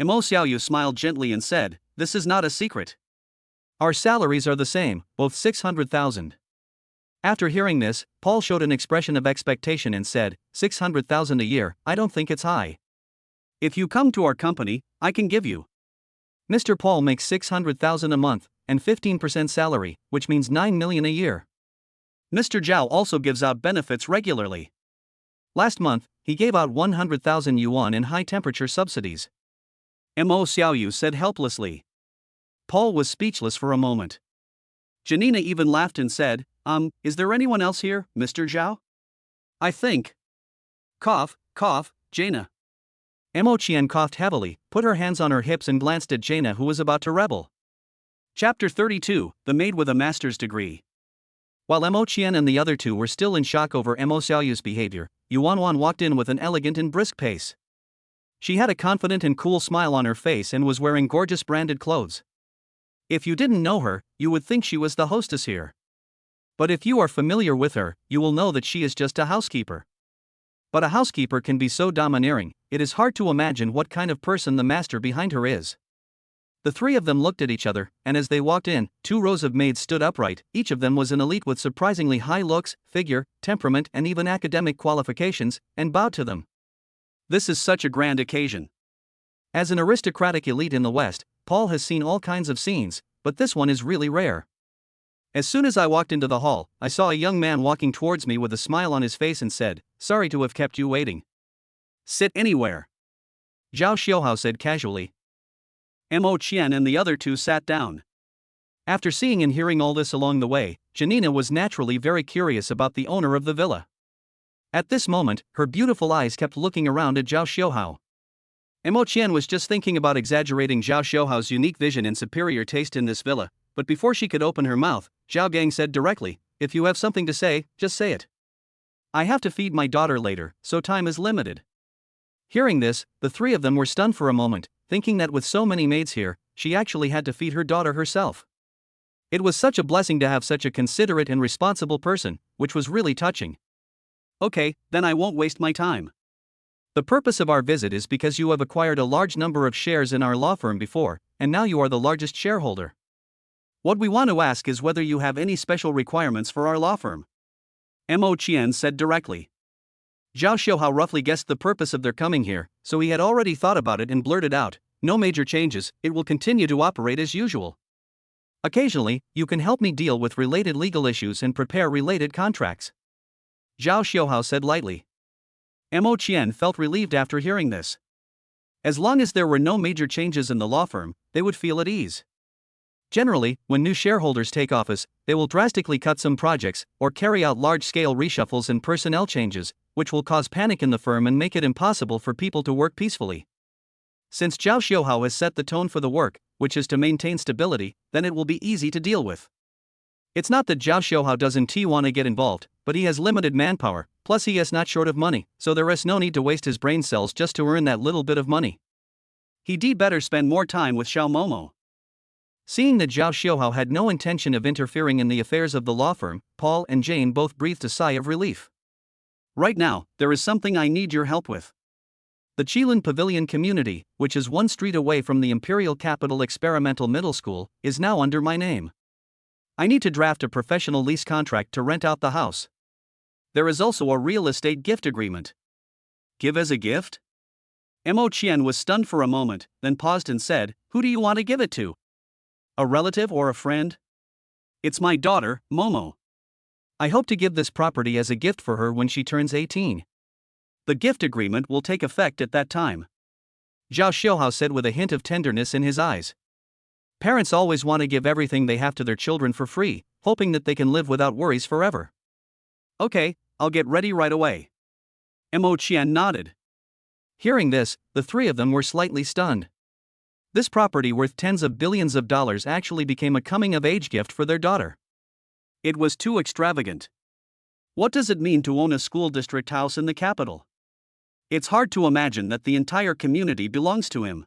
Mo Xiaoyu smiled gently and said, This is not a secret. Our salaries are the same, both 600,000. After hearing this, Paul showed an expression of expectation and said, 600,000 a year, I don't think it's high. If you come to our company, I can give you. Mr. Paul makes 600,000 a month, and 15% salary, which means 9 million a year. Mr. Zhao also gives out benefits regularly. Last month, he gave out 100,000 yuan in high-temperature subsidies. Mo Xiaoyu said helplessly. Paul was speechless for a moment. Janina even laughed and said, is there anyone else here, Mr. Zhao? I think. Cough, Jaina. Mo Qian coughed heavily, put her hands on her hips and glanced at Jaina who was about to rebel. Chapter 32, The Maid with a Master's Degree. While Mo Qian and the other two were still in shock over Mo Xiaoyu's behavior, Yuan Wan walked in with an elegant and brisk pace. She had a confident and cool smile on her face and was wearing gorgeous branded clothes. If you didn't know her, you would think she was the hostess here. But if you are familiar with her, you will know that she is just a housekeeper. But a housekeeper can be so domineering, it is hard to imagine what kind of person the master behind her is. The three of them looked at each other, and as they walked in, 2 rows of maids stood upright. Each of them was an elite with surprisingly high looks, figure, temperament and even academic qualifications, and bowed to them. This is such a grand occasion. As an aristocratic elite in the West, Paul has seen all kinds of scenes, but this one is really rare. As soon as I walked into the hall, I saw a young man walking towards me with a smile on his face and said, "Sorry to have kept you waiting." "Sit anywhere," Zhao Xiuhao said casually. Mo Qian and the other two sat down. After seeing and hearing all this along the way, Janina was naturally very curious about the owner of the villa. At this moment, her beautiful eyes kept looking around at Zhao Xiuhao. Mo Qian was just thinking about exaggerating Zhao Xiuhao's unique vision and superior taste in this villa, but before she could open her mouth, Zhao Gang said directly, "If you have something to say, just say it. I have to feed my daughter later, so time is limited." Hearing this, the three of them were stunned for a moment, thinking that with so many maids here, she actually had to feed her daughter herself. It was such a blessing to have such a considerate and responsible person, which was really touching. "Okay, then I won't waste my time. The purpose of our visit is because you have acquired a large number of shares in our law firm before, and now you are the largest shareholder. What we want to ask is whether you have any special requirements for our law firm." Mo Qian said directly. Zhao Xiuhao roughly guessed the purpose of their coming here, so he had already thought about it and blurted out, "No major changes, it will continue to operate as usual. Occasionally, you can help me deal with related legal issues and prepare related contracts." Zhao Xiuhao said lightly. Mo Qian felt relieved after hearing this. As long as there were no major changes in the law firm, they would feel at ease. Generally, when new shareholders take office, they will drastically cut some projects, or carry out large-scale reshuffles and personnel changes, which will cause panic in the firm and make it impossible for people to work peacefully. Since Zhao Xiuhao has set the tone for the work, which is to maintain stability, then it will be easy to deal with. It's not that Zhao Xiuhao doesn't want to get involved, but he has limited manpower, plus he is not short of money, so there is no need to waste his brain cells just to earn that little bit of money. He'd better spend more time with Xiao Momo. Seeing that Zhao Xiuhao had no intention of interfering in the affairs of the law firm, Paul and Jane both breathed a sigh of relief. "Right now, there is something I need your help with. The Michelin Pavilion community, which is one street away from the Imperial Capital Experimental Middle School, is now under my name. I need to draft a professional lease contract to rent out the house. There is also a real estate gift agreement." "Give as a gift?" Mo Qian was stunned for a moment, then paused and said, "Who do you want to give it to? A relative or a friend?" "It's my daughter, Momo. I hope to give this property as a gift for her when she turns 18. The gift agreement will take effect at that time," Zhao Xiuhao said with a hint of tenderness in his eyes. Parents always want to give everything they have to their children for free, hoping that they can live without worries forever. "Okay, I'll get ready right away." Mo Qian nodded. Hearing this, the three of them were slightly stunned. This property worth tens of billions of dollars actually became a coming-of-age gift for their daughter. It was too extravagant. What does it mean to own a school district house in the capital? It's hard to imagine that the entire community belongs to him.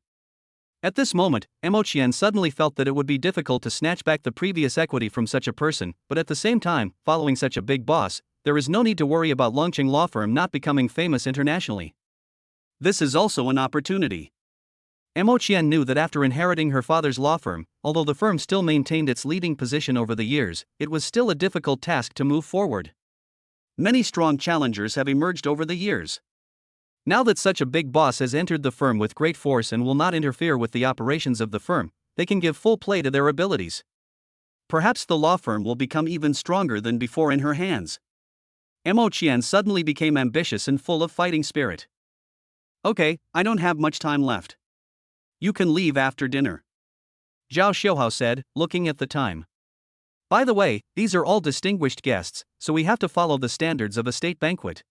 At this moment, Mo Qian suddenly felt that it would be difficult to snatch back the previous equity from such a person, but at the same time, following such a big boss, there is no need to worry about Longqing law firm not becoming famous internationally. This is also an opportunity. Mo Qian knew that after inheriting her father's law firm, although the firm still maintained its leading position over the years, it was still a difficult task to move forward. Many strong challengers have emerged over the years. Now that such a big boss has entered the firm with great force and will not interfere with the operations of the firm, they can give full play to their abilities. Perhaps the law firm will become even stronger than before in her hands. Mo Qian suddenly became ambitious and full of fighting spirit. "Okay, I don't have much time left. You can leave after dinner," Zhao Xiuhao said, looking at the time. "By the way, these are all distinguished guests, so we have to follow the standards of a state banquet,"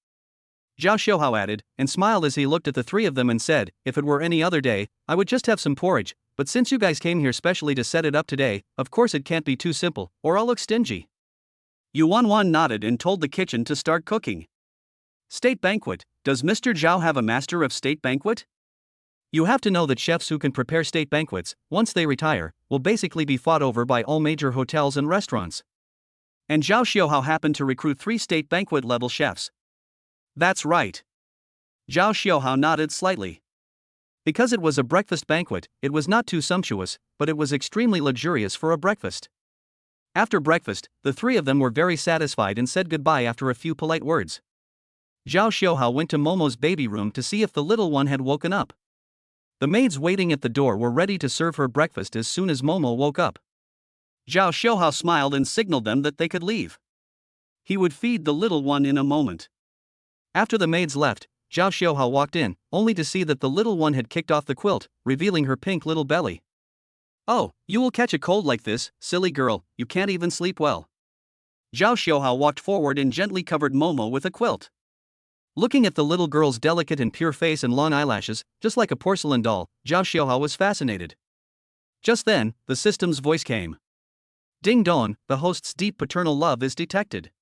Zhao Xiuhao added, and smiled as he looked at the three of them and said, "If it were any other day, I would just have some porridge, but since you guys came here specially to set it up today, of course it can't be too simple, or I'll look stingy." Yuan nodded and told the kitchen to start cooking. "State banquet, does Mr. Zhao have a master of state banquet?" You have to know that chefs who can prepare state banquets, once they retire, will basically be fought over by all major hotels and restaurants. And Zhao Xiuhao happened to recruit 3 state banquet level chefs. "That's right." Zhao Xiuhao nodded slightly. Because it was a breakfast banquet, it was not too sumptuous, but it was extremely luxurious for a breakfast. After breakfast, the three of them were very satisfied and said goodbye after a few polite words. Zhao Xiuhao went to Momo's baby room to see if the little one had woken up. The maids waiting at the door were ready to serve her breakfast as soon as Momo woke up. Zhao Xiuhao smiled and signaled them that they could leave. He would feed the little one in a moment. After the maids left, Zhao Xiuhao walked in, only to see that the little one had kicked off the quilt, revealing her pink little belly. "Oh, you will catch a cold like this, silly girl, you can't even sleep well." Zhao Xiuhao walked forward and gently covered Momo with a quilt. Looking at the little girl's delicate and pure face and long eyelashes, just like a porcelain doll, Zhao Xiuhao was fascinated. Just then, the system's voice came. "Ding dong, the host's deep paternal love is detected."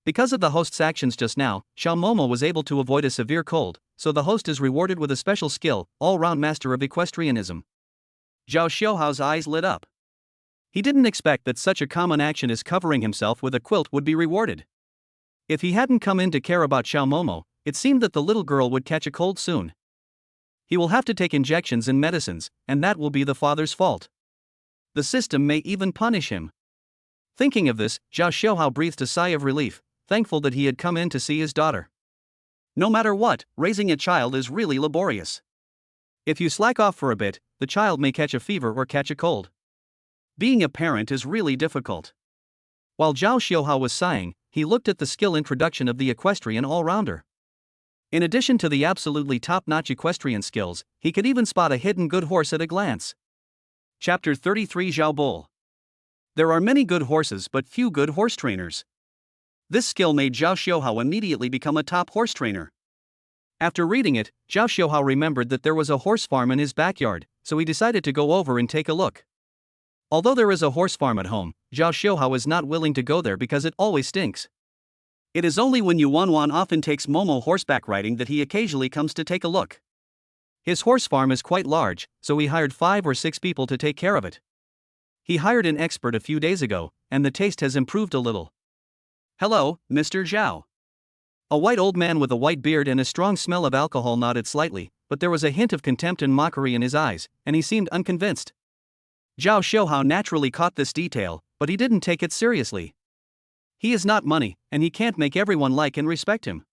Because of the host's actions just now, Xiao Momo was able to avoid a severe cold, so the host is rewarded with a special skill, all-round master of equestrianism. Zhao Xiuhao's eyes lit up. He didn't expect that such a common action as covering himself with a quilt would be rewarded. If he hadn't come in to care about Xiao Momo, it seemed that the little girl would catch a cold soon. He will have to take injections and medicines, and that will be the father's fault. The system may even punish him. Thinking of this, Zhao Xiuhao breathed a sigh of relief, thankful that he had come in to see his daughter. No matter what, raising a child is really laborious. If you slack off for a bit, the child may catch a fever or catch a cold. Being a parent is really difficult. While Zhao Xiuhao was sighing, he looked at the skill introduction of the equestrian all-rounder. In addition to the absolutely top-notch equestrian skills, he could even spot a hidden good horse at a glance. Chapter 33 Zhao Bull. There are many good horses but few good horse trainers. This skill made Zhao Xiuhao immediately become a top horse trainer. After reading it, Zhao Xiuhao remembered that there was a horse farm in his backyard, so he decided to go over and take a look. Although there is a horse farm at home, Zhao Xiuhao is not willing to go there because it always stinks. It is only when Yuanwan often takes Momo horseback riding that he occasionally comes to take a look. His horse farm is quite large, so he hired 5 or 6 people to take care of it. He hired an expert a few days ago, and the taste has improved a little. "Hello, Mr. Zhao." A white old man with a white beard and a strong smell of alcohol nodded slightly, but there was a hint of contempt and mockery in his eyes, and he seemed unconvinced. Zhao Xiuhao naturally caught this detail, but he didn't take it seriously. He is not money, and he can't make everyone like and respect him.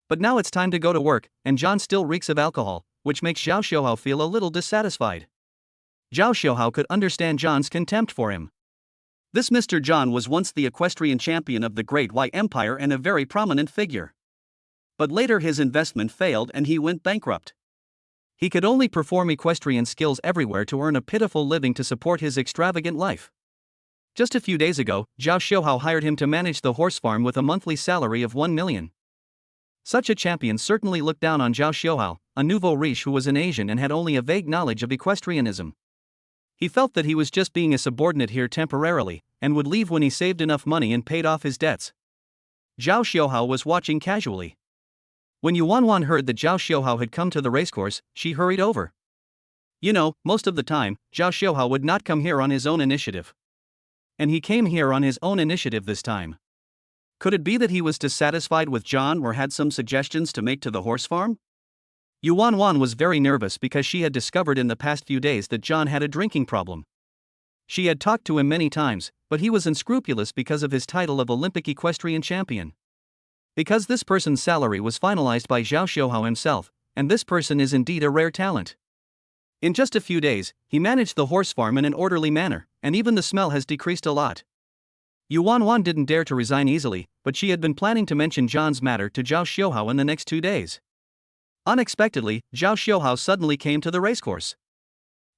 But now it's time to go to work, and John still reeks of alcohol, which makes Zhao Xiuhao feel a little dissatisfied. Zhao Xiuhao could understand John's contempt for him. This Mr. John was once the equestrian champion of the Great Wai Empire and a very prominent figure. But later his investment failed and he went bankrupt. He could only perform equestrian skills everywhere to earn a pitiful living to support his extravagant life. Just a few days ago, Zhao Xiuhao hired him to manage the horse farm with a monthly salary of 1 million. Such a champion certainly looked down on Zhao Xiuhao, a nouveau riche who was an Asian and had only a vague knowledge of equestrianism. He felt that he was just being a subordinate here temporarily, and would leave when he saved enough money and paid off his debts. Zhao Xiuhao was watching casually. When Yuanwan heard that Zhao Xiuhao had come to the racecourse, she hurried over. You know, most of the time, Zhao Xiuhao would not come here on his own initiative. And he came here on his own initiative this time. Could it be that he was dissatisfied with John or had some suggestions to make to the horse farm? Yuanwan was very nervous because she had discovered in the past few days that John had a drinking problem. She had talked to him many times, but he was unscrupulous because of his title of Olympic equestrian champion. Because this person's salary was finalized by Zhao Xiuhao himself, and this person is indeed a rare talent. In just a few days, he managed the horse farm in an orderly manner, and even the smell has decreased a lot. Yuanwan didn't dare to resign easily, but she had been planning to mention John's matter to Zhao Xiuhao in the next 2 days. Unexpectedly, Zhao Xiuhao suddenly came to the racecourse.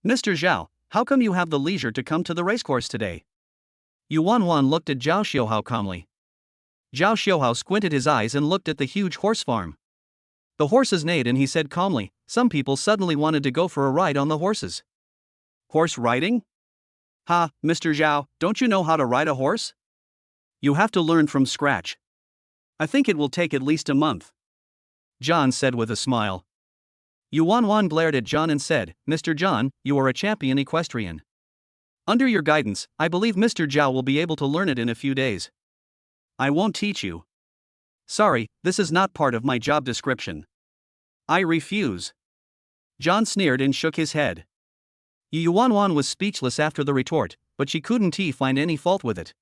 "Mr. Zhao, how come you have the leisure to come to the racecourse today?" Yuanwan looked at Zhao Xiuhao calmly. Zhao Xiuhao squinted his eyes and looked at the huge horse farm. The horses neighed and he said calmly, "Some people suddenly wanted to go for a ride on the horses." "Horse riding? Ha, Mr. Zhao, don't you know how to ride a horse? You have to learn from scratch. I think it will take at least a month," John said with a smile. Yuanwan glared at John and said, "Mr. John, you are a champion equestrian. Under your guidance, I believe Mr. Zhao will be able to learn it in a few days." "I won't teach you. Sorry, this is not part of my job description. I refuse." John sneered and shook his head. Yuanwan was speechless after the retort, but she couldn't find any fault with it.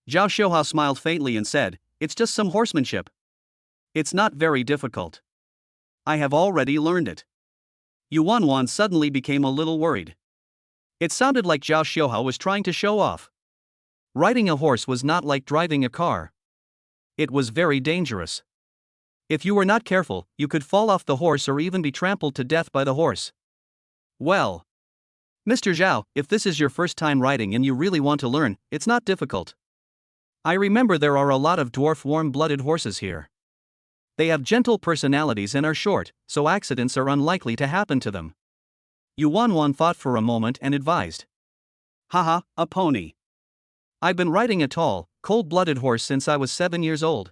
Zhao Xiuhao smiled faintly and said, "It's just some horsemanship." It's not very difficult. I have already learned it. Yuan suddenly became a little worried. It sounded like Zhao Xiuhao was trying to show off. Riding a horse was not like driving a car. It was very dangerous. If you were not careful, you could fall off the horse or even be trampled to death by the horse. Well, Mr. Zhao, if this is your first time riding and you really want to learn, it's not difficult. I remember there are a lot of dwarf warm-blooded horses here. They have gentle personalities and are short, so accidents are unlikely to happen to them. Yuan thought for a moment and advised. Haha, a pony. I've been riding a tall, cold-blooded horse since I was 7 years old.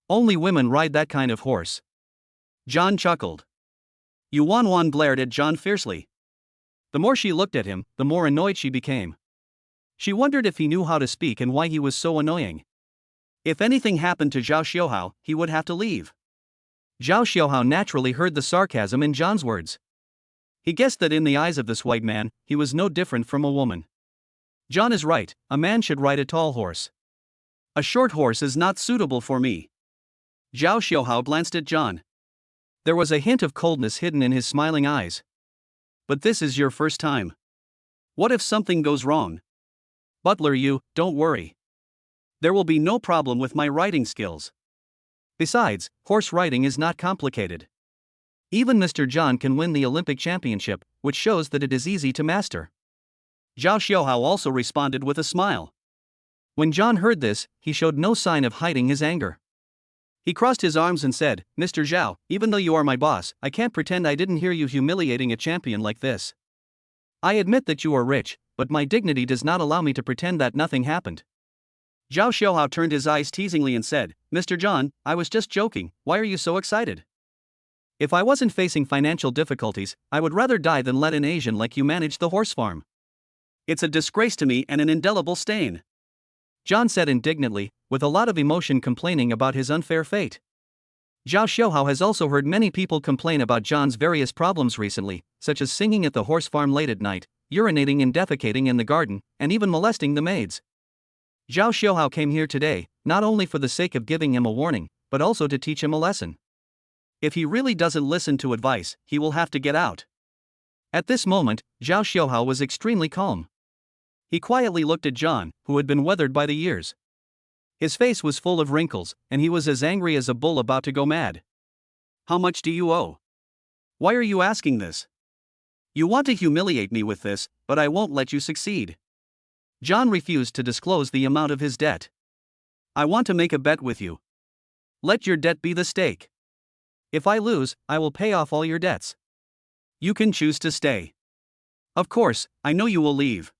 Only women ride that kind of horse. John chuckled. Yuan glared at John fiercely. The more she looked at him, the more annoyed she became. She wondered if he knew how to speak and why he was so annoying. If anything happened to Zhao Xiuhao, he would have to leave. Zhao Xiuhao naturally heard the sarcasm in John's words. He guessed that in the eyes of this white man, he was no different from a woman. John is right, a man should ride a tall horse. A short horse is not suitable for me. Zhao Xiuhao glanced at John. There was a hint of coldness hidden in his smiling eyes. But this is your first time. What if something goes wrong? Butler, don't worry. There will be no problem with my riding skills. Besides, horse riding is not complicated. Even Mr. John can win the Olympic championship, which shows that it is easy to master. Zhao Xiuhao also responded with a smile. When John heard this, he showed no sign of hiding his anger. He crossed his arms and said, Mr. Zhao, even though you are my boss, I can't pretend I didn't hear you humiliating a champion like this. I admit that you are rich, but my dignity does not allow me to pretend that nothing happened. Zhao Xiuhao turned his eyes teasingly and said, Mr. John, I was just joking, why are you so excited? If I wasn't facing financial difficulties, I would rather die than let an Asian like you manage the horse farm. It's a disgrace to me and an indelible stain. John said indignantly, with a lot of emotion complaining about his unfair fate. Zhao Xiuhao has also heard many people complain about John's various problems recently, such as singing at the horse farm late at night, urinating and defecating in the garden, and even molesting the maids. Zhao Xiuhao came here today, not only for the sake of giving him a warning, but also to teach him a lesson. If he really doesn't listen to advice, he will have to get out. At this moment, Zhao Xiuhao was extremely calm. He quietly looked at John, who had been weathered by the years. His face was full of wrinkles, and he was as angry as a bull about to go mad. How much do you owe? Why are you asking this? You want to humiliate me with this, but I won't let you succeed. John refused to disclose the amount of his debt. I want to make a bet with you. Let your debt be the stake. If I lose, I will pay off all your debts. You can choose to stay. Of course, I know you will leave.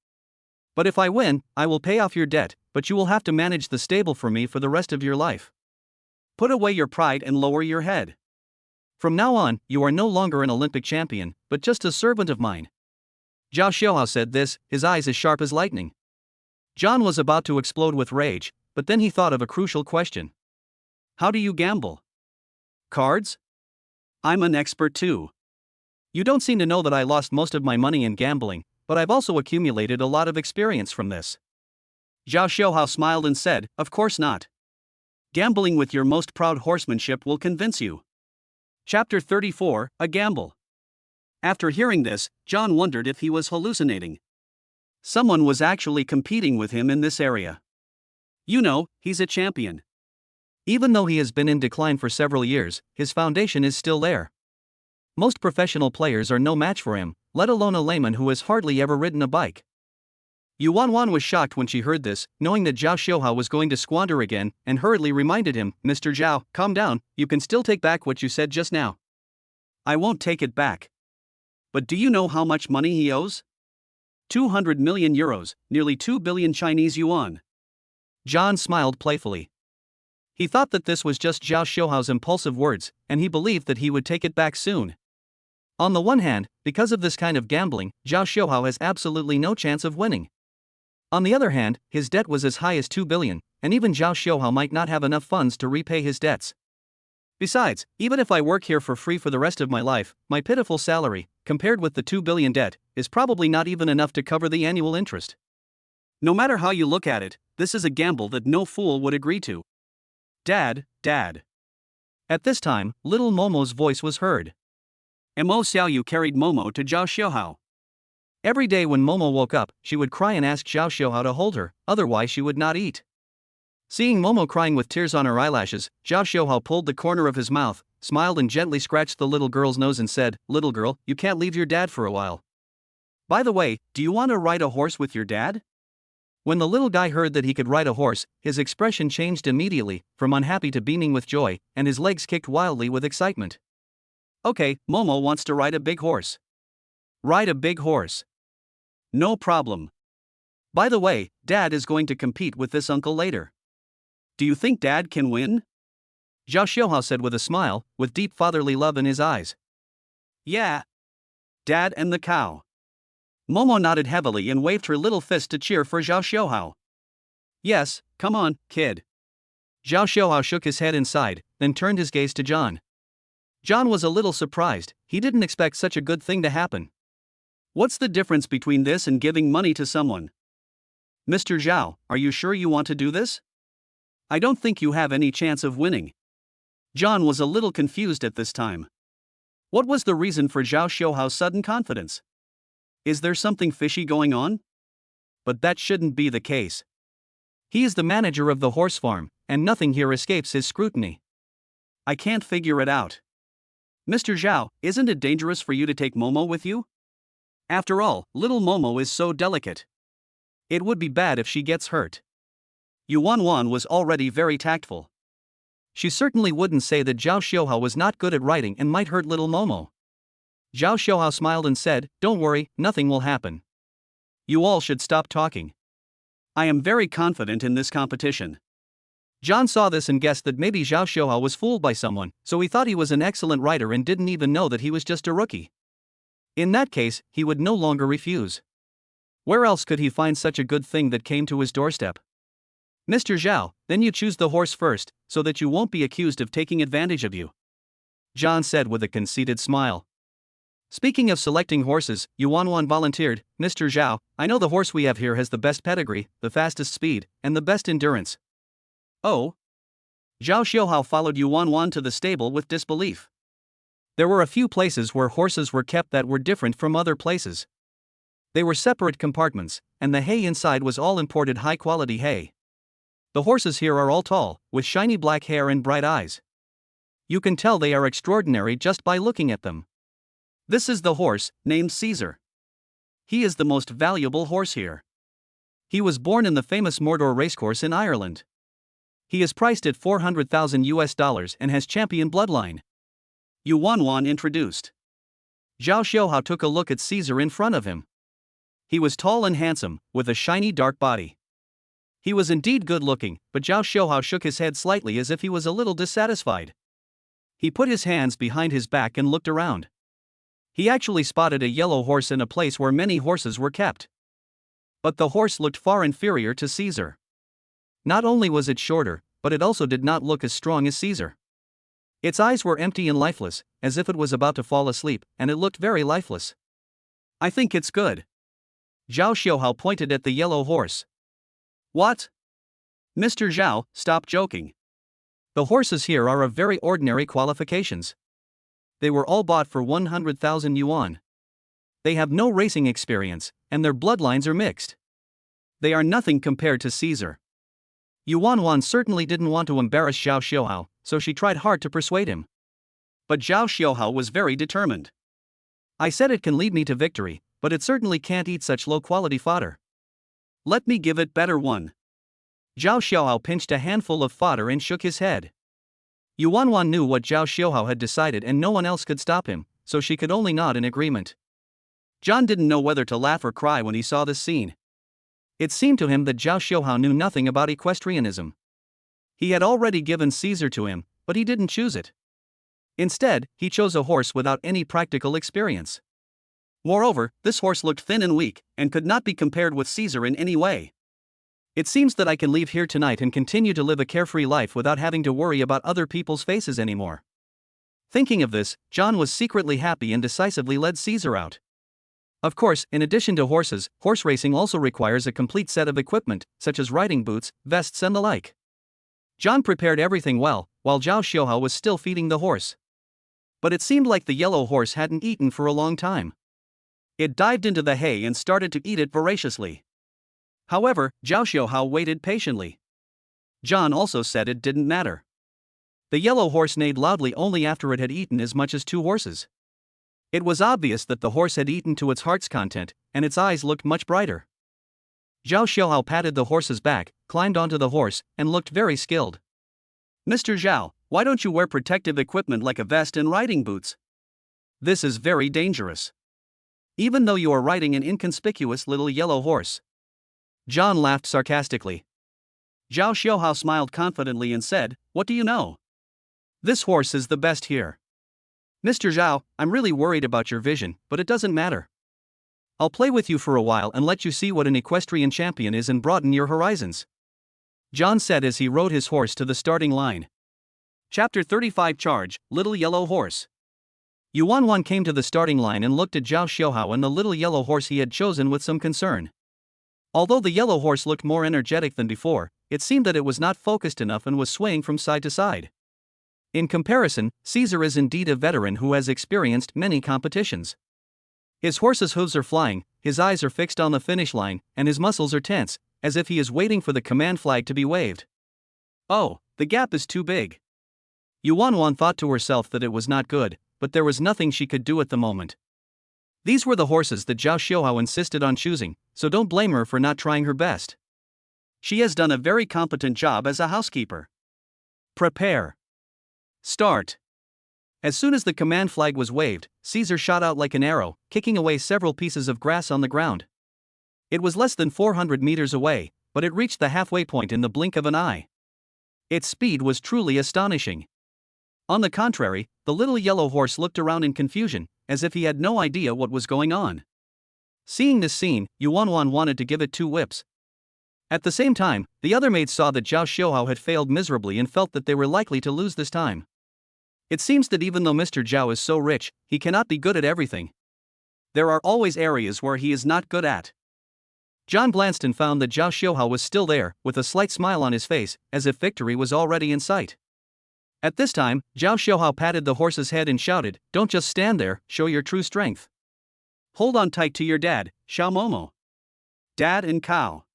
But if I win, I will pay off your debt, but you will have to manage the stable for me for the rest of your life. Put away your pride and lower your head. From now on, you are no longer an Olympic champion, but just a servant of mine. Zhao Xiuhao said this, his eyes as sharp as lightning. John was about to explode with rage, but then he thought of a crucial question. How do you gamble? Cards? I'm an expert too. You don't seem to know that I lost most of my money in gambling, but I've also accumulated a lot of experience from this. Zhao Xiuhao smiled and said, Of course not. Gambling with your most proud horsemanship will convince you. Chapter 34, A Gamble. After hearing this, John wondered if he was hallucinating. Someone was actually competing with him in this area. He's a champion. Even though he has been in decline for several years, his foundation is still there. Most professional players are no match for him, let alone a layman who has hardly ever ridden a bike. Yuan was shocked when she heard this, knowing that Zhao Xiuhao was going to squander again, and hurriedly reminded him, Mr. Zhao, calm down, you can still take back what you said just now. I won't take it back. But do you know how much money he owes? 200 million euros, nearly 2 billion Chinese yuan. John smiled playfully. He thought that this was just Zhao Xiuhao's impulsive words, and he believed that he would take it back soon. On the one hand, because of this kind of gambling, Zhao Xiuhao has absolutely no chance of winning. On the other hand, his debt was as high as 2 billion, and even Zhao Xiuhao might not have enough funds to repay his debts. Besides, even if I work here for free for the rest of my life, my pitiful salary, compared with the 2 billion debt, is probably not even enough to cover the annual interest. No matter how you look at it, this is a gamble that no fool would agree to. Dad. At this time, little Momo's voice was heard. Mo Xiaoyu carried Momo to Zhao Xiuhao. Every day when Momo woke up, she would cry and ask Zhao Xiuhao to hold her, otherwise she would not eat. Seeing Momo crying with tears on her eyelashes, Zhao Xiuhao pulled the corner of his mouth, smiled and gently scratched the little girl's nose and said, "Little girl, you can't leave your dad for a while. By the way, do you want to ride a horse with your dad?" When the little guy heard that he could ride a horse, his expression changed immediately, from unhappy to beaming with joy, and his legs kicked wildly with excitement. "Okay, Momo wants to ride a big horse." "Ride a big horse. No problem. By the way, Dad is going to compete with this uncle later. Do you think Dad can win?" Zhao Xiuhao said with a smile, with deep fatherly love in his eyes. "Yeah. Dad and the cow." Momo nodded heavily and waved her little fist to cheer for Zhao Xiuhao. "Yes, come on, kid." Zhao Xiuhao shook his head inside, then turned his gaze to John. John was a little surprised, he didn't expect such a good thing to happen. "What's the difference between this and giving money to someone?" "Mr. Zhao, are you sure you want to do this? I don't think you have any chance of winning." John was a little confused at this time. What was the reason for Zhao Xiuhao's sudden confidence? Is there something fishy going on? But that shouldn't be the case. He is the manager of the horse farm, and nothing here escapes his scrutiny. I can't figure it out. "Mr. Zhao, isn't it dangerous for you to take Momo with you? After all, little Momo is so delicate. It would be bad if she gets hurt." Yuan Wan was already very tactful. She certainly wouldn't say that Zhao Xiuhao was not good at riding and might hurt little Momo. Zhao Xiuhao smiled and said, "Don't worry, nothing will happen. You all should stop talking. I am very confident in this competition." John saw this and guessed that maybe Zhao Xiuhao was fooled by someone, so he thought he was an excellent rider and didn't even know that he was just a rookie. In that case, he would no longer refuse. Where else could he find such a good thing that came to his doorstep? "Mr. Zhao, then you choose the horse first, so that you won't be accused of taking advantage of you," John said with a conceited smile. Speaking of selecting horses, Yuan Wan volunteered, "Mr. Zhao, I know the horse we have here has the best pedigree, the fastest speed, and the best endurance." "Oh?" Zhao Xiuhao followed Yuan Wan to the stable with disbelief. There were a few places where horses were kept that were different from other places. They were separate compartments, and the hay inside was all imported high-quality hay. The horses here are all tall, with shiny black hair and bright eyes. You can tell they are extraordinary just by looking at them. This is the horse, named Caesar. He is the most valuable horse here. He was born in the famous Mordor racecourse in Ireland. He is priced at $400,000 and has champion bloodline. Yuan Wan introduced. Zhao Xiuhao took a look at Caesar in front of him. He was tall and handsome, with a shiny dark body. He was indeed good-looking, but Zhao Xiuhao shook his head slightly as if he was a little dissatisfied. He put his hands behind his back and looked around. He actually spotted a yellow horse in a place where many horses were kept. But the horse looked far inferior to Caesar. Not only was it shorter, but it also did not look as strong as Caesar. Its eyes were empty and lifeless, as if it was about to fall asleep, and it looked very lifeless. "I think it's good." Zhao Xiuhao pointed at the yellow horse. "What? Mr. Zhao, stop joking. The horses here are of very ordinary qualifications. They were all bought for 100,000 yuan. They have no racing experience, and their bloodlines are mixed. They are nothing compared to Caesar." Yuan Wan certainly didn't want to embarrass Zhao Xiuhao, so she tried hard to persuade him. But Zhao Xiuhao was very determined. "I said it can lead me to victory, but it certainly can't eat such low-quality fodder. Let me give it better one." Zhao Xiuhao pinched a handful of fodder and shook his head. Yuan Wan knew what Zhao Xiuhao had decided and no one else could stop him, so she could only nod in agreement. John didn't know whether to laugh or cry when he saw this scene. It seemed to him that Zhao Xiuhao knew nothing about equestrianism. He had already given Caesar to him, but he didn't choose it. Instead, he chose a horse without any practical experience. Moreover, this horse looked thin and weak, and could not be compared with Caesar in any way. "It seems that I can leave here tonight and continue to live a carefree life without having to worry about other people's faces anymore." Thinking of this, John was secretly happy and decisively led Caesar out. Of course, in addition to horses, horse racing also requires a complete set of equipment, such as riding boots, vests and the like. John prepared everything well, while Zhao Xiuhao was still feeding the horse. But it seemed like the yellow horse hadn't eaten for a long time. It dived into the hay and started to eat it voraciously. However, Zhao Xiuhao waited patiently. John also said it didn't matter. The yellow horse neighed loudly only after it had eaten as much as 2 horses. It was obvious that the horse had eaten to its heart's content, and its eyes looked much brighter. Zhao Xiuhao patted the horse's back, climbed onto the horse, and looked very skilled. "Mr. Zhao, why don't you wear protective equipment like a vest and riding boots? This is very dangerous. Even though you are riding an inconspicuous little yellow horse." John laughed sarcastically. Zhao Xiuhao smiled confidently and said, "What do you know? This horse is the best here. Mr. Zhao, I'm really worried about your vision, but it doesn't matter. I'll play with you for a while and let you see what an equestrian champion is and broaden your horizons," John said as he rode his horse to the starting line. Chapter 35 Charge, Little Yellow Horse. Yuan came to the starting line and looked at Zhao Xiuhao and the little yellow horse he had chosen with some concern. Although the yellow horse looked more energetic than before, it seemed that it was not focused enough and was swaying from side to side. In comparison, Caesar is indeed a veteran who has experienced many competitions. His horse's hooves are flying, his eyes are fixed on the finish line, and his muscles are tense, as if he is waiting for the command flag to be waved. Oh, the gap is too big. Yuan thought to herself that it was not good, but there was nothing she could do at the moment. These were the horses that Zhao Xiuhao insisted on choosing, so don't blame her for not trying her best. She has done a very competent job as a housekeeper. Prepare. Start. As soon as the command flag was waved, Caesar shot out like an arrow, kicking away several pieces of grass on the ground. It was less than 400 meters away, but it reached the halfway point in the blink of an eye. Its speed was truly astonishing. On the contrary, the little yellow horse looked around in confusion, as if he had no idea what was going on. Seeing this scene, Yuan wanted to give it 2 whips. At the same time, the other maids saw that Zhao Xiuhao had failed miserably and felt that they were likely to lose this time. It seems that even though Mr. Zhao is so rich, he cannot be good at everything. There are always areas where he is not good at. John glanced and found that Zhao Xiuhao was still there, with a slight smile on his face, as if victory was already in sight. At this time, Zhao Xiuhao patted the horse's head and shouted, "Don't just stand there, show your true strength. Hold on tight to your dad, Xiao Momo. Dad and cow."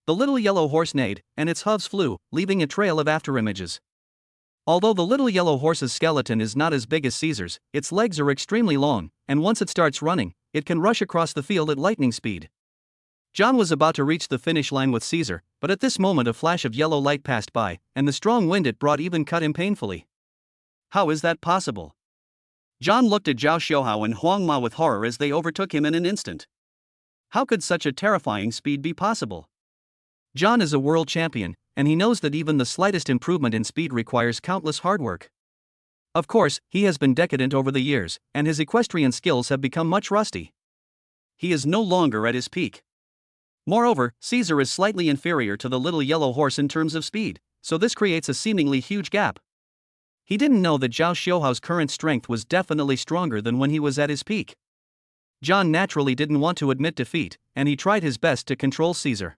The little yellow horse neighed, and its hooves flew, leaving a trail of afterimages. Although the little yellow horse's skeleton is not as big as Caesar's, its legs are extremely long, and once it starts running, it can rush across the field at lightning speed. John was about to reach the finish line with Caesar, but at this moment a flash of yellow light passed by, and the strong wind it brought even cut him painfully. How is that possible? John looked at Zhao Xiuhao and Huang Ma with horror as they overtook him in an instant. How could such a terrifying speed be possible? John is a world champion, and he knows that even the slightest improvement in speed requires countless hard work. Of course, he has been decadent over the years, and his equestrian skills have become much rusty. He is no longer at his peak. Moreover, Caesar is slightly inferior to the little yellow horse in terms of speed, so this creates a seemingly huge gap. He didn't know that Zhao Xiuhao's current strength was definitely stronger than when he was at his peak. John naturally didn't want to admit defeat, and he tried his best to control Caesar.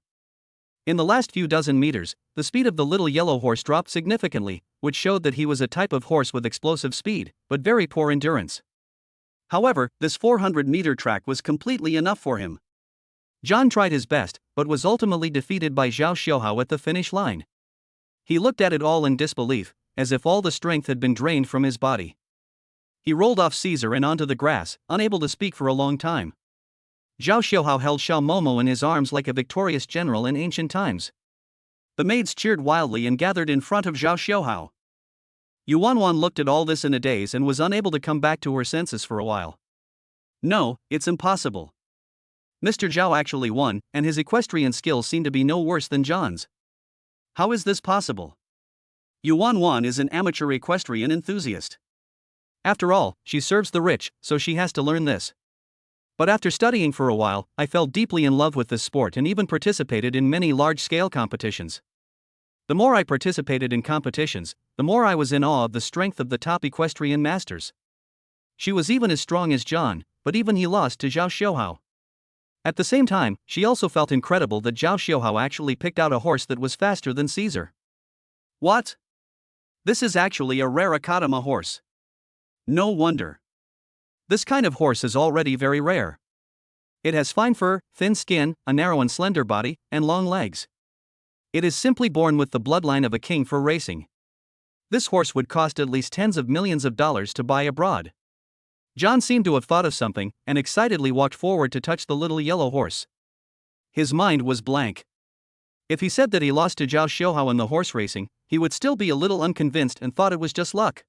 In the last few dozen meters, the speed of the little yellow horse dropped significantly, which showed that he was a type of horse with explosive speed, but very poor endurance. However, this 400-meter track was completely enough for him. John tried his best, but was ultimately defeated by Zhao Xiuhao at the finish line. He looked at it all in disbelief, as if all the strength had been drained from his body. He rolled off Caesar and onto the grass, unable to speak for a long time. Zhao Xiuhao held Xiao Momo in his arms like a victorious general in ancient times. The maids cheered wildly and gathered in front of Zhao Xiuhao. Yuan looked at all this in a daze and was unable to come back to her senses for a while. No, it's impossible. Mr. Zhao actually won, and his equestrian skills seem to be no worse than John's. How is this possible? Yuan is an amateur equestrian enthusiast. After all, she serves the rich, so she has to learn this. But after studying for a while, I fell deeply in love with this sport and even participated in many large-scale competitions. The more I participated in competitions, the more I was in awe of the strength of the top equestrian masters. She was even as strong as John, but even he lost to Zhao Xiuhao. At the same time, she also felt incredible that Zhao Xiuhao actually picked out a horse that was faster than Caesar. What? This is actually a rare Akadama horse. No wonder. This kind of horse is already very rare. It has fine fur, thin skin, a narrow and slender body, and long legs. It is simply born with the bloodline of a king for racing. This horse would cost at least tens of millions of dollars to buy abroad. John seemed to have thought of something, and excitedly walked forward to touch the little yellow horse. His mind was blank. If he said that he lost to Schw in the horse racing, he would still be a little unconvinced and thought it was just luck.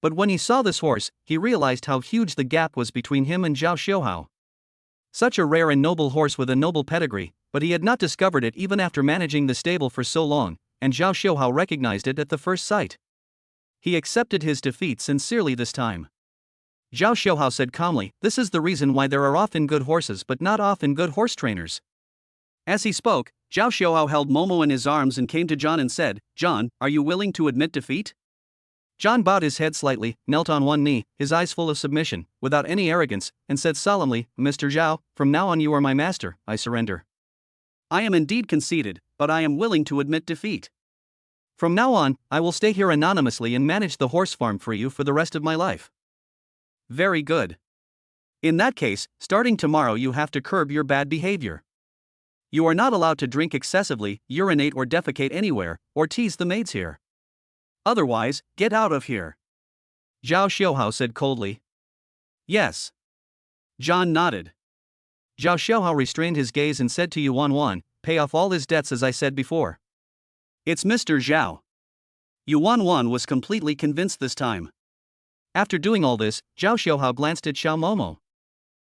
But when he saw this horse, he realized how huge the gap was between him and Schw. Such a rare and noble horse with a noble pedigree, but he had not discovered it even after managing the stable for so long, and Schw recognized it at the first sight. He accepted his defeat sincerely this time. Schw said calmly, "This is the reason why there are often good horses but not often good horse trainers." As he spoke, Schw held Momo in his arms and came to John and said, "John, are you willing to admit defeat?" John bowed his head slightly, knelt on one knee, his eyes full of submission, without any arrogance, and said solemnly, "Mr. Schw, from now on you are my master, I surrender. I am indeed conceited, but I am willing to admit defeat. From now on, I will stay here anonymously and manage the horse farm for you for the rest of my life." "Very good. In that case, starting tomorrow you have to curb your bad behavior. You are not allowed to drink excessively, urinate or defecate anywhere, or tease the maids here. Otherwise, get out of here." Schw said coldly. "Yes." John nodded. Schw restrained his gaze and said to Yuan, "Pay off all his debts as I said before." "It's Mr. Schw." Yuan was completely convinced this time. After doing all this, Schw glanced at Momo.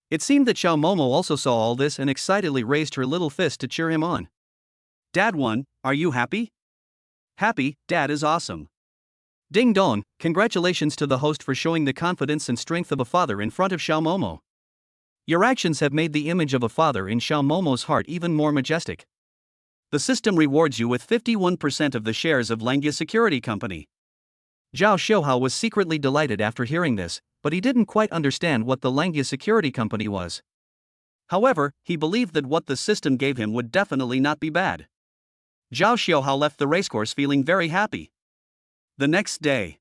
It seemed that Momo also saw all this and excitedly raised her little fist to cheer him on. "Dad won, are you happy?" "Happy, Dad is awesome." Ding dong, congratulations to the host for showing the confidence and strength of a father in front of Momo. Your actions have made the image of a father in Momo's heart even more majestic. The system rewards you with 51% of the shares of Lungen Security Company. Schw was secretly delighted after hearing this, but he didn't quite understand what the Lungen Security Company was. However, he believed that what the system gave him would definitely not be bad. Schw left the racecourse feeling very happy. The next day,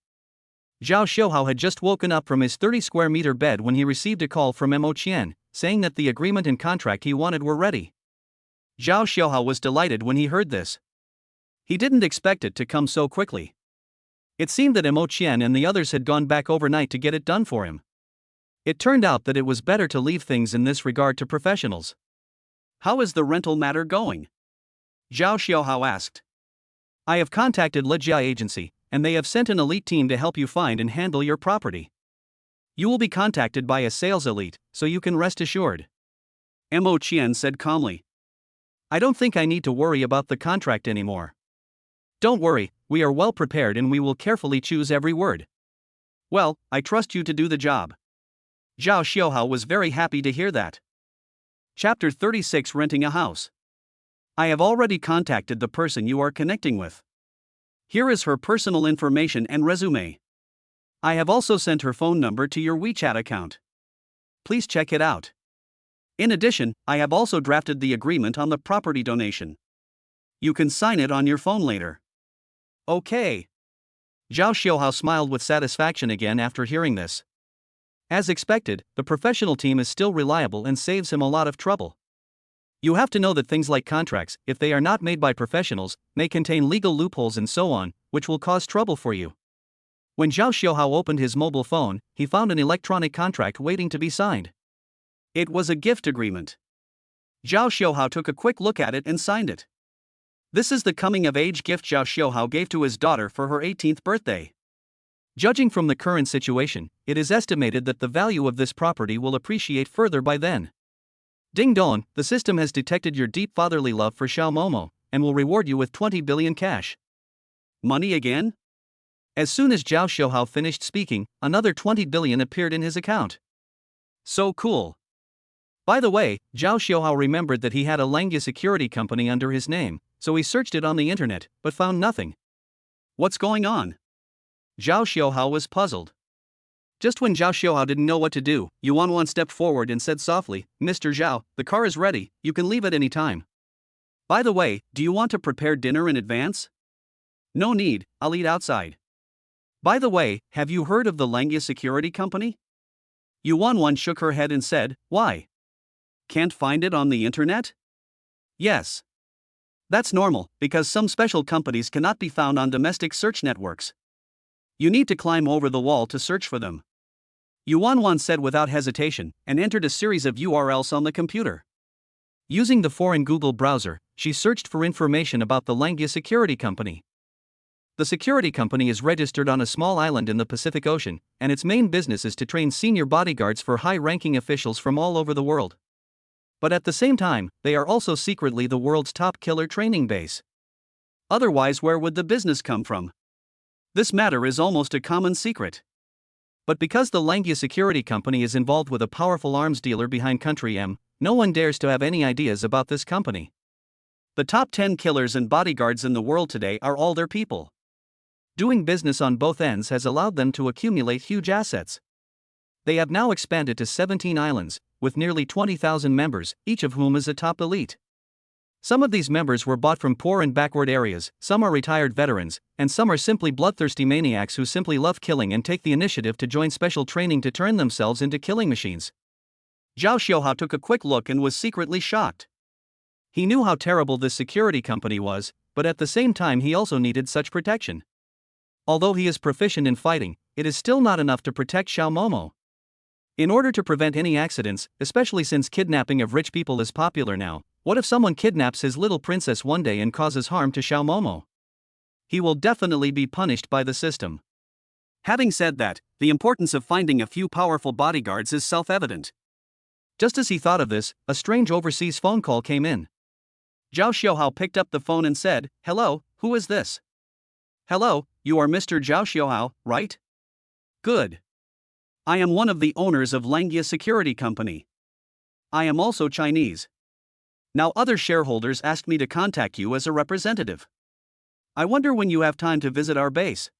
Schw had just woken up from his 30-square-meter bed when he received a call from Michelin, saying that the agreement and contract he wanted were ready. Schw was delighted when he heard this. He didn't expect it to come so quickly. It seemed that Michelin and the others had gone back overnight to get it done for him. It turned out that it was better to leave things in this regard to professionals. "How is the rental matter going?" Schw asked. "I have contacted Lejia Agency, and they have sent an elite team to help you find and handle your property. You will be contacted by a sales elite, so you can rest assured." Michelin said calmly. "I don't think I need to worry about the contract anymore. Don't worry, we are well prepared and we will carefully choose every word." "Well, I trust you to do the job." Schw was very happy to hear that. Chapter 36 Renting a House. I have already contacted the person you are connecting with. Here is her personal information and resume. I have also sent her phone number to your WeChat account. Please check it out. In addition, I have also drafted the agreement on the property donation. You can sign it on your phone later. Okay. Schw smiled with satisfaction again after hearing this. As expected, the professional team is still reliable and saves him a lot of trouble. You have to know that things like contracts, if they are not made by professionals, may contain legal loopholes and so on, which will cause trouble for you. When Schw opened his mobile phone, he found an electronic contract waiting to be signed. It was a gift agreement. Schw took a quick look at it and signed it. This is the coming-of-age gift Schw gave to his daughter for her 18th birthday. Judging from the current situation, it is estimated that the value of this property will appreciate further by then. Ding dong, the system has detected your deep fatherly love for Momo, and will reward you with 20 billion cash. Money again? As soon as Schw finished speaking, another 20 billion appeared in his account. So cool. By the way, Schw remembered that he had a Lungen security company under his name, so he searched it on the internet, but found nothing. What's going on? Schw was puzzled. Just when Schw didn't know what to do, Yuan stepped forward and said softly, "Mr. Schw, the car is ready, you can leave at any time. By the way, do you want to prepare dinner in advance?" "No need, I'll eat outside." By the way, have you heard of the Lengthened security company? Yuan shook her head and said, why? Can't find it on the internet? Yes. That's normal, because some special companies cannot be found on domestic search networks. You need to climb over the wall to search for them. Yuan said without hesitation, and entered a series of URLs on the computer. Using the foreign Google browser, she searched for information about the Lengthened security company. The security company is registered on a small island in the Pacific Ocean, and its main business is to train senior bodyguards for high-ranking officials from all over the world. But at the same time, they are also secretly the world's top killer training base. Otherwise, where would the business come from? This matter is almost a common secret. But because the Lengthened security company is involved with a powerful arms dealer behind Country M, no one dares to have any ideas about this company. The top 10 killers and bodyguards in the world today are all their people. Doing business on both ends has allowed them to accumulate huge assets. They have now expanded to 17 islands, with nearly 20,000 members, each of whom is a top elite. Some of these members were bought from poor and backward areas, some are retired veterans, and some are simply bloodthirsty maniacs who simply love killing and take the initiative to join special training to turn themselves into killing machines. Schw took a quick look and was secretly shocked. He knew how terrible this security company was, but at the same time he also needed such protection. Although he is proficient in fighting, it is still not enough to protect Schw. In order to prevent any accidents, especially since kidnapping of rich people is popular now, what if someone kidnaps his little princess one day and causes harm to Schw? He will definitely be punished by the system. Having said that, the importance of finding a few powerful bodyguards is self-evident. Just as he thought of this, a strange overseas phone call came in. Schw picked up the phone and said, "Hello, who is this?" "Hello, you are Mr. Schw, right?" "Good. I am one of the owners of Lengthened Security Company. I am also Chinese. Now other shareholders asked me to contact you as a representative. I wonder when you have time to visit our base."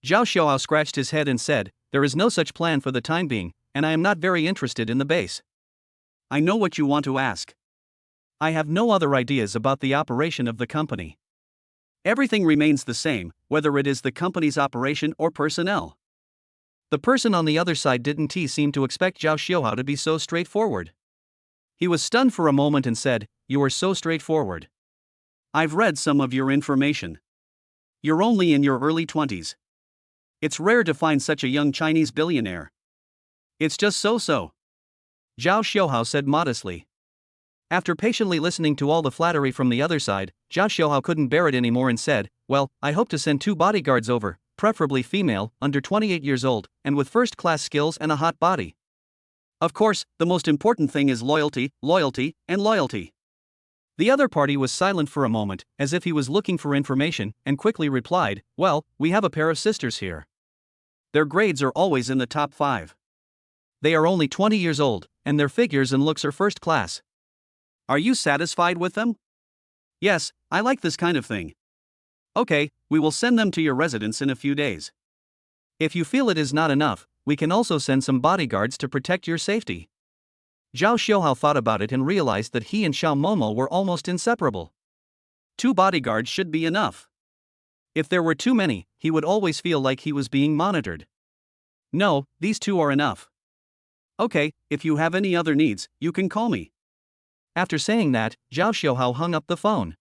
Schw scratched his head and said, "There is no such plan for the time being, and I am not very interested in the base." "I know what you want to ask. I have no other ideas about the operation of the company. Everything remains the same, whether it is the company's operation or personnel." The person on the other side didn't seem to expect Schw to be so straightforward. He was stunned for a moment and said, "You are so straightforward. I've read some of your information. You're only in your early 20s. It's rare to find such a young Chinese billionaire. It's just so-so." Schw said modestly. After patiently listening to all the flattery from the other side, Schw couldn't bear it anymore and said, "Well, I hope to send 2 bodyguards over, preferably female, under 28 years old, and with first-class skills and a hot body. Of course, the most important thing is loyalty, loyalty, and loyalty." The other party was silent for a moment, as if he was looking for information, and quickly replied, "Well, we have a pair of sisters here. Their grades are always in the top 5. They are only 20 years old, and their figures and looks are first class. Are you satisfied with them?" "Yes, I like this kind of thing." "Okay, we will send them to your residence in a few days. If you feel it is not enough, we can also send some bodyguards to protect your safety." Schw thought about it and realized that he and Schw were almost inseparable. 2 bodyguards should be enough. If there were too many, he would always feel like he was being monitored. No, these 2 are enough. "Okay, if you have any other needs, you can call me." After saying that, Schw hung up the phone.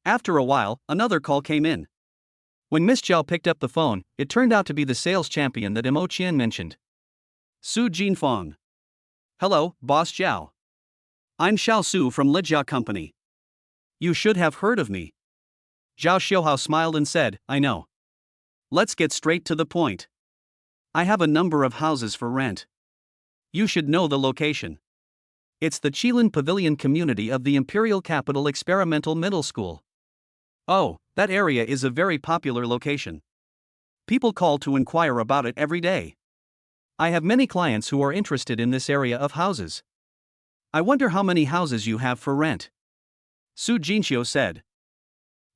After a while, another call came in. When Miss Zhao picked up the phone, it turned out to be the sales champion that Mo Qian mentioned. "Su Jinfeng. Hello, Boss Zhao. I'm Xiao Su from Lijia Company. You should have heard of me." Schw smiled and said, "I know. Let's get straight to the point. I have a number of houses for rent. You should know the location. It's the Michelin Pavilion community of the Imperial Capital Experimental Middle School. Oh, that area is a very popular location. People call to inquire about it every day. I have many clients who are interested in this area of houses. I wonder how many houses you have for rent." Su Jinxiu said.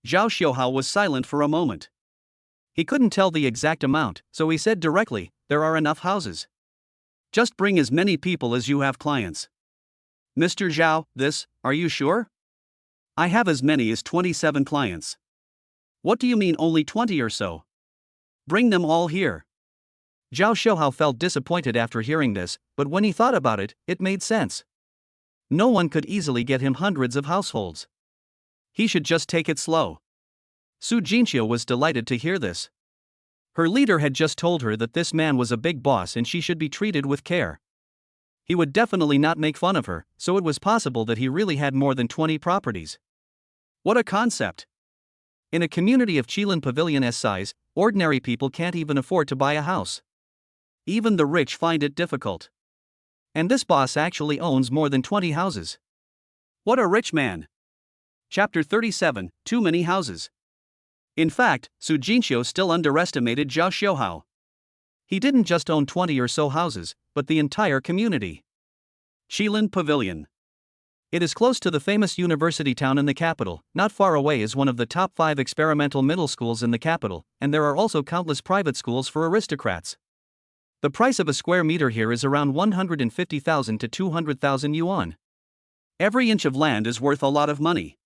Schw was silent for a moment. He couldn't tell the exact amount, so he said directly, "There are enough houses. Just bring as many people as you have clients." "Mr. Zhao, are you sure? I have as many as 27 clients." "What do you mean only 20 or so?" Bring them all here. Zhao Xiuhao felt disappointed after hearing this, but when he thought about it, it made sense. No one could easily get him hundreds of households. He should just take it slow. Su Jinxiu was delighted to hear this. Her leader had just told her that this man was a big boss and she should be treated with care. He would definitely not make fun of her, so it was possible that he really had more than 20 properties. What a concept! In a community of Michelin Pavilion's size, ordinary people can't even afford to buy a house. Even the rich find it difficult. And this boss actually owns more than 20 houses. What a rich man! Chapter 37, Too Many Houses. In fact, Su Jinxiu still underestimated Zhao Xiuhao. He didn't just own 20 or so houses, but the entire community. Michelin Pavilion. It is close to the famous university town in the capital. Not far away is one of the top 5 experimental middle schools in the capital, and there are also countless private schools for aristocrats. The price of a square meter here is around 150,000 to 200,000 yuan. Every inch of land is worth a lot of money.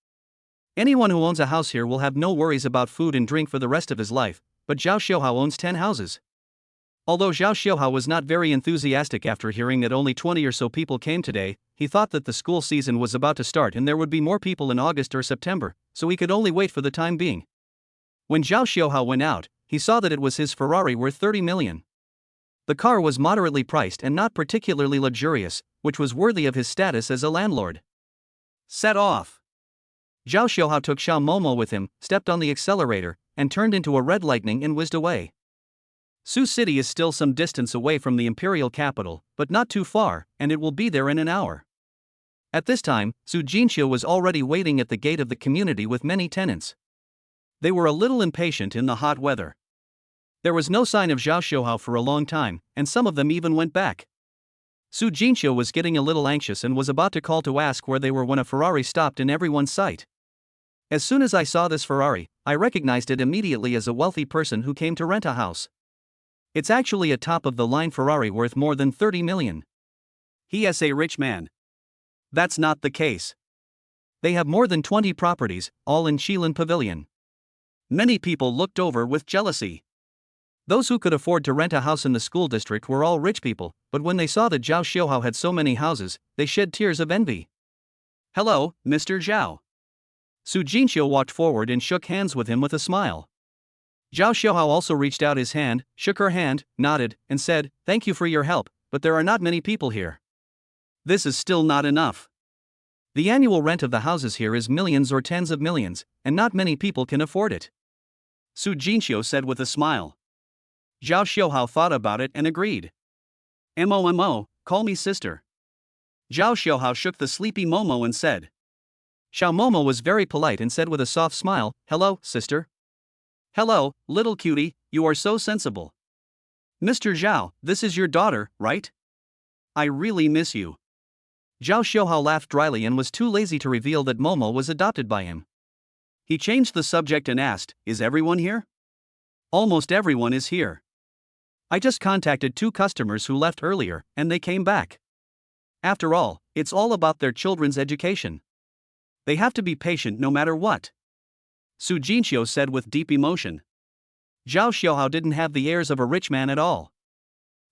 Anyone who owns a house here will have no worries about food and drink for the rest of his life, but Zhao Xiuhao owns 10 houses. Although Zhao Xiuhao was not very enthusiastic after hearing that only 20 or so people came today, he thought that the school season was about to start and there would be more people in August or September, so he could only wait for the time being. When Zhao Xiuhao went out, he saw that it was his Ferrari worth 30 million. The car was moderately priced and not particularly luxurious, which was worthy of his status as a landlord. Set off! Zhao Xiuhao took Xiao Momo with him, stepped on the accelerator, and turned into a red lightning and whizzed away. Su City is still some distance away from the imperial capital, but not too far, and it will be there in an hour. At this time, Su Jinxiu was already waiting at the gate of the community with many tenants. They were a little impatient in the hot weather. There was no sign of Zhao Xiuhao for a long time, and some of them even went back. Su Jinxiu was getting a little anxious and was about to call to ask where they were when a Ferrari stopped in everyone's sight. As soon as I saw this Ferrari, I recognized it immediately as a wealthy person who came to rent a house. It's actually a top-of-the-line Ferrari worth more than 30 million. He is a rich man. That's not the case. They have more than 20 properties, all in Michelin Pavilion. Many people looked over with jealousy. Those who could afford to rent a house in the school district were all rich people, but when they saw that Zhao Xiuhao had so many houses, they shed tears of envy. Hello, Mr. Zhao. Su Jinxiu walked forward and shook hands with him with a smile. Zhao Xiuhao also reached out his hand, shook her hand, nodded, and said, "Thank you for your help, but there are not many people here." This is still not enough. The annual rent of the houses here is millions or tens of millions, and not many people can afford it. Su Jinxiu said with a smile. Zhao Xiuhao thought about it and agreed. "Momo, call me sister." Zhao Xiuhao shook the sleepy Momo and said. Xiao Momo was very polite and said with a soft smile, "Hello, sister." "Hello, little cutie, you are so sensible." "Mr. Zhao, this is your daughter, right? I really miss you." Zhao Xiuhao laughed dryly and was too lazy to reveal that Momo was adopted by him. He changed the subject and asked, "Is everyone here?" "Almost everyone is here. I just contacted 2 customers who left earlier, and they came back. After all, it's all about their children's education. They have to be patient no matter what." Su Jinxiu said with deep emotion. Zhao Xiuhao didn't have the airs of a rich man at all.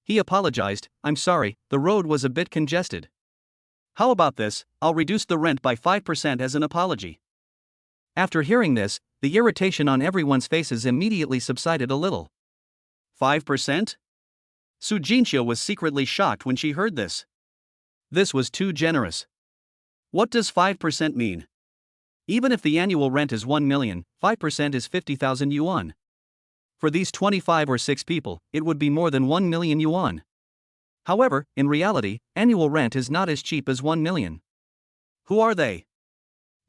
He apologized, "I'm sorry, the road was a bit congested. How about this, I'll reduce the rent by 5% as an apology." After hearing this, the irritation on everyone's faces immediately subsided a little. 5%? Su Jinxiu was secretly shocked when she heard this. This was too generous. What does 5% mean? Even if the annual rent is 1 million, 5% is 50,000 yuan. For these 25 or 6 people, it would be more than 1 million yuan. However, in reality, annual rent is not as cheap as 1 million. Who are they?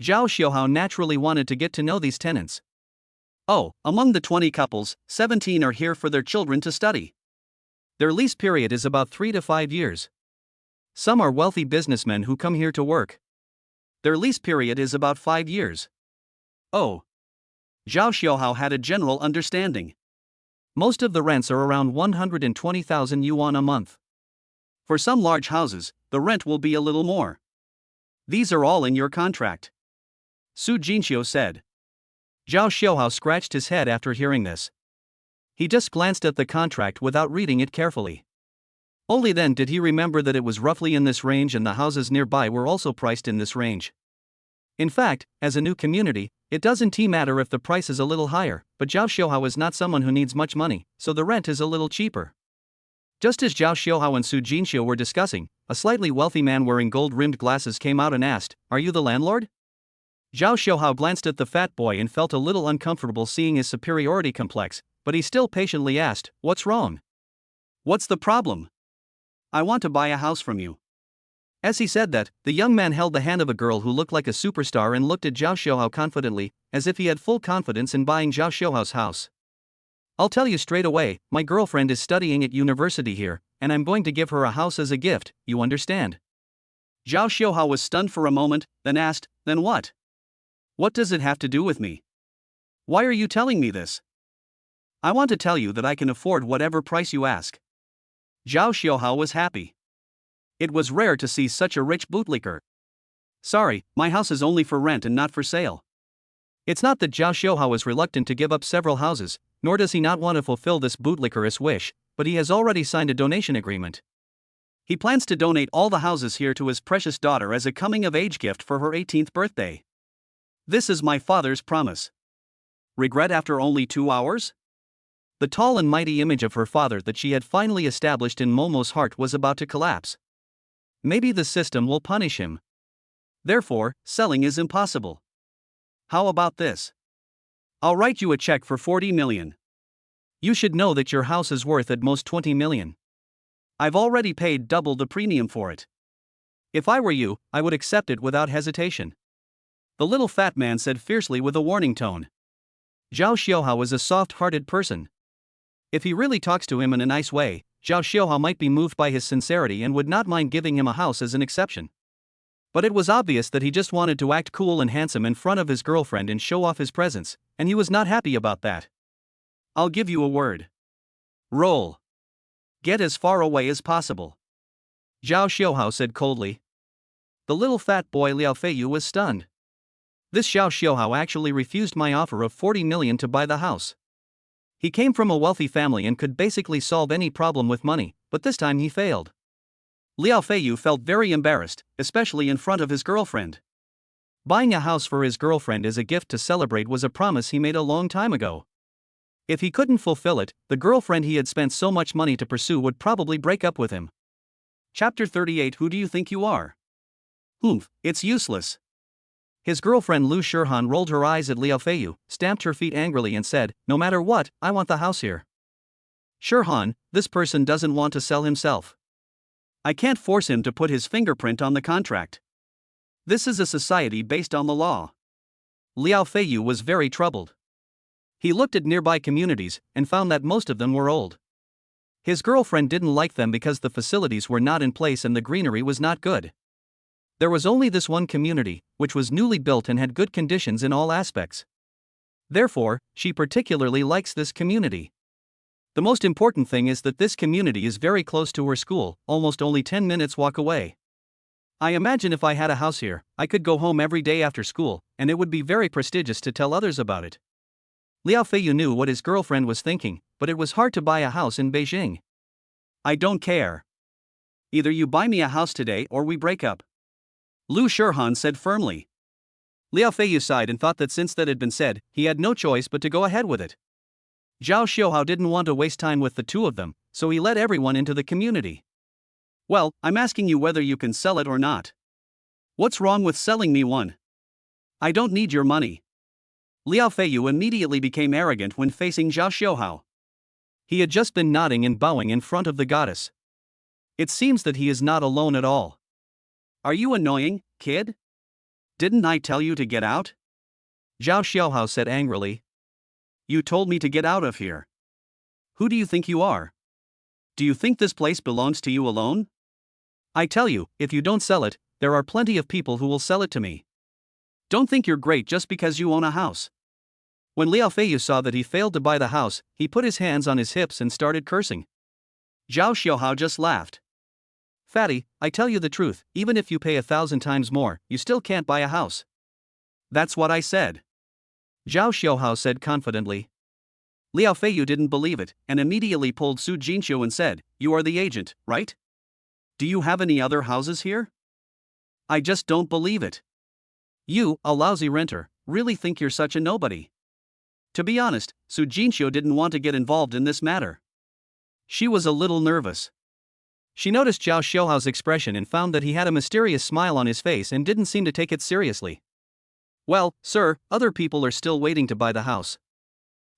Zhao Xiuhao naturally wanted to get to know these tenants. Oh, among the 20 couples, 17 are here for their children to study. Their lease period is about 3 to 5 years. Some are wealthy businessmen who come here to work. Their lease period is about 5 years. Oh. Zhao Xiuhao had a general understanding. Most of the rents are around 120,000 yuan a month. For some large houses, the rent will be a little more. These are all in your contract. Su Jinxiu said. Zhao Xiuhao scratched his head after hearing this. He just glanced at the contract without reading it carefully. Only then did he remember that it was roughly in this range and the houses nearby were also priced in this range. In fact, as a new community, it doesn't matter if the price is a little higher, but Zhao Xiuhao is not someone who needs much money, so the rent is a little cheaper. Just as Zhao Xiuhao and Su Jinxiu were discussing, a slightly wealthy man wearing gold-rimmed glasses came out and asked, "Are you the landlord?" Zhao Xiuhao glanced at the fat boy and felt a little uncomfortable seeing his superiority complex, but he still patiently asked, "What's wrong? What's the problem? I want to buy a house from you." As he said that, the young man held the hand of a girl who looked like a superstar and looked at Zhao Xiuhao confidently, as if he had full confidence in buying Zhao Xiuhao's house. "I'll tell you straight away, my girlfriend is studying at university here, and I'm going to give her a house as a gift, you understand?" Zhao Xiuhao was stunned for a moment, then asked, "Then what? What does it have to do with me? Why are you telling me this?" "I want to tell you that I can afford whatever price you ask." Zhao Xiuhao was happy. It was rare to see such a rich bootlicker. "Sorry, my house is only for rent and not for sale." It's not that Zhao Xiuhao is reluctant to give up several houses, nor does he not want to fulfill this bootlicker's wish, but he has already signed a donation agreement. He plans to donate all the houses here to his precious daughter as a coming-of-age gift for her 18th birthday. "This is my father's promise." Regret after only 2 hours? The tall and mighty image of her father that she had finally established in Momo's heart was about to collapse. Maybe the system will punish him. Therefore, selling is impossible. How about this? I'll write you a check for 40 million. You should know that your house is worth at most 20 million. I've already paid double the premium for it. If I were you, I would accept it without hesitation. The little fat man said fiercely with a warning tone. Zhao Xiuhao is a soft-hearted person. If he really talks to him in a nice way, Zhao Xiuhao might be moved by his sincerity and would not mind giving him a house as an exception. But it was obvious that he just wanted to act cool and handsome in front of his girlfriend and show off his presence, and he was not happy about that. "I'll give you a word. Roll. Get as far away as possible," Zhao Xiuhao said coldly. The little fat boy Liao Feiyu was stunned. This Zhao Xiuhao actually refused my offer of 40 million to buy the house. He came from a wealthy family and could basically solve any problem with money, but this time he failed. Liao Feiyu felt very embarrassed, especially in front of his girlfriend. Buying a house for his girlfriend as a gift to celebrate was a promise he made a long time ago. If he couldn't fulfill it, the girlfriend he had spent so much money to pursue would probably break up with him. Chapter 38. Who do you think you are? It's useless. His girlfriend Lu Shurhan rolled her eyes at Liao Feiyu, stamped her feet angrily and said, "No matter what, I want the house here." "Shurhan, this person doesn't want to sell himself. I can't force him to put his fingerprint on the contract. This is a society based on the law." Liao Feiyu was very troubled. He looked at nearby communities and found that most of them were old. His girlfriend didn't like them because the facilities were not in place and the greenery was not good. There was only this one community, which was newly built and had good conditions in all aspects. Therefore, she particularly likes this community. The most important thing is that this community is very close to her school, almost only 10 minutes walk away. I imagine if I had a house here, I could go home every day after school, and it would be very prestigious to tell others about it. Liao Feiyu knew what his girlfriend was thinking, but it was hard to buy a house in Beijing. "I don't care. Either you buy me a house today or we break up," Lu Shurhan said firmly. Liao Feiyu sighed and thought that since that had been said, he had no choice but to go ahead with it. Zhao Xiuhao didn't want to waste time with the two of them, so he let everyone into the community. "Well, I'm asking you whether you can sell it or not. What's wrong with selling me one? I don't need your money." Liao Feiyu immediately became arrogant when facing Zhao Xiuhao. He had just been nodding and bowing in front of the goddess. It seems that he is not alone at all. "Are you annoying, kid? Didn't I tell you to get out?" Zhao Xiuhao said angrily. "You told me to get out of here. Who do you think you are? Do you think this place belongs to you alone? I tell you, if you don't sell it, there are plenty of people who will sell it to me. Don't think you're great just because you own a house." When Liao Feiyu saw that he failed to buy the house, he put his hands on his hips and started cursing. Zhao Xiuhao just laughed. "Fatty, I tell you the truth, even if you pay 1,000 times more, you still can't buy a house." "That's what I said," Zhao Xiuhao said confidently. Liao Feiyu didn't believe it, and immediately pulled Su Jinxiu and said, "You are the agent, right? Do you have any other houses here? I just don't believe it. You, a lousy renter, really think you're such a nobody?" To be honest, Su Jinxiu didn't want to get involved in this matter. She was a little nervous. She noticed Zhao Xiuhao's expression and found that he had a mysterious smile on his face and didn't seem to take it seriously. "Well, sir, other people are still waiting to buy the house.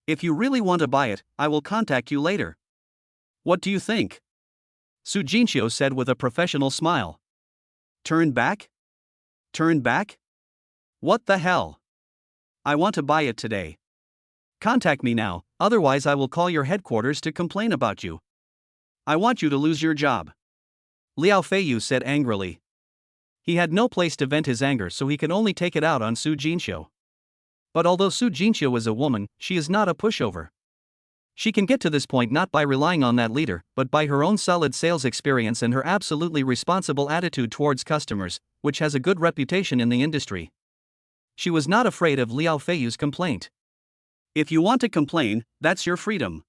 If you really want to buy it, I will contact you later. What do you think?" Su Jinxiu said with a professional smile. "Turn back? Turn back? What the hell? I want to buy it today. Contact me now, otherwise I will call your headquarters to complain about you. I want you to lose your job," Liao Feiyu said angrily. He had no place to vent his anger, so he could only take it out on Su Jinxiu. But although Su Jinxiu is a woman, she is not a pushover. She can get to this point not by relying on that leader, but by her own solid sales experience and her absolutely responsible attitude towards customers, which has a good reputation in the industry. She was not afraid of Liao Feiyu's complaint. "If you want to complain, that's your freedom.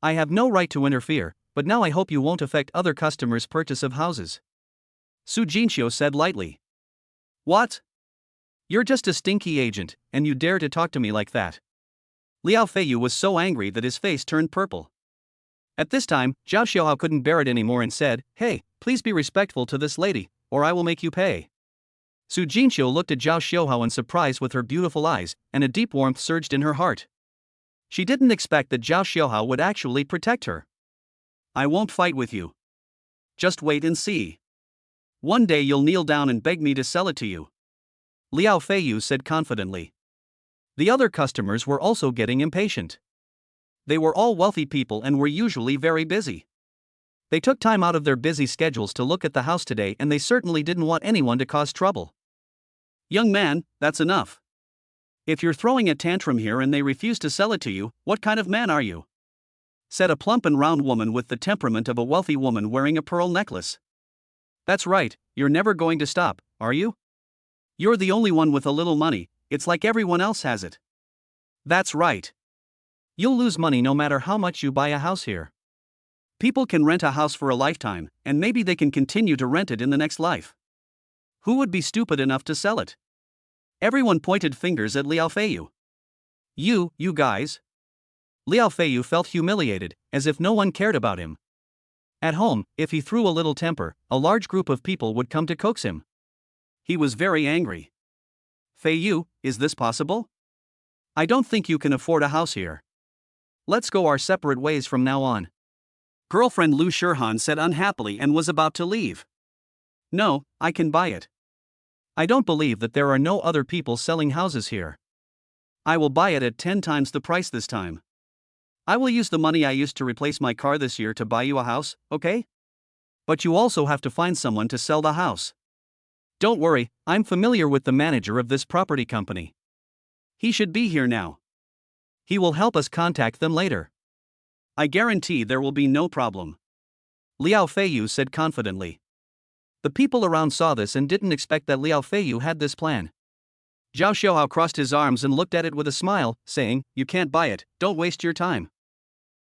I have no right to interfere, but now I hope you won't affect other customers' purchase of houses," Su Jinxiu said lightly. "What? You're just a stinky agent, and you dare to talk to me like that?" Liao Feiyu was so angry that his face turned purple. At this time, Zhao Xiuhao couldn't bear it anymore and said, "Hey, please be respectful to this lady, or I will make you pay." Su Jinxiu looked at Zhao Xiuhao in surprise with her beautiful eyes, and a deep warmth surged in her heart. She didn't expect that Zhao Xiuhao would actually protect her. "I won't fight with you. Just wait and see. One day you'll kneel down and beg me to sell it to you," Liao Feiyu said confidently. The other customers were also getting impatient. They were all wealthy people and were usually very busy. They took time out of their busy schedules to look at the house today, and they certainly didn't want anyone to cause trouble. "Young man, that's enough. If you're throwing a tantrum here and they refuse to sell it to you, what kind of man are you?" said a plump and round woman with the temperament of a wealthy woman wearing a pearl necklace. "That's right, you're never going to stop, are you? You're the only one with a little money, it's like everyone else has it." "That's right. You'll lose money no matter how much you buy a house here. People can rent a house for a lifetime, and maybe they can continue to rent it in the next life. Who would be stupid enough to sell it?" Everyone pointed fingers at Liao Feiyu. You guys." Liao Feiyu felt humiliated, as if no one cared about him. At home, if he threw a little temper, a large group of people would come to coax him. He was very angry. "Feiyu, is this possible? I don't think you can afford a house here. Let's go our separate ways from now on," girlfriend Lu Shirhan said unhappily and was about to leave. "No, I can buy it. I don't believe that there are no other people selling houses here. I will buy it at 10 times the price this time. I will use the money I used to replace my car this year to buy you a house, okay? But you also have to find someone to sell the house. Don't worry, I'm familiar with the manager of this property company. He should be here now. He will help us contact them later. I guarantee there will be no problem," Liao Feiyu said confidently. The people around saw this and didn't expect that Liao Feiyu had this plan. Zhao Xiuhao crossed his arms and looked at it with a smile, saying, "You can't buy it, don't waste your time."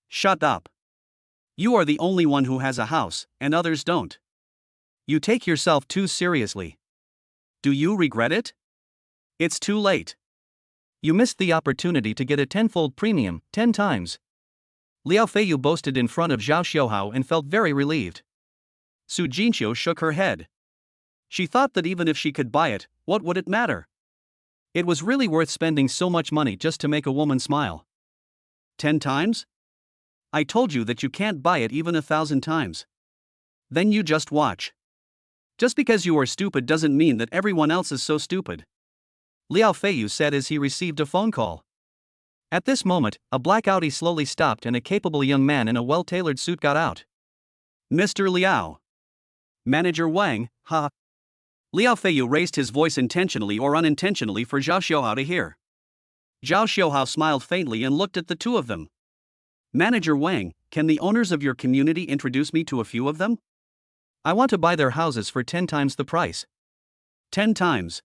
"Shut up. You are the only one who has a house, and others don't. You take yourself too seriously. Do you regret it? It's too late. You missed the opportunity to get a tenfold premium, 10 times. Liao Feiyu boasted in front of Zhao Xiuhao and felt very relieved. Su Jinxiu shook her head. She thought that even if she could buy it, what would it matter? It was really worth spending so much money just to make a woman smile. 10 times? I told you that you can't buy it even 1,000 times. Then you just watch. Just because you are stupid doesn't mean that everyone else is so stupid," Liao Feiyu said as he received a phone call. At this moment, a black Audi slowly stopped and a capable young man in a well-tailored suit got out. "Mr. Liao. Manager Wang, ha." Liao Feiyu raised his voice intentionally or unintentionally for Zhao Xiuhao to hear. Zhao Xiuhao smiled faintly and looked at the two of them. "Manager Wang, can the owners of your community introduce me to a few of them? I want to buy their houses for 10 times the price." 10 times.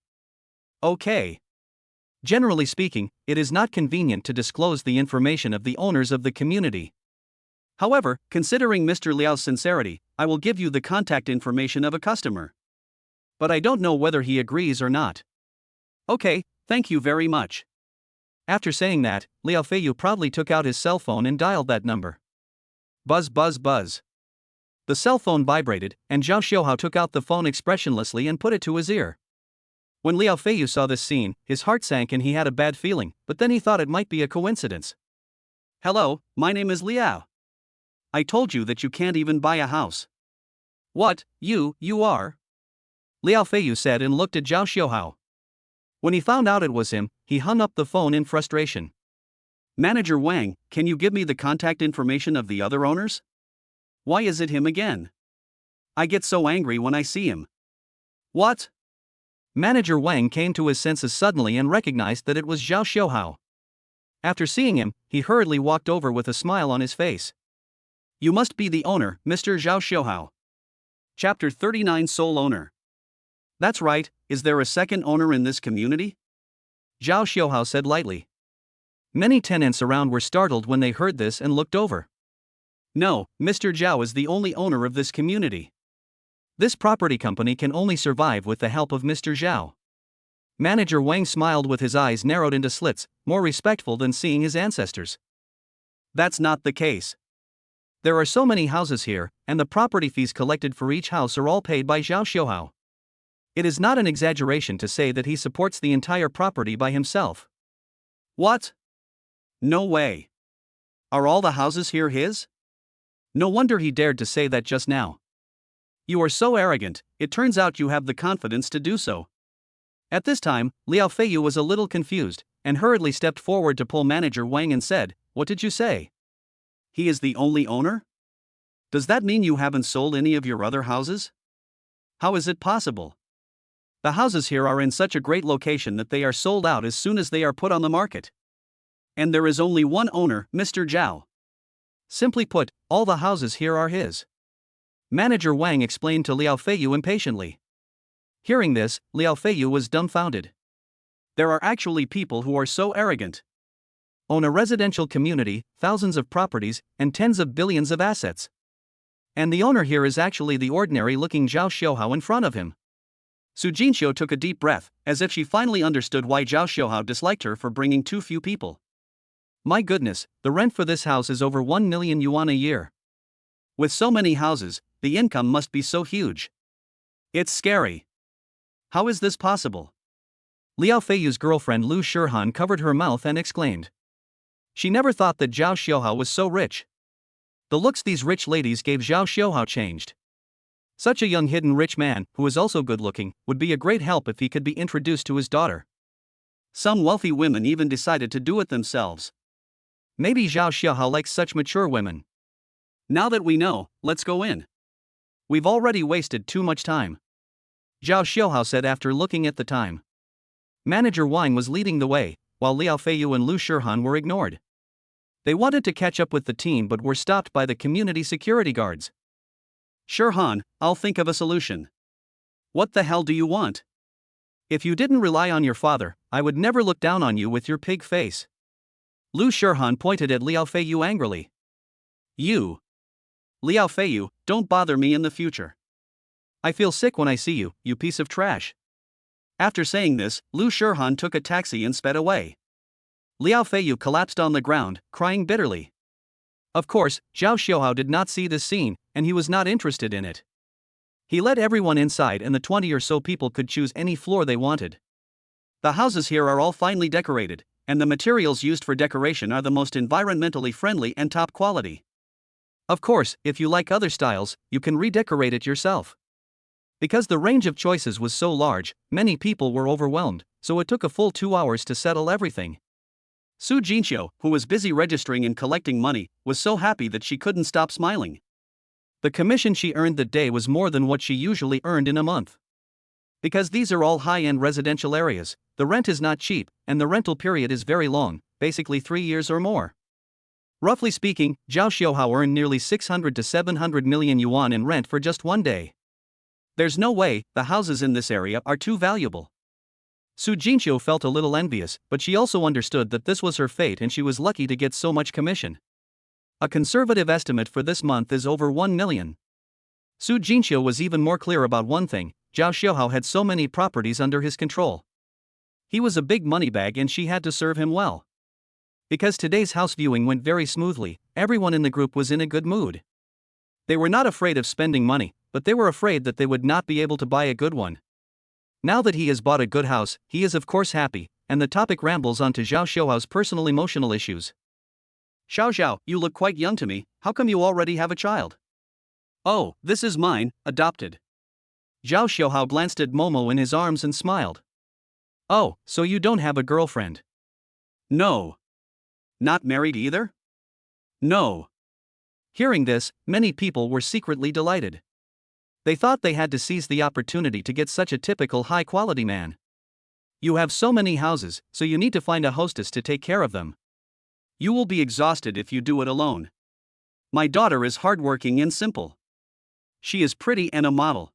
Okay. Generally speaking, it is not convenient to disclose the information of the owners of the community. However, considering Mr. Liao's sincerity, I will give you the contact information of a customer. But I don't know whether he agrees or not. Okay, thank you very much. After saying that, Liao Feiyu proudly took out his cell phone and dialed that number. Buzz buzz buzz. The cell phone vibrated, and Zhao Xiuhao took out the phone expressionlessly and put it to his ear. When Liao Feiyu saw this scene, his heart sank and he had a bad feeling, but then he thought it might be a coincidence. Hello, my name is Liao. I told you that you can't even buy a house. What, you are? Liao Feiyu said and looked at Zhao Xiuhao. When he found out it was him, he hung up the phone in frustration. Manager Wang, can you give me the contact information of the other owners? Why is it him again? I get so angry when I see him. What? Manager Wang came to his senses suddenly and recognized that it was Zhao Xiuhao. After seeing him, he hurriedly walked over with a smile on his face. You must be the owner, Mr. Zhao Xiuhao. Chapter 39 Sole Owner. That's right, is there a second owner in this community? Zhao Xiuhao said lightly. Many tenants around were startled when they heard this and looked over. No, Mr. Zhao is the only owner of this community. This property company can only survive with the help of Mr. Zhao. Manager Wang smiled with his eyes narrowed into slits, more respectful than seeing his ancestors. That's not the case. There are so many houses here, and the property fees collected for each house are all paid by Zhao Xiuhao. It is not an exaggeration to say that he supports the entire property by himself. What? No way. Are all the houses here his? No wonder he dared to say that just now. You are so arrogant, it turns out you have the confidence to do so. At this time, Liao Feiyu was a little confused, and hurriedly stepped forward to pull Manager Wang and said, What did you say? He is the only owner? Does that mean you haven't sold any of your other houses? How is it possible? The houses here are in such a great location that they are sold out as soon as they are put on the market. And there is only one owner, Mr. Zhao. Simply put, all the houses here are his. Manager Wang explained to Liao Feiyu impatiently. Hearing this, Liao Feiyu was dumbfounded. There are actually people who are so arrogant. Own a residential community, thousands of properties, and tens of billions of assets. And the owner here is actually the ordinary-looking Zhao Xiuhao in front of him. Su Jinxiu took a deep breath, as if she finally understood why Zhao Xiuhao disliked her for bringing too few people. My goodness, the rent for this house is over 1 million yuan a year. With so many houses, the income must be so huge. It's scary. How is this possible? Liao Feiyu's girlfriend Lu Shihan covered her mouth and exclaimed. She never thought that Zhao Xiuhao was so rich. The looks these rich ladies gave Zhao Xiuhao changed. Such a young hidden rich man, who is also good-looking, would be a great help if he could be introduced to his daughter. Some wealthy women even decided to do it themselves. Maybe Zhao Xiuhao likes such mature women. Now that we know, let's go in. We've already wasted too much time. Zhao Xiuhao said after looking at the time. Manager Wang was leading the way, while Liao Feiyu and Lu Shihan were ignored. They wanted to catch up with the team but were stopped by the community security guards. Shihan, I'll think of a solution. What the hell do you want? If you didn't rely on your father, I would never look down on you with your pig face. Lu Shihan pointed at Liao Feiyu angrily. You. Liao Feiyu, don't bother me in the future. I feel sick when I see you, you piece of trash. After saying this, Lu Shihan took a taxi and sped away. Liao Feiyu collapsed on the ground, crying bitterly. Of course, Zhao Xiuhao did not see this scene, and he was not interested in it. He let everyone inside and the 20 or so people could choose any floor they wanted. The houses here are all finely decorated, and the materials used for decoration are the most environmentally friendly and top quality. Of course, if you like other styles, you can redecorate it yourself. Because the range of choices was so large, many people were overwhelmed, so it took a full 2 hours to settle everything. Su Jinxiu, who was busy registering and collecting money, was so happy that she couldn't stop smiling. The commission she earned that day was more than what she usually earned in a month. Because these are all high-end residential areas, the rent is not cheap, and the rental period is very long, basically 3 years or more. Roughly speaking, Zhao Xiuhao earned nearly 600 to 700 million yuan in rent for just one day. There's no way, the houses in this area are too valuable. Su Jinxiu felt a little envious, but she also understood that this was her fate and she was lucky to get so much commission. A conservative estimate for this month is over 1 million. Su Jinxiu was even more clear about one thing: Zhao Xiaohao had so many properties under his control. He was a big moneybag and she had to serve him well. Because today's house viewing went very smoothly, everyone in the group was in a good mood. They were not afraid of spending money, but they were afraid that they would not be able to buy a good one. Now that he has bought a good house, he is of course happy, and the topic rambles onto Zhao Xiaohao's personal emotional issues. Xiao Xiao, you look quite young to me, how come you already have a child? Oh, this is mine, adopted. Zhao Xiaohao glanced at Momo in his arms and smiled. Oh, so you don't have a girlfriend? No. Not married either? No. Hearing this, many people were secretly delighted. They thought they had to seize the opportunity to get such a typical high-quality man. You have so many houses, so you need to find a hostess to take care of them. You will be exhausted if you do it alone. My daughter is hardworking and simple. She is pretty and a model.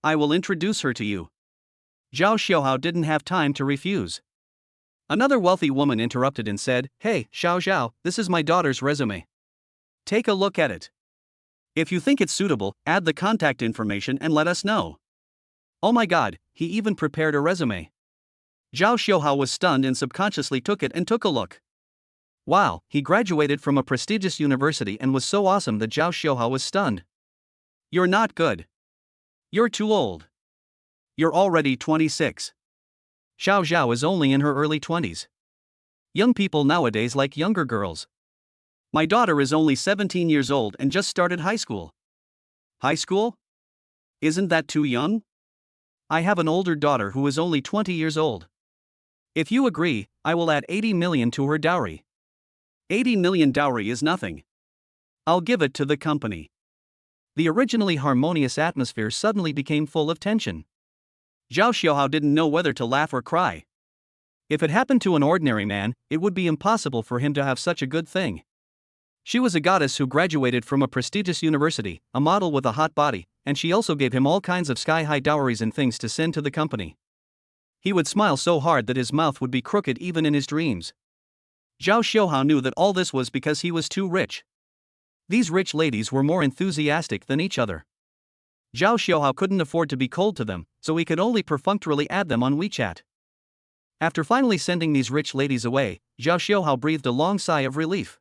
I will introduce her to you. Zhao Xiaohao didn't have time to refuse. Another wealthy woman interrupted and said, Hey, Xiao Xiao, this is my daughter's resume. Take a look at it. If you think it's suitable, add the contact information and let us know. Oh my god, he even prepared a resume. Zhao Xiaohao was stunned and subconsciously took it and took a look. Wow, he graduated from a prestigious university and was so awesome that Zhao Xiaohao was stunned. You're not good. You're too old. You're already 26. Xiao Zhao is only in her early 20s. Young people nowadays like younger girls. My daughter is only 17 years old and just started high school. High school? Isn't that too young? I have an older daughter who is only 20 years old. If you agree, I will add 80 million to her dowry. 80 million dowry is nothing. I'll give it to the company. The originally harmonious atmosphere suddenly became full of tension. Zhao Xiaohao didn't know whether to laugh or cry. If it happened to an ordinary man, it would be impossible for him to have such a good thing. She was a goddess who graduated from a prestigious university, a model with a hot body, and she also gave him all kinds of sky-high dowries and things to send to the company. He would smile so hard that his mouth would be crooked even in his dreams. Zhao Xiaohao knew that all this was because he was too rich. These rich ladies were more enthusiastic than each other. Zhao Xiaohao couldn't afford to be cold to them, so he could only perfunctorily add them on WeChat. After finally sending these rich ladies away, Zhao Xiaohao breathed a long sigh of relief.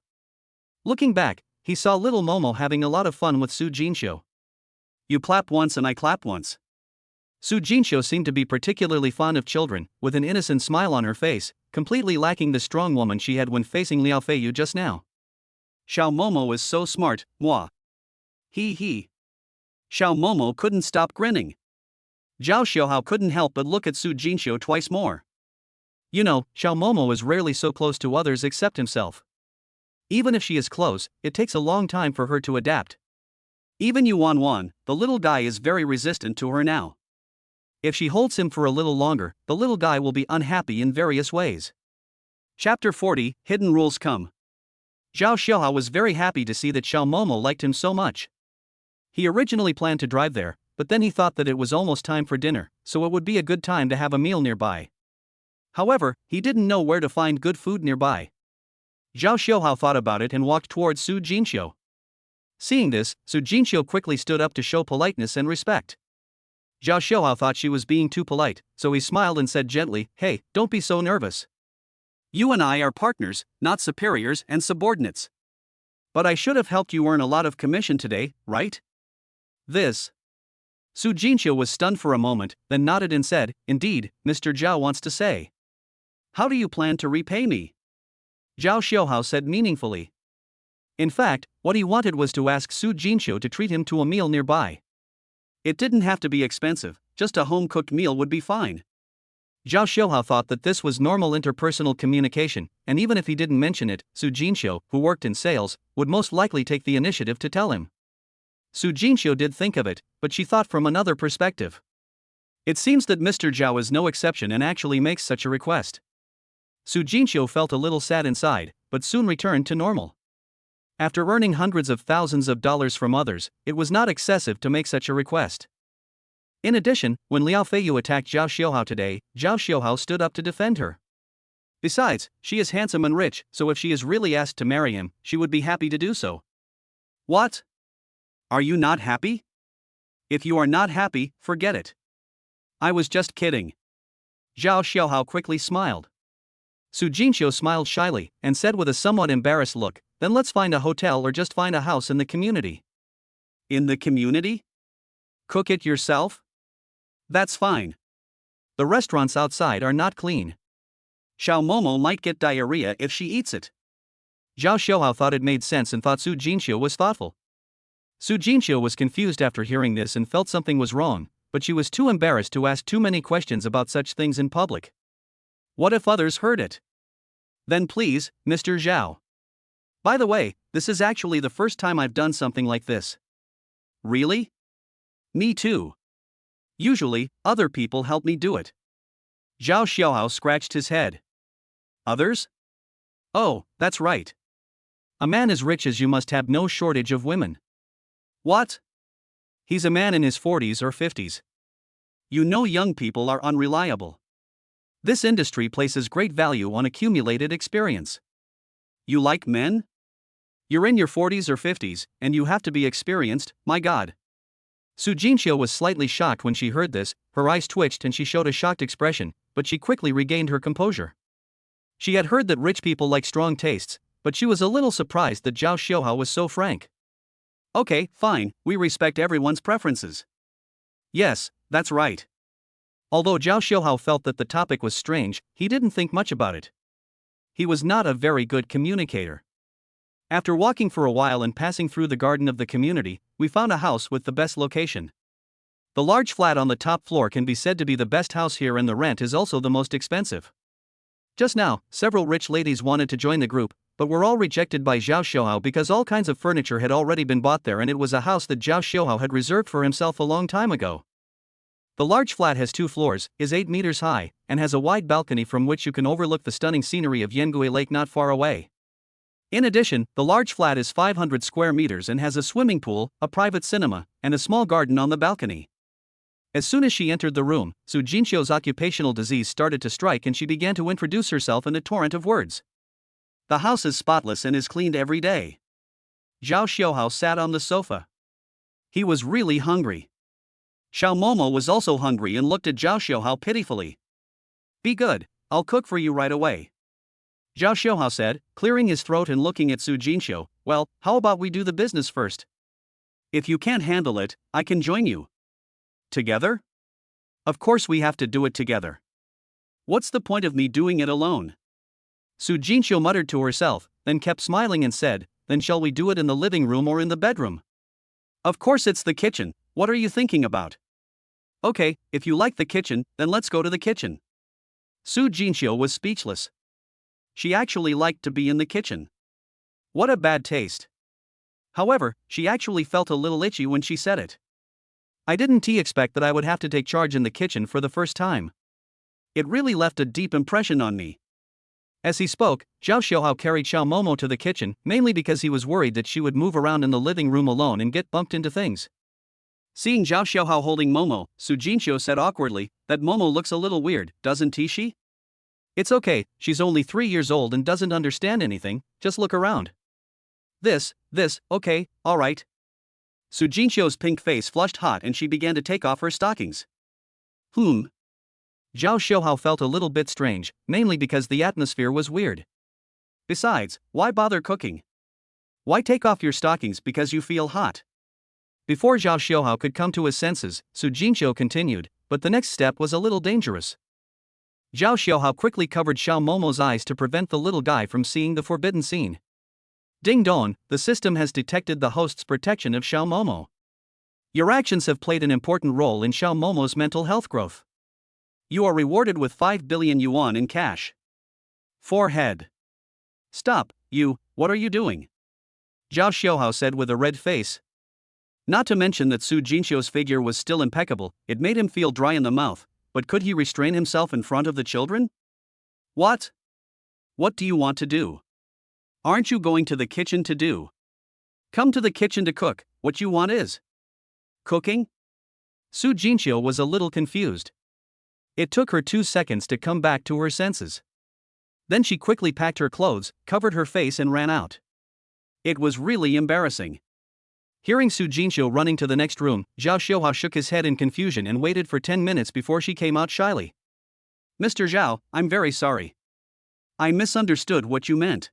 Looking back, he saw little Momo having a lot of fun with Su Jinxiu. You clap once and I clap once. Su Jinxiu seemed to be particularly fond of children, with an innocent smile on her face, completely lacking the strong woman she had when facing Liao Feiyu just now. Xiao Momo is so smart, moi. He. Xiao Momo couldn't stop grinning. Zhao Xiaohao couldn't help but look at Su Jinxiu twice more. You know, Xiao Momo is rarely so close to others except himself. Even if she is close, it takes a long time for her to adapt. Even Yuan, the little guy is very resistant to her now. If she holds him for a little longer, the little guy will be unhappy in various ways. Chapter 40, Hidden Rules Come. Zhao Xiaohao was very happy to see that Xiao Momo liked him so much. He originally planned to drive there, but then he thought that it was almost time for dinner, so it would be a good time to have a meal nearby. However, he didn't know where to find good food nearby. Zhao Xiaohao thought about it and walked towards Su Jinxiu. Seeing this, Su Jinxiu quickly stood up to show politeness and respect. Zhao Xiaohao thought she was being too polite, so he smiled and said gently, Hey, don't be so nervous. You and I are partners, not superiors and subordinates. But I should have helped you earn a lot of commission today, right? This. Su Jinxiu was stunned for a moment, then nodded and said, Indeed, Mr. Zhao wants to say. How do you plan to repay me? Zhao Xiaohao said meaningfully. In fact, what he wanted was to ask Su Jinxiu to treat him to a meal nearby. It didn't have to be expensive, just a home-cooked meal would be fine. Zhao Xiaohao thought that this was normal interpersonal communication, and even if he didn't mention it, Su Jinxiu, who worked in sales, would most likely take the initiative to tell him. Su Jinxiu did think of it, but she thought from another perspective. It seems that Mr. Zhao is no exception and actually makes such a request. Su Jinxiu felt a little sad inside, but soon returned to normal. After earning hundreds of thousands of dollars from others, it was not excessive to make such a request. In addition, when Liao Feiyu attacked Zhao Xiuhao today, Zhao Xiuhao stood up to defend her. Besides, she is handsome and rich, so if she is really asked to marry him, she would be happy to do so. What? Are you not happy? If you are not happy, forget it. I was just kidding. Zhao Xiuhao quickly smiled. Su Jinxiu smiled shyly and said with a somewhat embarrassed look, then let's find a hotel or just find a house in the community. In the community? Cook it yourself? That's fine. The restaurants outside are not clean. Xiao Momo might get diarrhea if she eats it. Zhao Xiuhao thought it made sense and thought Su Jinxiu was thoughtful. Su Jinxiu was confused after hearing this and felt something was wrong, but she was too embarrassed to ask too many questions about such things in public. What if others heard it? Then please, Mr. Zhao. By the way, this is actually the first time I've done something like this. Really? Me too. Usually, other people help me do it. Zhao Xiuhao scratched his head. Others? Oh, that's right. A man as rich as you must have no shortage of women. What? He's a man in his 40s or 50s. You know young people are unreliable. This industry places great value on accumulated experience. You like men? You're in your 40s or 50s, and you have to be experienced, my god. Su Jinxiu was slightly shocked when she heard this, her eyes twitched and she showed a shocked expression, but she quickly regained her composure. She had heard that rich people like strong tastes, but she was a little surprised that Zhao Xiuhao was so frank. Okay, fine, we respect everyone's preferences. Yes, that's right. Although Zhao Xiuhao felt that the topic was strange, he didn't think much about it. He was not a very good communicator. After walking for a while and passing through the garden of the community, we found a house with the best location. The large flat on the top floor can be said to be the best house here, and the rent is also the most expensive. Just now, several rich ladies wanted to join the group, but were all rejected by Zhao Xiuhao because all kinds of furniture had already been bought there, and it was a house that Zhao Xiuhao had reserved for himself a long time ago. The large flat has 2 floors, is 8 meters high, and has a wide balcony from which you can overlook the stunning scenery of Yangui Lake not far away. In addition, the large flat is 500 square meters and has a swimming pool, a private cinema, and a small garden on the balcony. As soon as she entered the room, Su Jinxiu's occupational disease started to strike and she began to introduce herself in a torrent of words. The house is spotless and is cleaned every day. Zhao Xiuhao sat on the sofa. He was really hungry. Xiao Momo was also hungry and looked at Zhao Xiuhao pitifully. Be good, I'll cook for you right away. Zhao Xiuhao said, clearing his throat and looking at Su Jinxiu. Well, how about we do the business first? If you can't handle it, I can join you. Together? Of course we have to do it together. What's the point of me doing it alone? Su Jinxiu muttered to herself, then kept smiling and said, then shall we do it in the living room or in the bedroom? Of course it's the kitchen, what are you thinking about? Okay, if you like the kitchen, then let's go to the kitchen. Su Jinxiu was speechless. She actually liked to be in the kitchen. What a bad taste. However, she actually felt a little itchy when she said it. I didn't expect that I would have to take charge in the kitchen for the first time. It really left a deep impression on me. As he spoke, Zhao Xiuhao carried Xiao Momo to the kitchen, mainly because he was worried that she would move around in the living room alone and get bumped into things. Seeing Zhao Xiuhao holding Momo, Su Jinxiu said awkwardly, that Momo looks a little weird, doesn't she? It's okay, she's only 3 years old and doesn't understand anything, just look around. This, okay, alright. Su Jinxiu's pink face flushed hot and she began to take off her stockings. Zhao Xiuhao felt a little bit strange, mainly because the atmosphere was weird. Besides, why bother cooking? Why take off your stockings because you feel hot? Before Zhao Xiuhao could come to his senses, Su Jinxiu continued, but the next step was a little dangerous. Zhao Xiuhao quickly covered Xiao Momo's eyes to prevent the little guy from seeing the forbidden scene. Ding dong, the system has detected the host's protection of Xiao Momo. Your actions have played an important role in Xiao Momo's mental health growth. You are rewarded with 5 billion yuan in cash. Forehead. Stop, what are you doing? Zhao Xiuhao said with a red face. Not to mention that Su Jinxiu's figure was still impeccable, it made him feel dry in the mouth, but could he restrain himself in front of the children? What? What do you want to do? Aren't you going to the kitchen to do? Come to the kitchen to cook, what you want is cooking? Su Jinxiu was a little confused. It took her 2 seconds to come back to her senses. Then she quickly packed her clothes, covered her face and ran out. It was really embarrassing. Hearing Su Jinxiu running to the next room, Zhao Xiuhao shook his head in confusion and waited for 10 minutes before she came out shyly. Mr. Zhao, I'm very sorry. I misunderstood what you meant.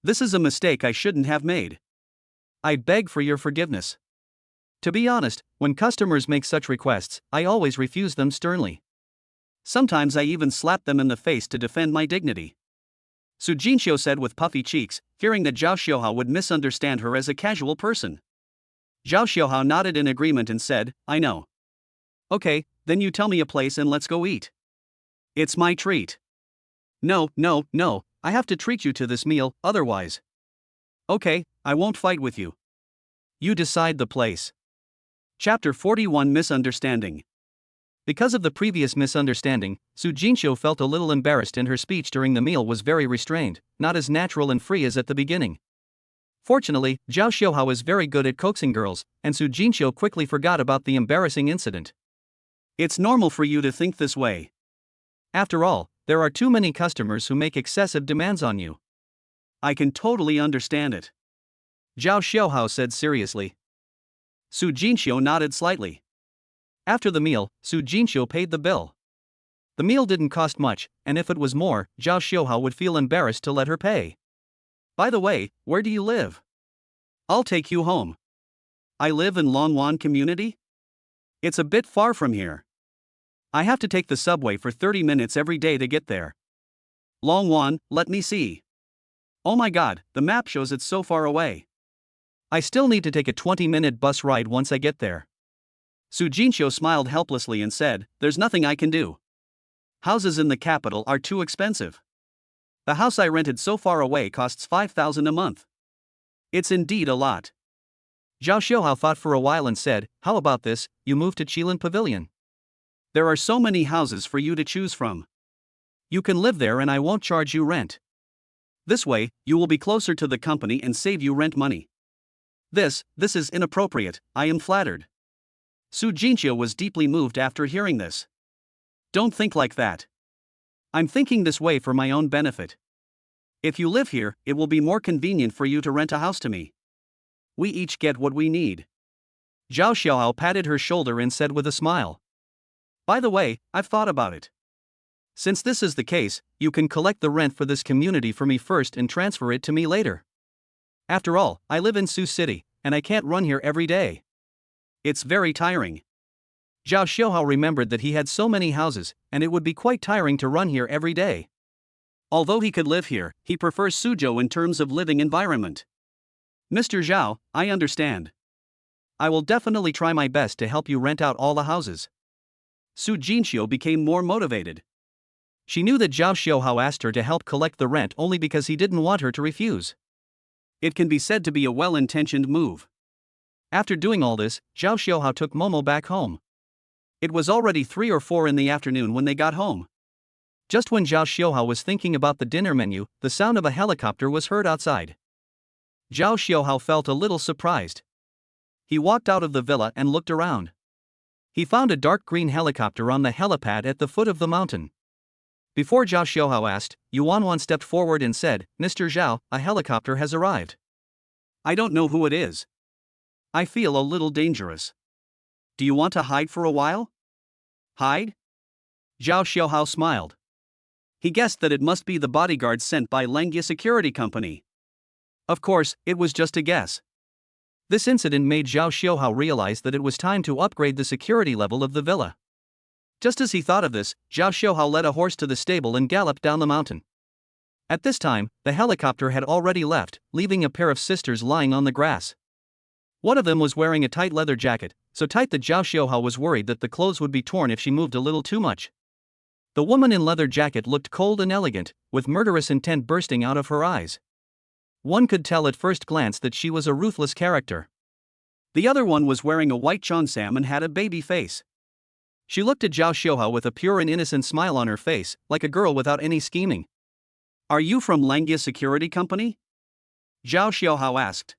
This is a mistake I shouldn't have made. I beg for your forgiveness. To be honest, when customers make such requests, I always refuse them sternly. Sometimes I even slap them in the face to defend my dignity. Su Jinxiu said with puffy cheeks, fearing that Zhao Xiuhao would misunderstand her as a casual person. Zhao Xiuhao nodded in agreement and said, I know. Okay, then you tell me a place and let's go eat. It's my treat. No, I have to treat you to this meal, otherwise. Okay, I won't fight with you. You decide the place. Chapter 41 Misunderstanding. Because of the previous misunderstanding, Su Jinxiu felt a little embarrassed and her speech during the meal was very restrained, not as natural and free as at the beginning. Fortunately, Zhao Xiuhao is very good at coaxing girls, and Su Jinxiu quickly forgot about the embarrassing incident. It's normal for you to think this way. After all, there are too many customers who make excessive demands on you. I can totally understand it. Zhao Xiuhao said seriously. Su Jinxiu nodded slightly. After the meal, Su Jinxiu paid the bill. The meal didn't cost much, and if it was more, Zhao Xiuhao would feel embarrassed to let her pay. By the way, where do you live? I'll take you home. I live in Longwan Community? It's a bit far from here. I have to take the subway for 30 minutes every day to get there. Longwan, let me see. Oh my god, the map shows it's so far away. I still need to take a 20-minute bus ride once I get there. Su Jinxiu smiled helplessly and said, there's nothing I can do. Houses in the capital are too expensive. The house I rented so far away costs 5,000 a month. It's indeed a lot. Zhao Xiuhao thought for a while and said, how about this, you move to Michelin Pavilion. There are so many houses for you to choose from. You can live there and I won't charge you rent. This way, you will be closer to the company and save you rent money. This is inappropriate, I am flattered. Su Jinxiu was deeply moved after hearing this. Don't think like that. I'm thinking this way for my own benefit. If you live here, it will be more convenient for you to rent a house to me. We each get what we need. Zhao Xiuhao patted her shoulder and said with a smile. By the way, I've thought about it. Since this is the case, you can collect the rent for this community for me first and transfer it to me later. After all, I live in Su City, and I can't run here every day. It's very tiring. Zhao Xiuhao remembered that he had so many houses, and it would be quite tiring to run here every day. Although he could live here, he prefers Suzhou in terms of living environment. Mr. Zhao, I understand. I will definitely try my best to help you rent out all the houses. Su Jinxiu became more motivated. She knew that Zhao Xiuhao asked her to help collect the rent only because he didn't want her to refuse. It can be said to be a well-intentioned move. After doing all this, Zhao Xiuhao took Momo back home. It was already 3 or 4 in the afternoon when they got home. Just when Zhao Xiuhao was thinking about the dinner menu, the sound of a helicopter was heard outside. Zhao Xiuhao felt a little surprised. He walked out of the villa and looked around. He found a dark green helicopter on the helipad at the foot of the mountain. Before Zhao Xiuhao asked, Yuanwan stepped forward and said, Mr. Zhao, a helicopter has arrived. I don't know who it is. I feel a little dangerous. Do you want to hide for a while? Hide? Zhao Xiuhao smiled. He guessed that it must be the bodyguards sent by Lengthened security company. Of course, it was just a guess. This incident made Zhao Xiuhao realize that it was time to upgrade the security level of the villa. Just as he thought of this, Zhao Xiuhao led a horse to the stable and galloped down the mountain. At this time, the helicopter had already left, leaving a pair of sisters lying on the grass. One of them was wearing a tight leather jacket, so tight that Zhao Xiuhao was worried that the clothes would be torn if she moved a little too much. The woman in leather jacket looked cold and elegant, with murderous intent bursting out of her eyes. One could tell at first glance that she was a ruthless character. The other one was wearing a white cheongsam and had a baby face. She looked at Zhao Xiuhao with a pure and innocent smile on her face, like a girl without any scheming. Are you from Lengthened Security Company? Zhao Xiuhao asked.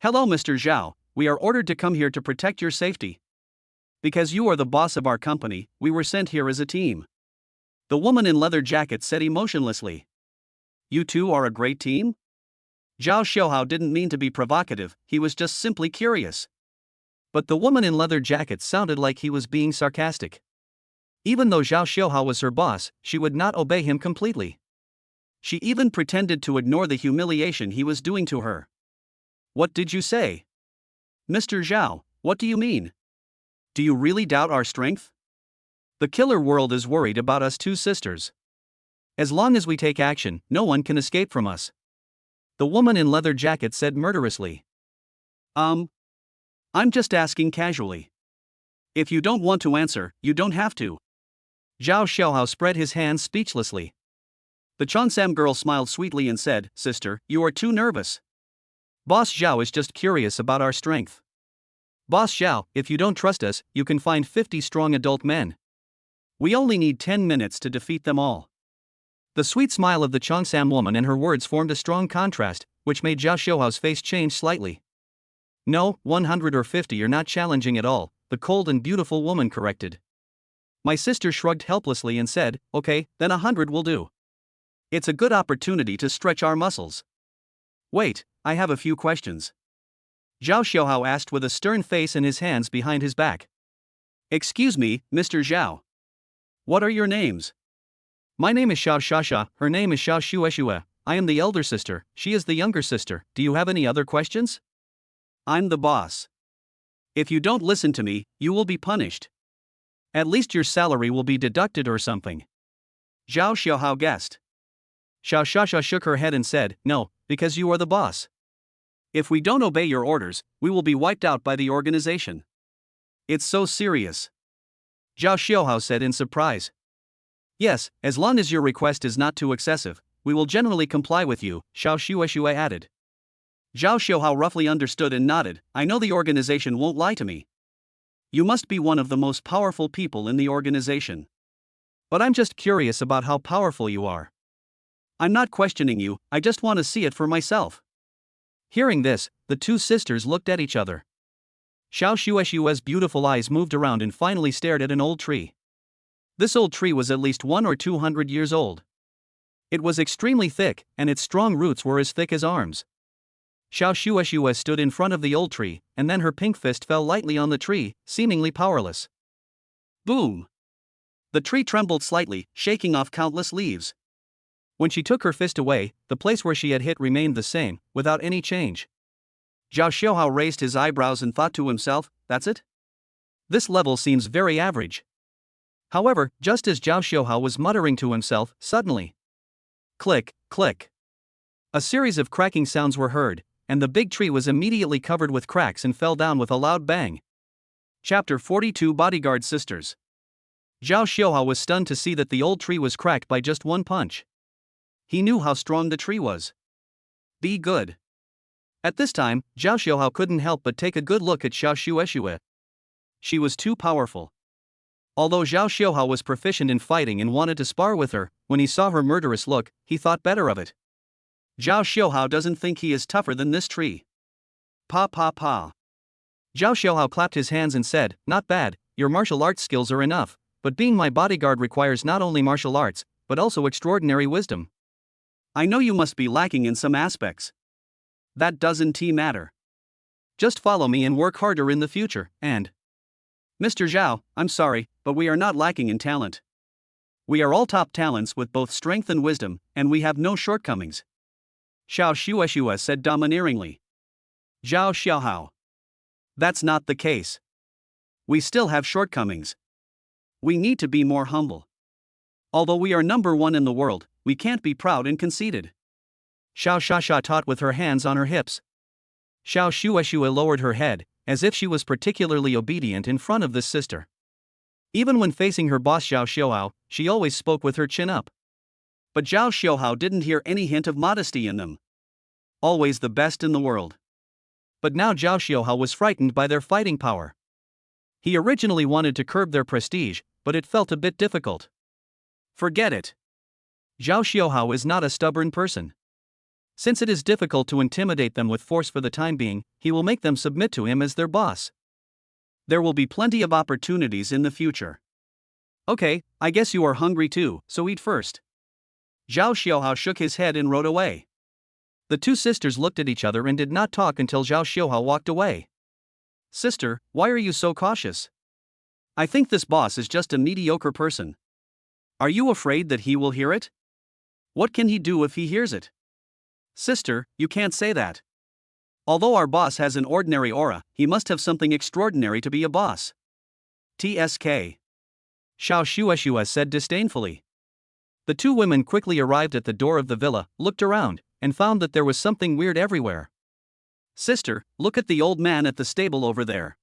Hello Mr. Zhao, we are ordered to come here to protect your safety. Because you are the boss of our company, we were sent here as a team. The woman in leather jacket said emotionlessly. You two are a great team? Zhao Xiaohao didn't mean to be provocative, he was just simply curious. But the woman in leather jacket sounded like he was being sarcastic. Even though Zhao Xiaohao was her boss, she would not obey him completely. She even pretended to ignore the humiliation he was doing to her. What did you say? Mr. Zhao, what do you mean? Do you really doubt our strength? The killer world is worried about us two sisters. As long as we take action, no one can escape from us. The woman in leather jacket said murderously. I'm just asking casually. If you don't want to answer, you don't have to. Zhao Xiaohao spread his hands speechlessly. The Cheongsam girl smiled sweetly and said, Sister, you are too nervous. Boss Zhao is just curious about our strength. Boss Zhao, if you don't trust us, you can find 50 strong adult men. We only need 10 minutes to defeat them all. The sweet smile of the Cheongsam woman and her words formed a strong contrast, which made Zhao Xiaohao's face change slightly. No, 100 or 50 you're not challenging at all, the cold and beautiful woman corrected. My sister shrugged helplessly and said, okay, then 100 will do. It's a good opportunity to stretch our muscles. Wait, I have a few questions. Zhao Xiaohao asked with a stern face and his hands behind his back. Excuse me, Mr. Zhao. What are your names? My name is Xiao Shasha, her name is Xiao Shueshue. I am the elder sister, she is the younger sister. Do you have any other questions? I'm the boss. If you don't listen to me, you will be punished. At least your salary will be deducted or something. Zhao Xiaohao guessed. Xiao Shasha shook her head and said, no, because you are the boss. If we don't obey your orders, we will be wiped out by the organization. It's so serious. Zhao Xiaohao said in surprise. Yes, as long as your request is not too excessive, we will generally comply with you, Xiao Shueshue added. Zhao Xiaohao roughly understood and nodded. I know the organization won't lie to me. You must be one of the most powerful people in the organization. But I'm just curious about how powerful you are. I'm not questioning you, I just want to see it for myself. Hearing this, the two sisters looked at each other. Xiao Shueshue's beautiful eyes moved around and finally stared at an old tree. This old tree was at least 100 or 200 years old. It was extremely thick, and its strong roots were as thick as arms. Xiao Shueshue stood in front of the old tree, and then her pink fist fell lightly on the tree, seemingly powerless. Boom! The tree trembled slightly, shaking off countless leaves. When she took her fist away, the place where she had hit remained the same, without any change. Zhao Xiaohao raised his eyebrows and thought to himself, that's it? This level seems very average. However, just as Zhao Xiaohao was muttering to himself, suddenly. Click, click. A series of cracking sounds were heard, and the big tree was immediately covered with cracks and fell down with a loud bang. Chapter 42 Bodyguard Sisters. Zhao Xiaohao was stunned to see that the old tree was cracked by just one punch. He knew how strong the tree was. Be good. At this time, Zhao Xiaohao couldn't help but take a good look at Xiao Shueshue. She was too powerful. Although Zhao Xiaohao was proficient in fighting and wanted to spar with her, when he saw her murderous look, he thought better of it. Zhao Xiaohao doesn't think he is tougher than this tree. Pa pa pa. Zhao Xiaohao clapped his hands and said, not bad, your martial arts skills are enough, but being my bodyguard requires not only martial arts, but also extraordinary wisdom. I know you must be lacking in some aspects. That doesn't matter. Just follow me and work harder in the future, and... Mr. Zhao, I'm sorry, but we are not lacking in talent. We are all top talents with both strength and wisdom, and we have no shortcomings. Xiao Shueshue said domineeringly. Zhao Xiaohao. That's not the case. We still have shortcomings. We need to be more humble. Although we are number one in the world, we can't be proud and conceited. Xiao Shasha taught with her hands on her hips. Xiao Shueshue lowered her head, as if she was particularly obedient in front of this sister. Even when facing her boss Zhao Xiaohao, she always spoke with her chin up. But Zhao Xiaohao didn't hear any hint of modesty in them. Always the best in the world. But now Zhao Xiaohao was frightened by their fighting power. He originally wanted to curb their prestige, but it felt a bit difficult. Forget it. Zhao Xiaohao is not a stubborn person. Since it is difficult to intimidate them with force for the time being, he will make them submit to him as their boss. There will be plenty of opportunities in the future. Okay, I guess you are hungry too, so eat first. Zhao Xiaohao shook his head and rode away. The two sisters looked at each other and did not talk until Zhao Xiaohao walked away. Sister, why are you so cautious? I think this boss is just a mediocre person. Are you afraid that he will hear it? What can he do if he hears it? Sister, you can't say that. Although our boss has an ordinary aura, he must have something extraordinary to be a boss. TSK. Schw said disdainfully. The two women quickly arrived at the door of the villa, looked around, and found that there was something weird everywhere. Sister, look at the old man at the stable over there.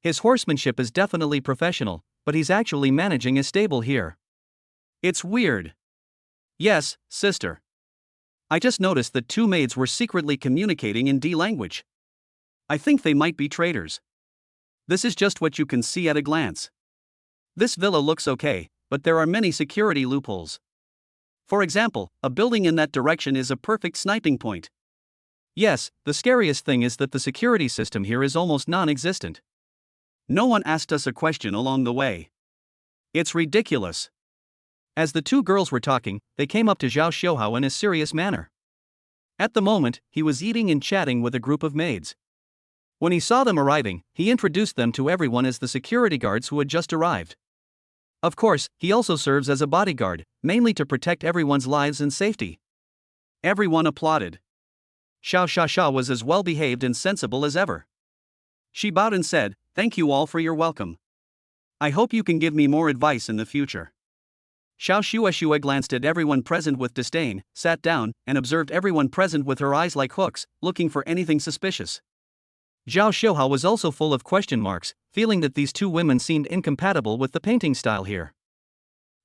His horsemanship is definitely professional, but he's actually managing a stable here. It's weird. Yes, sister. I just noticed that two maids were secretly communicating in D language. I think they might be traitors. This is just what you can see at a glance. This villa looks okay, but there are many security loopholes. For example, a building in that direction is a perfect sniping point. Yes, the scariest thing is that the security system here is almost non-existent. No one asked us a question along the way. It's ridiculous. As the two girls were talking, they came up to Zhao Xiaohao in a serious manner. At the moment, he was eating and chatting with a group of maids. When he saw them arriving, he introduced them to everyone as the security guards who had just arrived. Of course, he also serves as a bodyguard, mainly to protect everyone's lives and safety. Everyone applauded. Xiao was as well behaved and sensible as ever. She bowed and said, "Thank you all for your welcome. I hope you can give me more advice in the future." Schw glanced at everyone present with disdain, sat down, and observed everyone present with her eyes like hooks, looking for anything suspicious. Zhao Xiaohao was also full of question marks, feeling that these two women seemed incompatible with the painting style here.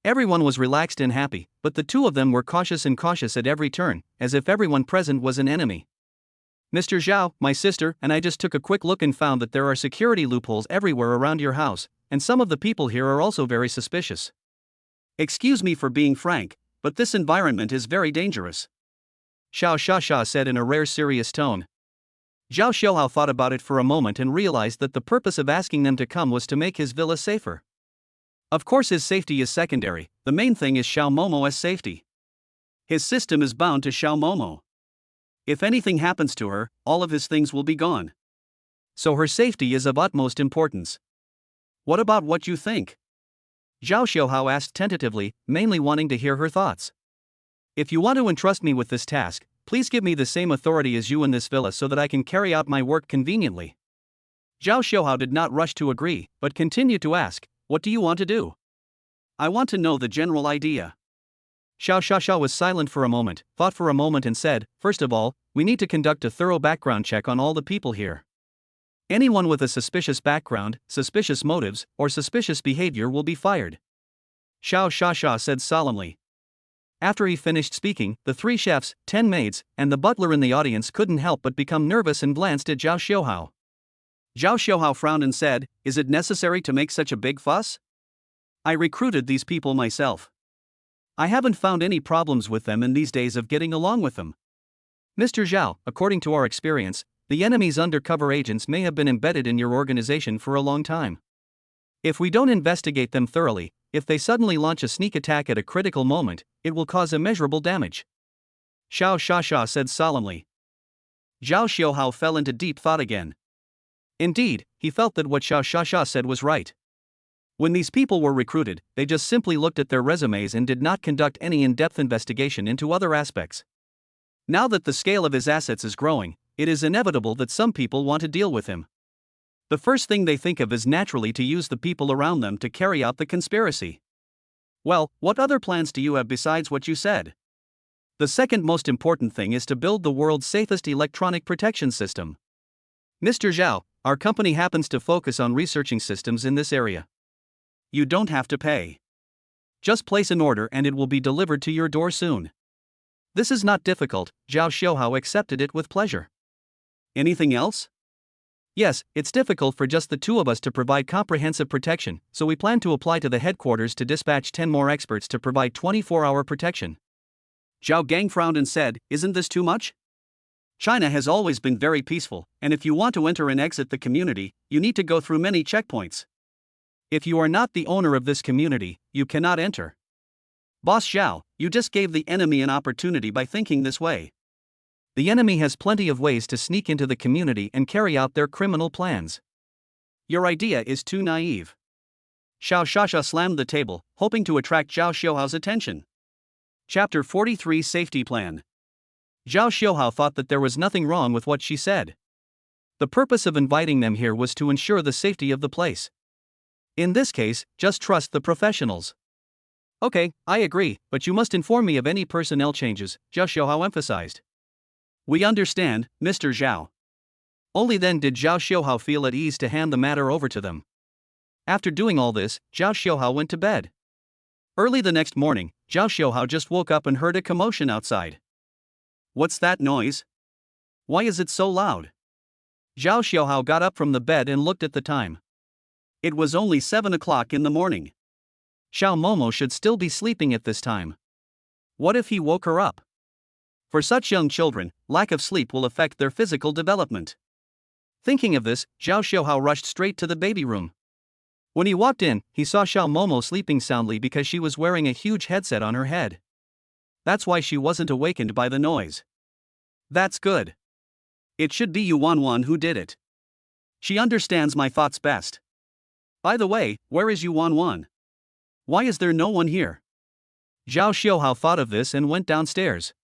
Everyone was relaxed and happy, but the two of them were cautious at every turn, as if everyone present was an enemy. Mr. Zhao, my sister and I just took a quick look and found that there are security loopholes everywhere around your house, and some of the people here are also very suspicious. Excuse me for being frank, but this environment is very dangerous. Xiao said in a rare serious tone. Zhao Xiaohao thought about it for a moment and realized that the purpose of asking them to come was to make his villa safer. Of course his safety is secondary, the main thing is Xiao Momo's safety. His system is bound to Xiao Momo. If anything happens to her, all of his things will be gone. So her safety is of utmost importance. What about what you think? Zhao Xiaohao asked tentatively, mainly wanting to hear her thoughts. If you want to entrust me with this task, please give me the same authority as you in this villa so that I can carry out my work conveniently. Zhao Xiaohao did not rush to agree, but continued to ask, what do you want to do? I want to know the general idea. Xiao was silent for a moment, thought for a moment and said, first of all, we need to conduct a thorough background check on all the people here. Anyone with a suspicious background, suspicious motives, or suspicious behavior will be fired. Xiao said solemnly. After he finished speaking, the 3 chefs, 10 maids, and the butler in the audience couldn't help but become nervous and glanced at Zhao Xiaohao. Zhao Xiaohao frowned and said, is it necessary to make such a big fuss? I recruited these people myself. I haven't found any problems with them in these days of getting along with them. Mr. Zhao, according to our experience, the enemy's undercover agents may have been embedded in your organization for a long time. If we don't investigate them thoroughly, if they suddenly launch a sneak attack at a critical moment, it will cause immeasurable damage. Xiao said solemnly. Zhao Xiaohao fell into deep thought again. Indeed, he felt that what Xiao said was right. When these people were recruited, they just simply looked at their resumes and did not conduct any in-depth investigation into other aspects. Now that the scale of his assets is growing, it is inevitable that some people want to deal with him. The first thing they think of is naturally to use the people around them to carry out the conspiracy. Well, what other plans do you have besides what you said? The second most important thing is to build the world's safest electronic protection system. Mr. Zhao, our company happens to focus on researching systems in this area. You don't have to pay. Just place an order and it will be delivered to your door soon. This is not difficult, Zhao Xiaohao accepted it with pleasure. Anything else? Yes, it's difficult for just the two of us to provide comprehensive protection, so we plan to apply to the headquarters to dispatch 10 more experts to provide 24-hour protection. Zhao Gang frowned and said, isn't this too much? China has always been very peaceful, and if you want to enter and exit the community, you need to go through many checkpoints. If you are not the owner of this community, you cannot enter. Boss Schw, you just gave the enemy an opportunity by thinking this way. The enemy has plenty of ways to sneak into the community and carry out their criminal plans. Your idea is too naive. Schw slammed the table, hoping to attract Zhao Xiuhao's attention. Chapter 43 Safety Plan. Zhao Xiuhao thought that there was nothing wrong with what she said. The purpose of inviting them here was to ensure the safety of the place. In this case, just trust the professionals. Okay, I agree, but you must inform me of any personnel changes, Zhao Xiuhao emphasized. We understand, Mr. Zhao. Only then did Zhao Xiuhao feel at ease to hand the matter over to them. After doing all this, Zhao Xiuhao went to bed. Early the next morning, Zhao Xiuhao just woke up and heard a commotion outside. What's that noise? Why is it so loud? Zhao Xiuhao got up from the bed and looked at the time. It was only 7 o'clock in the morning. Xiao Momo should still be sleeping at this time. What if he woke her up? For such young children, lack of sleep will affect their physical development. Thinking of this, Zhao Xiuhao rushed straight to the baby room. When he walked in, he saw Xiao Momo sleeping soundly because she was wearing a huge headset on her head. That's why she wasn't awakened by the noise. That's good. It should be Yuan who did it. She understands my thoughts best. By the way, where is Yuan? Why is there no one here? Zhao Xiuhao thought of this and went downstairs.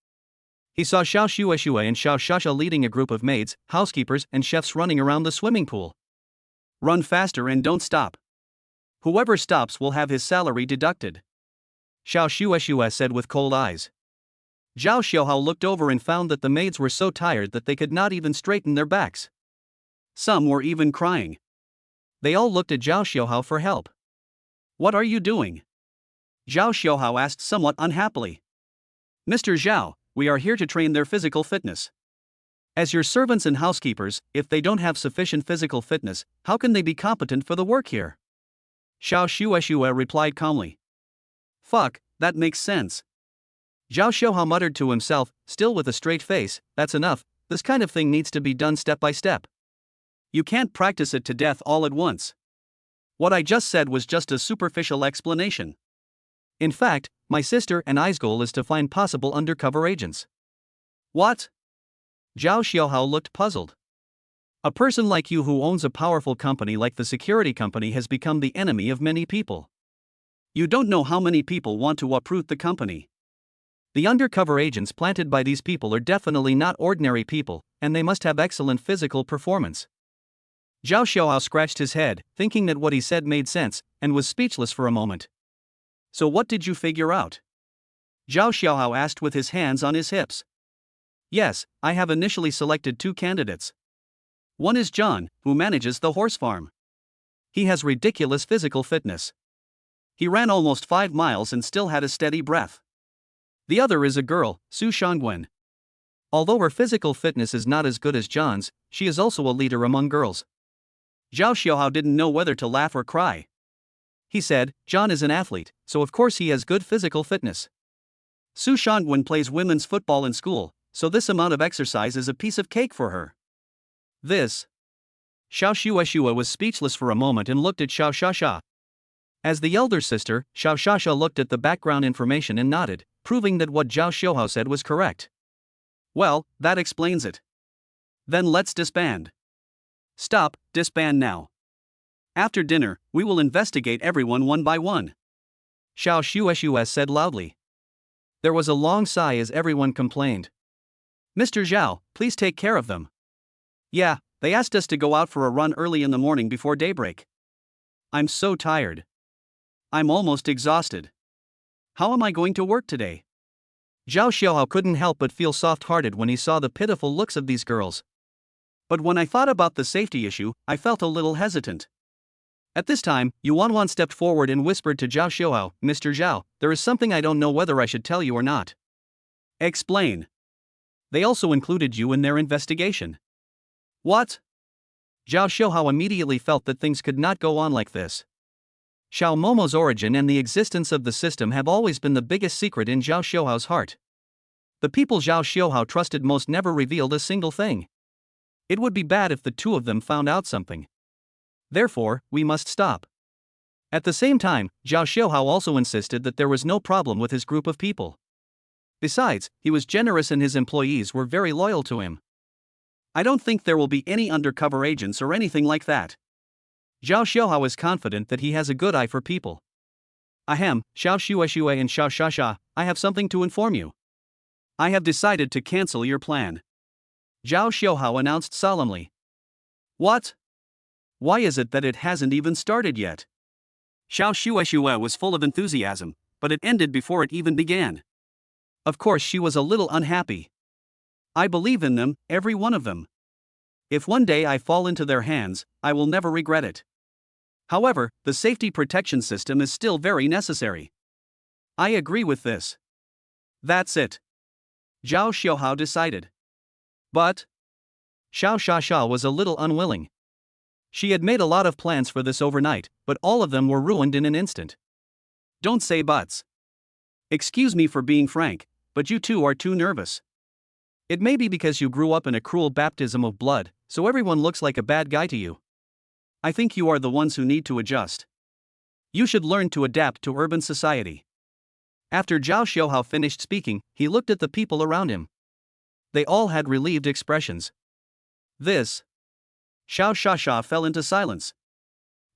He saw Xiao Xue and Xiao Shasha leading a group of maids, housekeepers, and chefs running around the swimming pool. Run faster and don't stop. Whoever stops will have his salary deducted, Xiao Xue said with cold eyes. Zhao Xiuhao looked over and found that the maids were so tired that they could not even straighten their backs. Some were even crying. They all looked at Zhao Xiuhao for help. What are you doing? Zhao Xiuhao asked somewhat unhappily. Mr. Zhao, we are here to train their physical fitness. As your servants and housekeepers, if they don't have sufficient physical fitness, how can they be competent for the work here? Xiao Xue replied calmly. Fuck, that makes sense. Zhao Xiuhao muttered to himself, still with a straight face, that's enough, this kind of thing needs to be done step by step. You can't practice it to death all at once. What I just said was just a superficial explanation. In fact, my sister and I's goal is to find possible undercover agents. What? Zhao Xiuhao looked puzzled. A person like you who owns a powerful company like the security company has become the enemy of many people. You don't know how many people want to uproot the company. The undercover agents planted by these people are definitely not ordinary people, and they must have excellent physical performance. Zhao Xiuhao scratched his head, thinking that what he said made sense, and was speechless for a moment. So what did you figure out? Zhao Xiuhao asked with his hands on his hips. Yes, I have initially selected 2 candidates. One is John, who manages the horse farm. He has ridiculous physical fitness. He ran almost 5 miles and still had a steady breath. The other is a girl, Su Shangwen. Although her physical fitness is not as good as John's, she is also a leader among girls. Zhao Xiuhao didn't know whether to laugh or cry. He said, John is an athlete, so of course he has good physical fitness. Su Shangwen plays women's football in school, so this amount of exercise is a piece of cake for her. This. Xiao Xue was speechless for a moment and looked at Xiao Shasha. As the elder sister, Xiao Shasha looked at the background information and nodded, proving that what Zhao Xiuhao said was correct. Well, that explains it. Then let's disband. Stop, disband now. After dinner, we will investigate everyone one by one, Xiao Xue said loudly. There was a long sigh as everyone complained. Mr. Zhao, please take care of them. Yeah, they asked us to go out for a run early in the morning before daybreak. I'm so tired. I'm almost exhausted. How am I going to work today? Zhao Xiuhao couldn't help but feel soft-hearted when he saw the pitiful looks of these girls. But when I thought about the safety issue, I felt a little hesitant. At this time, Yuan stepped forward and whispered to Zhao Xiuhao, Mr. Zhao, there is something I don't know whether I should tell you or not. Explain. They also included you in their investigation. What? Zhao Xiuhao immediately felt that things could not go on like this. Xiao Momo's origin and the existence of the system have always been the biggest secret in Zhao Xiuhao's heart. The people Zhao Xiaohao trusted most never revealed a single thing. It would be bad if the two of them found out something. Therefore, we must stop. At the same time, Zhao Xiaohao also insisted that there was no problem with his group of people. Besides, he was generous and his employees were very loyal to him. I don't think there will be any undercover agents or anything like that. Zhao Xiaohao is confident that he has a good eye for people. Ahem, Xiao Xue and Xiao Shasha, I have something to inform you. I have decided to cancel your plan. Zhao Xiaohao announced solemnly. What? Why is it that it hasn't even started yet? Xiao Xue was full of enthusiasm, but it ended before it even began. Of course, she was a little unhappy. I believe in them, every one of them. If one day I fall into their hands, I will never regret it. However, the safety protection system is still very necessary. I agree with this. That's it. Zhao Xiaohao decided. But Xiao Shasha was a little unwilling. She had made a lot of plans for this overnight, but all of them were ruined in an instant. Don't say buts. Excuse me for being frank, but you two are too nervous. It may be because you grew up in a cruel baptism of blood, so everyone looks like a bad guy to you. I think you are the ones who need to adjust. You should learn to adapt to urban society. After Zhao Xiaohao finished speaking, he looked at the people around him. They all had relieved expressions. Xiao Shasha fell into silence.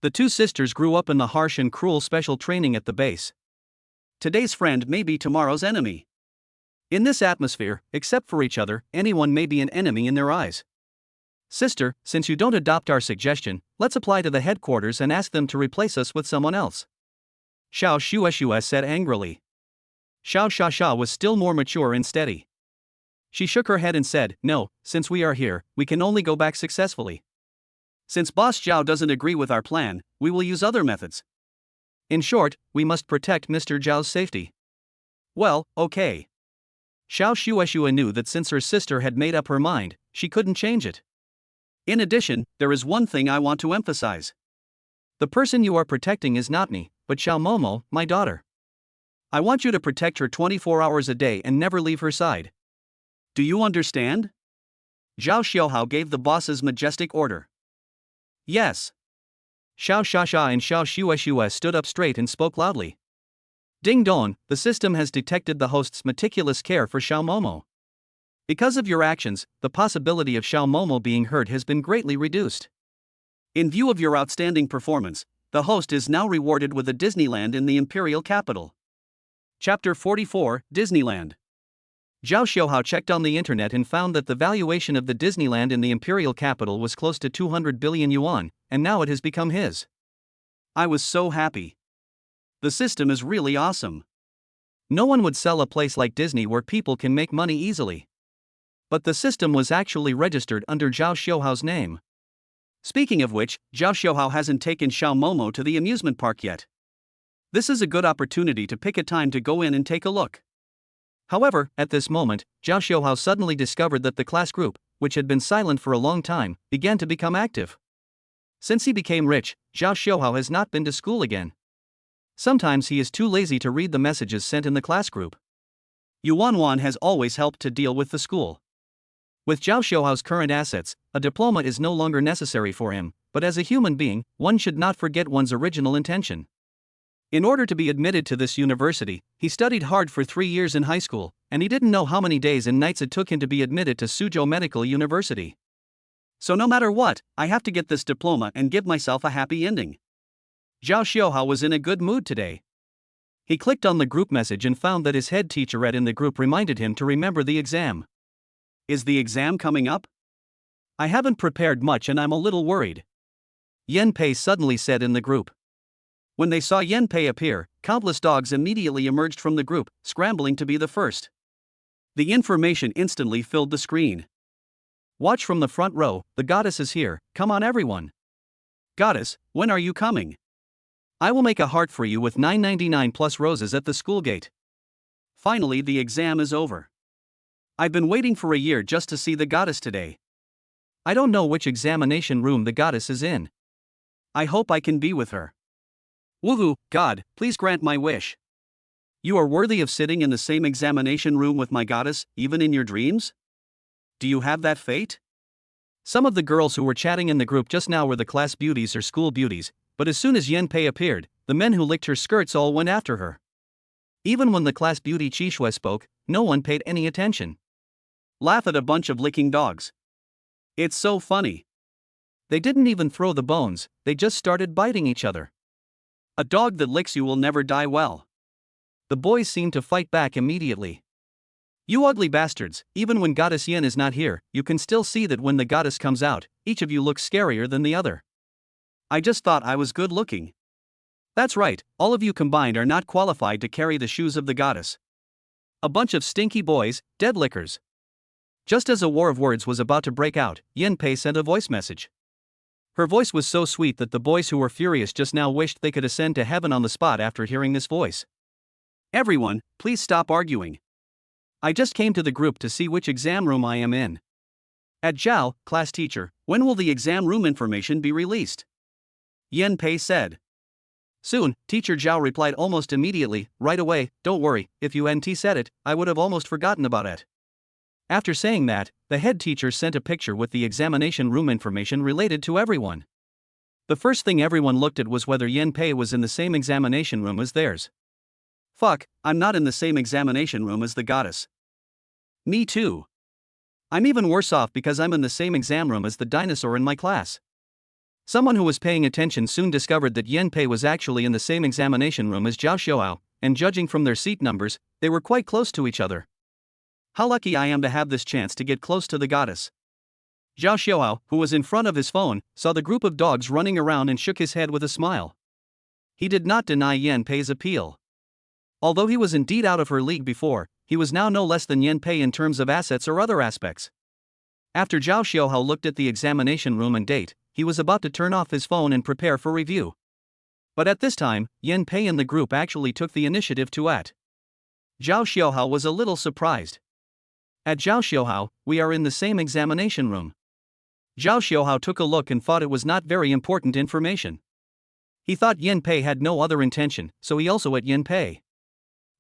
The two sisters grew up in the harsh and cruel special training at the base. Today's friend may be tomorrow's enemy. In this atmosphere, except for each other, anyone may be an enemy in their eyes. Sister, since you don't adopt our suggestion, let's apply to the headquarters and ask them to replace us with someone else. Xiao Xue said angrily. Xiao Shasha was still more mature and steady. She shook her head and said, no, since we are here, we can only go back successfully. Since Boss Zhao doesn't agree with our plan, we will use other methods. In short, we must protect Mr. Zhao's safety. Well, okay. Xiao Xue knew that since her sister had made up her mind, she couldn't change it. In addition, there is one thing I want to emphasize. The person you are protecting is not me, but Xiao Momo, my daughter. I want you to protect her 24 hours a day and never leave her side. Do you understand? Zhao Xiaohao gave the boss's majestic order. Yes. Xiao Shasha and Xiao Xue stood up straight and spoke loudly. Ding dong, the system has detected the host's meticulous care for Xiao Momo. Because of your actions, the possibility of Xiao Momo being hurt has been greatly reduced. In view of your outstanding performance, the host is now rewarded with a Disneyland in the imperial capital. Chapter 44, Disneyland. Zhao Xiaohao checked on the internet and found that the valuation of the Disneyland in the imperial capital was close to 200 billion yuan, and now it has become his. I was so happy. The system is really awesome. No one would sell a place like Disney where people can make money easily. But the system was actually registered under Zhao Xiaohao's name. Speaking of which, Zhao Xiaohao hasn't taken Xiao Momo to the amusement park yet. This is a good opportunity to pick a time to go in and take a look. However, at this moment, Zhao Xiaohao suddenly discovered that the class group, which had been silent for a long time, began to become active. Since he became rich, Zhao Xiaohao has not been to school again. Sometimes he is too lazy to read the messages sent in the class group. Yuan has always helped to deal with the school. With Zhao Xiaohao's current assets, a diploma is no longer necessary for him, but as a human being, one should not forget one's original intention. In order to be admitted to this university, he studied hard for 3 years in high school, and he didn't know how many days and nights it took him to be admitted to Suzhou Medical University. So no matter what, I have to get this diploma and give myself a happy ending. Zhao Xiaohao was in a good mood today. He clicked on the group message and found that his head teacherette in the group reminded him to remember the exam. Is the exam coming up? I haven't prepared much and I'm a little worried. Yan Pei suddenly said in the group. When they saw Yan Pei appear, countless dogs immediately emerged from the group, scrambling to be the first. The information instantly filled the screen. Watch from the front row, the goddess is here, come on everyone. Goddess, when are you coming? I will make a heart for you with 999 plus roses at the school gate. Finally, the exam is over. I've been waiting for a year just to see the goddess today. I don't know which examination room the goddess is in. I hope I can be with her. Woohoo, God, please grant my wish. You are worthy of sitting in the same examination room with my goddess, even in your dreams? Do you have that fate? Some of the girls who were chatting in the group just now were the class beauties or school beauties, but as soon as Yenpei appeared, the men who licked her skirts all went after her. Even when the class beauty Schw spoke, no one paid any attention. Laugh at a bunch of licking dogs. It's so funny. They didn't even throw the bones, they just started biting each other. A dog that licks you will never die well. The boys seemed to fight back immediately. You ugly bastards, even when Goddess Yin is not here, you can still see that when the goddess comes out, each of you looks scarier than the other. I just thought I was good looking. That's right, all of you combined are not qualified to carry the shoes of the goddess. A bunch of stinky boys, dead lickers. Just as a war of words was about to break out, Yenpei sent a voice message. Her voice was so sweet that the boys who were furious just now wished they could ascend to heaven on the spot after hearing this voice. Everyone, please stop arguing. I just came to the group to see which exam room I am in. At Zhao, class teacher, when will the exam room information be released? Yenpei said. Soon, teacher Zhao replied almost immediately, right away, don't worry, if you NT said it, I would have almost forgotten about it. After saying that, the head teacher sent a picture with the examination room information related to everyone. The first thing everyone looked at was whether Yenpei was in the same examination room as theirs. Fuck, I'm not in the same examination room as the goddess. Me too. I'm even worse off because I'm in the same exam room as the dinosaur in my class. Someone who was paying attention soon discovered that Yenpei was actually in the same examination room as Zhao Xiaohao, and judging from their seat numbers, they were quite close to each other. How lucky I am to have this chance to get close to the goddess. Zhao Xiaohao, who was in front of his phone, saw the group of dogs running around and shook his head with a smile. He did not deny Yenpei's appeal. Although he was indeed out of her league before, he was now no less than Yenpei in terms of assets or other aspects. After Zhao Xiaohao looked at the examination room and date, he was about to turn off his phone and prepare for review. But at this time, Yenpei and the group actually took the initiative to act. Zhao Xiaohao was a little surprised. At Zhao Xiaohao, we are in the same examination room. Zhao Xiaohao took a look and thought it was not very important information. He thought Yenpei had no other intention, so he also at Yenpei.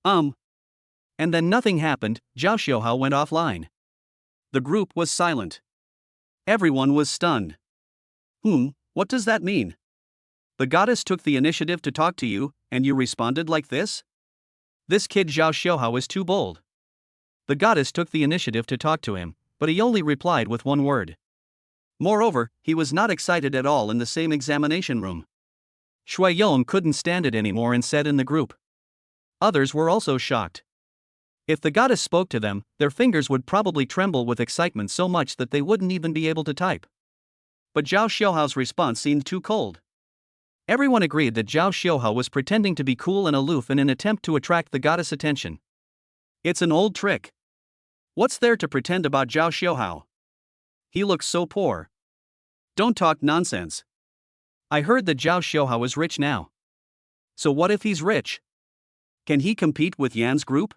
And then nothing happened, Zhao Xiaohao went offline. The group was silent. Everyone was stunned. What does that mean? The goddess took the initiative to talk to you, and you responded like this? This kid Zhao Xiaohao is too bold. The goddess took the initiative to talk to him, but he only replied with one word. Moreover, he was not excited at all in the same examination room. Shui Yong couldn't stand it anymore and said in the group. Others were also shocked. If the goddess spoke to them, their fingers would probably tremble with excitement so much that they wouldn't even be able to type. But Zhao Xiaohao's response seemed too cold. Everyone agreed that Zhao Xiaohao was pretending to be cool and aloof in an attempt to attract the goddess' attention. It's an old trick. What's there to pretend about Zhao Xiaohao? He looks so poor. Don't talk nonsense. I heard that Zhao Xiaohao is rich now. So what if he's rich? Can he compete with Yan's group?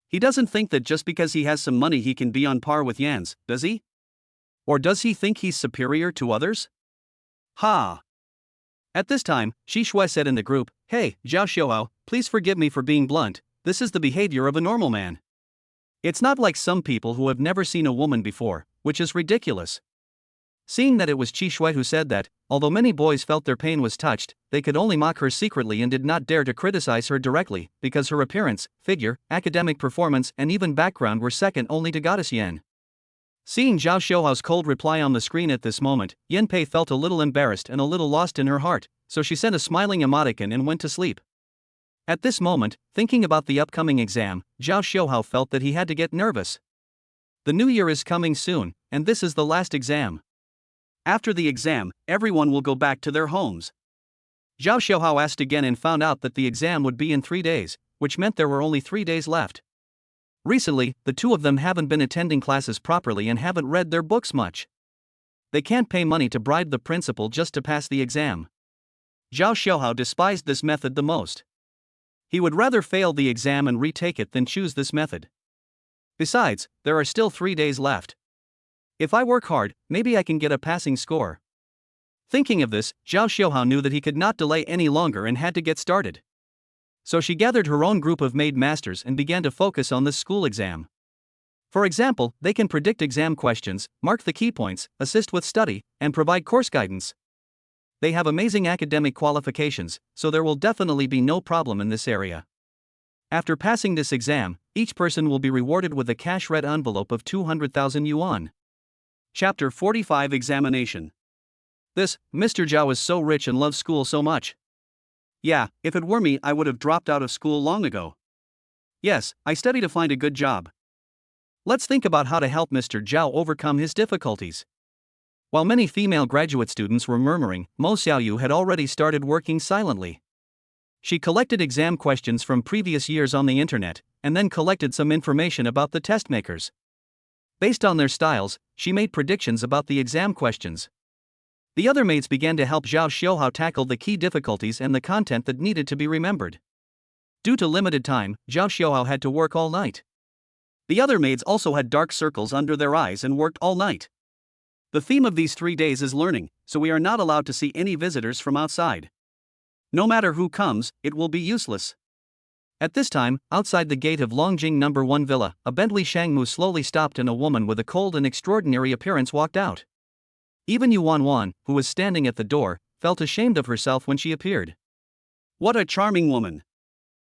He doesn't think that just because he has some money he can be on par with Yan's, does he? Or does he think he's superior to others? Ha! At this time, Schw said in the group, Hey, Zhao Xiaohao, please forgive me for being blunt, this is the behavior of a normal man. It's not like some people who have never seen a woman before, which is ridiculous. Seeing that it was Schw who said that, although many boys felt their pain was touched, they could only mock her secretly and did not dare to criticize her directly, because her appearance, figure, academic performance and even background were second only to Goddess Yan. Seeing Zhao Xiaohao's cold reply on the screen at this moment, Yenpei felt a little embarrassed and a little lost in her heart, so she sent a smiling emoticon and went to sleep. At this moment, thinking about the upcoming exam, Zhao Xiaohao felt that he had to get nervous. The new year is coming soon, and this is the last exam. After the exam, everyone will go back to their homes. Zhao Xiaohao asked again and found out that the exam would be in 3 days, which meant there were only 3 days left. Recently, the two of them haven't been attending classes properly and haven't read their books much. They can't pay money to bribe the principal just to pass the exam. Zhao Xiaohao despised this method the most. He would rather fail the exam and retake it than choose this method. Besides, there are still 3 days left. If I work hard, maybe I can get a passing score. Thinking of this, Zhao Xiaohao knew that he could not delay any longer and had to get started. So she gathered her own group of maid masters and began to focus on this school exam. For example, they can predict exam questions, mark the key points, assist with study, and provide course guidance. They have amazing academic qualifications, so there will definitely be no problem in this area. After passing this exam, each person will be rewarded with a cash red envelope of 200,000 yuan. Chapter 45 Examination. This, Mr. Zhao is so rich and loves school so much. Yeah, if it were me, I would have dropped out of school long ago. Yes, I study to find a good job. Let's think about how to help Mr. Zhao overcome his difficulties. While many female graduate students were murmuring, Mo Xiaoyu had already started working silently. She collected exam questions from previous years on the internet, and then collected some information about the test makers. Based on their styles, she made predictions about the exam questions. The other maids began to help Zhao Xiuhao tackle the key difficulties and the content that needed to be remembered. Due to limited time, Zhao Xiuhao had to work all night. The other maids also had dark circles under their eyes and worked all night. The theme of these 3 days is learning, so we are not allowed to see any visitors from outside. No matter who comes, it will be useless. At this time, outside the gate of Longjing No. 1 Villa, a Bentley Shangmu slowly stopped and a woman with a cold and extraordinary appearance walked out. Even Yuan Wan, who was standing at the door, felt ashamed of herself when she appeared. What a charming woman!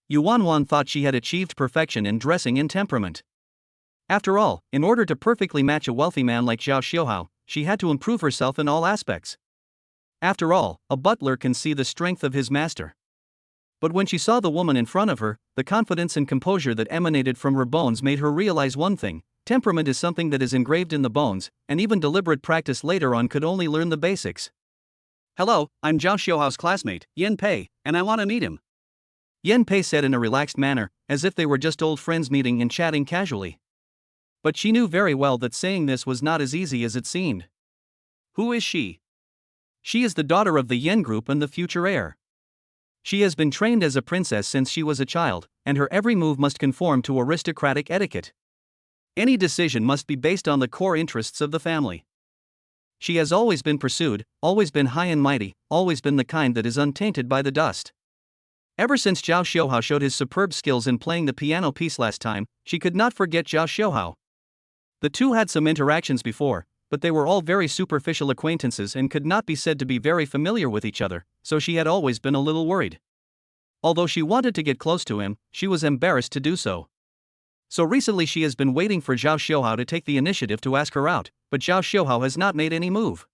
Yuan Wan thought she had achieved perfection in dressing and temperament. After all, in order to perfectly match a wealthy man like Zhao Xiuhao, she had to improve herself in all aspects. After all, a butler can see the strength of his master. But when she saw the woman in front of her, the confidence and composure that emanated from her bones made her realize one thing: temperament is something that is engraved in the bones, and even deliberate practice later on could only learn the basics. Hello, I'm Zhao Xiuhao's classmate, Yan Pei, and I want to meet him. Yan Pei said in a relaxed manner, as if they were just old friends meeting and chatting casually. But she knew very well that saying this was not as easy as it seemed. Who is she? She is the daughter of the Yan group and the future heir. She has been trained as a princess since she was a child, and her every move must conform to aristocratic etiquette. Any decision must be based on the core interests of the family. She has always been pursued, always been high and mighty, always been the kind that is untainted by the dust. Ever since Zhao Xiuhao showed his superb skills in playing the piano piece last time, she could not forget Zhao Xiuhao. The two had some interactions before, but they were all very superficial acquaintances and could not be said to be very familiar with each other, so she had always been a little worried. Although she wanted to get close to him, she was embarrassed to do so. So recently she has been waiting for Zhao Xiuhao to take the initiative to ask her out, but Zhao Xiuhao has not made any move.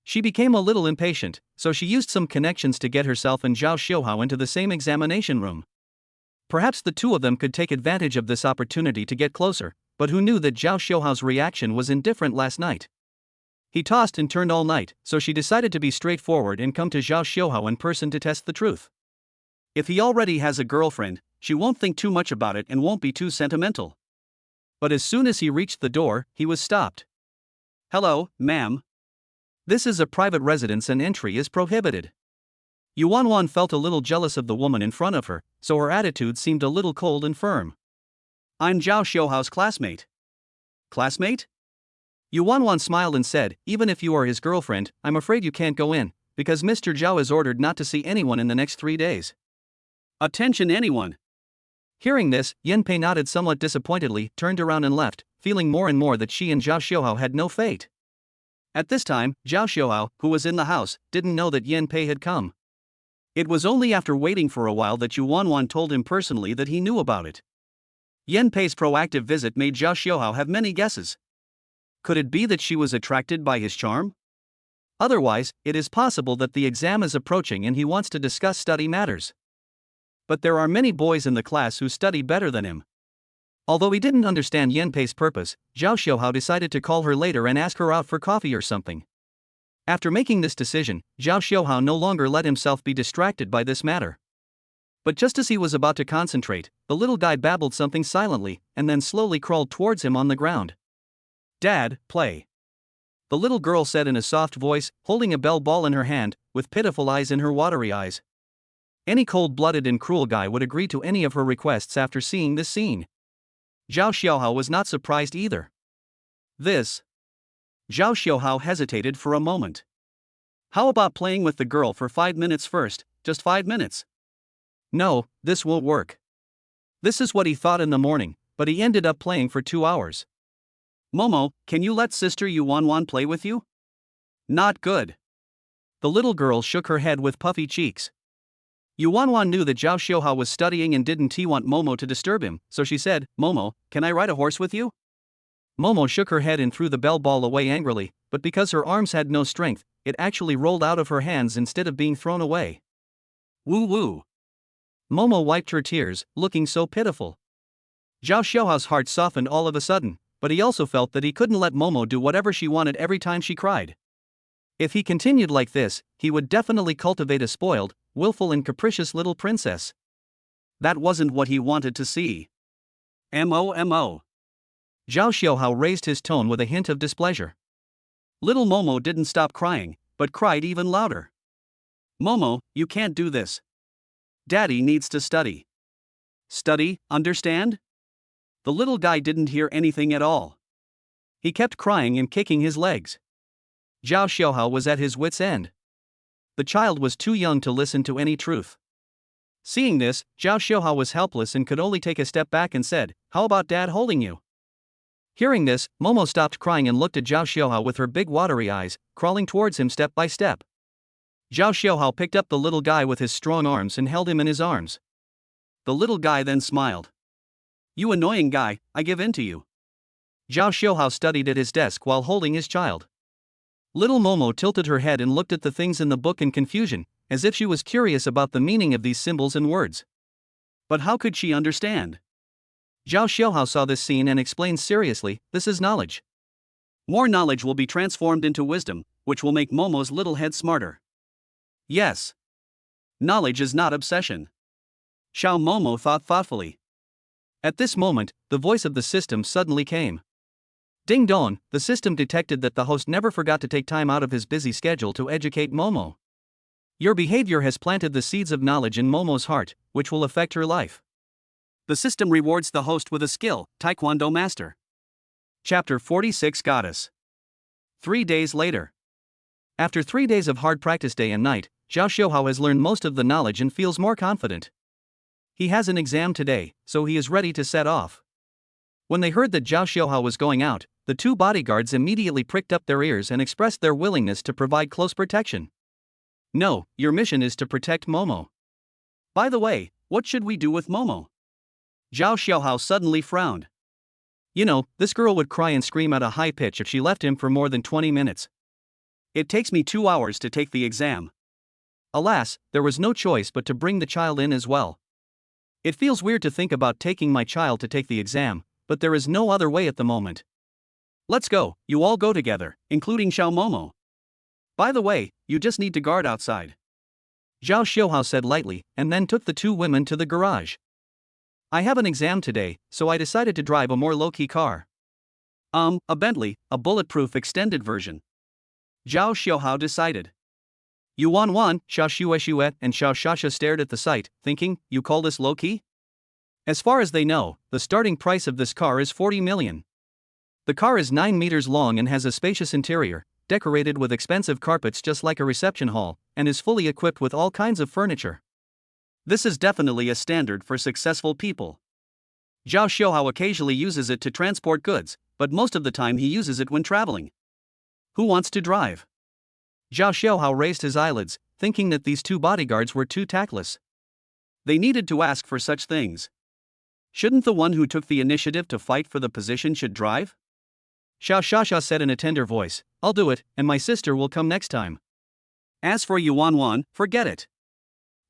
She became a little impatient, so she used some connections to get herself and Zhao Xiuhao into the same examination room. Perhaps the two of them could take advantage of this opportunity to get closer, but who knew that Zhao Xiuhao's reaction was indifferent last night? He tossed and turned all night, so she decided to be straightforward and come to Zhao Xiuhao in person to test the truth. If he already has a girlfriend, she won't think too much about it and won't be too sentimental. But as soon as he reached the door, he was stopped. Hello, ma'am. This is a private residence and entry is prohibited. Yuan Wan felt a little jealous of the woman in front of her, so her attitude seemed a little cold and firm. I'm Zhao Xiuhao's classmate. Classmate? Yuan Wan smiled and said, even if you are his girlfriend, I'm afraid you can't go in, because Mr. Zhao is ordered not to see anyone in the next 3 days. Attention anyone! Hearing this, Yan Pei nodded somewhat disappointedly, turned around and left, feeling more and more that she and Zhao Xiuhao had no fate. At this time, Zhao Xiuhao, who was in the house, didn't know that Yan Pei had come. It was only after waiting for a while that Yuan Wan told him personally that he knew about it. Yan Pei's proactive visit made Zhao Xiuhao have many guesses. Could it be that she was attracted by his charm? Otherwise, it is possible that the exam is approaching and he wants to discuss study matters. But there are many boys in the class who study better than him. Although he didn't understand Yan Pei's purpose, Zhao Xiuhao decided to call her later and ask her out for coffee or something. After making this decision, Zhao Xiuhao no longer let himself be distracted by this matter. But just as he was about to concentrate, the little guy babbled something silently, and then slowly crawled towards him on the ground. Dad, play. The little girl said in a soft voice, holding a bell ball in her hand, with pitiful eyes in her watery eyes. Any cold-blooded and cruel guy would agree to any of her requests after seeing this scene. Zhao Xiuhao was not surprised either. Zhao Xiuhao hesitated for a moment. How about playing with the girl for 5 minutes first, just 5 minutes? No, this won't work. This is what he thought in the morning, but he ended up playing for 2 hours. Momo, can you let Sister Yuanwan play with you? Not good. The little girl shook her head with puffy cheeks. Yuanwan knew that Zhao Xiuhao was studying and didn't want Momo to disturb him, so she said, Momo, can I ride a horse with you? Momo shook her head and threw the bell ball away angrily, but because her arms had no strength, it actually rolled out of her hands instead of being thrown away. Woo woo. Momo wiped her tears, looking so pitiful. Zhao Xiuhao's heart softened all of a sudden, but he also felt that he couldn't let Momo do whatever she wanted every time she cried. If he continued like this, he would definitely cultivate a spoiled, willful and capricious little princess. That wasn't what he wanted to see. Mo. Zhao Xiuhao raised his tone with a hint of displeasure. Little Momo didn't stop crying, but cried even louder. Momo, you can't do this. Daddy needs to study. Study, understand? The little guy didn't hear anything at all. He kept crying and kicking his legs. Zhao Xiuhao was at his wits' end. The child was too young to listen to any truth. Seeing this, Zhao Xiuhao was helpless and could only take a step back and said, How about Dad holding you? Hearing this, Momo stopped crying and looked at Zhao Xiuhao with her big watery eyes, crawling towards him step by step. Zhao Xiuhao picked up the little guy with his strong arms and held him in his arms. The little guy then smiled. You annoying guy, I give in to you. Zhao Xiuhao studied at his desk while holding his child. Little Momo tilted her head and looked at the things in the book in confusion, as if she was curious about the meaning of these symbols and words. But how could she understand? Zhao Xiuhao saw this scene and explained seriously, this is knowledge. More knowledge will be transformed into wisdom, which will make Momo's little head smarter. Yes. Knowledge is not obsession. Xiao Momo thought thoughtfully. At this moment, the voice of the system suddenly came. Ding dong, the system detected that the host never forgot to take time out of his busy schedule to educate Momo. Your behavior has planted the seeds of knowledge in Momo's heart, which will affect her life. The system rewards the host with a skill, Taekwondo Master. Chapter 46 Goddess. 3 days later. After 3 days of hard practice day and night, Zhao Xiuhao has learned most of the knowledge and feels more confident. He has an exam today, so he is ready to set off. When they heard that Zhao Xiuhao was going out, the 2 bodyguards immediately pricked up their ears and expressed their willingness to provide close protection. No, your mission is to protect Momo. By the way, what should we do with Momo? Zhao Xiuhao suddenly frowned. You know, this girl would cry and scream at a high pitch if she left him for more than 20 minutes. It takes me 2 hours to take the exam. Alas, there was no choice but to bring the child in as well. It feels weird to think about taking my child to take the exam, but there is no other way at the moment. Let's go, you all go together, including Xiao Momo. By the way, you just need to guard outside. Zhao Xiuhao said lightly, and then took the 2 women to the garage. I have an exam today, so I decided to drive a more low-key car. A Bentley, a bulletproof extended version. Zhao Xiuhao decided. Yuanwan, Xiao Xue, and Xiao Shasha stared at the sight, thinking, you call this low-key? As far as they know, the starting price of this car is 40 million. The car is 9 meters long and has a spacious interior, decorated with expensive carpets just like a reception hall, and is fully equipped with all kinds of furniture. This is definitely a standard for successful people. Zhao Xiuhao occasionally uses it to transport goods, but most of the time he uses it when traveling. Who wants to drive? Zhao Xiuhao raised his eyelids, thinking that these 2 bodyguards were too tactless. They needed to ask for such things. Shouldn't the one who took the initiative to fight for the position should drive? Xiao Shasha said in a tender voice, I'll do it, and my sister will come next time. As for Yuanwan, forget it.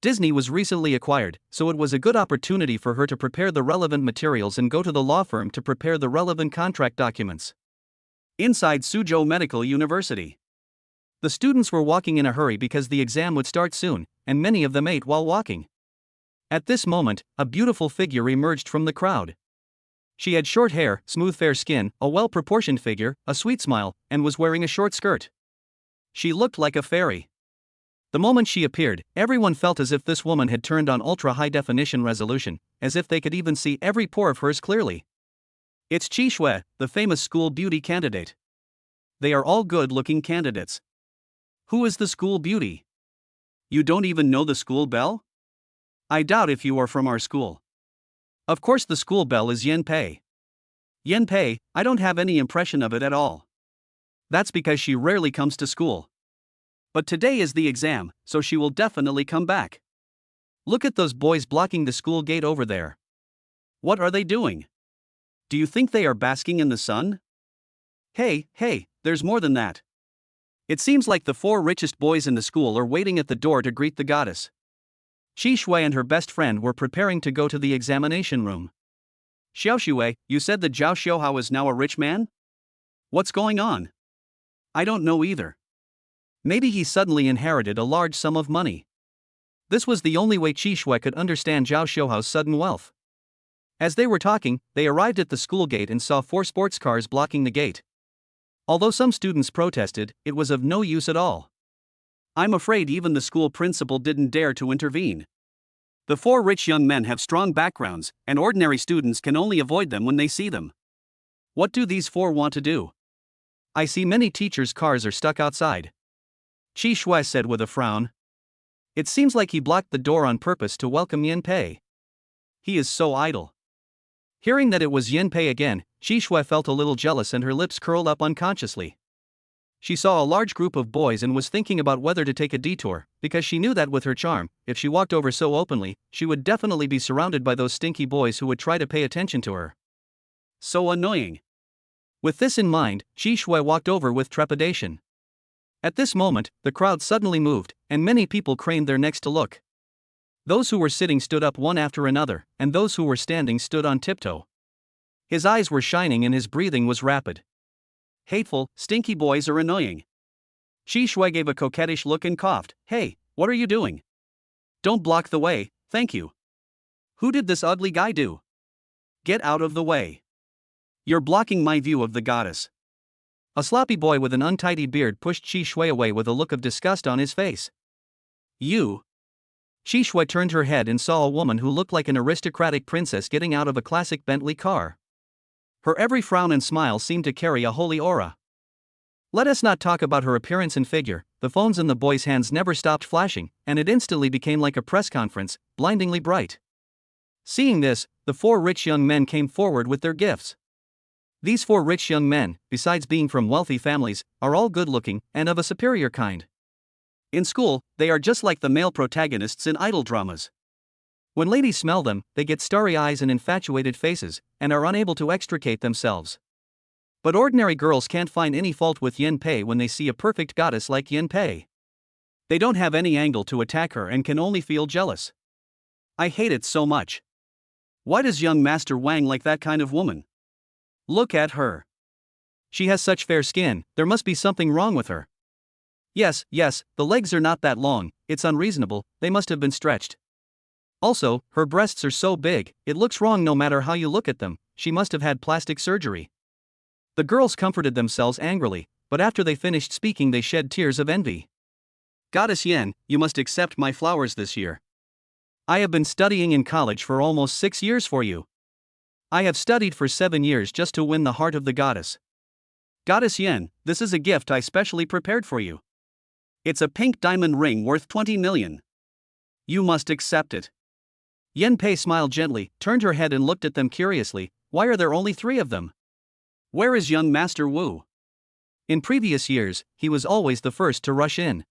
Disney was recently acquired, so it was a good opportunity for her to prepare the relevant materials and go to the law firm to prepare the relevant contract documents. Inside Suzhou Medical University. The students were walking in a hurry because the exam would start soon, and many of them ate while walking. At this moment, a beautiful figure emerged from the crowd. She had short hair, smooth fair skin, a well-proportioned figure, a sweet smile, and was wearing a short skirt. She looked like a fairy. The moment she appeared, everyone felt as if this woman had turned on ultra-high-definition resolution, as if they could even see every pore of hers clearly. It's Schw, the famous school beauty candidate. They are all good-looking candidates. Who is the school beauty? You don't even know the school belle? I doubt if you are from our school. Of course, the school bell is yen pei. Yen pei, I don't have any impression of it at all. That's because she rarely comes to school. But today is the exam, so she will definitely come back. Look at those boys blocking the school gate over there. What are they doing? Do you think they are basking in the sun? Hey, there's more than that. It seems like the 4 richest boys in the school are waiting at the door to greet the goddess. Schw and her best friend were preparing to go to the examination room. Schw, you said that Zhao Xiuhao is now a rich man? What's going on? I don't know either. Maybe he suddenly inherited a large sum of money. This was the only way Schw could understand Zhao Xiuhao's sudden wealth. As they were talking, they arrived at the school gate and saw 4 sports cars blocking the gate. Although some students protested, it was of no use at all. I'm afraid even the school principal didn't dare to intervene. The 4 rich young men have strong backgrounds, and ordinary students can only avoid them when they see them. What do these 4 want to do? I see many teachers' cars are stuck outside. Schw said with a frown. It seems like he blocked the door on purpose to welcome Yen Pei. He is so idle. Hearing that it was Yen Pei again, Schw felt a little jealous and her lips curled up unconsciously. She saw a large group of boys and was thinking about whether to take a detour, because she knew that with her charm, if she walked over so openly, she would definitely be surrounded by those stinky boys who would try to pay attention to her. So annoying. With this in mind, Schw walked over with trepidation. At this moment, the crowd suddenly moved, and many people craned their necks to look. Those who were sitting stood up one after another, and those who were standing stood on tiptoe. His eyes were shining and his breathing was rapid. Hateful, stinky boys are annoying. Schw gave a coquettish look and coughed. Hey, what are you doing? Don't block the way, thank you. Who did this ugly guy do? Get out of the way. You're blocking my view of the goddess. A sloppy boy with an untidy beard pushed Schw away with a look of disgust on his face. You? Schw turned her head and saw a woman who looked like an aristocratic princess getting out of a classic Bentley car. Her every frown and smile seemed to carry a holy aura. Let us not talk about her appearance and figure. The phones in the boy's hands never stopped flashing, and it instantly became like a press conference, blindingly bright. Seeing this, the 4 rich young men came forward with their gifts. These 4 rich young men, besides being from wealthy families, are all good-looking and of a superior kind. In school, they are just like the male protagonists in idol dramas. When ladies smell them, they get starry eyes and infatuated faces, and are unable to extricate themselves. But ordinary girls can't find any fault with Yen Pei when they see a perfect goddess like Yen Pei. They don't have any angle to attack her and can only feel jealous. I hate it so much. Why does young Master Wang like that kind of woman? Look at her. She has such fair skin, there must be something wrong with her. Yes, the legs are not that long, it's unreasonable, they must have been stretched. Also, her breasts are so big, it looks wrong no matter how you look at them, she must have had plastic surgery. The girls comforted themselves angrily, but after they finished speaking they shed tears of envy. Goddess Yen, you must accept my flowers this year. I have been studying in college for almost 6 years for you. I have studied for 7 years just to win the heart of the goddess. Goddess Yen, this is a gift I specially prepared for you. It's a pink diamond ring worth 20 million. You must accept it. Yen Pei smiled gently, turned her head and looked at them curiously. Why are there only 3 of them? Where is young Master Wu? In previous years, he was always the first to rush in.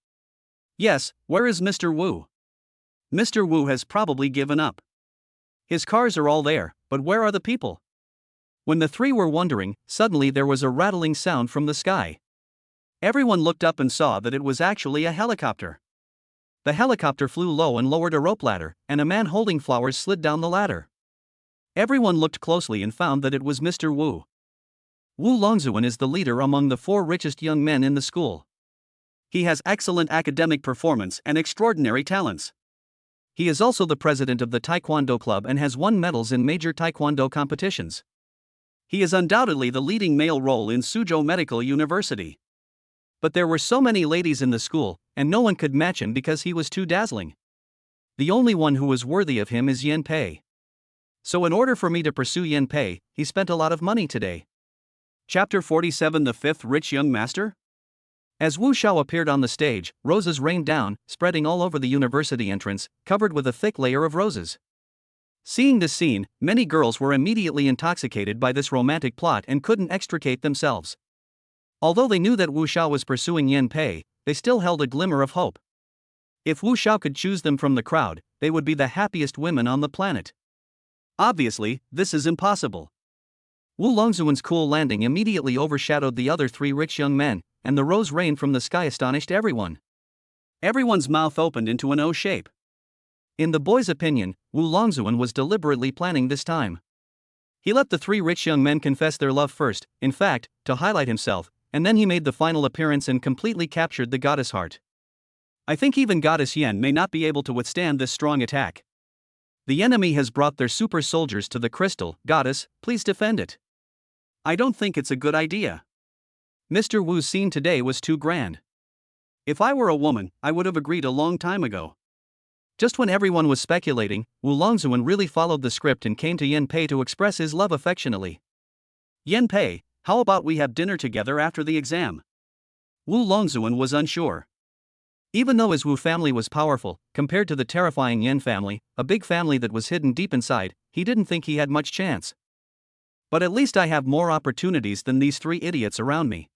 Yes, where is Mr. Wu? Mr. Wu has probably given up. His cars are all there, but where are the people? When the 3 were wondering, suddenly there was a rattling sound from the sky. Everyone looked up and saw that it was actually a helicopter. The helicopter flew low and lowered a rope ladder, and a man holding flowers slid down the ladder. Everyone looked closely and found that it was Mr. Wu. Wu Longzuan is the leader among the 4 richest young men in the school. He has excellent academic performance and extraordinary talents. He is also the president of the Taekwondo club and has won medals in major Taekwondo competitions. He is undoubtedly the leading male role in Suzhou Medical University. But there were so many ladies in the school, and no one could match him because he was too dazzling. The only one who was worthy of him is Yen Pei. So in order for me to pursue Yen Pei, he spent a lot of money today. Chapter 47 The 5th Rich Young Master? As Wu Shao appeared on the stage, roses rained down, spreading all over the university entrance, covered with a thick layer of roses. Seeing this scene, many girls were immediately intoxicated by this romantic plot and couldn't extricate themselves. Although they knew that Wu Shao was pursuing Yan Pei, they still held a glimmer of hope. If Wu Shao could choose them from the crowd, they would be the happiest women on the planet. Obviously, this is impossible. Wu Longzuan's cool landing immediately overshadowed the other three rich young men, and the rose rain from the sky astonished everyone. Everyone's mouth opened into an O shape. In the boy's opinion, Wu Longzuan was deliberately planning this time. He let the three rich young men confess their love first, in fact, to highlight himself, and then he made the final appearance and completely captured the goddess heart. I think even Goddess Yan may not be able to withstand this strong attack. The enemy has brought their super soldiers to the crystal. Goddess, please defend it. I don't think it's a good idea. Mr. Wu's scene today was too grand. If I were a woman, I would have agreed a long time ago. Just when everyone was speculating, Wu Longzuan really followed the script and came to Yan Pei to express his love affectionately. Yan Pei, how about we have dinner together after the exam? Wu Longzuan was unsure. Even though his Wu family was powerful, compared to the terrifying Yan family, a big family that was hidden deep inside, he didn't think he had much chance. But at least I have more opportunities than these three idiots around me.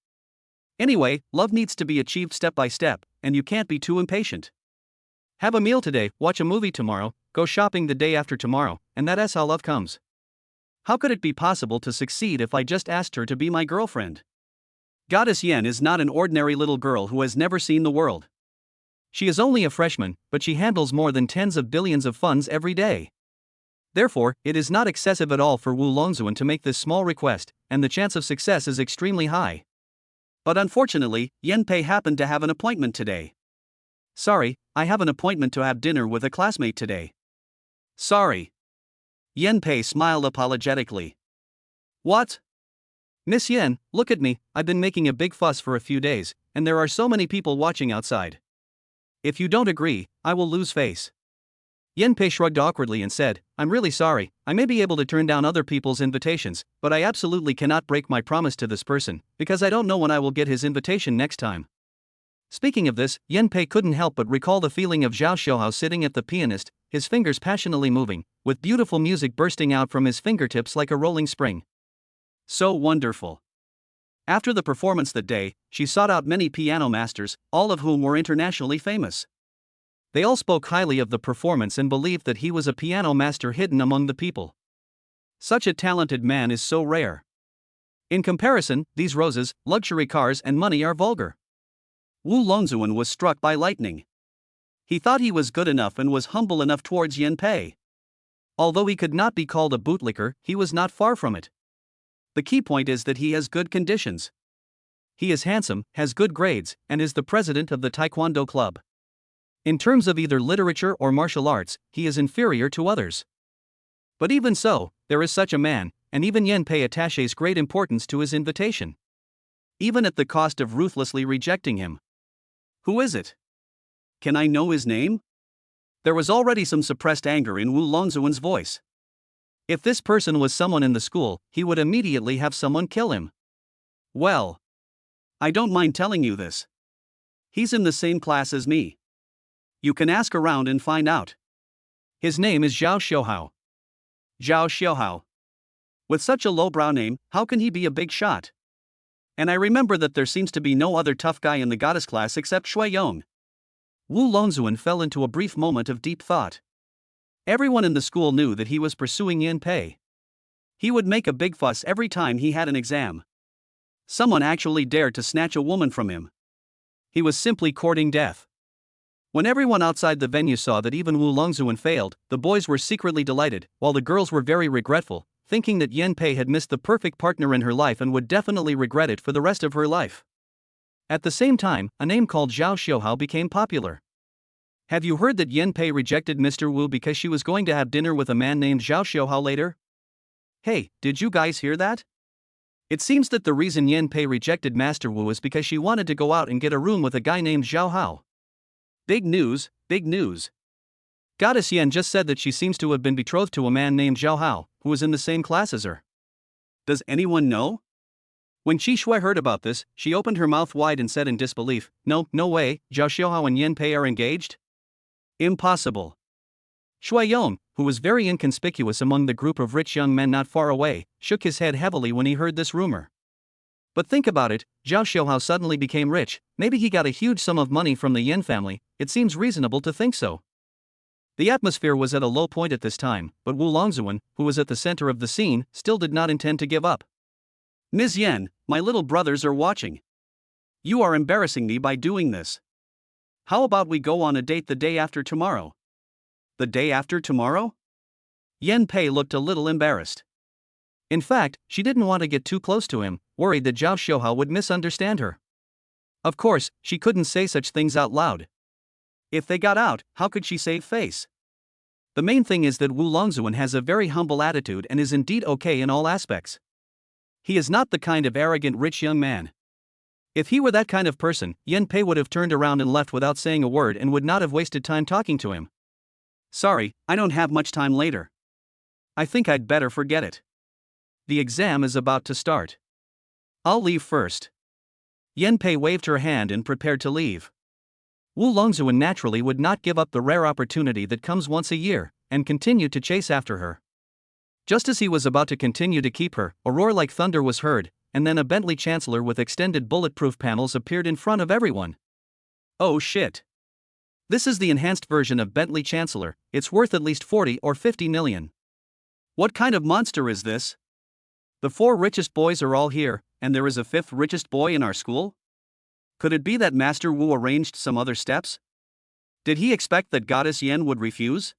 Anyway, love needs to be achieved step by step, and you can't be too impatient. Have a meal today, watch a movie tomorrow, go shopping the day after tomorrow, and that's how love comes. How could it be possible to succeed if I just asked her to be my girlfriend? Goddess Yan is not an ordinary little girl who has never seen the world. She is only a freshman, but she handles more than tens of billions of funds every day. Therefore, it is not excessive at all for Wu Longzuan to make this small request, and the chance of success is extremely high. But unfortunately, Yan Pei happened to have an appointment today. Sorry, I have an appointment to have dinner with a classmate today. Sorry. Yan Pei smiled apologetically. What? Miss Yan, look at me, I've been making a big fuss for a few days, and there are so many people watching outside. If you don't agree, I will lose face. Yan Pei shrugged awkwardly and said, I'm really sorry, I may be able to turn down other people's invitations, but I absolutely cannot break my promise to this person, because I don't know when I will get his invitation next time. Speaking of this, Yan Pei couldn't help but recall the feeling of Zhao Xiaohao sitting at the pianist, his fingers passionately moving, with beautiful music bursting out from his fingertips like a rolling spring. So wonderful. After the performance that day, she sought out many piano masters, all of whom were internationally famous. They all spoke highly of the performance and believed that he was a piano master hidden among the people. Such a talented man is so rare. In comparison, these roses, luxury cars and money are vulgar. Wu Longzuan was struck by lightning. He thought he was good enough and was humble enough towards Yan Pei. Although he could not be called a bootlicker, he was not far from it. The key point is that he has good conditions. He is handsome, has good grades, and is the president of the Taekwondo club. In terms of either literature or martial arts, he is inferior to others. But even so, there is such a man, and even Yan Pei attaches great importance to his invitation. Even at the cost of ruthlessly rejecting him. Who is it? Can I know his name? There was already some suppressed anger in Wu Longzuan's voice. If this person was someone in the school, he would immediately have someone kill him. Well, I don't mind telling you this. He's in the same class as me. You can ask around and find out. His name is Zhao Xiaohao. Zhao Xiaohao. With such a lowbrow name, how can he be a big shot? And I remember that there seems to be no other tough guy in the goddess class except Shui Yong. Wu Longzuan fell into a brief moment of deep thought. Everyone in the school knew that he was pursuing Yan Pei. He would make a big fuss every time he had an exam. Someone actually dared to snatch a woman from him. He was simply courting death. When everyone outside the venue saw that even Wu Longzuan failed, the boys were secretly delighted, while the girls were very regretful, thinking that Yan Pei had missed the perfect partner in her life and would definitely regret it for the rest of her life. At the same time, a name called Zhao Xiaohao became popular. Have you heard that Yan Pei rejected Mr. Wu because she was going to have dinner with a man named Zhao Xiaohao later? Hey, did you guys hear that? It seems that the reason Yan Pei rejected Master Wu is because she wanted to go out and get a room with a guy named Zhao Hao. Big news, big news. Goddess Yan just said that she seems to have been betrothed to a man named Zhao Hao, who was in the same class as her. Does anyone know? When Schw heard about this, she opened her mouth wide and said in disbelief, No way, Zhao Xiaohao and Yan Pei are engaged? Impossible. Schw, who was very inconspicuous among the group of rich young men not far away, shook his head heavily when he heard this rumor. But think about it, Zhao Xiaohao suddenly became rich, maybe he got a huge sum of money from the Yan family, it seems reasonable to think so. The atmosphere was at a low point at this time, but Wu Longzuan, who was at the center of the scene, still did not intend to give up. Ms. Yan, my little brothers are watching. You are embarrassing me by doing this. How about we go on a date the day after tomorrow? The day after tomorrow? Yan Pei looked a little embarrassed. In fact, she didn't want to get too close to him, worried that Zhao Xiaohao would misunderstand her. Of course, she couldn't say such things out loud. If they got out, how could she save face? The main thing is that Wu Longzuan has a very humble attitude and is indeed okay in all aspects. He is not the kind of arrogant rich young man. If he were that kind of person, Yan Pei would have turned around and left without saying a word and would not have wasted time talking to him. Sorry, I don't have much time later. I think I'd better forget it. The exam is about to start. I'll leave first. Yan Pei waved her hand and prepared to leave. Wu Longzuan naturally would not give up the rare opportunity that comes once a year, and continued to chase after her. Just as he was about to continue to keep her, a roar like thunder was heard, and then a Bentley Chancellor with extended bulletproof panels appeared in front of everyone. Oh shit. This is the enhanced version of Bentley Chancellor, it's worth at least 40 or 50 million. What kind of monster is this? The 4 richest boys are all here, and there is a 5th richest boy in our school? Could it be that Master Wu arranged some other steps? Did he expect that Goddess Yan would refuse?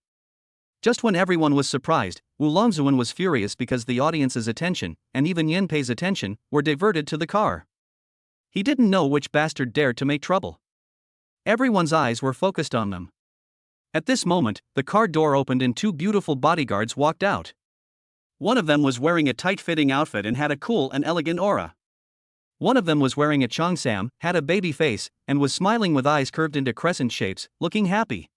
Just when everyone was surprised, Wu Longzuan was furious because the audience's attention, and even Yan Pei's attention, were diverted to the car. He didn't know which bastard dared to make trouble. Everyone's eyes were focused on them. At this moment, the car door opened and 2 beautiful bodyguards walked out. One of them was wearing a tight-fitting outfit and had a cool and elegant aura. One of them was wearing a cheongsam, had a baby face, and was smiling with eyes curved into crescent shapes, looking happy.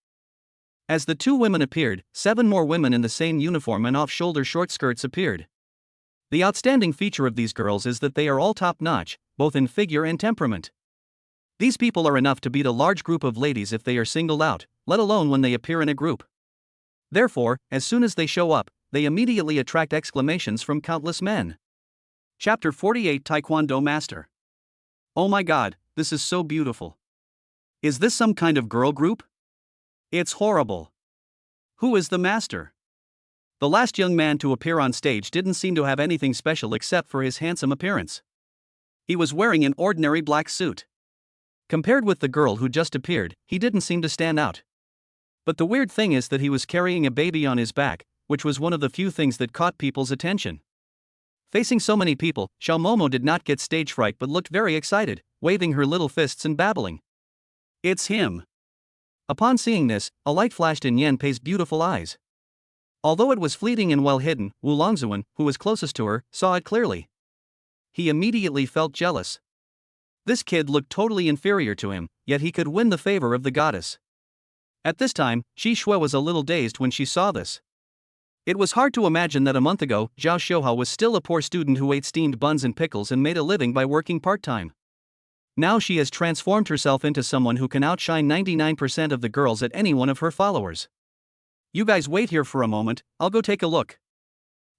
As the 2 women appeared, 7 more women in the same uniform and off-shoulder short skirts appeared. The outstanding feature of these girls is that they are all top-notch, both in figure and temperament. These people are enough to beat a large group of ladies if they are singled out, let alone when they appear in a group. Therefore, as soon as they show up, they immediately attract exclamations from countless men. Chapter 48 Taekwondo Master. Oh my god, this is so beautiful. Is this some kind of girl group? It's horrible. Who is the master? The last young man to appear on stage didn't seem to have anything special except for his handsome appearance. He was wearing an ordinary black suit. Compared with the girl who just appeared, he didn't seem to stand out. But the weird thing is that he was carrying a baby on his back, which was one of the few things that caught people's attention. Facing so many people, Xiao Momo did not get stage fright but looked very excited, waving her little fists and babbling. It's him. Upon seeing this, a light flashed in Yan Pei's beautiful eyes. Although it was fleeting and well hidden, Wu Longzuan, who was closest to her, saw it clearly. He immediately felt jealous. This kid looked totally inferior to him, yet he could win the favor of the goddess. At this time, Schw was a little dazed when she saw this. It was hard to imagine that a month ago, Zhao Xiaohao was still a poor student who ate steamed buns and pickles and made a living by working part-time. Now she has transformed herself into someone who can outshine 99% of the girls at any one of her followers. You guys wait here for a moment, I'll go take a look.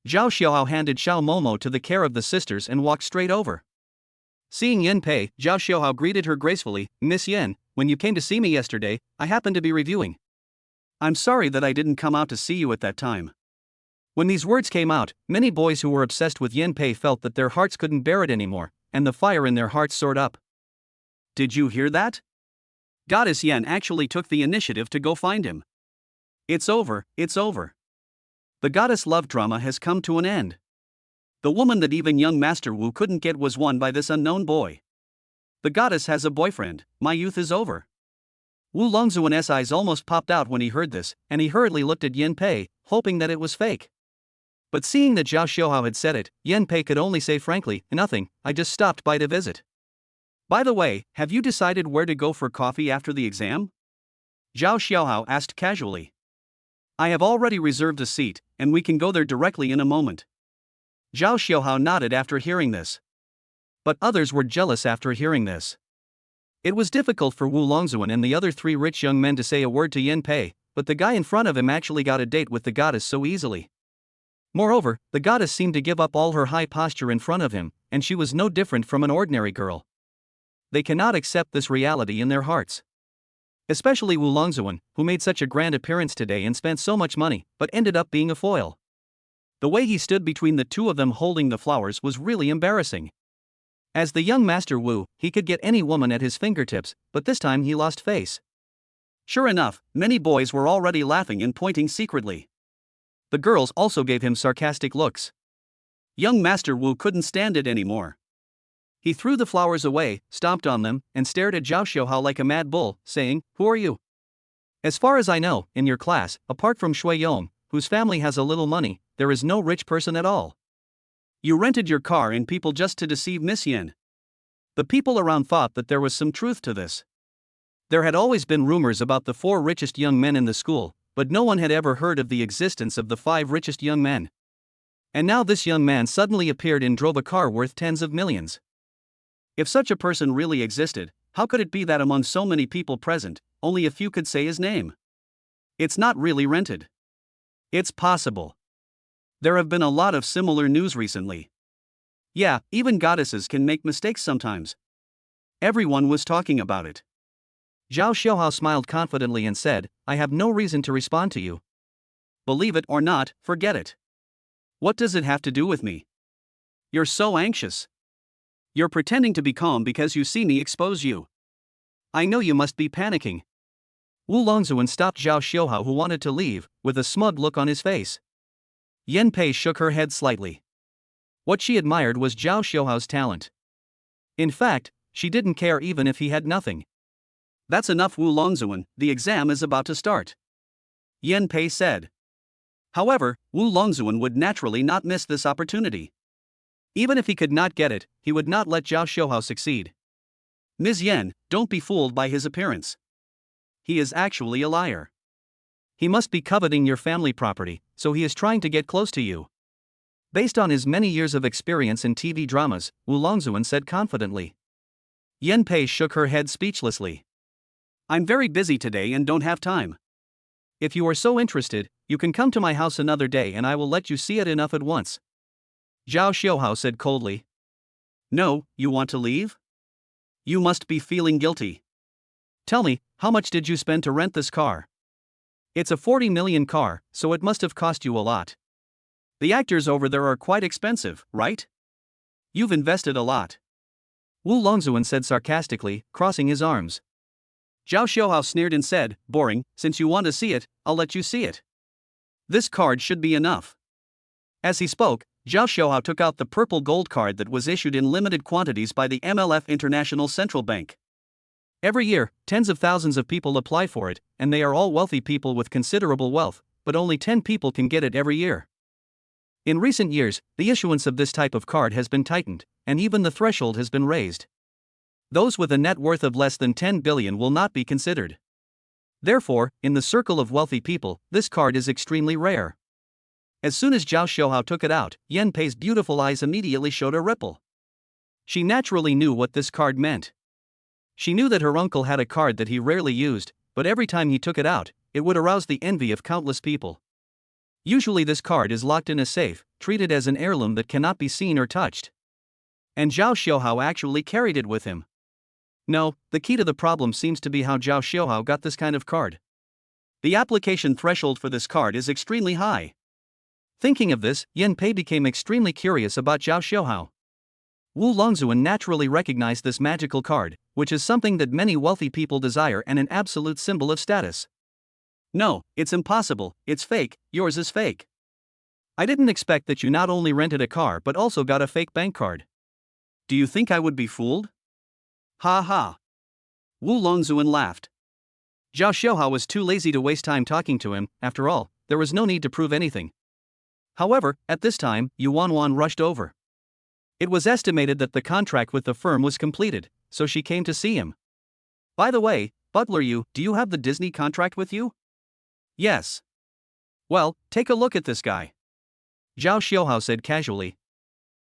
Zhao Xiaohao handed Xiao Momo to the care of the sisters and walked straight over. Seeing Yan Pei, Zhao Xiaohao greeted her gracefully, Miss Yan, when you came to see me yesterday, I happened to be reviewing. I'm sorry that I didn't come out to see you at that time. When these words came out, many boys who were obsessed with Yan Pei felt that their hearts couldn't bear it anymore, and the fire in their hearts soared up. Did you hear that? Goddess Yan actually took the initiative to go find him. It's over, it's over. The goddess love drama has come to an end. The woman that even young Master Wu couldn't get was won by this unknown boy. The goddess has a boyfriend, my youth is over. Wu Longzuan's eyes almost popped out when he heard this, and he hurriedly looked at Yan Pei, hoping that it was fake. But seeing that Zhao Xiaohao had said it, Yan Pei could only say frankly, nothing, I just stopped by to visit. By the way, have you decided where to go for coffee after the exam? Zhao Xiaohao asked casually. I have already reserved a seat, and we can go there directly in a moment. Zhao Xiaohao nodded after hearing this. But others were jealous after hearing this. It was difficult for Wu Longzuan and the other 3 rich young men to say a word to Yen Pei, but the guy in front of him actually got a date with the goddess so easily. Moreover, the goddess seemed to give up all her high posture in front of him, and she was no different from an ordinary girl. They cannot accept this reality in their hearts. Especially Wu Longzuan, who made such a grand appearance today and spent so much money, but ended up being a foil. The way he stood between the two of them holding the flowers was really embarrassing. As the young master Wu, he could get any woman at his fingertips, but this time he lost face. Sure enough, many boys were already laughing and pointing secretly. The girls also gave him sarcastic looks. Young Master Wu couldn't stand it anymore. He threw the flowers away, stomped on them, and stared at Zhao Xiuhao like a mad bull, saying, "Who are you? As far as I know, in your class, apart from Shui Yong, whose family has a little money, there is no rich person at all. You rented your car and people just to deceive Miss Yen." The people around thought that there was some truth to this. There had always been rumors about the 4 richest young men in the school, but no one had ever heard of the existence of the 5 richest young men. And now this young man suddenly appeared and drove a car worth tens of millions. If such a person really existed, how could it be that among so many people present, only a few could say his name? It's not really rented. It's possible. There have been a lot of similar news recently. Yeah, even goddesses can make mistakes sometimes. Everyone was talking about it. Zhao Xiuhao smiled confidently and said, "I have no reason to respond to you. Believe it or not, forget it. What does it have to do with me? You're so anxious. You're pretending to be calm because you see me expose you. I know you must be panicking." Wu Longzuan stopped Zhao Xiuhao, who wanted to leave, with a smug look on his face. Yen Pei shook her head slightly. What she admired was Zhao Xiuhao's talent. In fact, she didn't care even if he had nothing. "That's enough, Wu Longzuan, the exam is about to start," Yen Pei said. However, Wu Longzuan would naturally not miss this opportunity. Even if he could not get it, he would not let Zhao Xiuhao succeed. "Ms. Yen, don't be fooled by his appearance. He is actually a liar. He must be coveting your family property, so he is trying to get close to you." Based on his many years of experience in TV dramas, Wu Longzuan said confidently. Yen Pei shook her head speechlessly. "I'm very busy today and don't have time. If you are so interested, you can come to my house another day and I will let you see it enough at once," Zhao Xiuhao said coldly. "No, you want to leave? You must be feeling guilty. Tell me, how much did you spend to rent this car? It's a 40 million car, so it must have cost you a lot. The actors over there are quite expensive, right? You've invested a lot," Wu Longzuan said sarcastically, crossing his arms. Zhao Xiuhao sneered and said, "Boring, since you want to see it, I'll let you see it. This card should be enough." As he spoke, Zhao Xiuhao took out the purple gold card that was issued in limited quantities by the MLF International Central Bank. Every year, tens of thousands of people apply for it, and they are all wealthy people with considerable wealth, but only 10 people can get it every year. In recent years, the issuance of this type of card has been tightened, and even the threshold has been raised. Those with a net worth of less than 10 billion will not be considered. Therefore, in the circle of wealthy people, this card is extremely rare. As soon as Zhao Xiuhao took it out, Yen Pei's beautiful eyes immediately showed a ripple. She naturally knew what this card meant. She knew that her uncle had a card that he rarely used, but every time he took it out, it would arouse the envy of countless people. Usually this card is locked in a safe, treated as an heirloom that cannot be seen or touched. And Zhao Xiuhao actually carried it with him. No, the key to the problem seems to be how Zhao Xiuhao got this kind of card. The application threshold for this card is extremely high. Thinking of this, Yen Pei became extremely curious about Zhao Xiuhao. Wu Longzuan naturally recognized this magical card, which is something that many wealthy people desire and an absolute symbol of status. "No, it's impossible, it's fake, yours is fake. I didn't expect that you not only rented a car but also got a fake bank card. Do you think I would be fooled?" "Ha ha." Wu Longzuan laughed. Zhao Xiuhao was too lazy to waste time talking to him. After all, there was no need to prove anything. However, at this time, Yuan Wan rushed over. It was estimated that the contract with the firm was completed, so she came to see him. "By the way, Butler Yu, do you have the Disney contract with you?" "Yes." "Well, take a look at this guy," Zhao Xiuhao said casually.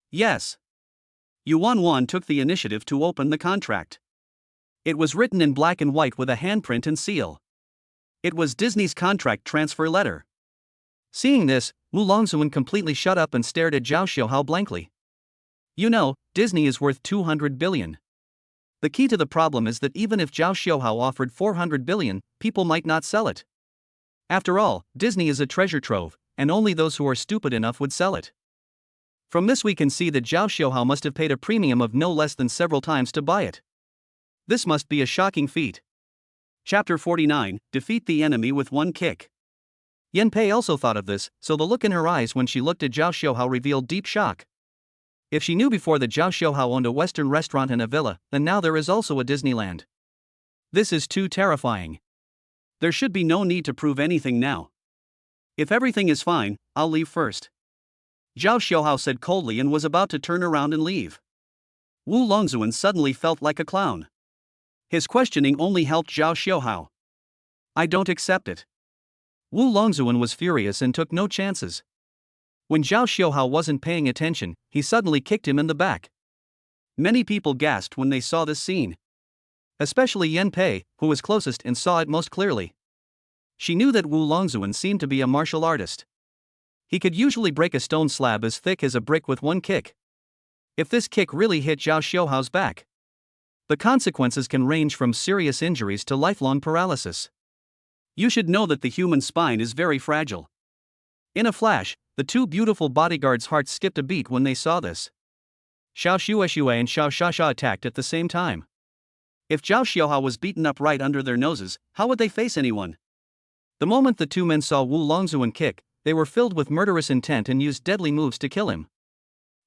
"Yes." Yuan Wan took the initiative to open the contract. It was written in black and white with a handprint and seal. It was Disney's contract transfer letter. Seeing this, Wu Longzuan completely shut up and stared at Zhao Xiaohao blankly. You know, Disney is worth 200 billion. The key to the problem is that even if Zhao Xiaohao offered 400 billion, people might not sell it. After all, Disney is a treasure trove, and only those who are stupid enough would sell it. From this we can see that Zhao Xiaohao must have paid a premium of no less than several times to buy it. This must be a shocking feat. Chapter 49, Defeat the enemy with one kick. Yan Pei also thought of this, so the look in her eyes when she looked at Zhao Xiaohao revealed deep shock. If she knew before that Zhao Xiaohao owned a Western restaurant and a villa, then now there is also a Disneyland. This is too terrifying. There should be no need to prove anything now. If everything is fine, I'll leave first. Zhao Xiaohao said coldly and was about to turn around and leave. Wu Longzuan suddenly felt like a clown. His questioning only helped Zhao Xiaohao. I don't accept it. Wu Longzuan was furious and took no chances. When Zhao Xiaohao wasn't paying attention, he suddenly kicked him in the back. Many people gasped when they saw this scene. Especially Yan Pei, who was closest and saw it most clearly. She knew that Wu Longzuan seemed to be a martial artist. He could usually break a stone slab as thick as a brick with one kick. If this kick really hit Zhao Xiaohao's back, the consequences can range from serious injuries to lifelong paralysis. You should know that the human spine is very fragile. In a flash, the two beautiful bodyguards' hearts skipped a beat when they saw this. Schw and Schw attacked at the same time. If Zhao Xiaohao was beaten up right under their noses, how would they face anyone? The moment the two men saw Wu Longzuan kick, they were filled with murderous intent and used deadly moves to kill him.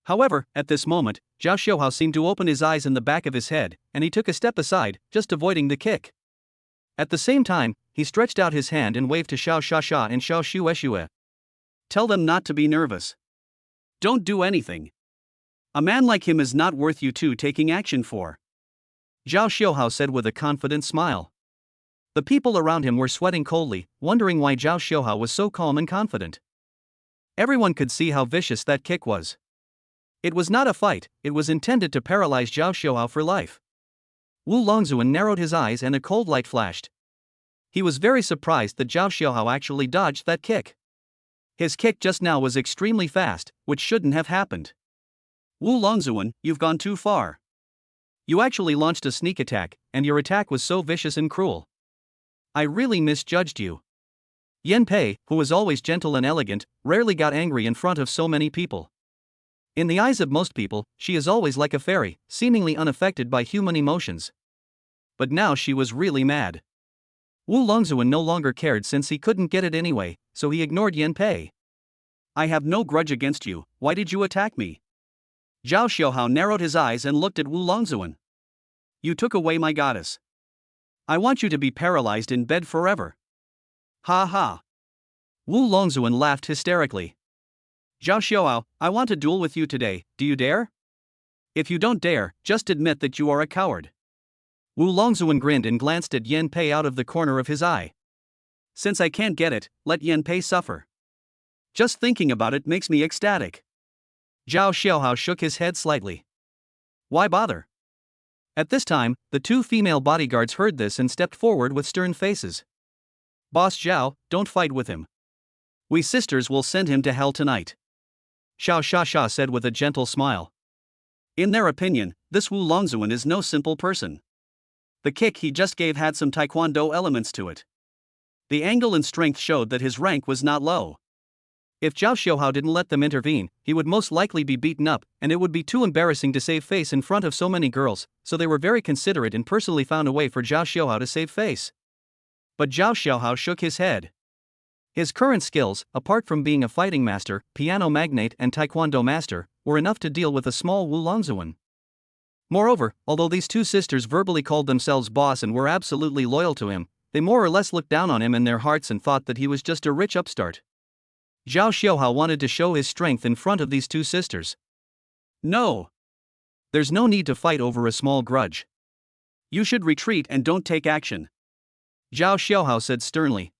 However, at this moment, Zhao Xiaohao seemed to open his eyes in the back of his head, and he took a step aside, just avoiding the kick. At the same time, he stretched out his hand and waved to Schw and Schw. Tell them not to be nervous. Don't do anything. A man like him is not worth you two taking action for. Zhao Xiaohao said with a confident smile. The people around him were sweating coldly, wondering why Zhao Xiaohao was so calm and confident. Everyone could see how vicious that kick was. It was not a fight, it was intended to paralyze Zhao Xiaohao for life. Wu Longzuan narrowed his eyes and a cold light flashed. He was very surprised that Zhao Xiaohao actually dodged that kick. His kick just now was extremely fast, which shouldn't have happened. Wu Longzuan, you've gone too far. You actually launched a sneak attack, and your attack was so vicious and cruel. I really misjudged you. Yan Pei, who was always gentle and elegant, rarely got angry in front of so many people. In the eyes of most people, she is always like a fairy, seemingly unaffected by human emotions. But now she was really mad. Wu Longzuan no longer cared since he couldn't get it anyway, so he ignored Yan Pei. I have no grudge against you, why did you attack me? Zhao Xiaohao narrowed his eyes and looked at Wu Longzuan. You took away my goddess. I want you to be paralyzed in bed forever. Ha ha. Wu Longzuan laughed hysterically. Zhao Xiaohao, I want to duel with you today, do you dare? If you don't dare, just admit that you are a coward. Wu Longzuan grinned and glanced at Yan Pei out of the corner of his eye. Since I can't get it, let Yan Pei suffer. Just thinking about it makes me ecstatic. Zhao Xiaohao shook his head slightly. Why bother? At this time, the two female bodyguards heard this and stepped forward with stern faces. Boss Zhao, don't fight with him. We sisters will send him to hell tonight. Schw said with a gentle smile. In their opinion, this Wu Longzuan is no simple person. The kick he just gave had some Taekwondo elements to it. The angle and strength showed that his rank was not low. If Zhao Xiaohao didn't let them intervene, he would most likely be beaten up, and it would be too embarrassing to save face in front of so many girls, so they were very considerate and personally found a way for Zhao Xiaohao to save face. But Zhao Xiaohao shook his head. His current skills, apart from being a fighting master, piano magnate and Taekwondo master, were enough to deal with a small Wu Longzuan. Moreover, although these two sisters verbally called themselves boss and were absolutely loyal to him, they more or less looked down on him in their hearts and thought that he was just a rich upstart. Zhao Xiaohao wanted to show his strength in front of these two sisters. No. There's no need to fight over a small grudge. You should retreat and don't take action. Zhao Xiaohao said sternly.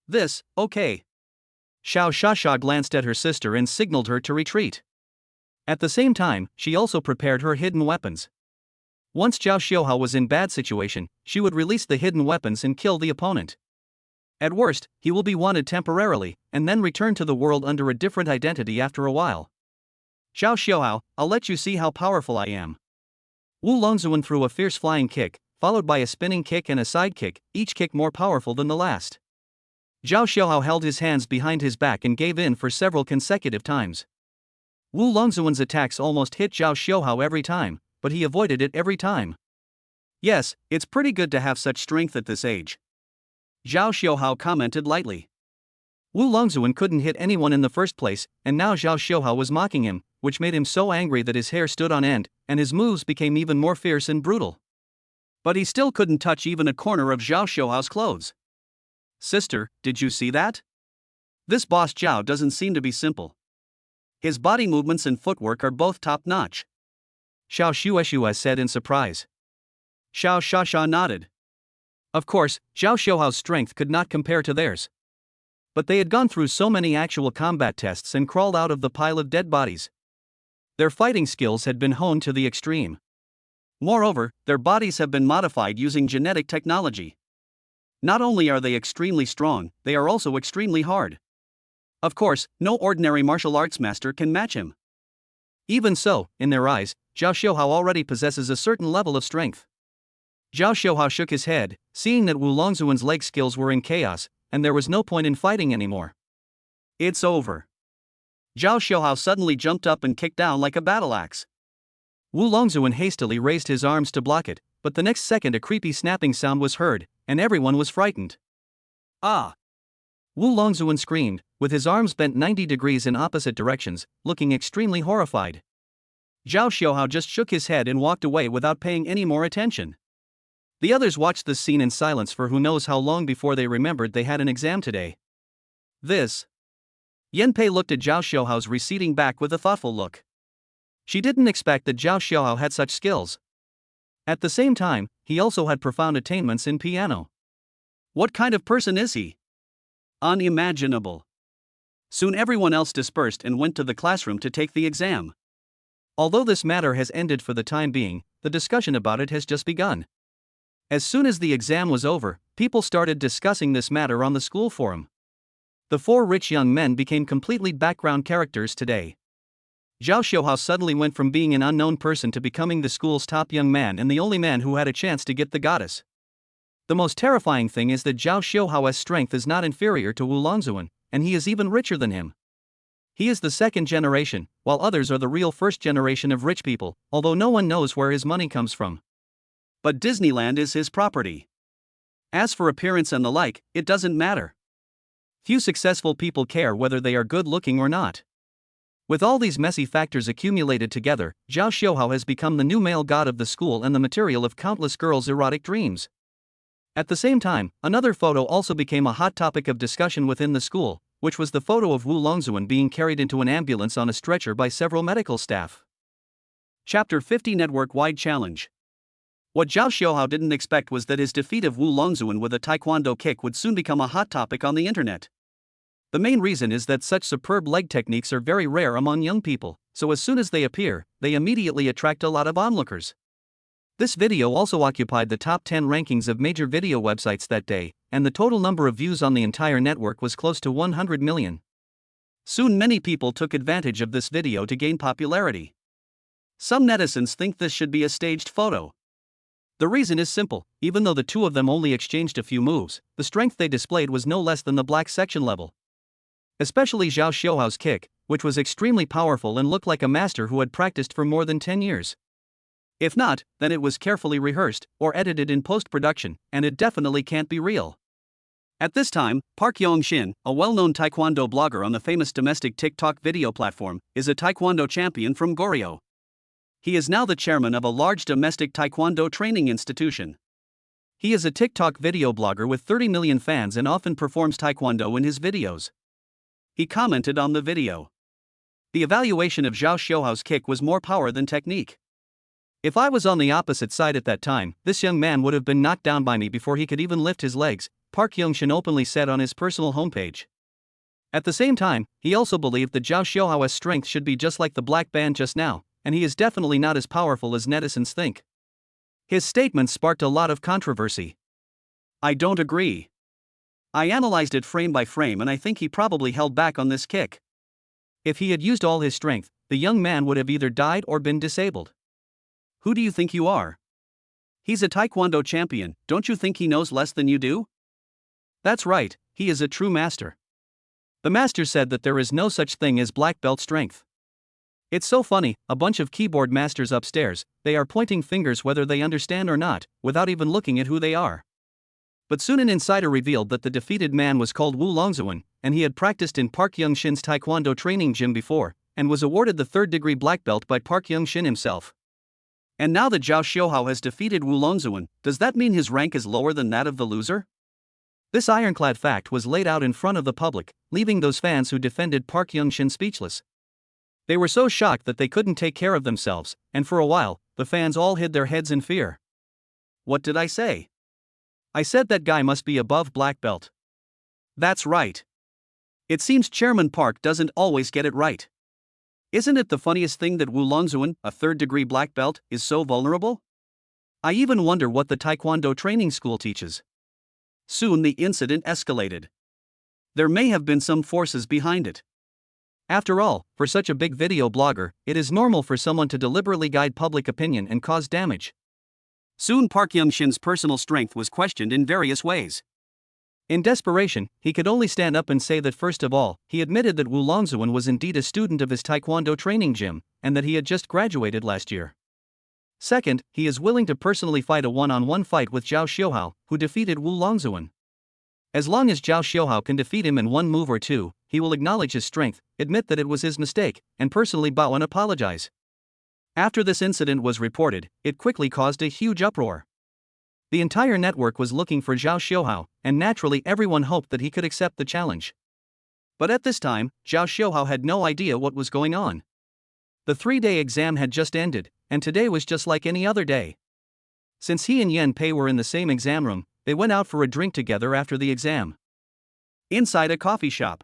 This, okay. Schw glanced at her sister and signaled her to retreat. At the same time, she also prepared her hidden weapons. Once Schw was in bad situation, she would release the hidden weapons and kill the opponent. At worst, he will be wanted temporarily, and then return to the world under a different identity after a while. Schw, I'll let you see how powerful I am. Wu Longzuan threw a fierce flying kick, followed by a spinning kick and a side kick, each kick more powerful than the last. Schw held his hands behind his back and gave in for several consecutive times. Wu Longzuan's attacks almost hit Schw every time, but he avoided it every time. Yes, it's pretty good to have such strength at this age. Schw commented lightly. Wu Longzuan couldn't hit anyone in the first place, and now Schw was mocking him, which made him so angry that his hair stood on end, and his moves became even more fierce and brutal. But he still couldn't touch even a corner of Schw's clothes. Sister, did you see that? This boss Zhao doesn't seem to be simple. His body movements and footwork are both top-notch. Schw said in surprise. Schw nodded. Of course, Schw's strength could not compare to theirs. But they had gone through so many actual combat tests and crawled out of the pile of dead bodies. Their fighting skills had been honed to the extreme. Moreover, their bodies have been modified using genetic technology. Not only are they extremely strong, they are also extremely hard. Of course, no ordinary martial arts master can match him. Even so, in their eyes, Schw already possesses a certain level of strength. Schw shook his head, seeing that Wu Longzuan's leg skills were in chaos, and there was no point in fighting anymore. It's over. Schw suddenly jumped up and kicked down like a battle axe. Wu Longzuan hastily raised his arms to block it, but the next second a creepy snapping sound was heard, and everyone was frightened. Ah! Wu Longzuan screamed, with his arms bent 90 degrees in opposite directions, looking extremely horrified. Schw just shook his head and walked away without paying any more attention. The others watched this scene in silence for who knows how long before they remembered they had an exam today. This. Yanpei looked at Schw's receding back with a thoughtful look. She didn't expect that Schw had such skills. At the same time, he also had profound attainments in piano. What kind of person is he? Unimaginable. Soon everyone else dispersed and went to the classroom to take the exam. Although this matter has ended for the time being, the discussion about it has just begun. As soon as the exam was over, people started discussing this matter on the school forum. The four rich young men became completely background characters today. Schw suddenly went from being an unknown person to becoming the school's top young man and the only man who had a chance to get the goddess. The most terrifying thing is that Schw's strength is not inferior to Wu Longzuan, and he is even richer than him. He is the second generation, while others are the real first generation of rich people, although no one knows where his money comes from. But Disneyland is his property. As for appearance and the like, it doesn't matter. Few successful people care whether they are good-looking or not. With all these messy factors accumulated together, Schw has become the new male god of the school and the material of countless girls' erotic dreams. At the same time, another photo also became a hot topic of discussion within the school, which was the photo of Wu Longzuan being carried into an ambulance on a stretcher by several medical staff. Chapter 50 Network-Wide Challenge. What Schw didn't expect was that his defeat of Wu Longzuan with a taekwondo kick would soon become a hot topic on the internet. The main reason is that such superb leg techniques are very rare among young people, so as soon as they appear, they immediately attract a lot of onlookers. This video also occupied the top 10 rankings of major video websites that day, and the total number of views on the entire network was close to 100 million. Soon many people took advantage of this video to gain popularity. Some netizens think this should be a staged photo. The reason is simple: even though the two of them only exchanged a few moves, the strength they displayed was no less than the black section level. Especially Schw's kick, which was extremely powerful and looked like a master who had practiced for more than 10 years. If not, then it was carefully rehearsed or edited in post-production, and it definitely can't be real. At this time, Park Shin, a well-known Taekwondo blogger on the famous domestic TikTok video platform, is a Taekwondo champion from Goryeo. He is now the chairman of a large domestic Taekwondo training institution. He is a TikTok video blogger with 30 million fans and often performs Taekwondo in his videos. He commented on the video. The evaluation of Schw's kick was more power than technique. If I was on the opposite side at that time, this young man would have been knocked down by me before he could even lift his legs, Park Shin openly said on his personal homepage. At the same time, he also believed that Zhao Xiaohao's strength should be just like the black band just now, and he is definitely not as powerful as netizens think. His statements sparked a lot of controversy. I don't agree. I analyzed it frame by frame and I think he probably held back on this kick. If he had used all his strength, the young man would have either died or been disabled. Who do you think you are? He's a Taekwondo champion, don't you think he knows less than you do? That's right, he is a true master. The master said that there is no such thing as black belt strength. It's so funny, a bunch of keyboard masters upstairs, they are pointing fingers whether they understand or not, without even looking at who they are. But soon an insider revealed that the defeated man was called Wu Longzuan, and he had practiced in Park Young-shin's Taekwondo training gym before, and was awarded the third-degree black belt by Park Young-shin himself. And now that Zhao Xiaohao has defeated Wu Longzuan, does that mean his rank is lower than that of the loser? This ironclad fact was laid out in front of the public, leaving those fans who defended Park Young-shin speechless. They were so shocked that they couldn't take care of themselves, and for a while, the fans all hid their heads in fear. What did I say? I said that guy must be above black belt. That's right. It seems Chairman Park doesn't always get it right. Isn't it the funniest thing that Wu Longzuan, a third-degree black belt, is so vulnerable? I even wonder what the Taekwondo training school teaches. Soon the incident escalated. There may have been some forces behind it. After all, for such a big video blogger, it is normal for someone to deliberately guide public opinion and cause damage. Soon Park Young-shin's personal strength was questioned in various ways. In desperation, he could only stand up and say that first of all, he admitted that Wu Longzuan was indeed a student of his Taekwondo training gym, and that he had just graduated last year. Second, he is willing to personally fight a one-on-one fight with Zhao Xiaohao, who defeated Wu Longzuan. As long as Zhao Xiaohao can defeat him in one move or two, he will acknowledge his strength, admit that it was his mistake, and personally bow and apologize. After this incident was reported, it quickly caused a huge uproar. The entire network was looking for Zhao Xiaohao, and naturally everyone hoped that he could accept the challenge. But at this time, Zhao Xiaohao had no idea what was going on. The 3-day exam had just ended, and today was just like any other day. Since he and Yan Pei were in the same exam room, they went out for a drink together after the exam. Inside a coffee shop.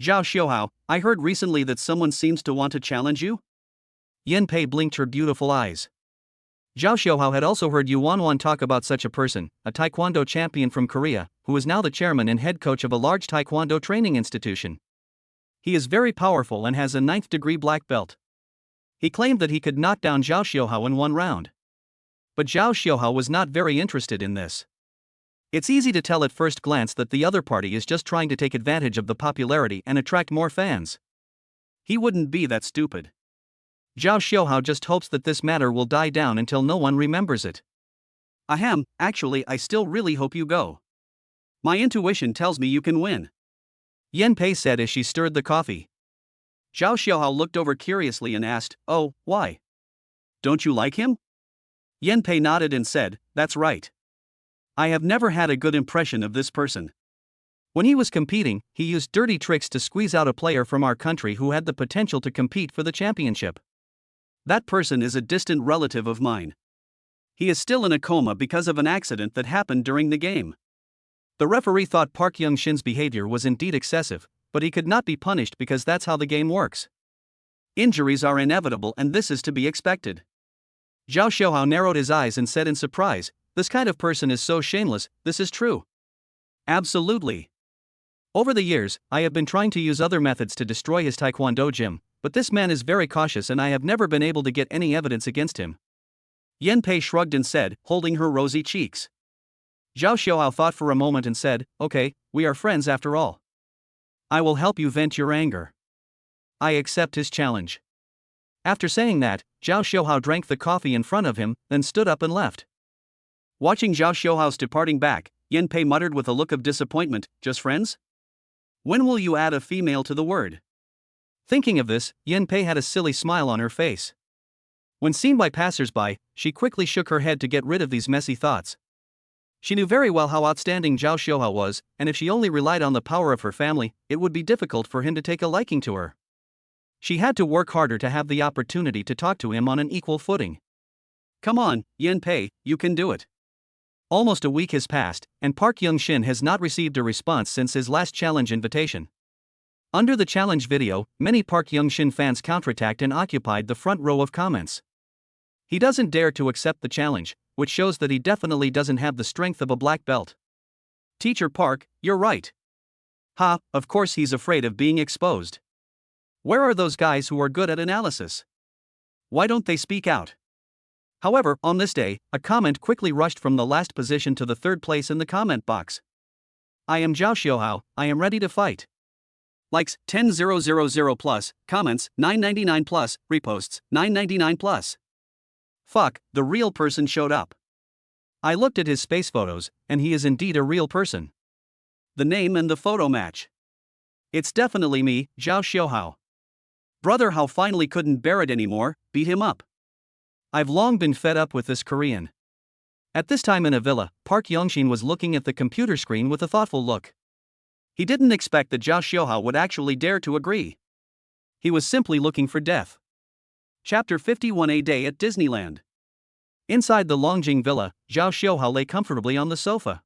Zhao Xiaohao, I heard recently that someone seems to want to challenge you? Yan Pei blinked her beautiful eyes. Zhao Xiaohao had also heard Yu Wanwan talk about such a person, a Taekwondo champion from Korea, who is now the chairman and head coach of a large Taekwondo training institution. He is very powerful and has a 9th-degree black belt. He claimed that he could knock down Zhao Xiaohao in one round. But Zhao Xiaohao was not very interested in this. It's easy to tell at first glance that the other party is just trying to take advantage of the popularity and attract more fans. He wouldn't be that stupid. Zhao Xiaohao just hopes that this matter will die down until no one remembers it. Ahem, actually I still really hope you go. My intuition tells me you can win. Yan Pei said as she stirred the coffee. Zhao Xiaohao looked over curiously and asked, "Oh, why? Don't you like him?" Yan Pei nodded and said, "That's right. I have never had a good impression of this person. When he was competing, he used dirty tricks to squeeze out a player from our country who had the potential to compete for the championship. That person is a distant relative of mine. He is still in a coma because of an accident that happened during the game." The referee thought Park Young-shin's behavior was indeed excessive, but he could not be punished because that's how the game works. Injuries are inevitable and this is to be expected. Zhao Xiaohao narrowed his eyes and said in surprise, "This kind of person is so shameless, this is true." Absolutely. Over the years, I have been trying to use other methods to destroy his Taekwondo gym, but this man is very cautious and I have never been able to get any evidence against him. Yan Pei shrugged and said, holding her rosy cheeks. Zhao Xiaohao thought for a moment and said, "Okay, we are friends after all. I will help you vent your anger. I accept his challenge." After saying that, Zhao Xiaohao drank the coffee in front of him, then stood up and left. Watching Zhao Xiaohao's departing back, Yan Pei muttered with a look of disappointment, "Just friends? When will you add a female to the word?" Thinking of this, Yan Pei had a silly smile on her face. When seen by passers-by, she quickly shook her head to get rid of these messy thoughts. She knew very well how outstanding Zhao Xiaohao was, and if she only relied on the power of her family, it would be difficult for him to take a liking to her. She had to work harder to have the opportunity to talk to him on an equal footing. Come on, Yan Pei, you can do it. Almost a week has passed, and Park Young-shin has not received a response since his last challenge invitation. Under the challenge video, many Park Shin fans counterattacked and occupied the front row of comments. He doesn't dare to accept the challenge, which shows that he definitely doesn't have the strength of a black belt. Teacher Park, you're right. Ha, of course he's afraid of being exposed. Where are those guys who are good at analysis? Why don't they speak out? However, on this day, a comment quickly rushed from the last position to the third place in the comment box. I am Schw, I am ready to fight. Likes 10,000 plus, comments 999 plus, reposts 999 plus. Fuck, the real person showed up. I looked at his space photos, and he is indeed a real person. The name and the photo match. It's definitely me, Schw. Brother How finally couldn't bear it anymore, beat him up. I've long been fed up with this Korean. At this time in a villa, Park Shin was looking at the computer screen with a thoughtful look. He didn't expect that Schw would actually dare to agree. He was simply looking for death. Chapter 51. A Day at Disneyland. Inside the Lungen villa, Schw lay comfortably on the sofa.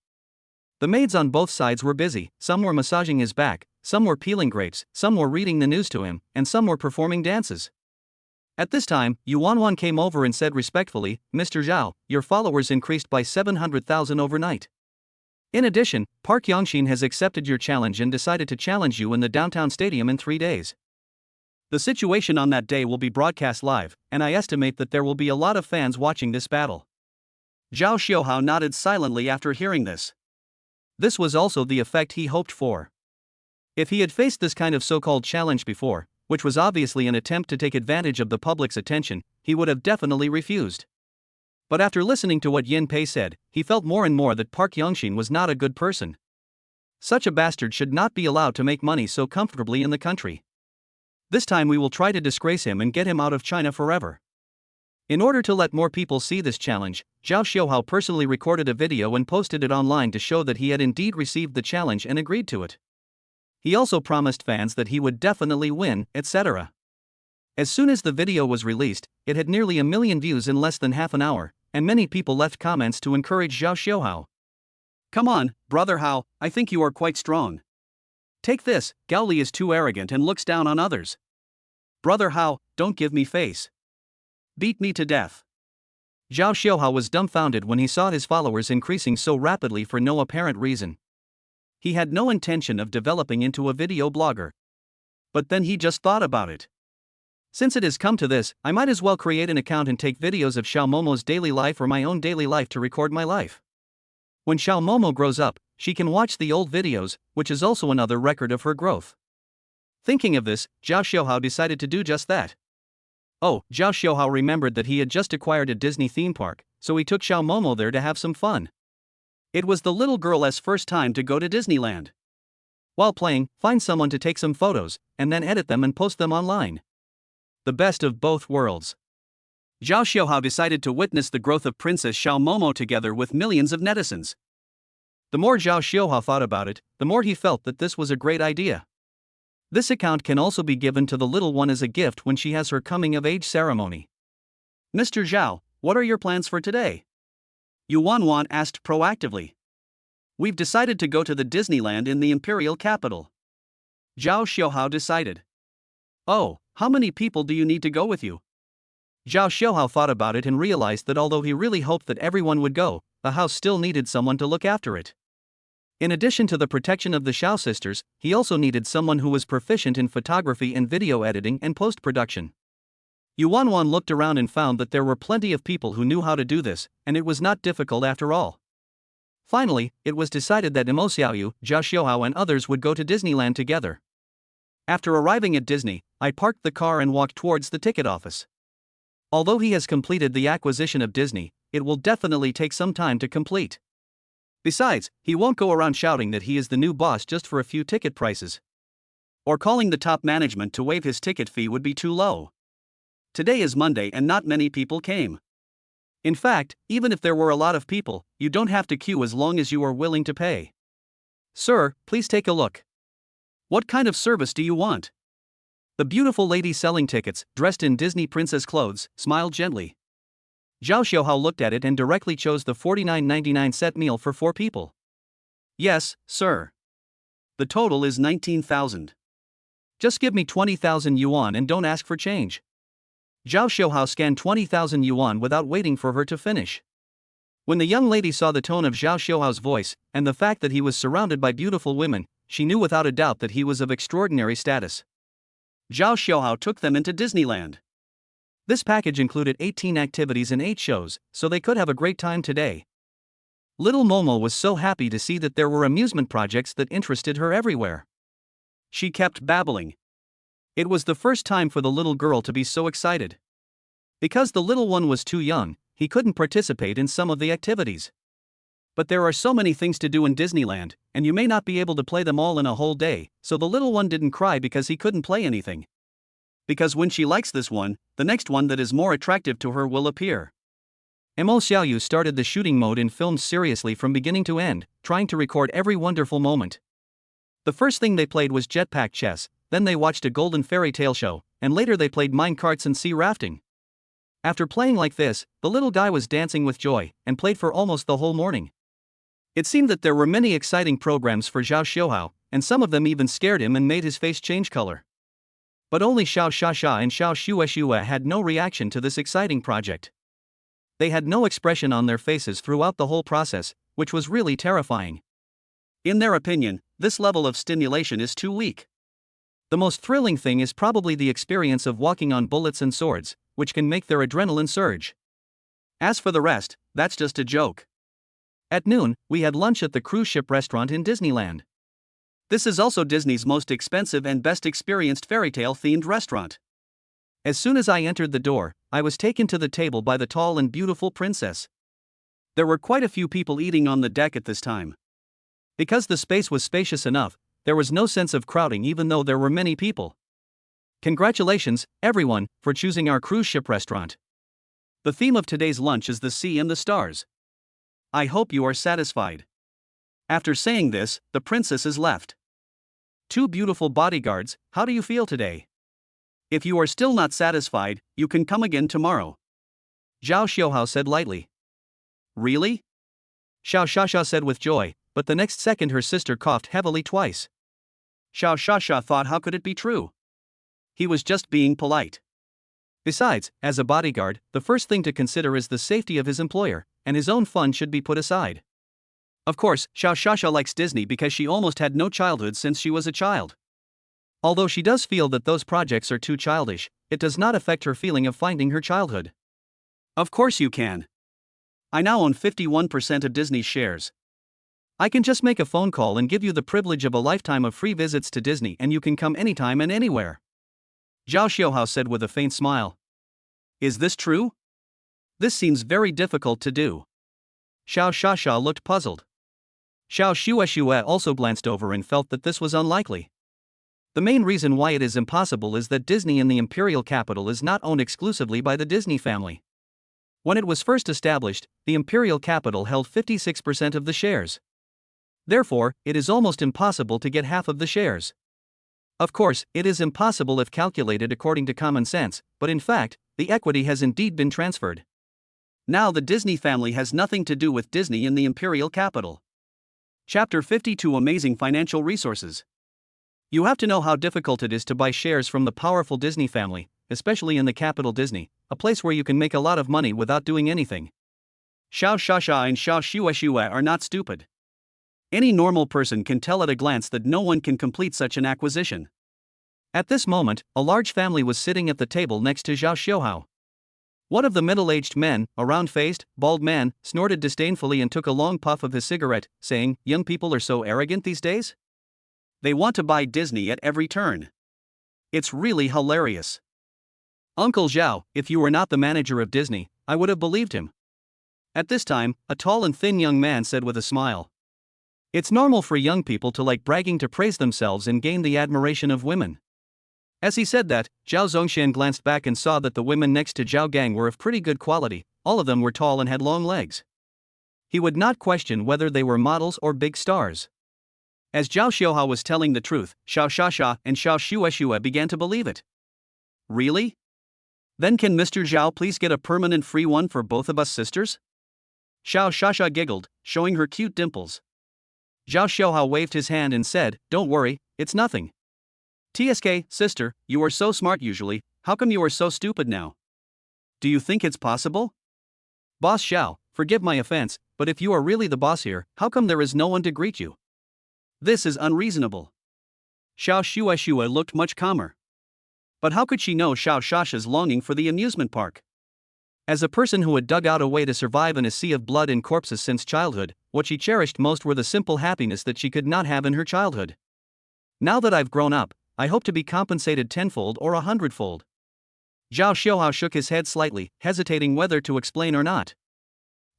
The maids on both sides were busy, some were massaging his back, some were peeling grapes, some were reading the news to him, and some were performing dances. At this time, Yuan came over and said respectfully, Mr. Zhao, your followers increased by 700,000 overnight. In addition, Park Shin has accepted your challenge and decided to challenge you in the downtown stadium in 3 days. The situation on that day will be broadcast live, and I estimate that there will be a lot of fans watching this battle. Schw nodded silently after hearing this. This was also the effect he hoped for. If he had faced this kind of so-called challenge before, which was obviously an attempt to take advantage of the public's attention, he would have definitely refused. But after listening to what Yin Pei said, he felt more and more that Park Shin was not a good person. Such a bastard should not be allowed to make money so comfortably in the country. This time we will try to disgrace him and get him out of China forever. In order to let more people see this challenge, Schw personally recorded a video and posted it online to show that he had indeed received the challenge and agreed to it. He also promised fans that he would definitely win, etc. As soon as the video was released, it had nearly 1 million views in less than half an hour, and many people left comments to encourage Schw. Come on, brother How, I think you are quite strong. Take this, Gaoli is too arrogant and looks down on others. Brother How, don't give me face. Beat me to death. Schw was dumbfounded when he saw his followers increasing so rapidly for no apparent reason. He had no intention of developing into a video blogger. But then he just thought about it. Since it has come to this, I might as well create an account and take videos of Xiaomomo's daily life or my own daily life to record my life. When Xiaomomo grows up, she can watch the old videos, which is also another record of her growth. Thinking of this, Schw decided to do just that. Oh, Schw remembered that he had just acquired a Disney theme park, so he took Xiaomomo there to have some fun. It was the little girl's first time to go to Disneyland. While playing, find someone to take some photos, and then edit them and post them online. The best of both worlds. Schw decided to witness the growth of Princess Xiaomomo together with millions of netizens. The more Schw thought about it, the more he felt that this was a great idea. This account can also be given to the little one as a gift when she has her coming-of-age ceremony. Mr. Zhao, what are your plans for today? Yuan asked proactively. We've decided to go to the Disneyland in the imperial capital. Schw decided. Oh, how many people do you need to go with you? Schw thought about it and realized that although he really hoped that everyone would go, the house still needed someone to look after it. In addition to the protection of the Schw sisters, he also needed someone who was proficient in photography and video editing and post-production. Yuan looked around and found that there were plenty of people who knew how to do this, and it was not difficult after all. Finally, it was decided that Imo Xiaoyu, Schw and others would go to Disneyland together. After arriving at Disney, I parked the car and walked towards the ticket office. Although he has completed the acquisition of Disney, it will definitely take some time to complete. Besides, he won't go around shouting that he is the new boss just for a few ticket prices. Or calling the top management to waive his ticket fee would be too low. Today is Monday and not many people came. In fact, even if there were a lot of people, you don't have to queue as long as you are willing to pay. Sir, please take a look. What kind of service do you want? The beautiful lady selling tickets, dressed in Disney princess clothes, smiled gently. Schw looked at it and directly chose the $49.99 set meal for 4 people. Yes, sir. The total is 19,000. Just give me 20,000 yuan and don't ask for change. Zhao Xiuhao scanned 20,000 yuan without waiting for her to finish. When the young lady saw the tone of Zhao Xiuhao's voice, and the fact that he was surrounded by beautiful women, she knew without a doubt that he was of extraordinary status. Zhao Xiuhao took them into Disneyland. This package included 18 activities and 8 shows, so they could have a great time today. Little Momo was so happy to see that there were amusement projects that interested her everywhere. She kept babbling. It was the first time for the little girl to be so excited. Because the little one was too young, he couldn't participate in some of the activities. But there are so many things to do in Disneyland, and you may not be able to play them all in a whole day, so the little one didn't cry because he couldn't play anything. Because when she likes this one, the next one that is more attractive to her will appear. Mo Xiaoyu started the shooting mode and filmed seriously from beginning to end, trying to record every wonderful moment. The first thing they played was jetpack chess, then they watched a golden fairy tale show, and later they played mine carts and sea rafting. After playing like this, the little guy was dancing with joy, and played for almost the whole morning. It seemed that there were many exciting programs for Zhao Xiuhao, and some of them even scared him and made his face change color. But only Xiao Shasha and Xiao Shueshue had no reaction to this exciting project. They had no expression on their faces throughout the whole process, which was really terrifying. In their opinion, this level of stimulation is too weak. The most thrilling thing is probably the experience of walking on bullets and swords, which can make their adrenaline surge. As for the rest, that's just a joke. At noon, we had lunch at the cruise ship restaurant in Disneyland. This is also Disney's most expensive and best experienced fairytale-themed restaurant. As soon as I entered the door, I was taken to the table by the tall and beautiful princess. There were quite a few people eating on the deck at this time. Because the space was spacious enough, there was no sense of crowding even though there were many people. Congratulations, everyone, for choosing our cruise ship restaurant. The theme of today's lunch is the sea and the stars. I hope you are satisfied. After saying this, the princesses left. 2 beautiful bodyguards, how do you feel today? If you are still not satisfied, you can come again tomorrow. Zhao Xiuhao said lightly. Really? Xiao Shasha said with joy, but the next second her sister coughed heavily twice. Xiao Shasha thought, how could it be true? He was just being polite. Besides, as a bodyguard, the first thing to consider is the safety of his employer, and his own fun should be put aside. Of course, Xiao Shasha likes Disney because she almost had no childhood since she was a child. Although she does feel that those projects are too childish, it does not affect her feeling of finding her childhood. Of course you can. I now own 51% of Disney's shares. I can just make a phone call and give you the privilege of a lifetime of free visits to Disney, and you can come anytime and anywhere. Zhao Xiuhao said with a faint smile. Is this true? This seems very difficult to do. Xiao Shasha looked puzzled. Xiao Shueshue also glanced over and felt that this was unlikely. The main reason why it is impossible is that Disney in the imperial capital is not owned exclusively by the Disney family. When it was first established, the imperial capital held 56% of the shares. Therefore, it is almost impossible to get half of the shares. Of course, it is impossible if calculated according to common sense, but in fact, the equity has indeed been transferred. Now the Disney family has nothing to do with Disney in the imperial capital. Chapter 52 Amazing Financial Resources. You have to know how difficult it is to buy shares from the powerful Disney family, especially in the capital Disney, a place where you can make a lot of money without doing anything. Xiao Shasha and Xiao Shueshue are not stupid. Any normal person can tell at a glance that no one can complete such an acquisition. At this moment, a large family was sitting at the table next to Zhao Xiuhao. One of the middle-aged men, a round-faced, bald man, snorted disdainfully and took a long puff of his cigarette, saying, "Young people are so arrogant these days? They want to buy Disney at every turn. It's really hilarious. Uncle Zhao, if you were not the manager of Disney, I would have believed him." At this time, a tall and thin young man said with a smile. It's normal for young people to like bragging, to praise themselves and gain the admiration of women. As he said that, Zhao Zongxian glanced back and saw that the women next to Zhao Gang were of pretty good quality, all of them were tall and had long legs. He would not question whether they were models or big stars. As Zhao Xiuhao was telling the truth, Xiao Shasha and Xiao Shueshue began to believe it. Really? Then can Mr. Zhao please get a permanent free one for both of us sisters? Xiao Shasha giggled, showing her cute dimples. Zhao Xiuhao waved his hand and said, "Don't worry, it's nothing." TSK, sister, you are so smart usually, how come you are so stupid now? Do you think it's possible? Boss Schw, forgive my offense, but if you are really the boss here, how come there is no one to greet you? This is unreasonable. Schw looked much calmer. But how could she know Schw's longing for the amusement park? As a person who had dug out a way to survive in a sea of blood and corpses since childhood, what she cherished most were the simple happiness that she could not have in her childhood. Now that I've grown up, I hope to be compensated tenfold or 100-fold. Schw shook his head slightly, hesitating whether to explain or not.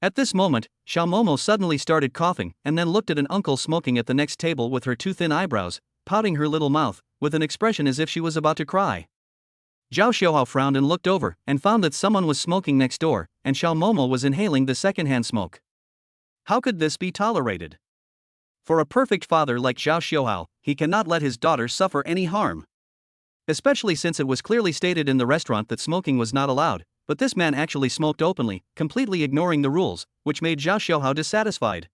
At this moment, Schw suddenly started coughing and then looked at an uncle smoking at the next table with her too thin eyebrows, pouting her little mouth, with an expression as if she was about to cry. Schw frowned and looked over and found that someone was smoking next door, and Schw was inhaling the secondhand smoke. How could this be tolerated? For a perfect father like Schw, he cannot let his daughter suffer any harm. Especially since it was clearly stated in the restaurant that smoking was not allowed, but this man actually smoked openly, completely ignoring the rules, which made Schw dissatisfied.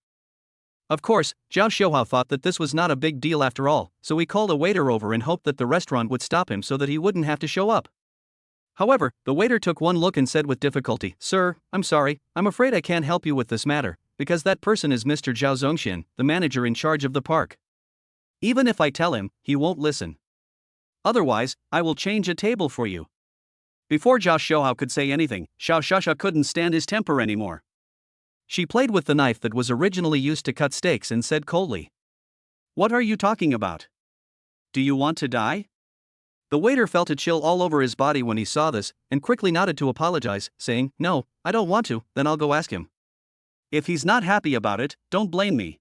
Of course, Schw thought that this was not a big deal after all, so he called a waiter over and hoped that the restaurant would stop him so that he wouldn't have to show up. However, the waiter took one look and said with difficulty, "Sir, I'm sorry, I'm afraid I can't help you with this matter, because that person is Mr. Zhao Zongshin, the manager in charge of the park. Even if I tell him, he won't listen. Otherwise, I will change a table for you." Before Schw could say anything, Schw couldn't stand his temper anymore. She played with the knife that was originally used to cut steaks and said coldly, "What are you talking about? Do you want to die?" The waiter felt a chill all over his body when he saw this, and quickly nodded to apologize, saying, "No, I don't want to, then I'll go ask him. If he's not happy about it, don't blame me."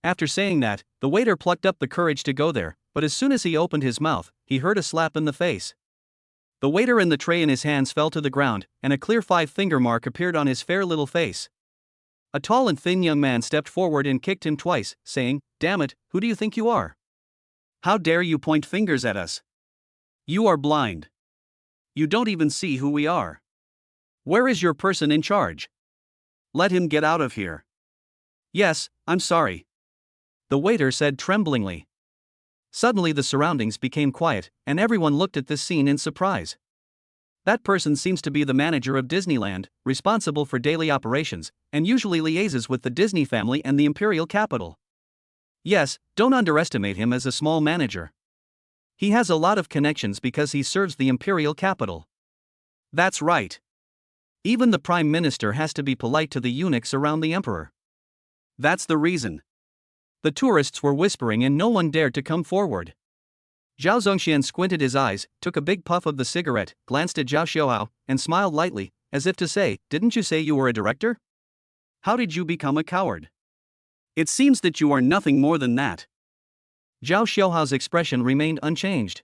After saying that, the waiter plucked up the courage to go there, but as soon as he opened his mouth, he heard a slap in the face. The waiter and the tray in his hands fell to the ground, and a clear 5-finger mark appeared on his fair little face. A tall and thin young man stepped forward and kicked him twice, saying, "Damn it, who do you think you are? How dare you point fingers at us? You are blind. You don't even see who we are. Where is your person in charge? Let him get out of here." "Yes, I'm sorry," the waiter said tremblingly. Suddenly the surroundings became quiet, and everyone looked at this scene in surprise. That person seems to be the manager of Disneyland, responsible for daily operations, and usually liaises with the Disney family and the imperial capital. Yes, don't underestimate him as a small manager. He has a lot of connections because he serves the imperial capital. That's right. Even the prime minister has to be polite to the eunuchs around the emperor. That's the reason. The tourists were whispering and no one dared to come forward. Zhao Zongshan squinted his eyes, took a big puff of the cigarette, glanced at Zhao Xiaohao, and smiled lightly, as if to say, "Didn't you say you were a director? How did you become a coward? It seems that you are nothing more than that." Zhao Xiaohao's expression remained unchanged.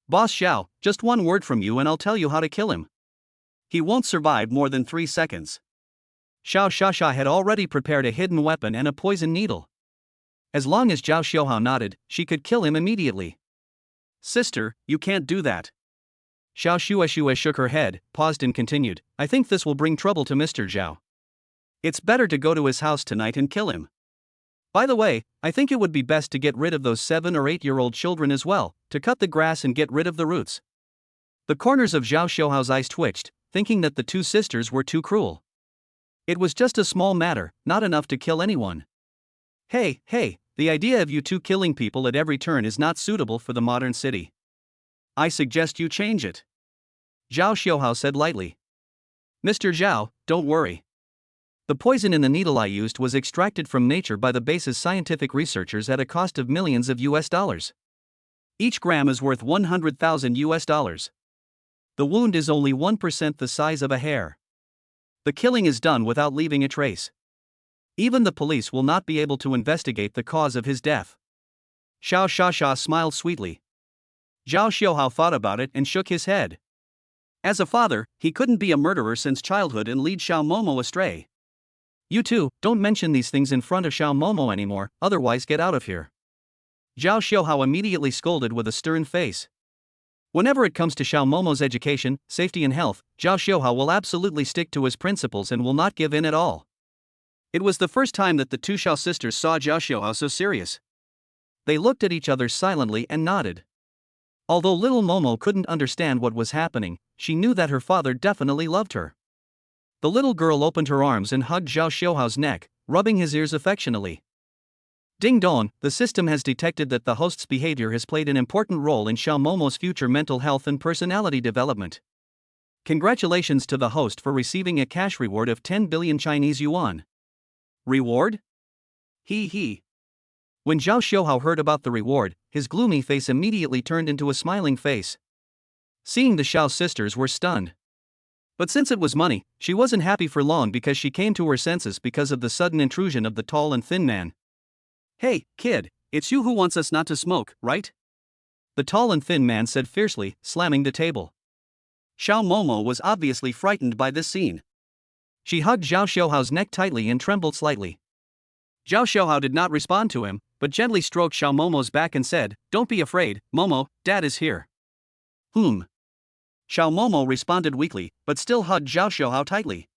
"Boss Schw, just one word from you and I'll tell you how to kill him. He won't survive more than 3 seconds." Schw had already prepared a hidden weapon and a poison needle. As long as Zhao Xiaohao nodded, she could kill him immediately. "Sister, you can't do that." Schw shook her head, paused and continued, "I think this will bring trouble to Mr. Zhao. It's better to go to his house tonight and kill him. By the way, I think it would be best to get rid of those 7 or 8-year-old children as well, to cut the grass and get rid of the roots." The corners of Zhao Xiaohao's eyes twitched, thinking that the two sisters were too cruel. It was just a small matter, not enough to kill anyone. Hey, the idea of you two killing people at every turn is not suitable for the modern city. I suggest you change it. Zhao Xiaohao said lightly. "Mr. Zhao, don't worry. The poison in the needle I used was extracted from nature by the base's scientific researchers at a cost of millions of US dollars. Each gram is worth 100,000 US dollars. The wound is only 1% the size of a hair. The killing is done without leaving a trace. Even the police will not be able to investigate the cause of his death." Schw smiled sweetly. Zhao Xiaohao thought about it and shook his head. As a father, he couldn't be a murderer since childhood and lead Schw astray. "You two, don't mention these things in front of Schw anymore, otherwise get out of here." Zhao Xiaohao immediately scolded with a stern face. Whenever it comes to Schw's education, safety and health, Zhao Xiaohao will absolutely stick to his principles and will not give in at all. It was the first time that the two Schw sisters saw Zhao Xiaohao so serious. They looked at each other silently and nodded. Although little Momo couldn't understand what was happening, she knew that her father definitely loved her. The little girl opened her arms and hugged Zhao Xiuhao's neck, rubbing his ears affectionately. Ding dong, the system has detected that the host's behavior has played an important role in Xiao Momo's future mental health and personality development. Congratulations to the host for receiving a cash reward of 10 billion Chinese yuan. Reward? He. When Zhao Xiuhao heard about the reward, his gloomy face immediately turned into a smiling face. Seeing the Xiao sisters were stunned. But since it was money, she wasn't happy for long because she came to her senses because of the sudden intrusion of the tall and thin man. Hey, kid, it's you who wants us not to smoke, right? The tall and thin man said fiercely, slamming the table. Xiao Momo was obviously frightened by this scene. She hugged Zhao Xiuhao's neck tightly and trembled slightly. Zhao Xiuhao did not respond to him, but gently stroked Xiao Momo's back and said, "Don't be afraid, Momo, Dad is here." Xiao Momo responded weakly, but still hugged Zhao Xiuhao tightly.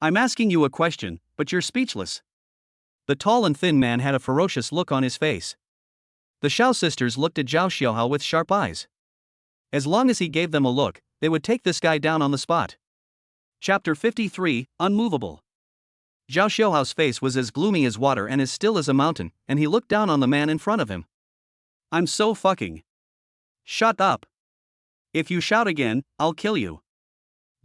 "I'm asking you a question, but you're speechless." The tall and thin man had a ferocious look on his face. The Xiao sisters looked at Zhao Xiuhao with sharp eyes. As long as he gave them a look, they would take this guy down on the spot. Chapter 53, Unmovable. Zhao Xiuhao's face was as gloomy as water and as still as a mountain, and he looked down on the man in front of him. "I'm so fucking. Shut up. If you shout again, I'll kill you."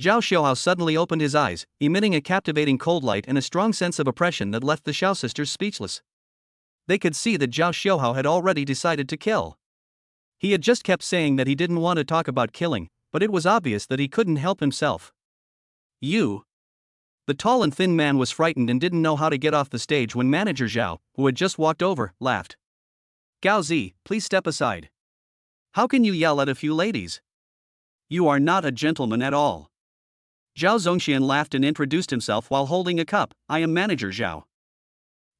Zhao Xiuhao suddenly opened his eyes, emitting a captivating cold light and a strong sense of oppression that left the Xiao sisters speechless. They could see that Zhao Xiuhao had already decided to kill. He had just kept saying that he didn't want to talk about killing, but it was obvious that he couldn't help himself. "You." The tall and thin man was frightened and didn't know how to get off the stage when manager Zhao, who had just walked over, laughed. "Gao Zi, please step aside. How can you yell at a few ladies? You are not a gentleman at all." Zhao Zongxian laughed and introduced himself while holding a cup. "I am manager Zhao.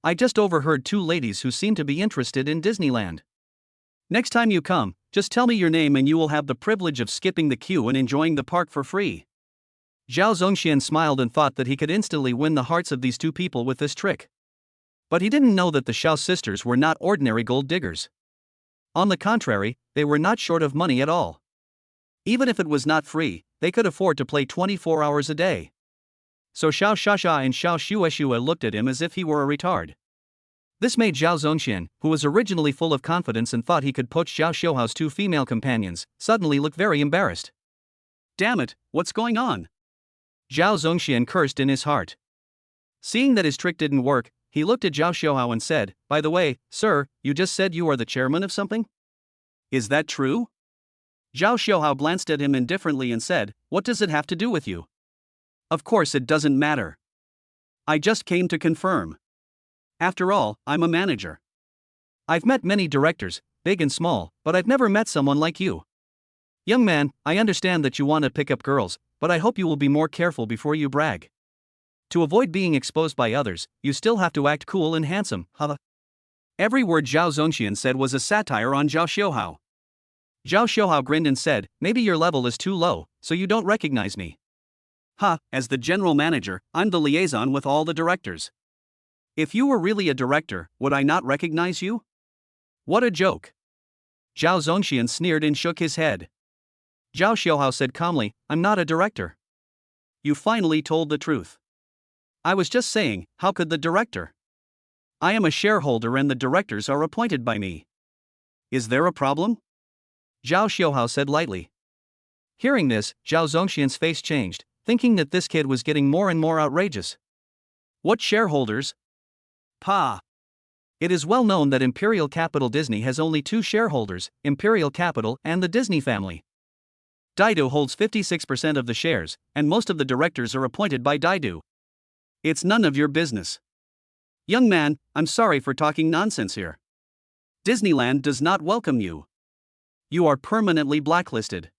I just overheard two ladies who seem to be interested in Disneyland. Next time you come, just tell me your name and you will have the privilege of skipping the queue and enjoying the park for free." Zhao Zongxian smiled and thought that he could instantly win the hearts of these two people with this trick. But he didn't know that the Xiao sisters were not ordinary gold diggers. On the contrary, they were not short of money at all. Even if it was not free, they could afford to play 24 hours a day. So Xiao Shasha and Xiao Shueshua looked at him as if he were a retard. This made Zhao Zongxian, who was originally full of confidence and thought he could poach Zhao Xiuhao's two female companions, suddenly look very embarrassed. "Damn it, what's going on?" Zhao Zongxian cursed in his heart. Seeing that his trick didn't work, he looked at Zhao Xiuhao and said, "By the way, sir, you just said you are the chairman of something? Is that true?" Zhao Xiuhao glanced at him indifferently and said, "What does it have to do with you?" "Of course it doesn't matter. I just came to confirm. After all, I'm a manager. I've met many directors, big and small, but I've never met someone like you. Young man, I understand that you want to pick up girls, but I hope you will be more careful before you brag. To avoid being exposed by others, you still have to act cool and handsome, huh?" Every word Zhao Zongxian said was a satire on Zhao Xiuhao. Zhao Xiuhao grinned and said, "Maybe your level is too low, so you don't recognize me. As the general manager, I'm the liaison with all the directors. If you were really a director, would I not recognize you? What a joke." Zhao Zongxian sneered and shook his head. Zhao Xiuhao said calmly, "I'm not a director." "You finally told the truth." "I was just saying, how could the director? I am a shareholder and the directors are appointed by me. Is there a problem?" Zhao Xiuhao said lightly. Hearing this, Zhao Zongxian's face changed, thinking that this kid was getting more and more outrageous. "What shareholders?" "Pa. It is well known that Imperial Capital Disney has only two shareholders, Imperial Capital and the Disney family. Daidu holds 56% of the shares, and most of the directors are appointed by Daidu. It's none of your business. Young man, I'm sorry for talking nonsense here. Disneyland does not welcome you. You are permanently blacklisted."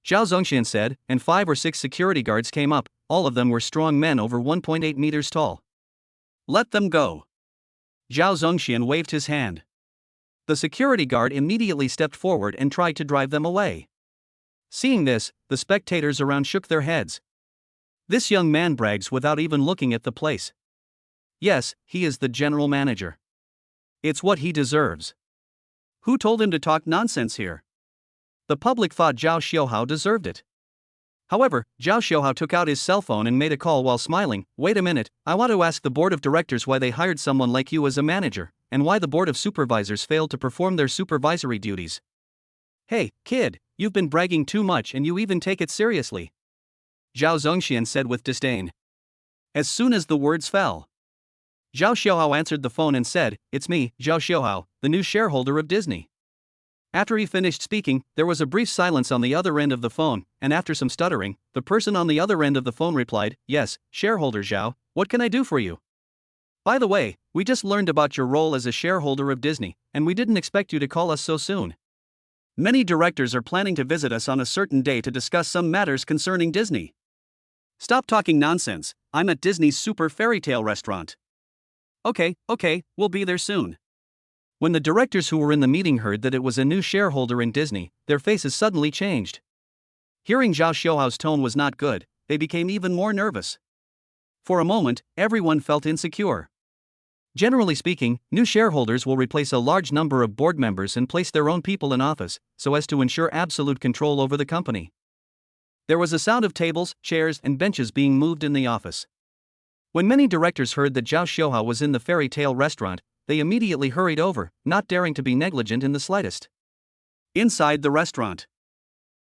Zhao Zongxian said, and 5 or 6 security guards came up. All of them were strong men over 1.8 meters tall. "Let them go." Zhao Zongxian waved his hand. The security guard immediately stepped forward and tried to drive them away. Seeing this, the spectators around shook their heads. This young man brags without even looking at the place. Yes, he is the general manager. It's what he deserves. Who told him to talk nonsense here? The public thought Zhao Xiaohao deserved it. However, Zhao Xiaohao took out his cell phone and made a call while smiling. Wait a minute, I want to ask the board of directors why they hired someone like you as a manager, and why the board of supervisors failed to perform their supervisory duties. Hey, kid, you've been bragging too much and you even take it seriously, Zhao Zongxian said with disdain. As soon as the words fell, Zhao Xiaohao answered the phone and said, "It's me, Zhao Xiaohao, the new shareholder of Disney." After he finished speaking, there was a brief silence on the other end of the phone, and after some stuttering, the person on the other end of the phone replied, "Yes, shareholder Zhao, what can I do for you? By the way, we just learned about your role as a shareholder of Disney, and we didn't expect you to call us so soon. Many directors are planning to visit us on a certain day to discuss some matters concerning Disney." "Stop talking nonsense, I'm at Disney's Super Fairy Tale restaurant." Okay, we'll be there soon." When the directors who were in the meeting heard that it was a new shareholder in Disney, their faces suddenly changed. Hearing Zhao Xiaohao's tone was not good, they became even more nervous. For a moment, everyone felt insecure. Generally speaking, new shareholders will replace a large number of board members and place their own people in office, so as to ensure absolute control over the company. There was a sound of tables, chairs, and benches being moved in the office. When many directors heard that Zhao Xiaohao was in the fairy tale restaurant, they immediately hurried over, not daring to be negligent in the slightest. Inside the restaurant,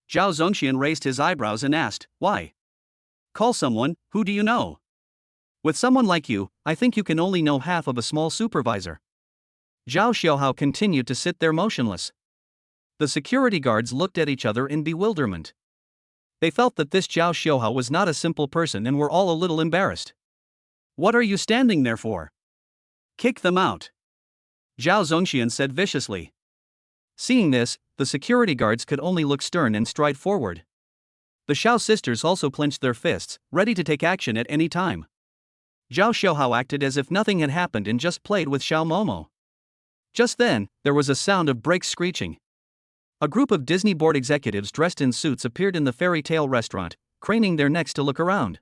Zhao Zongxian raised his eyebrows and asked, "Why? Call someone, who do you know? With someone like you, I think you can only know half of a small supervisor." Zhao Xiaohao continued to sit there motionless. The security guards looked at each other in bewilderment. They felt that this Zhao Xiaohao was not a simple person and were all a little embarrassed. "What are you standing there for? Kick them out," Zhao Zongxian said viciously. Seeing this, the security guards could only look stern and stride forward. The Schw sisters also clenched their fists, ready to take action at any time. Zhao Xiaohao acted as if nothing had happened and just played with Xiao Momo. Just then, there was a sound of brakes screeching. A group of Disney board executives dressed in suits appeared in the fairy tale restaurant, craning their necks to look around.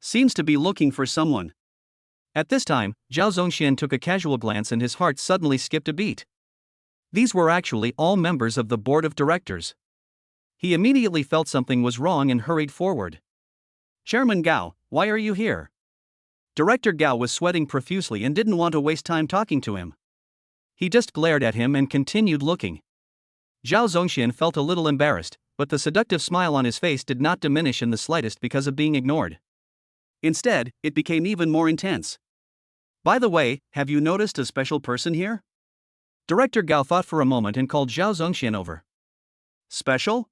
"Seems to be looking for someone." At this time, Zhao Zongxian took a casual glance and his heart suddenly skipped a beat. These were actually all members of the board of directors. He immediately felt something was wrong and hurried forward. "Chairman Gao, why are you here?" Director Gao was sweating profusely and didn't want to waste time talking to him. He just glared at him and continued looking. Zhao Zongxian felt a little embarrassed, but the seductive smile on his face did not diminish in the slightest because of being ignored. Instead, it became even more intense. "By the way, have you noticed a special person here?" Director Gao thought for a moment and called Zhao Zongxian over. "Special?"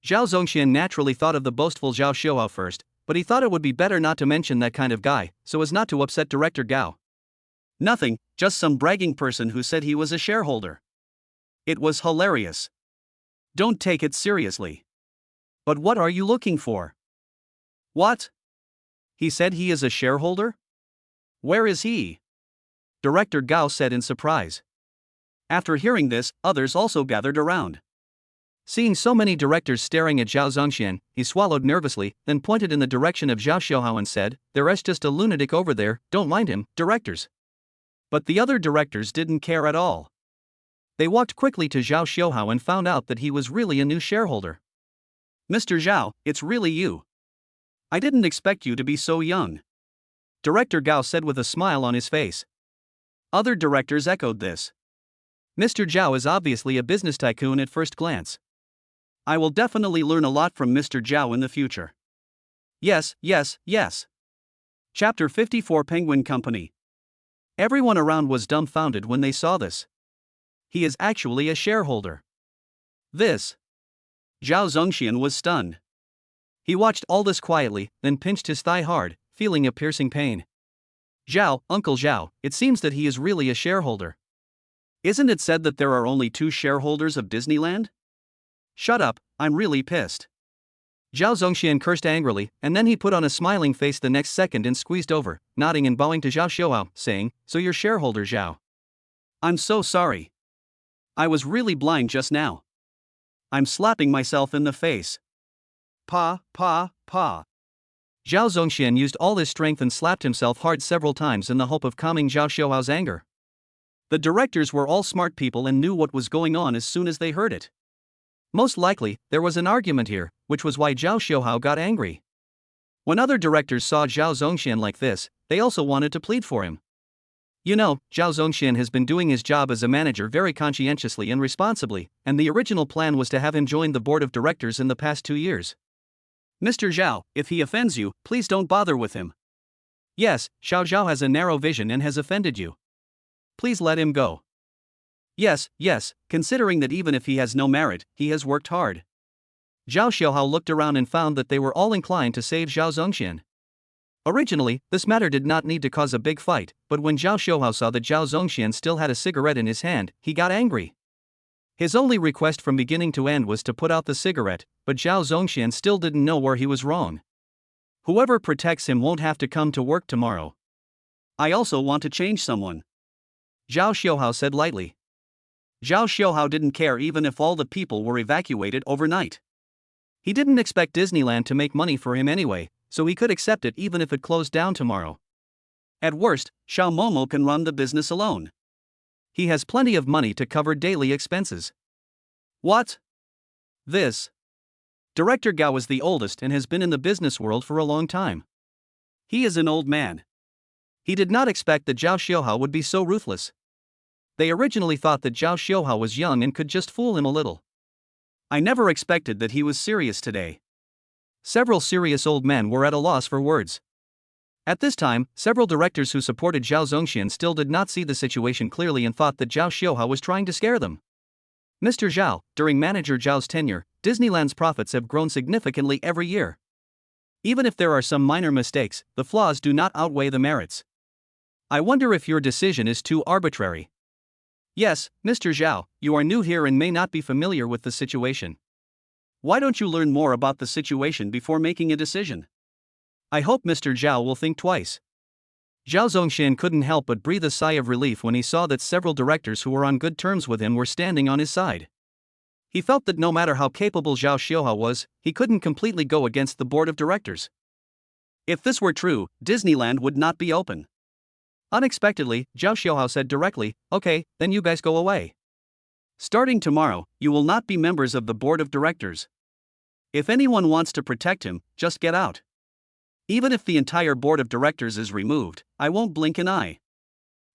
Zhao Zongxian naturally thought of the boastful Zhao Xiaohao first, but he thought it would be better not to mention that kind of guy, so as not to upset Director Gao. "Nothing, just some bragging person who said he was a shareholder." It was hilarious. "Don't take it seriously." "But what are you looking for?" "What? He said he is a shareholder? Where is he?" Director Gao said in surprise. After hearing this, others also gathered around. Seeing so many directors staring at Zhao Zongxian, he swallowed nervously, then pointed in the direction of Zhao Xiaohao and said, "There's just a lunatic over there, don't mind him, directors." But the other directors didn't care at all. They walked quickly to Zhao Xiaohao and found out that he was really a new shareholder. "Mr. Zhao, it's really you. I didn't expect you to be so young," Director Gao said with a smile on his face. Other directors echoed this. "Mr. Zhao is obviously a business tycoon at first glance. I will definitely learn a lot from Mr. Zhao in the future." Yes. Chapter 54 Penguin Company. Everyone around was dumbfounded when they saw this. He is actually a shareholder. Zhao Zongxian was stunned. He watched all this quietly, then pinched his thigh hard, feeling a piercing pain. "Zhao, Uncle Zhao, it seems that he is really a shareholder. Isn't it said that there are only 2 shareholders of Disneyland?" "Shut up, I'm really pissed." Zhao Zongxian cursed angrily, and then he put on a smiling face the next second and squeezed over, nodding and bowing to Zhao Xiaohao, saying, "So you're shareholder Zhao. I'm so sorry. I was really blind just now. I'm slapping myself in the face. Pa. Zhao Zongxian used all his strength and slapped himself hard several times in the hope of calming Zhao Xiaohao's anger. The directors were all smart people and knew what was going on as soon as they heard it. Most likely, there was an argument here, which was why Zhao Xiuhao got angry. When other directors saw Zhao Zongxian like this, they also wanted to plead for him. You know, Zhao Zongxian has been doing his job as a manager very conscientiously and responsibly, and the original plan was to have him join the board of directors in the past 2 years. Mr. Zhao, if he offends you, please don't bother with him. Yes, Xiao Zhao has a narrow vision and has offended you. Please let him go. Yes, considering that even if he has no merit, he has worked hard. Zhao Xiuhao looked around and found that they were all inclined to save Zhao Zongxian. Originally, this matter did not need to cause a big fight, but when Zhao Xiuhao saw that Zhao Zongxian still had a cigarette in his hand, he got angry. His only request from beginning to end was to put out the cigarette, but Zhao Zongxian still didn't know where he was wrong. Whoever protects him won't have to come to work tomorrow. I also want to change someone, Zhao Xiuhao said lightly. Zhao Xiuhao didn't care even if all the people were evacuated overnight. He didn't expect Disneyland to make money for him anyway, so he could accept it even if it closed down tomorrow. At worst, Xiao Momo can run the business alone. He has plenty of money to cover daily expenses. What? This? Director Gao is the oldest and has been in the business world for a long time. He is an old man. He did not expect that Zhao Xiuhao would be so ruthless. They originally thought that Zhao Xiuhao was young and could just fool him a little. I never expected that he was serious today. Several serious old men were at a loss for words. At this time, several directors who supported Zhao Zongxian still did not see the situation clearly and thought that Zhao Xiuhao was trying to scare them. Mr. Zhao, during Manager Zhao's tenure, Disneyland's profits have grown significantly every year. Even if there are some minor mistakes, the flaws do not outweigh the merits. I wonder if your decision is too arbitrary. Yes, Mr. Zhao, you are new here and may not be familiar with the situation. Why don't you learn more about the situation before making a decision? I hope Mr. Zhao will think twice. Zhao Zongxian couldn't help but breathe a sigh of relief when he saw that several directors who were on good terms with him were standing on his side. He felt that no matter how capable Zhao Xiuhao was, he couldn't completely go against the board of directors. If this were true, Disneyland would not be open. Unexpectedly, Zhao Xiuhao said directly, "Okay, then you guys go away. Starting tomorrow, you will not be members of the board of directors. If anyone wants to protect him, just get out. Even if the entire board of directors is removed, I won't blink an eye."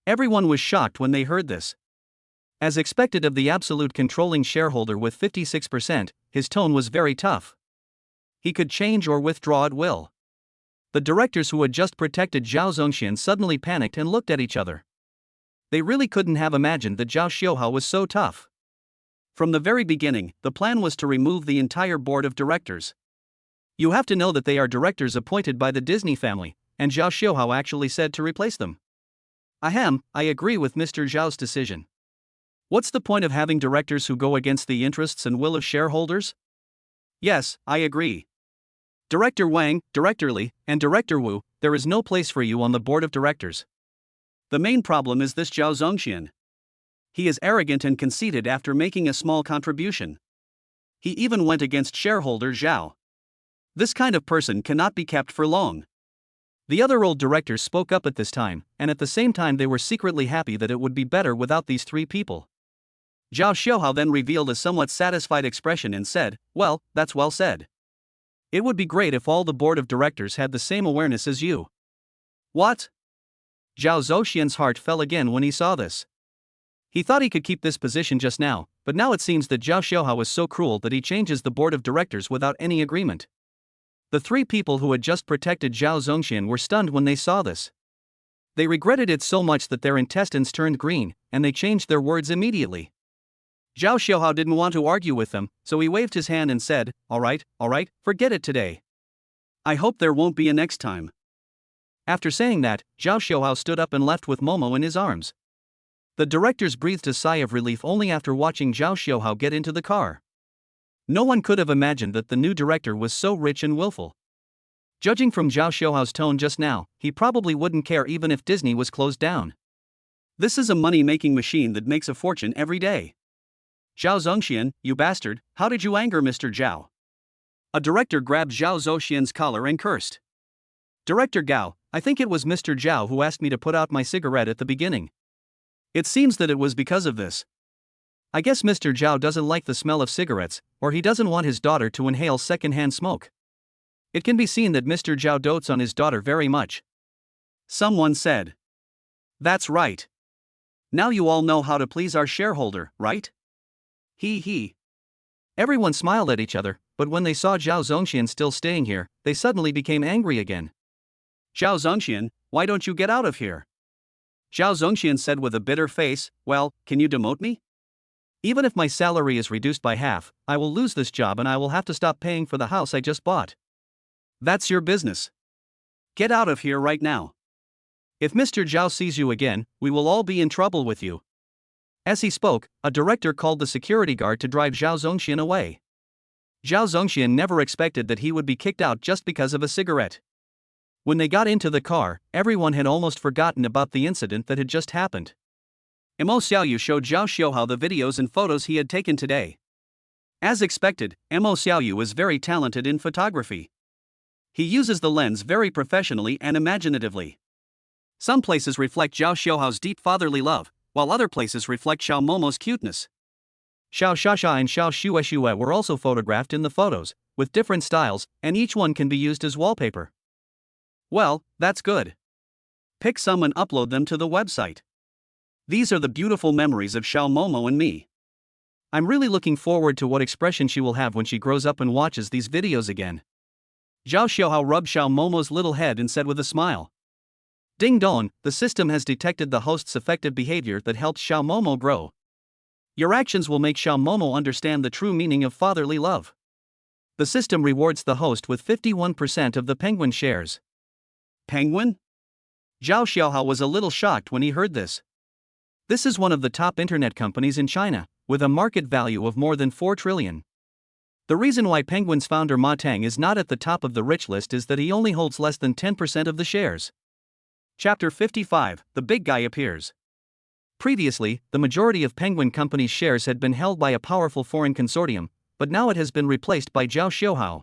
Everyone was shocked when they heard this. As expected of the absolute controlling shareholder with 56%, his tone was very tough. He could change or withdraw at will. The directors who had just protected Zhao Zongxian suddenly panicked and looked at each other. They really couldn't have imagined that Zhao Xiuhao was so tough. From the very beginning, the plan was to remove the entire board of directors. You have to know that they are directors appointed by the Disney family, and Zhao Xiuhao actually said to replace them. Ahem, I agree with Mr. Zhao's decision. What's the point of having directors who go against the interests and will of shareholders? Yes, I agree. Director Wang, Director Li, and Director Wu, there is no place for you on the board of directors. The main problem is this Zhao Zongxian. He is arrogant and conceited after making a small contribution. He even went against shareholder Zhao. This kind of person cannot be kept for long. The other old directors spoke up at this time, and at the same time they were secretly happy that it would be better without these three people. Zhao Xiuhao then revealed a somewhat satisfied expression and said, "Well, that's well said. It would be great if all the board of directors had the same awareness as you." What? Zhao Zongxian's heart fell again when he saw this. He thought he could keep this position just now, but now it seems that Zhao Xiuhao was so cruel that he changes the board of directors without any agreement. The three people who had just protected Zhao Zongxian were stunned when they saw this. They regretted it so much that their intestines turned green, and they changed their words immediately. Zhao Xiuhao didn't want to argue with them, so he waved his hand and said, all right, forget it today. I hope there won't be a next time." After saying that, Zhao Xiuhao stood up and left with Momo in his arms. The directors breathed a sigh of relief only after watching Zhao Xiuhao get into the car. No one could have imagined that the new director was so rich and willful. Judging from Zhao Xiuhao's tone just now, he probably wouldn't care even if Disney was closed down. This is a money-making machine that makes a fortune every day. "Zhao Zongxian, you bastard, how did you anger Mr. Zhao?" A director grabbed Zhao Zongxian's collar and cursed. "Director Gao, I think it was Mr. Zhao who asked me to put out my cigarette at the beginning. It seems that it was because of this." I guess Mr. Zhao doesn't like the smell of cigarettes, or he doesn't want his daughter to inhale secondhand smoke. It can be seen that Mr. Zhao dotes on his daughter very much. Someone said. That's right. Now you all know how to please our shareholder, right? He. Everyone smiled at each other, but when they saw Zhao Zongxian still staying here, they suddenly became angry again. Zhao Zongxian, why don't you get out of here? Zhao Zongxian said with a bitter face, well, can you demote me? Even if my salary is reduced by half, I will lose this job and I will have to stop paying for the house I just bought. That's your business. Get out of here right now. If Mr. Zhao sees you again, we will all be in trouble with you. As he spoke, a director called the security guard to drive Zhao Zongxian away. Zhao Zongxian never expected that he would be kicked out just because of a cigarette. When they got into the car, everyone had almost forgotten about the incident that had just happened. Mo Xiaoyu showed Zhao Xiuhao the videos and photos he had taken today. As expected, Mo Xiaoyu is very talented in photography. He uses the lens very professionally and imaginatively. Some places reflect Zhao Xiuhao's deep fatherly love, while other places reflect Xiao Momo's cuteness. Xiao Shasha and Xiao Xue were also photographed in the photos, with different styles, and each one can be used as wallpaper. Well, that's good. Pick some and upload them to the website. These are the beautiful memories of Xiao Momo and me. I'm really looking forward to what expression she will have when she grows up and watches these videos again. Zhao Xiuhao rubbed Xiao Momo's little head and said with a smile. Ding dong, the system has detected the host's effective behavior that helps Xiao Momo grow. Your actions will make Xiao Momo understand the true meaning of fatherly love. The system rewards the host with 51% of the Penguin shares. Penguin? Zhao Xiuhao was a little shocked when he heard this. This is one of the top internet companies in China, with a market value of more than 4 trillion. The reason why Penguin's founder Ma Teng is not at the top of the rich list is that he only holds less than 10% of the shares. Chapter 55, The Big Guy Appears. Previously, the majority of Penguin Company's shares had been held by a powerful foreign consortium, but now it has been replaced by Zhao Xiuhao.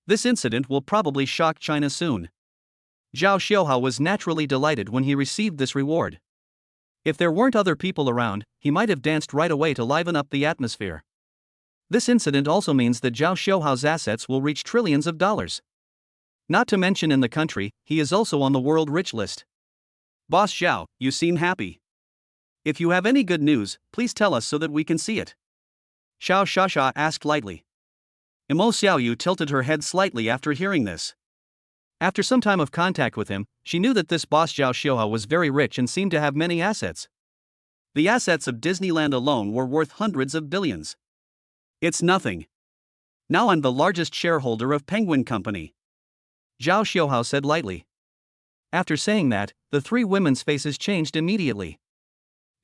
This incident will probably shock China soon. Zhao Xiuhao was naturally delighted when he received this reward. If there weren't other people around, he might have danced right away to liven up the atmosphere. This incident also means that Zhao Xiuhao's assets will reach trillions of dollars. Not to mention in the country, he is also on the world rich list. Boss Zhao, you seem happy. If you have any good news, please tell us so that we can see it. Xiao Shasha asked lightly. Mo Xiaoyu tilted her head slightly after hearing this. After some time of contact with him, she knew that this boss Zhao Xiuhao was very rich and seemed to have many assets. The assets of Disneyland alone were worth hundreds of billions. It's nothing. Now I'm the largest shareholder of Penguin Company. Zhao Xiuhao said lightly. After saying that, the three women's faces changed immediately.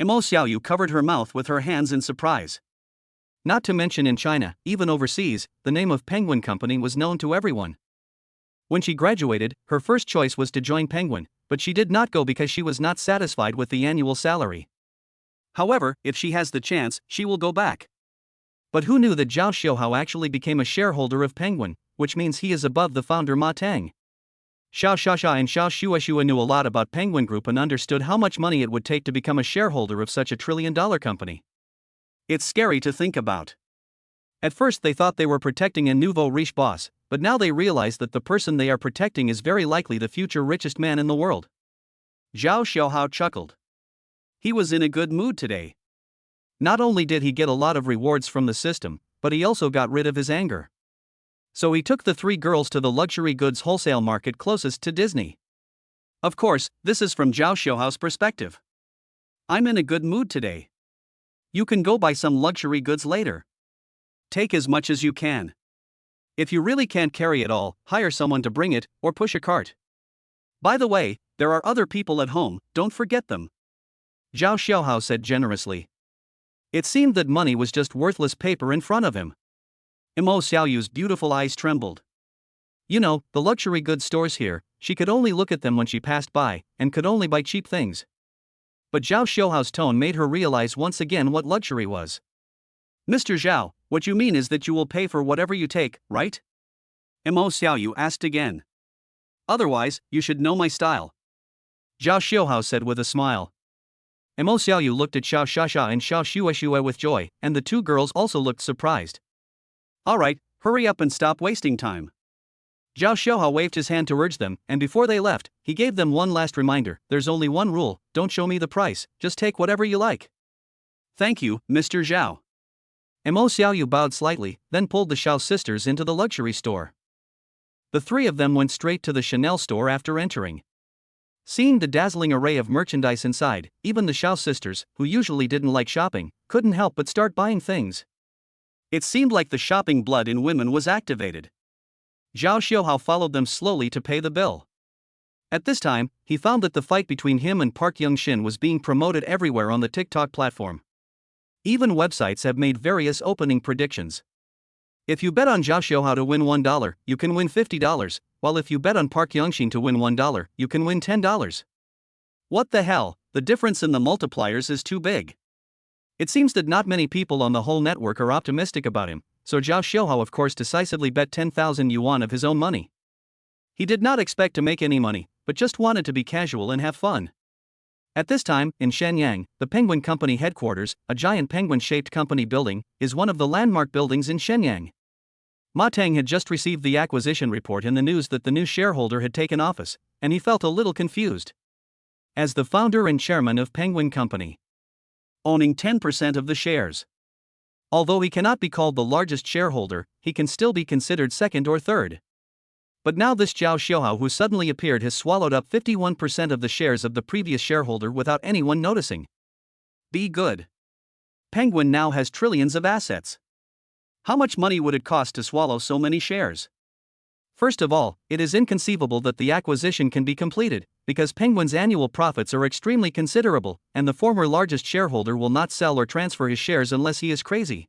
Mo Xiaoyu covered her mouth with her hands in surprise. Not to mention in China, even overseas, the name of Penguin Company was known to everyone. When she graduated, her first choice was to join Penguin, but she did not go because she was not satisfied with the annual salary. However, if she has the chance, she will go back. But who knew that Zhao Xiuhao actually became a shareholder of Penguin, which means he is above the founder Ma Teng. Xiao Shasha and Xiao Xue knew a lot about Penguin Group and understood how much money it would take to become a shareholder of such a trillion-dollar company. It's scary to think about. At first they thought they were protecting a nouveau riche boss, but now they realize that the person they are protecting is very likely the future richest man in the world. Zhao Xiuhao chuckled. He was in a good mood today. Not only did he get a lot of rewards from the system, but he also got rid of his anger. So he took the three girls to the luxury goods wholesale market closest to Disney. Of course, this is from Zhao Xiuhao's perspective. I'm in a good mood today. You can go buy some luxury goods later. Take as much as you can. If you really can't carry it all, hire someone to bring it, or push a cart. By the way, there are other people at home, don't forget them. Zhao Xiuhao said generously. It seemed that money was just worthless paper in front of him. Mo Xiaoyu's beautiful eyes trembled. You know, the luxury goods stores here, she could only look at them when she passed by, and could only buy cheap things. But Zhao Xiuhao's tone made her realize once again what luxury was. Mr. Zhao, what you mean is that you will pay for whatever you take, right? Mo Xiaoyu asked again. Otherwise, you should know my style. Zhao Xiuhao said with a smile. Mo Xiaoyu looked at Xiao Shasha and Xiao Shueshue with joy, and the two girls also looked surprised. Alright, hurry up and stop wasting time. Zhao Xiaohao waved his hand to urge them, and before they left, he gave them one last reminder: there's only one rule, don't show me the price, just take whatever you like. Thank you, Mr. Zhao. Mo Xiaoyu bowed slightly, then pulled the Xiao sisters into the luxury store. The three of them went straight to the Chanel store after entering. Seeing the dazzling array of merchandise inside, even the Xiao sisters, who usually didn't like shopping, couldn't help but start buying things. It seemed like the shopping blood in women was activated. Zhao Xiaohao followed them slowly to pay the bill. At this time, he found that the fight between him and Park Young-shin was being promoted everywhere on the TikTok platform. Even websites have made various opening predictions. If you bet on Zhao Xiaohao to win $1, you can win $50, while if you bet on Park Young-shin to win $1, you can win $10. What the hell, the difference in the multipliers is too big. It seems that not many people on the whole network are optimistic about him, so Zhao Xiaohao of course decisively bet 10,000 yuan of his own money. He did not expect to make any money, but just wanted to be casual and have fun. At this time, in Shenyang, the Penguin Company headquarters, a giant penguin-shaped company building, is one of the landmark buildings in Shenyang. Ma Teng had just received the acquisition report and the news that the new shareholder had taken office, and he felt a little confused. As the founder and chairman of Penguin Company, owning 10% of the shares. Although he cannot be called the largest shareholder, he can still be considered second or third. But now this Zhao Xiaohao who suddenly appeared has swallowed up 51% of the shares of the previous shareholder without anyone noticing. Be good. Penguin now has trillions of assets. How much money would it cost to swallow so many shares? First of all, it is inconceivable that the acquisition can be completed, because Penguin's annual profits are extremely considerable, and the former largest shareholder will not sell or transfer his shares unless he is crazy.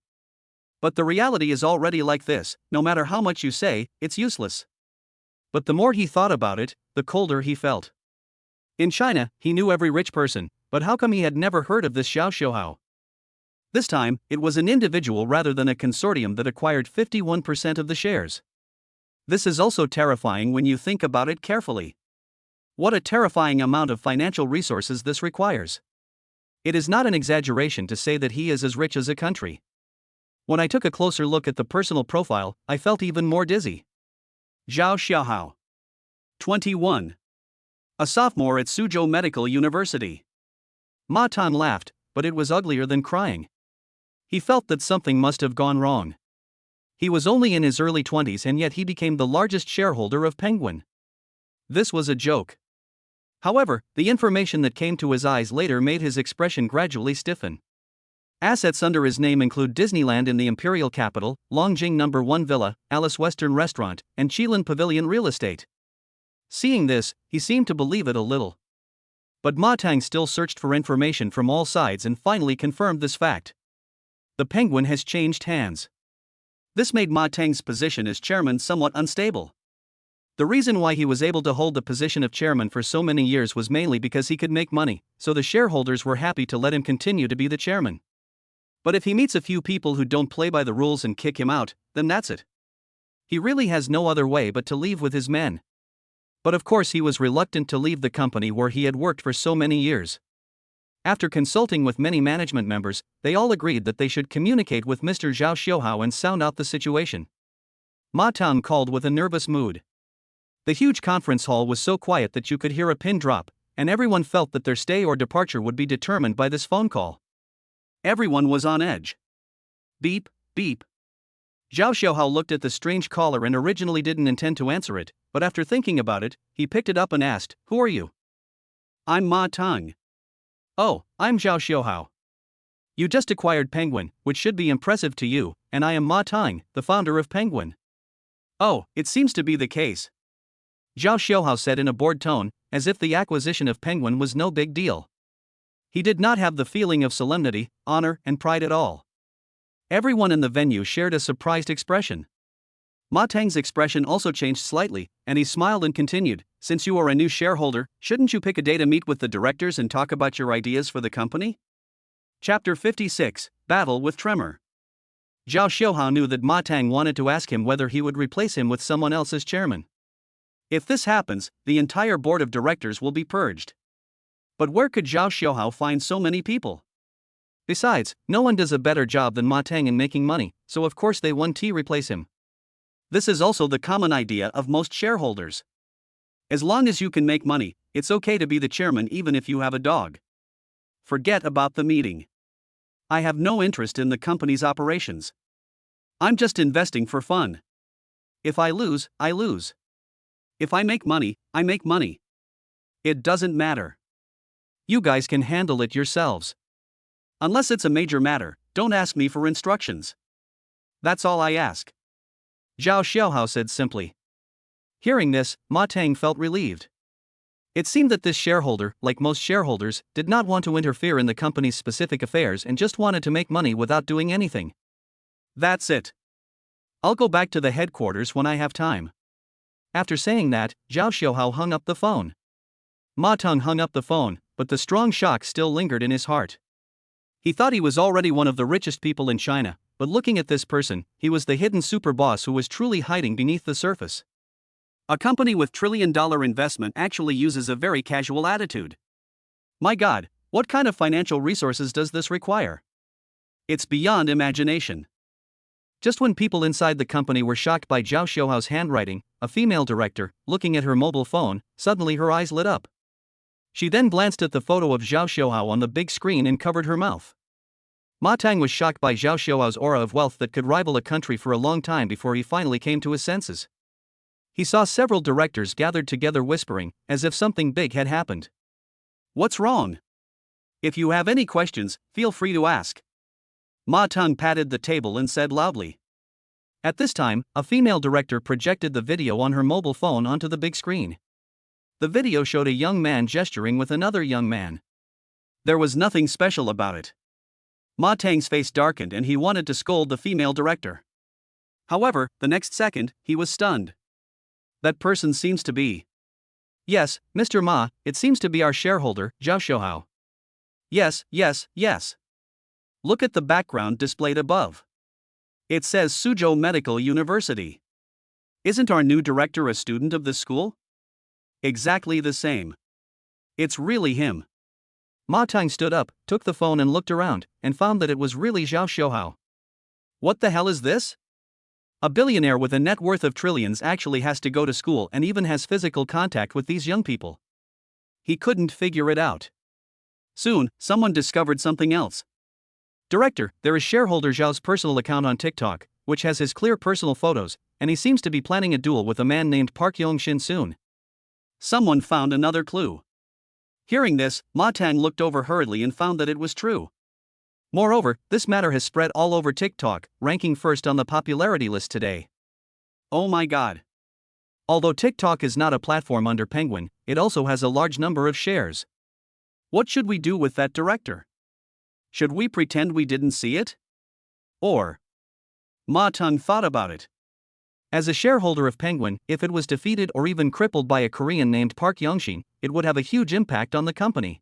But the reality is already like this: no matter how much you say, it's useless. But the more he thought about it, the colder he felt. In China, he knew every rich person, but how come he had never heard of this Zhao Xiaohao? This time, it was an individual rather than a consortium that acquired 51% of the shares. This is also terrifying when you think about it carefully. What a terrifying amount of financial resources this requires. It is not an exaggeration to say that he is as rich as a country. When I took a closer look at the personal profile, I felt even more dizzy. Zhao Xiaohao. 21. A sophomore at Suzhou Medical University. Ma Tan laughed, but it was uglier than crying. He felt that something must have gone wrong. He was only in his early 20s and yet he became the largest shareholder of Penguin. This was a joke. However, the information that came to his eyes later made his expression gradually stiffen. Assets under his name include Disneyland in the Imperial Capital, Longjing No. 1 Villa, Alice Western Restaurant, and Michelin Pavilion Real Estate. Seeing this, he seemed to believe it a little. But Ma Tang still searched for information from all sides and finally confirmed this fact. The Penguin has changed hands. This made Ma Tang's position as chairman somewhat unstable. The reason why he was able to hold the position of chairman for so many years was mainly because he could make money, so the shareholders were happy to let him continue to be the chairman. But if he meets a few people who don't play by the rules and kick him out, then that's it. He really has no other way but to leave with his men. But of course he was reluctant to leave the company where he had worked for so many years. After consulting with many management members, they all agreed that they should communicate with Mr. Zhao Xiaohao and sound out the situation. Ma Tang called with a nervous mood. The huge conference hall was so quiet that you could hear a pin drop, and everyone felt that their stay or departure would be determined by this phone call. Everyone was on edge. Beep, beep. Zhao Xiaohao looked at the strange caller and originally didn't intend to answer it, but after thinking about it, he picked it up and asked, "Who are you?" "I'm Ma Tang." "Oh, I'm Zhao Xiaohao. You just acquired Penguin, which should be impressive to you, and I am Ma Tang, the founder of Penguin." "Oh, it seems to be the case," Zhao Xiaohao said in a bored tone, as if the acquisition of Penguin was no big deal. He did not have the feeling of solemnity, honor, and pride at all. Everyone in the venue shared a surprised expression. Ma Tang's expression also changed slightly, and he smiled and continued, "Since you are a new shareholder, shouldn't you pick a day to meet with the directors and talk about your ideas for the company?" Chapter 56, Battle with Tremor. Zhao Xiaohao knew that Ma Tang wanted to ask him whether he would replace him with someone else as chairman. If this happens, the entire board of directors will be purged. But where could Zhao Xiaohao find so many people? Besides, no one does a better job than Ma Tang in making money, so of course they want to replace him. This is also the common idea of most shareholders. As long as you can make money, it's okay to be the chairman even if you have a dog. Forget about the meeting. I have no interest in the company's operations. I'm just investing for fun. If I lose, I lose. If I make money, I make money. It doesn't matter. You guys can handle it yourselves. Unless it's a major matter, don't ask me for instructions. That's all I ask. Zhao Xiaohao said simply. Hearing this, Ma Tang felt relieved. It seemed that this shareholder, like most shareholders, did not want to interfere in the company's specific affairs and just wanted to make money without doing anything. That's it. I'll go back to the headquarters when I have time. After saying that, Zhao Xiaohao hung up the phone. Ma Tang hung up the phone, but the strong shock still lingered in his heart. He thought he was already one of the richest people in China, but looking at this person, he was the hidden super boss who was truly hiding beneath the surface. A company with trillion-dollar investment actually uses a very casual attitude. My God, what kind of financial resources does this require? It's beyond imagination. Just when people inside the company were shocked by Zhao Xiaohao's handwriting, a female director, looking at her mobile phone, suddenly her eyes lit up. She then glanced at the photo of Zhao Xiaohao on the big screen and covered her mouth. Ma Tang was shocked by Zhao Xiaohao's aura of wealth that could rival a country for a long time before he finally came to his senses. He saw several directors gathered together whispering, as if something big had happened. What's wrong? If you have any questions, feel free to ask. Ma Tang patted the table and said loudly. At this time, a female director projected the video on her mobile phone onto the big screen. The video showed a young man gesturing with another young man. There was nothing special about it. Ma Tang's face darkened and he wanted to scold the female director. However, the next second, he was stunned. That person seems to be. Yes, Mr. Ma, it seems to be our shareholder, Zhao Xiaohao. Yes. Look at the background displayed above. It says Suzhou Medical University. Isn't our new director a student of this school? Exactly the same. It's really him. Ma Tang stood up, took the phone and looked around, and found that it was really Zhao Xiaohao. What the hell is this? A billionaire with a net worth of trillions actually has to go to school and even has physical contact with these young people. He couldn't figure it out. Soon, someone discovered something else. Director, there is shareholder Zhao's personal account on TikTok, which has his clear personal photos, and he seems to be planning a duel with a man named Parky soon. Someone found another clue. Hearing this, Ma Tang looked over hurriedly and found that it was true. Moreover, this matter has spread all over TikTok, ranking first on the popularity list today. Oh my God. Although TikTok is not a platform under Penguin, it also has a large number of shares. What should we do with that director? Should we pretend we didn't see it? Or? Ma Tang thought about it. As a shareholder of Penguin, if it was defeated or even crippled by a Korean named Park Yongshin, it would have a huge impact on the company.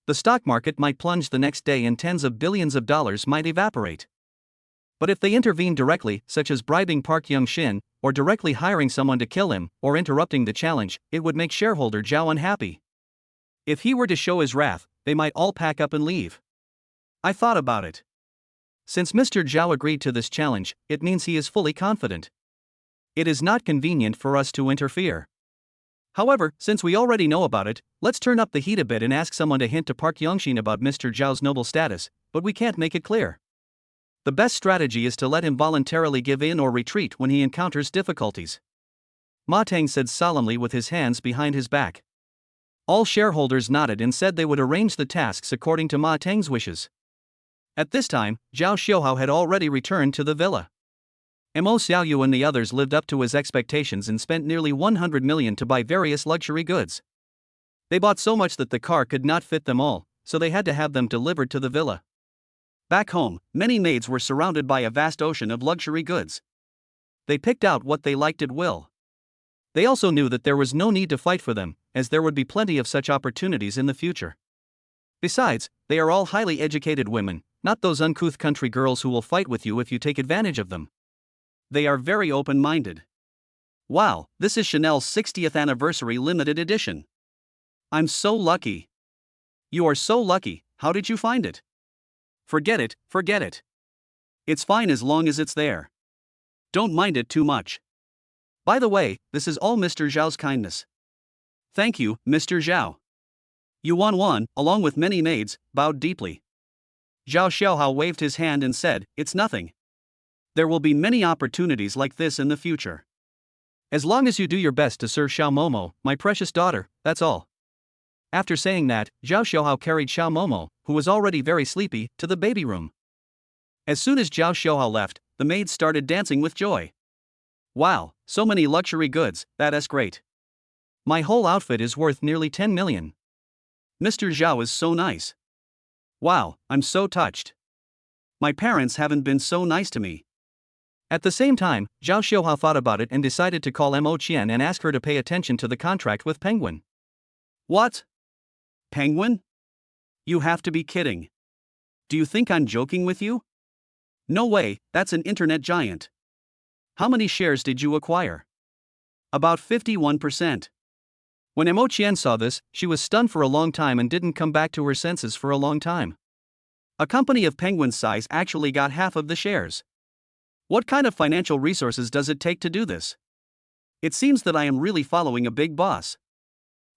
The stock market might plunge the next day and tens of billions of dollars might evaporate. But if they intervene directly, such as bribing Park Yongshin, or directly hiring someone to kill him, or interrupting the challenge, it would make shareholder Zhao unhappy. If he were to show his wrath, they might all pack up and leave. I thought about it. Since Mr. Zhao agreed to this challenge, it means he is fully confident. It is not convenient for us to interfere. However, since we already know about it, let's turn up the heat a bit and ask someone to hint to Park Yongshin about Mr. Zhao's noble status, but we can't make it clear. The best strategy is to let him voluntarily give in or retreat when he encounters difficulties. Ma Tang said solemnly with his hands behind his back. All shareholders nodded and said they would arrange the tasks according to Ma Tang's wishes. At this time, Zhao Xiaohao had already returned to the villa. Mo Xiaoyu and the others lived up to his expectations and spent nearly 100 million to buy various luxury goods. They bought so much that the car could not fit them all, so they had to have them delivered to the villa. Back home, many maids were surrounded by a vast ocean of luxury goods. They picked out what they liked at will. They also knew that there was no need to fight for them, as there would be plenty of such opportunities in the future. Besides, they are all highly educated women, not those uncouth country girls who will fight with you if you take advantage of them. They are very open-minded. Wow, this is Chanel's 60th anniversary limited edition. I'm so lucky. You are so lucky, how did you find it? Forget it, forget it. It's fine as long as it's there. Don't mind it too much. By the way, this is all Mr. Zhao's kindness. Thank you, Mr. Zhao. Yuan Wan, along with many maids, bowed deeply. Zhao Xiaohao waved his hand and said, "It's nothing. There will be many opportunities like this in the future. As long as you do your best to serve Xiao Momo, my precious daughter, that's all." After saying that, Zhao Xiaohao carried Xiao Momo, who was already very sleepy, to the baby room. As soon as Zhao Xiaohao left, the maids started dancing with joy. Wow, so many luxury goods, that's great. My whole outfit is worth nearly 10 million. Mr. Zhao is so nice. Wow, I'm so touched. My parents haven't been so nice to me. At the same time, Zhao Xiaohao thought about it and decided to call Mo Qian and ask her to pay attention to the contract with Penguin. What? Penguin? You have to be kidding. Do you think I'm joking with you? No way, that's an internet giant. How many shares did you acquire? About 51%. When Mo Qian saw this, she was stunned for a long time and didn't come back to her senses for a long time. A company of Penguin's size actually got half of the shares. What kind of financial resources does it take to do this? It seems that I am really following a big boss.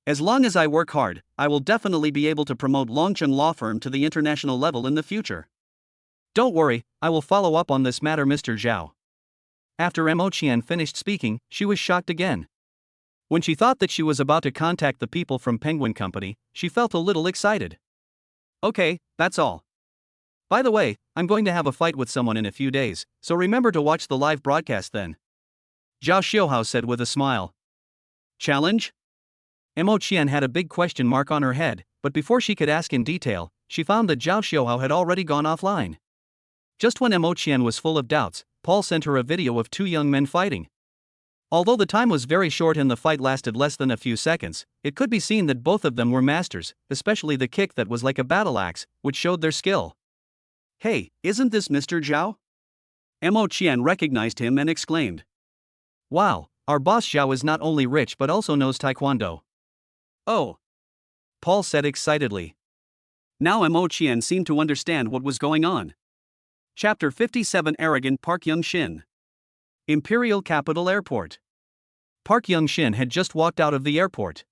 As long as I work hard, I will definitely be able to promote Longchen Law Firm to the international level in the future. Don't worry, I will follow up on this matter, Mr. Zhao. After Mo Qian finished speaking, she was shocked again. When she thought that she was about to contact the people from Penguin Company, she felt a little excited. Okay, that's all. By the way, I'm going to have a fight with someone in a few days, so remember to watch the live broadcast then. Zhao Xiaohao said with a smile. Challenge? Mo Qian had a big question mark on her head, but before she could ask in detail, she found that Zhao Xiaohao had already gone offline. Just when Mo Qian was full of doubts, Paul sent her a video of two young men fighting. Although the time was very short and the fight lasted less than a few seconds, it could be seen that both of them were masters, especially the kick that was like a battle axe, which showed their skill. Hey, isn't this Mr. Zhao? Mo Qian recognized him and exclaimed. Wow, our boss Zhao is not only rich but also knows Taekwondo. Oh, Paul said excitedly. Now Mo Qian seemed to understand what was going on. Chapter 57 Arrogant Park Young-shin. Imperial Capital Airport. Park Young-shin had just walked out of the airport.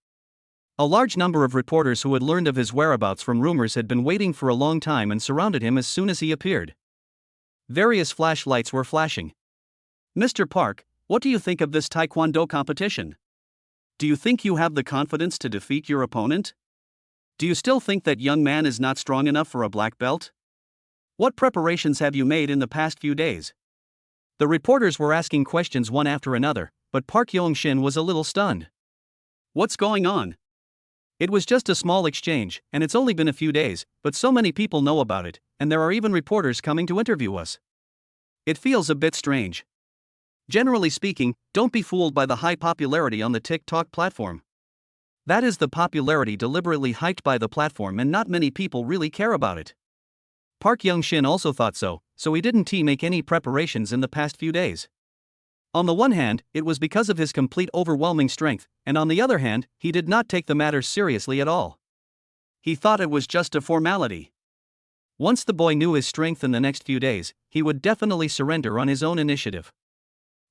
A large number of reporters who had learned of his whereabouts from rumors had been waiting for a long time and surrounded him as soon as he appeared. Various flashlights were flashing. Mr. Park, what do you think of this Taekwondo competition? Do you think you have the confidence to defeat your opponent? Do you still think that young man is not strong enough for a black belt? What preparations have you made in the past few days? The reporters were asking questions one after another, but Park Young-shin was a little stunned. What's going on? It was just a small exchange, and it's only been a few days, but so many people know about it, and there are even reporters coming to interview us. It feels a bit strange. Generally speaking, don't be fooled by the high popularity on the TikTok platform. That is the popularity deliberately hyped by the platform and not many people really care about it. Park Young-shin also thought so he didn't make any preparations in the past few days. On the one hand, it was because of his complete overwhelming strength, and on the other hand, he did not take the matter seriously at all. He thought it was just a formality. Once the boy knew his strength in the next few days, he would definitely surrender on his own initiative.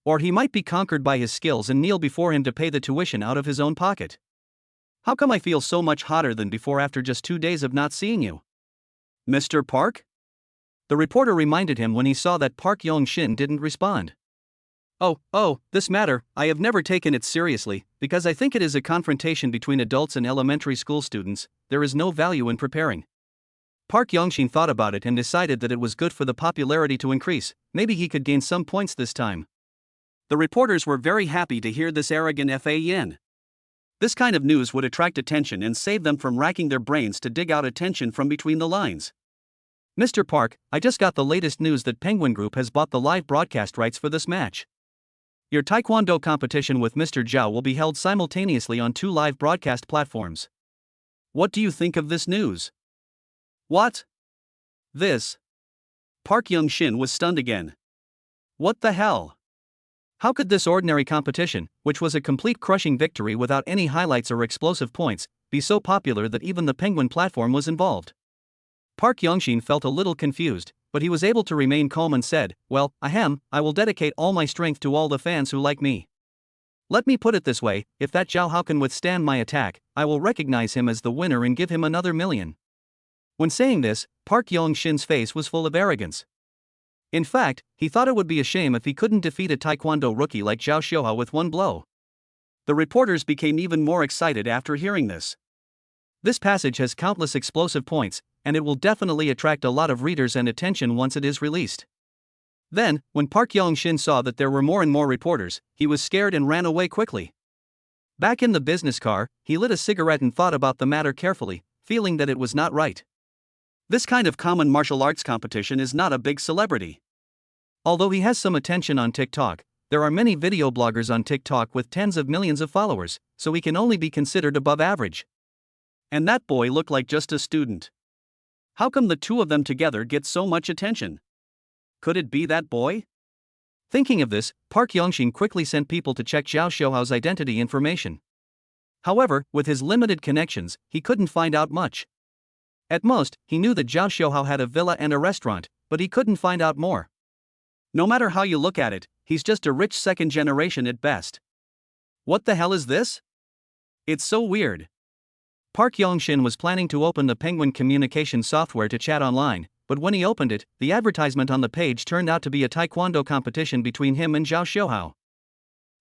Or he might be conquered by his skills and kneel before him to pay the tuition out of his own pocket. How come I feel so much hotter than before after just 2 days of not seeing you? Mr. Park? The reporter reminded him when he saw that Park Young-shin didn't respond. Oh, this matter, I have never taken it seriously, because I think it is a confrontation between adults and elementary school students. There is no value in preparing. Park Young-shin thought about it and decided that it was good for the popularity to increase, maybe he could gain some points this time. The reporters were very happy to hear this arrogant fan. This kind of news would attract attention and save them from racking their brains to dig out attention from between the lines. Mr. Park, I just got the latest news that Penguin Group has bought the live broadcast rights for this match. Your Taekwondo competition with Mr. Zhao will be held simultaneously on 2 live broadcast platforms. What do you think of this news? What? This? Park Young-shin was stunned again. What the hell? How could this ordinary competition, which was a complete crushing victory without any highlights or explosive points, be so popular that even the Penguin platform was involved. Park Yongshin felt a little confused, but he was able to remain calm and said, "Well, I will dedicate all my strength to all the fans who like me. Let me put it this way, if that Zhao Hao can withstand my attack, I will recognize him as the winner and give him another million." When saying this, Park Yongshin's face was full of arrogance. In fact, he thought it would be a shame if he couldn't defeat a Taekwondo rookie like Zhao Xiaohao with one blow. The reporters became even more excited after hearing this. This passage has countless explosive points, and it will definitely attract a lot of readers and attention once it is released. Then, when Park Yongshin saw that there were more and more reporters, he was scared and ran away quickly. Back in the business car, he lit a cigarette and thought about the matter carefully, feeling that it was not right. This kind of common martial arts competition is not a big celebrity. Although he has some attention on TikTok, there are many video bloggers on TikTok with tens of millions of followers, so he can only be considered above average. And that boy looked like just a student. How come the two of them together get so much attention? Could it be that boy? Thinking of this, Park Yongshin quickly sent people to check Zhao Xiaohao's identity information. However, with his limited connections, he couldn't find out much. At most, he knew that Zhao Xiaohao had a villa and a restaurant, but he couldn't find out more. No matter how you look at it, he's just a rich second generation at best. What the hell is this? It's so weird. Park Yongshin was planning to open the Penguin communication software to chat online, but when he opened it, the advertisement on the page turned out to be a Taekwondo competition between him and Zhao Xiaohao.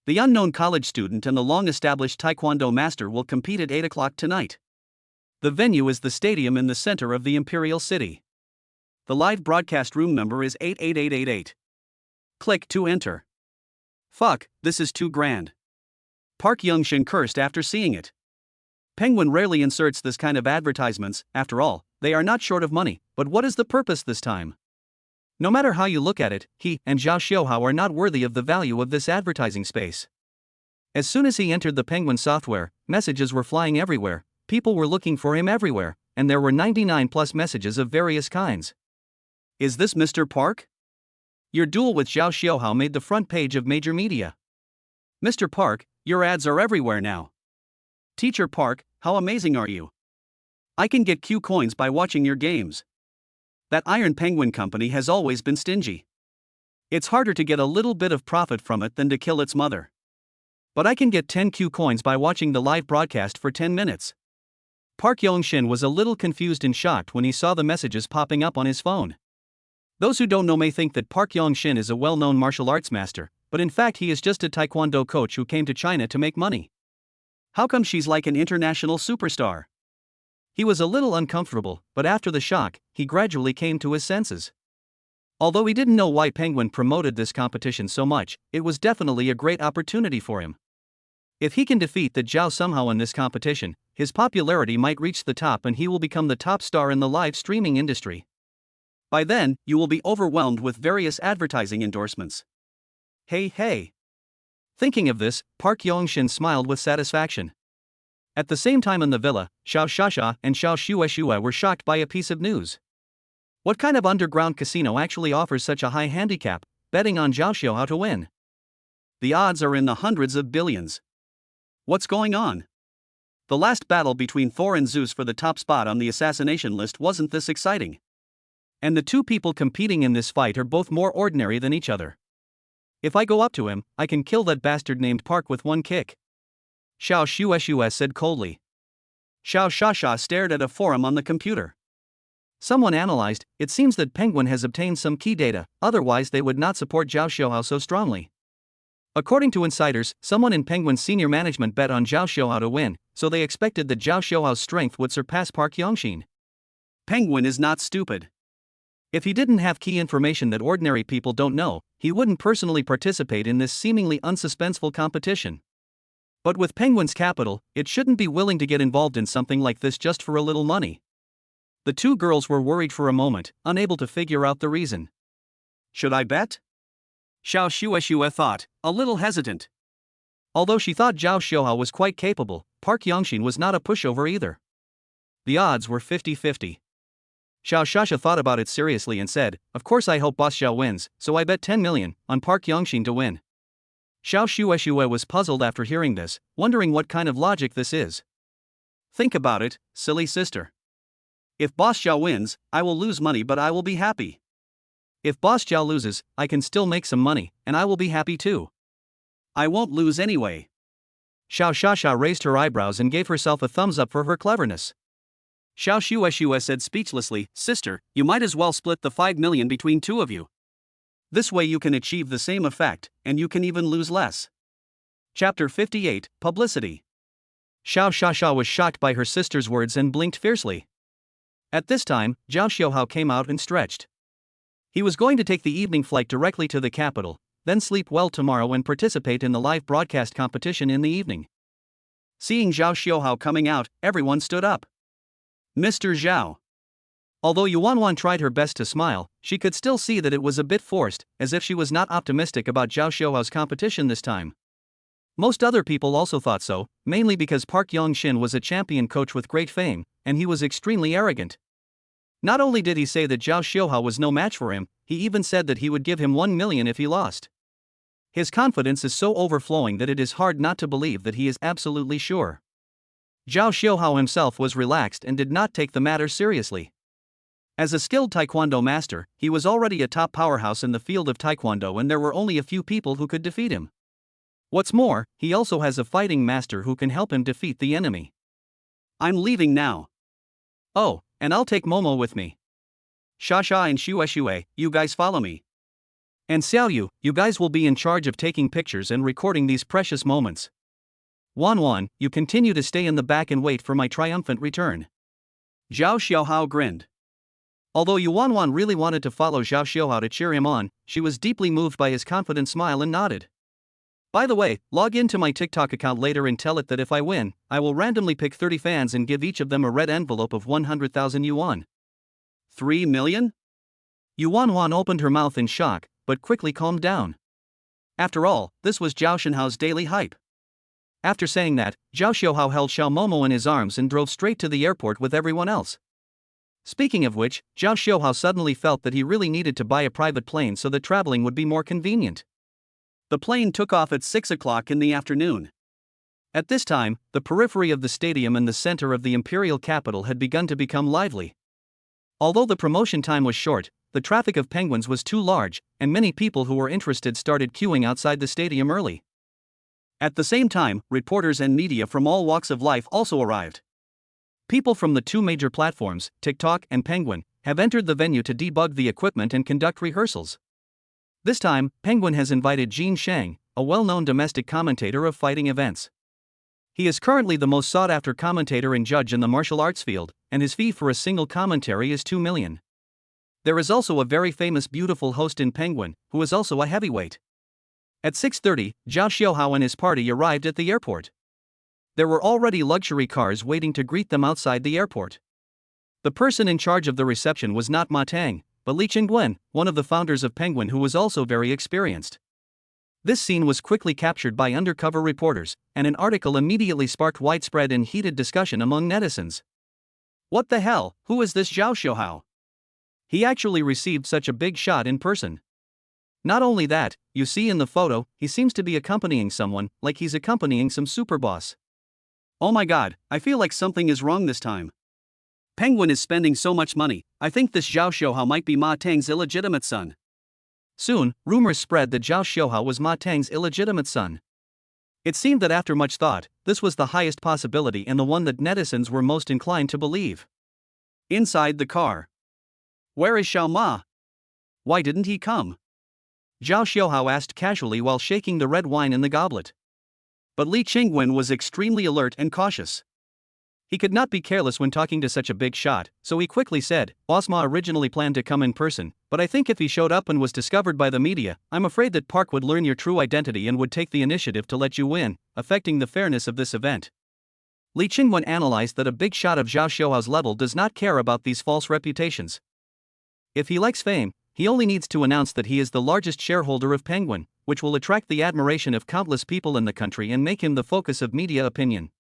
The unknown college student and the long-established Taekwondo Master will compete at 8 o'clock tonight. The venue is the stadium in the center of the Imperial City. The live broadcast room number is 88888. Click to enter. Fuck, this is too grand. Park Yongshin cursed after seeing it. Penguin rarely inserts this kind of advertisements, after all, they are not short of money, but what is the purpose this time? No matter how you look at it, he and Zhao Xiaohao are not worthy of the value of this advertising space. As soon as he entered the Penguin software, messages were flying everywhere, people were looking for him everywhere, and there were 99 plus messages of various kinds. Is this Mr. Park? Your duel with Zhao Xiaohao made the front page of major media. Mr. Park, your ads are everywhere now. Teacher Park, how amazing are you? I can get Q coins by watching your games. That Iron Penguin company has always been stingy. It's harder to get a little bit of profit from it than to kill its mother. But I can get 10 Q coins by watching the live broadcast for 10 minutes. Park Yongshin was a little confused and shocked when he saw the messages popping up on his phone. Those who don't know may think that Park Yongshin is a well-known martial arts master, but in fact he is just a Taekwondo coach who came to China to make money. How come she's like an international superstar? He was a little uncomfortable, but after the shock, he gradually came to his senses. Although he didn't know why Penguin promoted this competition so much, it was definitely a great opportunity for him. If he can defeat the Zhao somehow in this competition, his popularity might reach the top and he will become the top star in the live streaming industry. By then, you will be overwhelmed with various advertising endorsements. Hey. Thinking of this, Park Yongshin smiled with satisfaction. At the same time in the villa, Zhao Xiaohao and Zhao Schw were shocked by a piece of news. What kind of underground casino actually offers such a high handicap, betting on Zhao Xiaohao to win? The odds are in the hundreds of billions. What's going on? The last battle between Thor and Zeus for the top spot on the assassination list wasn't this exciting. And the two people competing in this fight are both more ordinary than each other. If I go up to him, I can kill that bastard named Park with one kick. Zhao Schw said coldly. Zhao Xiaohao stared at a forum on the computer. Someone analyzed, it seems that Penguin has obtained some key data, otherwise they would not support Zhao Xiaohao so strongly. According to insiders, someone in Penguin's senior management bet on Zhao Xiaohao to win, so they expected that Zhao Xiaohao's strength would surpass Park Yongshin. Penguin is not stupid. If he didn't have key information that ordinary people don't know, he wouldn't personally participate in this seemingly unsuspenseful competition. But with Penguin's capital, it shouldn't be willing to get involved in something like this just for a little money. The two girls were worried for a moment, unable to figure out the reason. Should I bet? Zhao Schw thought, a little hesitant. Although she thought Zhao Xiaohao was quite capable, Park Yongshin was not a pushover either. The odds were 50-50. Zhao Xiaohao thought about it seriously and said, of course I hope Boss Zhao wins, so I bet 10 million on Park Yongshin to win. Zhao Schw was puzzled after hearing this, wondering what kind of logic this is. Think about it, silly sister. If Boss Zhao wins, I will lose money but I will be happy. If Boss Zhao loses, I can still make some money, and I will be happy too. I won't lose anyway. Schw raised her eyebrows and gave herself a thumbs up for her cleverness. Schw said speechlessly, Sister, you might as well split the 5 million between two of you. This way you can achieve the same effect, and you can even lose less. Chapter 58, Publicity. Schw was shocked by her sister's words and blinked fiercely. At this time, Zhao Xiuhao came out and stretched. He was going to take the evening flight directly to the capital, then sleep well tomorrow and participate in the live broadcast competition in the evening. Seeing Zhao Xiuhao coming out, everyone stood up. Mr. Zhao. Although Yuanwan tried her best to smile, she could still see that it was a bit forced, as if she was not optimistic about Zhao Xiuhao's competition this time. Most other people also thought so, mainly because Park Yong-shin was a champion coach with great fame, and he was extremely arrogant. Not only did he say that Zhao Xiuhao was no match for him, he even said that he would give him 1 million if he lost. His confidence is so overflowing that it is hard not to believe that he is absolutely sure. Zhao Xiuhao himself was relaxed and did not take the matter seriously. As a skilled Taekwondo master, he was already a top powerhouse in the field of Taekwondo and there were only a few people who could defeat him. What's more, he also has a fighting master who can help him defeat the enemy. I'm leaving now. Oh, and I'll take Momo with me. Schw and Schw, you guys follow me. And Xiaoyu, you guys will be in charge of taking pictures and recording these precious moments. Wanwan, you continue to stay in the back and wait for my triumphant return. Zhao Xiuhao grinned. Although Yuanwan really wanted to follow Zhao Xiuhao to cheer him on, she was deeply moved by his confident smile and nodded. By the way, log in to my TikTok account later and tell it that if I win, I will randomly pick 30 fans and give each of them a red envelope of 100,000 yuan. 3 million? Yuanwan opened her mouth in shock, but quickly calmed down. After all, this was Zhao Shenhao's daily hype. After saying that, Zhao Xiuhao held Xiao Momo in his arms and drove straight to the airport with everyone else. Speaking of which, Zhao Xiuhao suddenly felt that he really needed to buy a private plane so that traveling would be more convenient. The plane took off at 6 o'clock in the afternoon. At this time, the periphery of the stadium and the center of the imperial capital had begun to become lively. Although the promotion time was short, the traffic of penguins was too large, and many people who were interested started queuing outside the stadium early. At the same time, reporters and media from all walks of life also arrived. People from the two major platforms, TikTok and Penguin, have entered the venue to debug the equipment and conduct rehearsals. This time, Penguin has invited Jin Shang, a well-known domestic commentator of fighting events. He is currently the most sought-after commentator and judge in the martial arts field, and his fee for a single commentary is 2 million. There is also a very famous beautiful host in Penguin, who is also a heavyweight. At 6:30, Zhao Xiuhao and his party arrived at the airport. There were already luxury cars waiting to greet them outside the airport. The person in charge of the reception was not Ma Tang, but Li Qingguen, one of the founders of Penguin who was also very experienced. This scene was quickly captured by undercover reporters, and an article immediately sparked widespread and heated discussion among netizens. What the hell, who is this Zhao Xiuhao? He actually received such a big shot in person. Not only that, you see in the photo, he seems to be accompanying someone, like he's accompanying some superboss. Oh my god, I feel like something is wrong this time. Penguin is spending so much money, I think this Zhao Xiuhao might be Ma Tang's illegitimate son. Soon, rumors spread that Zhao Xiuhao was Ma Tang's illegitimate son. It seemed that after much thought, this was the highest possibility and the one that netizens were most inclined to believe. Inside the car. Where is Xiao Ma? Why didn't he come? Zhao Xiuhao asked casually while shaking the red wine in the goblet. But Li Qingguen was extremely alert and cautious. He could not be careless when talking to such a big shot, so he quickly said, Osma originally planned to come in person, but I think if he showed up and was discovered by the media, I'm afraid that Park would learn your true identity and would take the initiative to let you win, affecting the fairness of this event. Li Qingguen analyzed that a big shot of Zhao Xiuhao's level does not care about these false reputations. If he likes fame, he only needs to announce that he is the largest shareholder of Penguin, which will attract the admiration of countless people in the country and make him the focus of media opinion.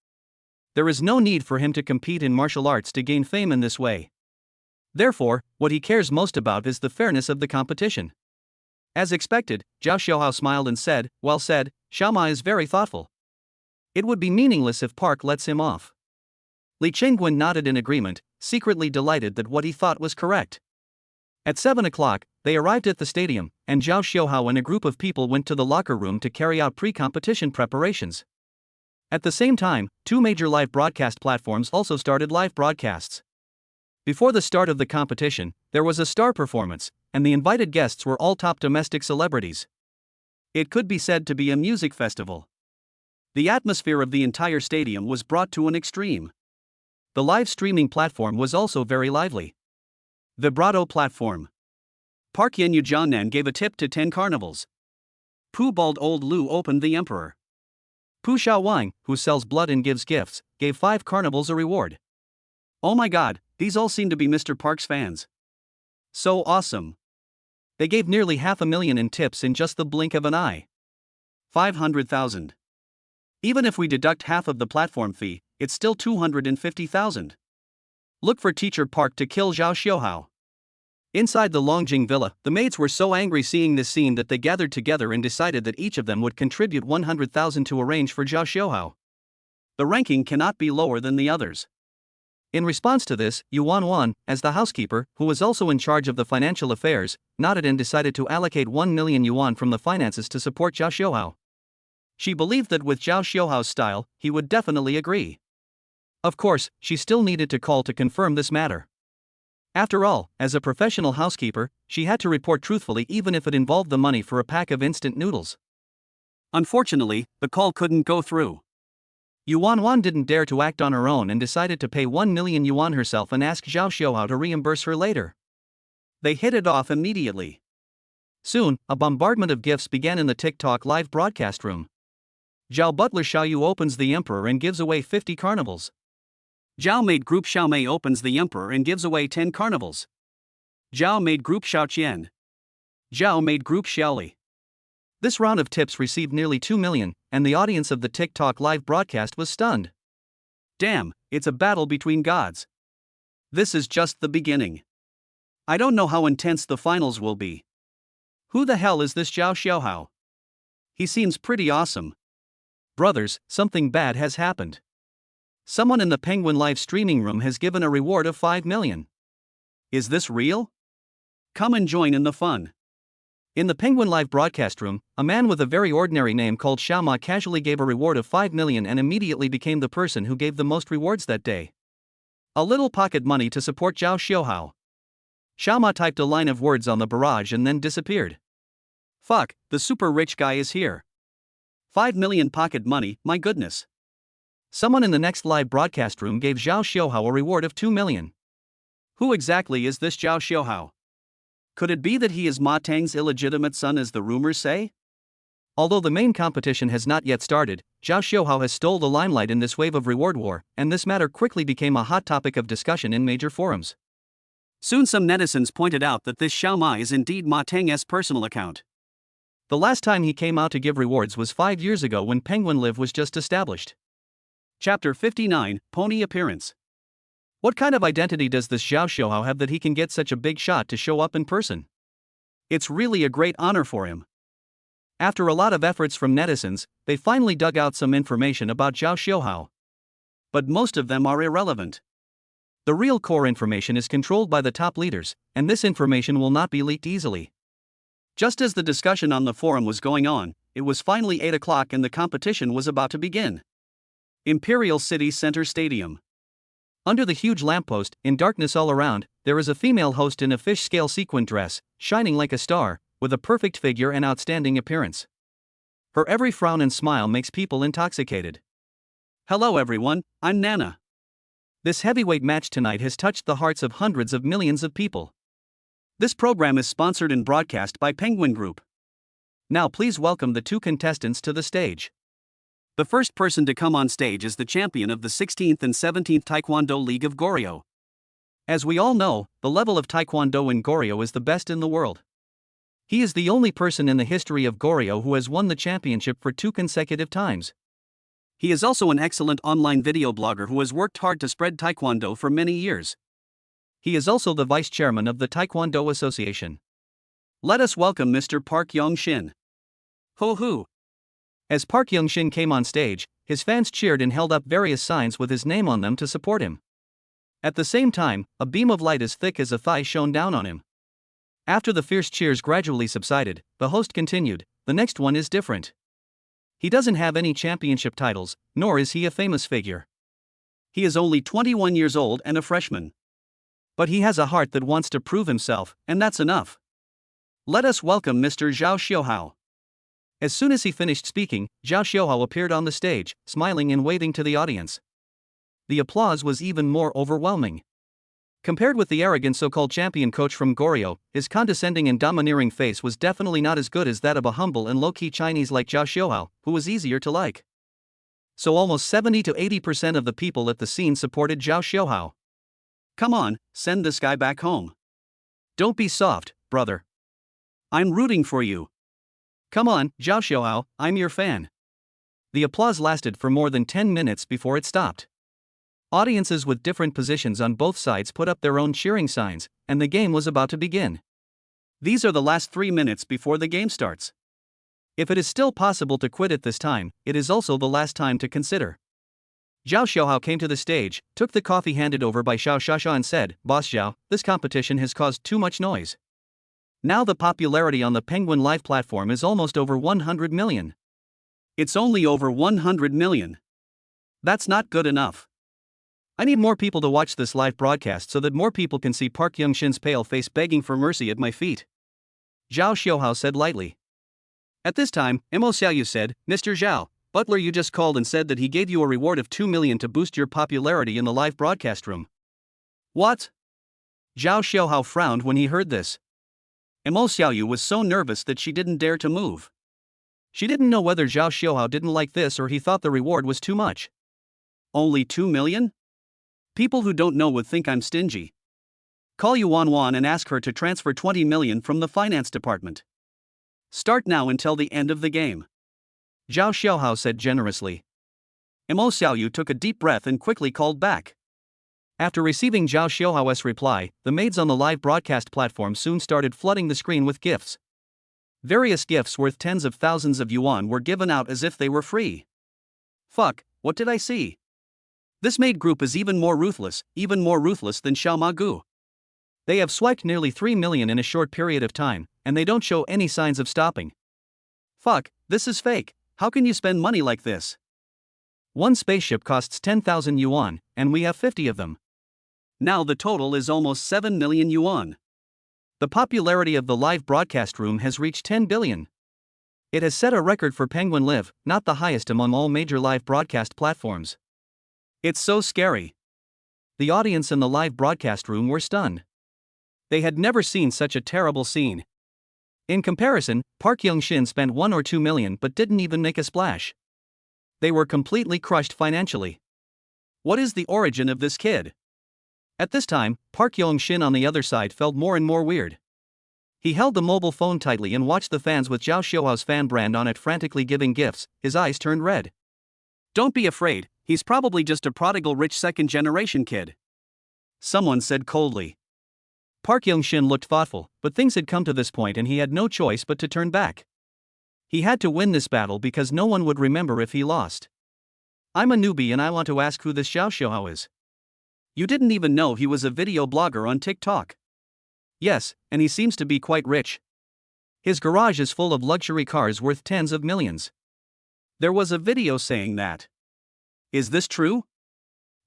There is no need for him to compete in martial arts to gain fame in this way. Therefore, what he cares most about is the fairness of the competition. As expected, Zhao Xiuhao smiled and said, well said, Xiao Ma is very thoughtful. It would be meaningless if Park lets him off. Li Chengguan nodded in agreement, secretly delighted that what he thought was correct. At 7 o'clock, they arrived at the stadium, and Zhao Xiuhao and a group of people went to the locker room to carry out pre-competition preparations. At the same time, 2 major live broadcast platforms also started live broadcasts. Before the start of the competition, there was a star performance, and the invited guests were all top domestic celebrities. It could be said to be a music festival. The atmosphere of the entire stadium was brought to an extreme. The live streaming platform was also very lively. Vibrato platform. Parky and Yujianan gave a tip to 10 carnivals. Pu Bald Old Lu opened the emperor. Pu Xiaowang, who sells blood and gives gifts, gave 5 carnivals a reward. Oh my god, these all seem to be Mr. Park's fans. So awesome. They gave nearly $500,000 in tips in just the blink of an eye. 500,000. Even if we deduct half of the platform fee, it's still 250,000. Look for Teacher Park to kill Zhao Xiuhao. Inside the Longjing Villa, the maids were so angry seeing this scene that they gathered together and decided that each of them would contribute 100,000 to arrange for Zhao Xiuhao. The ranking cannot be lower than the others. In response to this, Yuan Wan, as the housekeeper, who was also in charge of the financial affairs, nodded and decided to allocate 1 million yuan from the finances to support Zhao Xiuhao. She believed that with Zhao Xiuhao's style, he would definitely agree. Of course, she still needed to call to confirm this matter. After all, as a professional housekeeper, she had to report truthfully even if it involved the money for a pack of instant noodles. Unfortunately, the call couldn't go through. Yuan Wan didn't dare to act on her own and decided to pay 1 million yuan herself and ask Zhao Xiuhao to reimburse her later. They hit it off immediately. Soon, a bombardment of gifts began in the TikTok live broadcast room. Zhao Butler Xiaoyu opens the emperor and gives away 50 carnivals. Zhao Maid Group Xiaomei opens the emperor and gives away 10 carnivals. Zhao Maid Group Xiaoqian. Zhao Maid Group Xiaoli. This round of tips received nearly 2 million, and the audience of the TikTok live broadcast was stunned. Damn, it's a battle between gods. This is just the beginning. I don't know how intense the finals will be. Who the hell is this Zhao Xiuhao? He seems pretty awesome. Brothers, something bad has happened. Someone in the Penguin live streaming room has given a reward of 5 million. Is this real? Come and join in the fun. In the Penguin live broadcast room, a man with a very ordinary name called Xiaoma casually gave a reward of 5 million and immediately became the person who gave the most rewards that day. A little pocket money to support Zhao Xiuhao. Xiaoma typed a line of words on the barrage and then disappeared. Fuck, the super rich guy is here. 5 million pocket money, my goodness. Someone in the next live broadcast room gave Zhao Xiuhao a reward of 2 million. Who exactly is this Zhao Xiuhao? Could it be that he is Ma Tang's illegitimate son as the rumors say? Although the main competition has not yet started, Zhao Xiuhao has stole the limelight in this wave of reward war, and this matter quickly became a hot topic of discussion in major forums. Soon some netizens pointed out that this Xiaoma is indeed Ma Tang's personal account. The last time he came out to give rewards was 5 years ago when Penguin Live was just established. Chapter 59, Pony Appearance. What kind of identity does this Zhao Xiuhao have that he can get such a big shot to show up in person? It's really a great honor for him. After a lot of efforts from netizens, they finally dug out some information about Zhao Xiuhao. But most of them are irrelevant. The real core information is controlled by the top leaders, and this information will not be leaked easily. Just as the discussion on the forum was going on, it was finally 8 o'clock and the competition was about to begin. Imperial City Center Stadium. Under the huge lamppost, in darkness all around, there is a female host in a fish-scale sequin dress, shining like a star, with a perfect figure and outstanding appearance. Her every frown and smile makes people intoxicated. Hello everyone, I'm Nana. This heavyweight match tonight has touched the hearts of hundreds of millions of people. This program is sponsored and broadcast by Penguin Group. Now please welcome the 2 contestants to the stage. The first person to come on stage is the champion of the 16th and 17th Taekwondo League of Goryeo. As we all know, the level of Taekwondo in Goryeo is the best in the world. He is the only person in the history of Goryeo who has won the championship for 2 consecutive times. He is also an excellent online video blogger who has worked hard to spread Taekwondo for many years. He is also the vice chairman of the Taekwondo Association. Let us welcome Mr. Park Young-shin. Ho-hoo! As Park Young-shin came on stage, his fans cheered and held up various signs with his name on them to support him. At the same time, a beam of light as thick as a thigh shone down on him. After the fierce cheers gradually subsided, the host continued, "The next one is different. He doesn't have any championship titles, nor is he a famous figure. He is only 21 years old and a freshman. But he has a heart that wants to prove himself, and that's enough. Let us welcome Mr. Schw." As soon as he finished speaking, Schw appeared on the stage, smiling and waving to the audience. The applause was even more overwhelming. Compared with the arrogant so-called champion coach from Goryeo, his condescending and domineering face was definitely not as good as that of a humble and low-key Chinese like Schw, who was easier to like. So almost 70 to 80% of the people at the scene supported Schw. Come on, send this guy back home. Don't be soft, brother. I'm rooting for you. Come on, Schw, I'm your fan. The applause lasted for more than 10 minutes before it stopped. Audiences with different positions on both sides put up their own cheering signs, and the game was about to begin. These are the last 3 minutes before the game starts. If it is still possible to quit at this time, it is also the last time to consider. Schw came to the stage, took the coffee handed over by Schw and said, "Boss Schw, this competition has caused too much noise. Now the popularity on the Penguin Live platform is almost over 100 million. It's only over 100 million. That's not good enough. I need more people to watch this live broadcast so that more people can see Park Young-shin's pale face begging for mercy at my feet," Schw said lightly. At this time, Mo Xiaoyu said, "Mr. Zhao, Butler you just called and said that he gave you a reward of 2 million to boost your popularity in the live broadcast room." "What?" Schw frowned when he heard this. Mo Xiaoyu was so nervous that she didn't dare to move. She didn't know whether Schw didn't like this or he thought the reward was too much. "Only 2 million? People who don't know would think I'm stingy. Call Yuan Wan and ask her to transfer 20 million from the finance department. Start now until the end of the game," Schw said generously. Mo Xiaoyu took a deep breath and quickly called back. After receiving Schw's reply, the maids on the live broadcast platform soon started flooding the screen with gifts. Various gifts worth tens of thousands of yuan were given out as if they were free. Fuck, what did I see? This maid group is even more ruthless than Xiaomagu. They have swiped nearly 3 million in a short period of time, and they don't show any signs of stopping. Fuck, this is fake. How can you spend money like this? One spaceship costs 10,000 yuan, and we have 50 of them. Now the total is almost 7 million yuan. The popularity of the live broadcast room has reached 10 billion. It has set a record for Penguin Live, not the highest among all major live broadcast platforms. It's so scary. The audience in the live broadcast room were stunned. They had never seen such a terrible scene. In comparison, Park Young-shin spent 1 or 2 million but didn't even make a splash. They were completely crushed financially. What is the origin of this kid? At this time, Park Young-shin on the other side felt more and more weird. He held the mobile phone tightly and watched the fans with Zhao Xiaohao's fan brand on it frantically giving gifts. His eyes turned red. "Don't be afraid, he's probably just a prodigal rich second-generation kid," someone said coldly. Park Young-shin looked thoughtful, but things had come to this point and he had no choice but to turn back. He had to win this battle because no one would remember if he lost. "I'm a newbie and I want to ask who this Zhao Xiaohao is." "You didn't even know he was a video blogger on TikTok." "Yes, and he seems to be quite rich. His garage is full of luxury cars worth tens of millions. There was a video saying that. Is this true?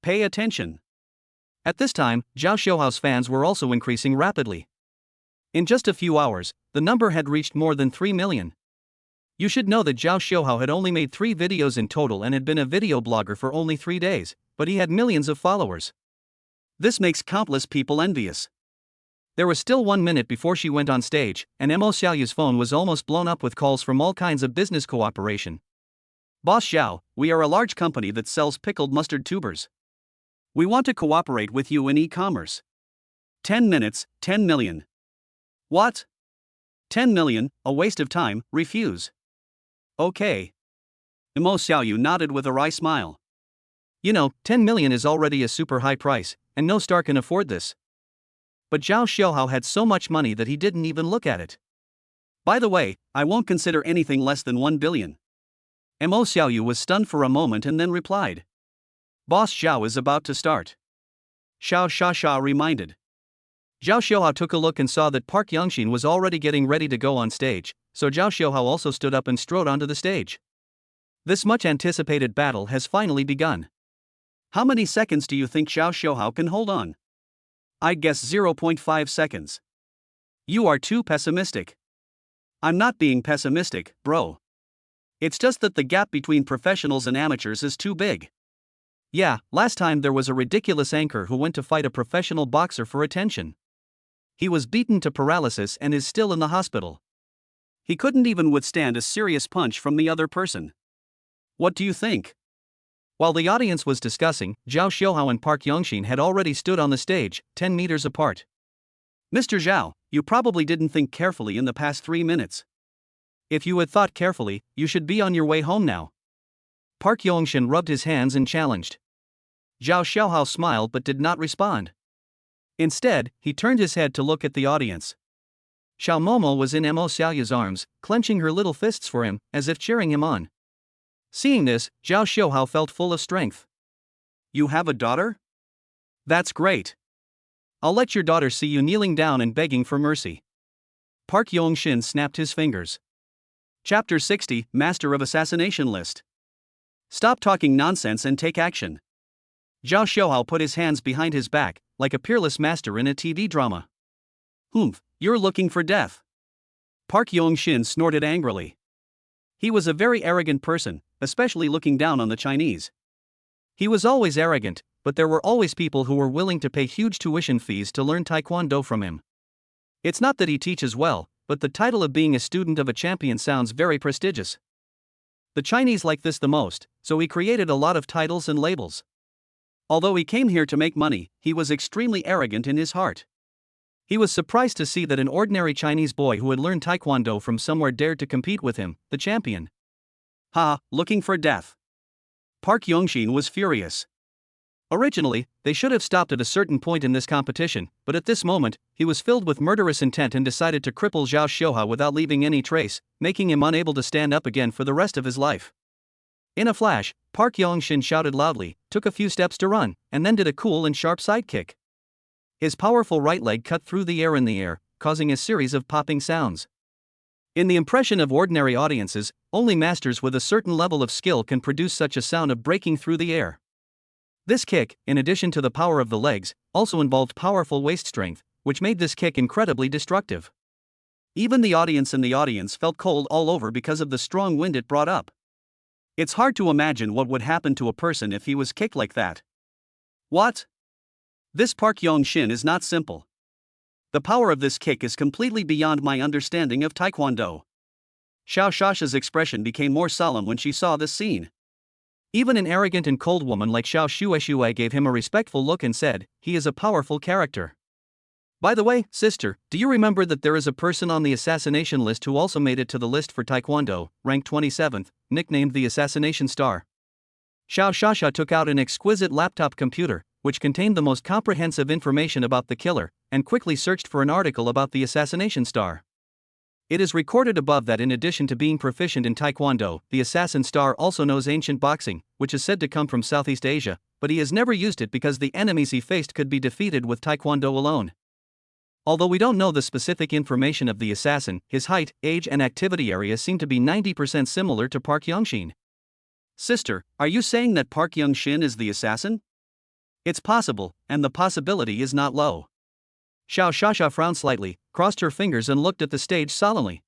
Pay attention." At this time, Zhao Xiaohao's fans were also increasing rapidly. In just a few hours, the number had reached more than 3 million. You should know that Zhao Xiaohao had only made 3 videos in total and had been a video blogger for only 3 days, but he had millions of followers. This makes countless people envious. There was still 1 minute before she went on stage, and Mo Xiaoyu's phone was almost blown up with calls from all kinds of business cooperation. "Boss Zhao, we are a large company that sells pickled mustard tubers. We want to cooperate with you in e-commerce. 10 minutes, 10 million. What? 10 million, a waste of time, refuse. Okay. Mo Xiaoyu nodded with a wry smile. You know, 10 million is already a super high price, and no star can afford this. But Zhao Xiaohao had so much money that he didn't even look at it. By the way, I won't consider anything less than 1 billion. Mo Xiaoyu was stunned for a moment and then replied. Boss Zhao is about to start. Sha reminded. Zhao Xiuhao took a look and saw that Park Yongxin was already getting ready to go on stage, so Zhao Xiuhao also stood up and strode onto the stage. This much anticipated battle has finally begun. How many seconds do you think Zhao Xiuhao can hold on? I'd guess 0.5 seconds. You are too pessimistic. I'm not being pessimistic, bro. It's just that the gap between professionals and amateurs is too big. Yeah, last time there was a ridiculous anchor who went to fight a professional boxer for attention. He was beaten to paralysis and is still in the hospital. He couldn't even withstand a serious punch from the other person. What do you think? While the audience was discussing, Zhao Xiuhao and Park Yongxin had already stood on the stage, 10 meters apart. Mr. Zhao, you probably didn't think carefully in the past 3 minutes. If you had thought carefully, you should be on your way home now. Park Yongxin rubbed his hands and challenged. Zhao Xiuhao smiled but did not respond. Instead, he turned his head to look at the audience. Xiao Momo was in Mo Xiaoyu's arms, clenching her little fists for him, as if cheering him on. Seeing this, Zhao Xiuhao felt full of strength. You have a daughter? That's great. I'll let your daughter see you kneeling down and begging for mercy. Park Yongxin snapped his fingers. Chapter 60, Master of Assassination List. Stop talking nonsense and take action. Zhao Xiuhao put his hands behind his back, like a peerless master in a TV drama. Humph, you're looking for death. Park Yongxin snorted angrily. He was a very arrogant person, especially looking down on the Chinese. He was always arrogant, but there were always people who were willing to pay huge tuition fees to learn Taekwondo from him. It's not that he teaches well, but the title of being a student of a champion sounds very prestigious. The Chinese like this the most, so he created a lot of titles and labels. Although he came here to make money, he was extremely arrogant in his heart. He was surprised to see that an ordinary Chinese boy who had learned Taekwondo from somewhere dared to compete with him, the champion. Ha, looking for death. Park Yongxin was furious. Originally, they should have stopped at a certain point in this competition, but at this moment, he was filled with murderous intent and decided to cripple Zhao Xiuhao without leaving any trace, making him unable to stand up again for the rest of his life. In a flash, Park Yongxin shouted loudly, took a few steps to run, and then did a cool and sharp side kick. His powerful right leg cut through the air, causing a series of popping sounds. In the impression of ordinary audiences, only masters with a certain level of skill can produce such a sound of breaking through the air. This kick, in addition to the power of the legs, also involved powerful waist strength, which made this kick incredibly destructive. Even the audience felt cold all over because of the strong wind it brought up. It's hard to imagine what would happen to a person if he was kicked like that. What? This Park Yongxin is not simple. The power of this kick is completely beyond my understanding of Taekwondo. Xiao Shasha's expression became more solemn when she saw this scene. Even an arrogant and cold woman like Xiao Shui gave him a respectful look and said, he is a powerful character. By the way, sister, do you remember that there is a person on the assassination list who also made it to the list for Taekwondo, ranked 27th, nicknamed the Assassination Star? Xiao Shasha took out an exquisite laptop computer, which contained the most comprehensive information about the killer, and quickly searched for an article about the Assassination Star. It is recorded above that in addition to being proficient in Taekwondo, the Assassin Star also knows ancient boxing, which is said to come from Southeast Asia, but he has never used it because the enemies he faced could be defeated with Taekwondo alone. Although we don't know the specific information of the assassin, his height, age and activity area seem to be 90% similar to Park Yongxin. Sister, are you saying that Park Yongxin is the assassin? It's possible, and the possibility is not low. Xiao Shasha frowned slightly, crossed her fingers and looked at the stage solemnly.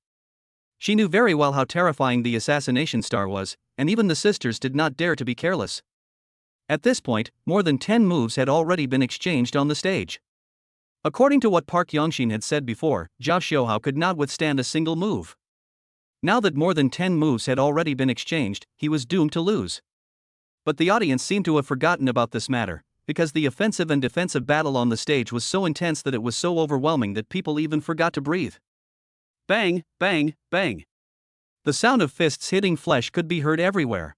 She knew very well how terrifying the Assassination Star was, and even the sisters did not dare to be careless. At this point, more than 10 moves had already been exchanged on the stage. According to what Park Yongxin had said before, Zhao Xiuhao could not withstand a single move. Now that more than 10 moves had already been exchanged, he was doomed to lose. But the audience seemed to have forgotten about this matter, because the offensive and defensive battle on the stage was so intense that it was so overwhelming that people even forgot to breathe. Bang, bang, bang. The sound of fists hitting flesh could be heard everywhere.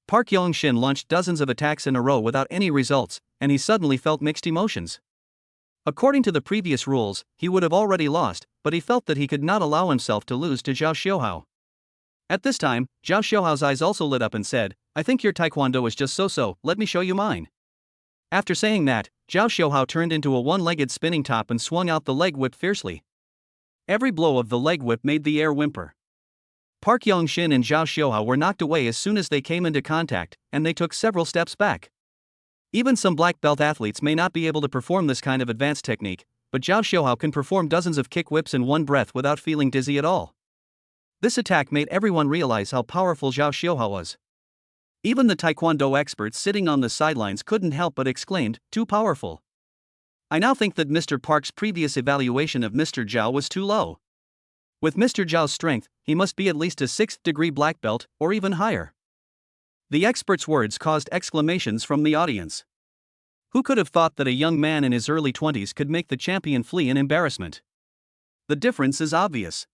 Park Yongxin launched dozens of attacks in a row without any results, and he suddenly felt mixed emotions. According to the previous rules, he would have already lost, but he felt that he could not allow himself to lose to Zhao Xiuhao. At this time, Zhao Xiaohao's eyes also lit up and said, I think your taekwondo is just so-so, let me show you mine. After saying that, Zhao Xiaohao turned into a one-legged spinning top and swung out the leg whip fiercely. Every blow of the leg whip made the air whimper. Park Yongshin and Zhao Xiaohao were knocked away as soon as they came into contact, and they took several steps back. Even some black belt athletes may not be able to perform this kind of advanced technique, but Zhao Xiaohao can perform dozens of kick whips in one breath without feeling dizzy at all. This attack made everyone realize how powerful Zhao Xiaohao was. Even the Taekwondo experts sitting on the sidelines couldn't help but exclaim, too powerful. I now think that Mr. Park's previous evaluation of Mr. Zhao was too low. With Mr. Zhao's strength, he must be at least a 6th degree black belt, or even higher. The expert's words caused exclamations from the audience. Who could have thought that a young man in his early 20s could make the champion flee in embarrassment? The difference is obvious.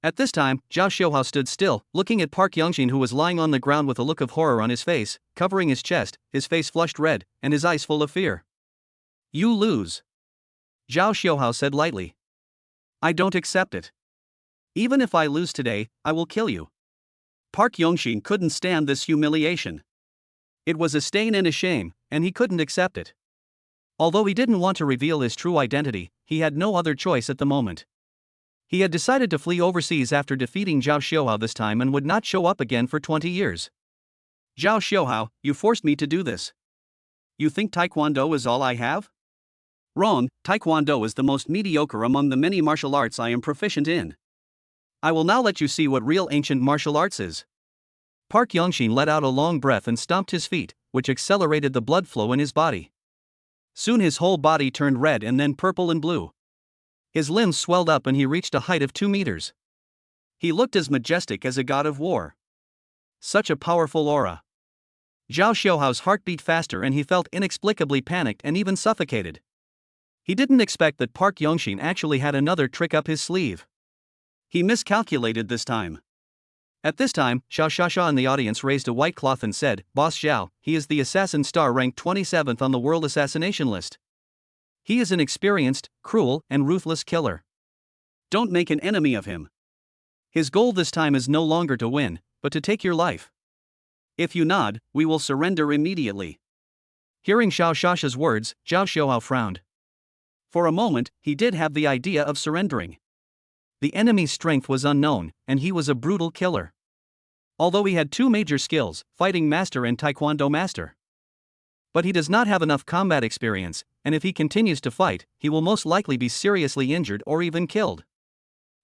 At this time, Zhao Xiaohao stood still, looking at Park Yongshin, who was lying on the ground with a look of horror on his face, covering his chest, his face flushed red, and his eyes full of fear. You lose. Zhao Xiaohao said lightly. I don't accept it. Even if I lose today, I will kill you. Park Yongshin couldn't stand this humiliation. It was a stain and a shame, and he couldn't accept it. Although he didn't want to reveal his true identity, he had no other choice at the moment. He had decided to flee overseas after defeating Zhao Xiaohao this time and would not show up again for 20 years. Zhao Xiaohao, you forced me to do this. You think Taekwondo is all I have? Wrong, Taekwondo is the most mediocre among the many martial arts I am proficient in. I will now let you see what real ancient martial arts is. Park Yongshin let out a long breath and stomped his feet, which accelerated the blood flow in his body. Soon his whole body turned red and then purple and blue. His limbs swelled up and he reached a height of 2 meters. He looked as majestic as a god of war. Such a powerful aura. Zhao Xiaohao's heart beat faster and he felt inexplicably panicked and even suffocated. He didn't expect that Park Yongshin actually had another trick up his sleeve. He miscalculated this time. At this time, Zhao Xiaohao in the audience raised a white cloth and said, Boss Zhao, he is the assassin star ranked 27th on the world assassination list. He is an experienced, cruel, and ruthless killer. Don't make an enemy of him. His goal this time is no longer to win, but to take your life. If you nod, we will surrender immediately. Hearing Zhao Xiaohao's words, Zhao Xiaohao frowned. For a moment, he did have the idea of surrendering. The enemy's strength was unknown, and he was a brutal killer. Although he had 2 major skills, Fighting Master and Taekwondo Master. But he does not have enough combat experience, and if he continues to fight, he will most likely be seriously injured or even killed.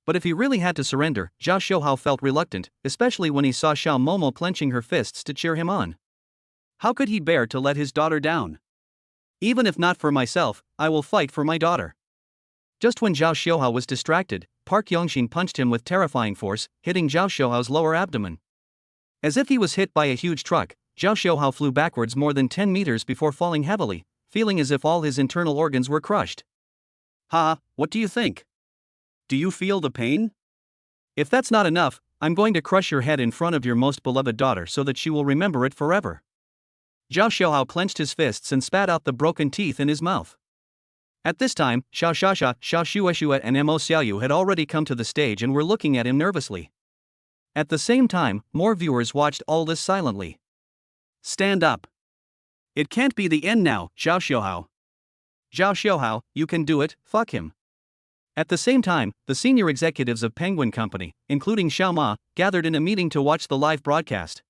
But if he really had to surrender, Zhao Xiaohao felt reluctant, especially when he saw Xiao Momo clenching her fists to cheer him on. How could he bear to let his daughter down? Even if not for myself, I will fight for my daughter. Just when Zhao Xiaohao was distracted, Park Yongshin punched him with terrifying force, hitting Zhao Xiaohao's lower abdomen. As if he was hit by a huge truck, Zhao Xiaohao flew backwards more than 10 meters before falling heavily, feeling as if all his internal organs were crushed. Ha, what do you think? Do you feel the pain? If that's not enough, I'm going to crush your head in front of your most beloved daughter so that she will remember it forever. Zhao Xiaohao clenched his fists and spat out the broken teeth in his mouth. At this time, Xiao Xiaoxia, Xiao Shueshua and Mo Xiaoyu had already come to the stage and were looking at him nervously. At the same time, more viewers watched all this silently. Stand up. It can't be the end now, Zhao Xiaohao. Zhao Xiaohao, you can do it, fuck him. At the same time, the senior executives of Penguin Company, including Xiao Ma, gathered in a meeting to watch the live broadcast.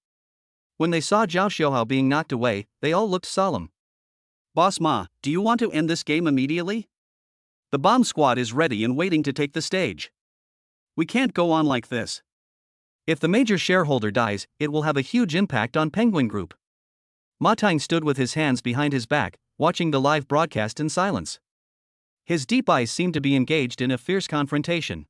When they saw Zhao Xiaohao being knocked away, they all looked solemn. Boss Ma, do you want to end this game immediately? The bomb squad is ready and waiting to take the stage. We can't go on like this. If the major shareholder dies, it will have a huge impact on Penguin Group. Ma Tang stood with his hands behind his back, watching the live broadcast in silence. His deep eyes seemed to be engaged in a fierce confrontation.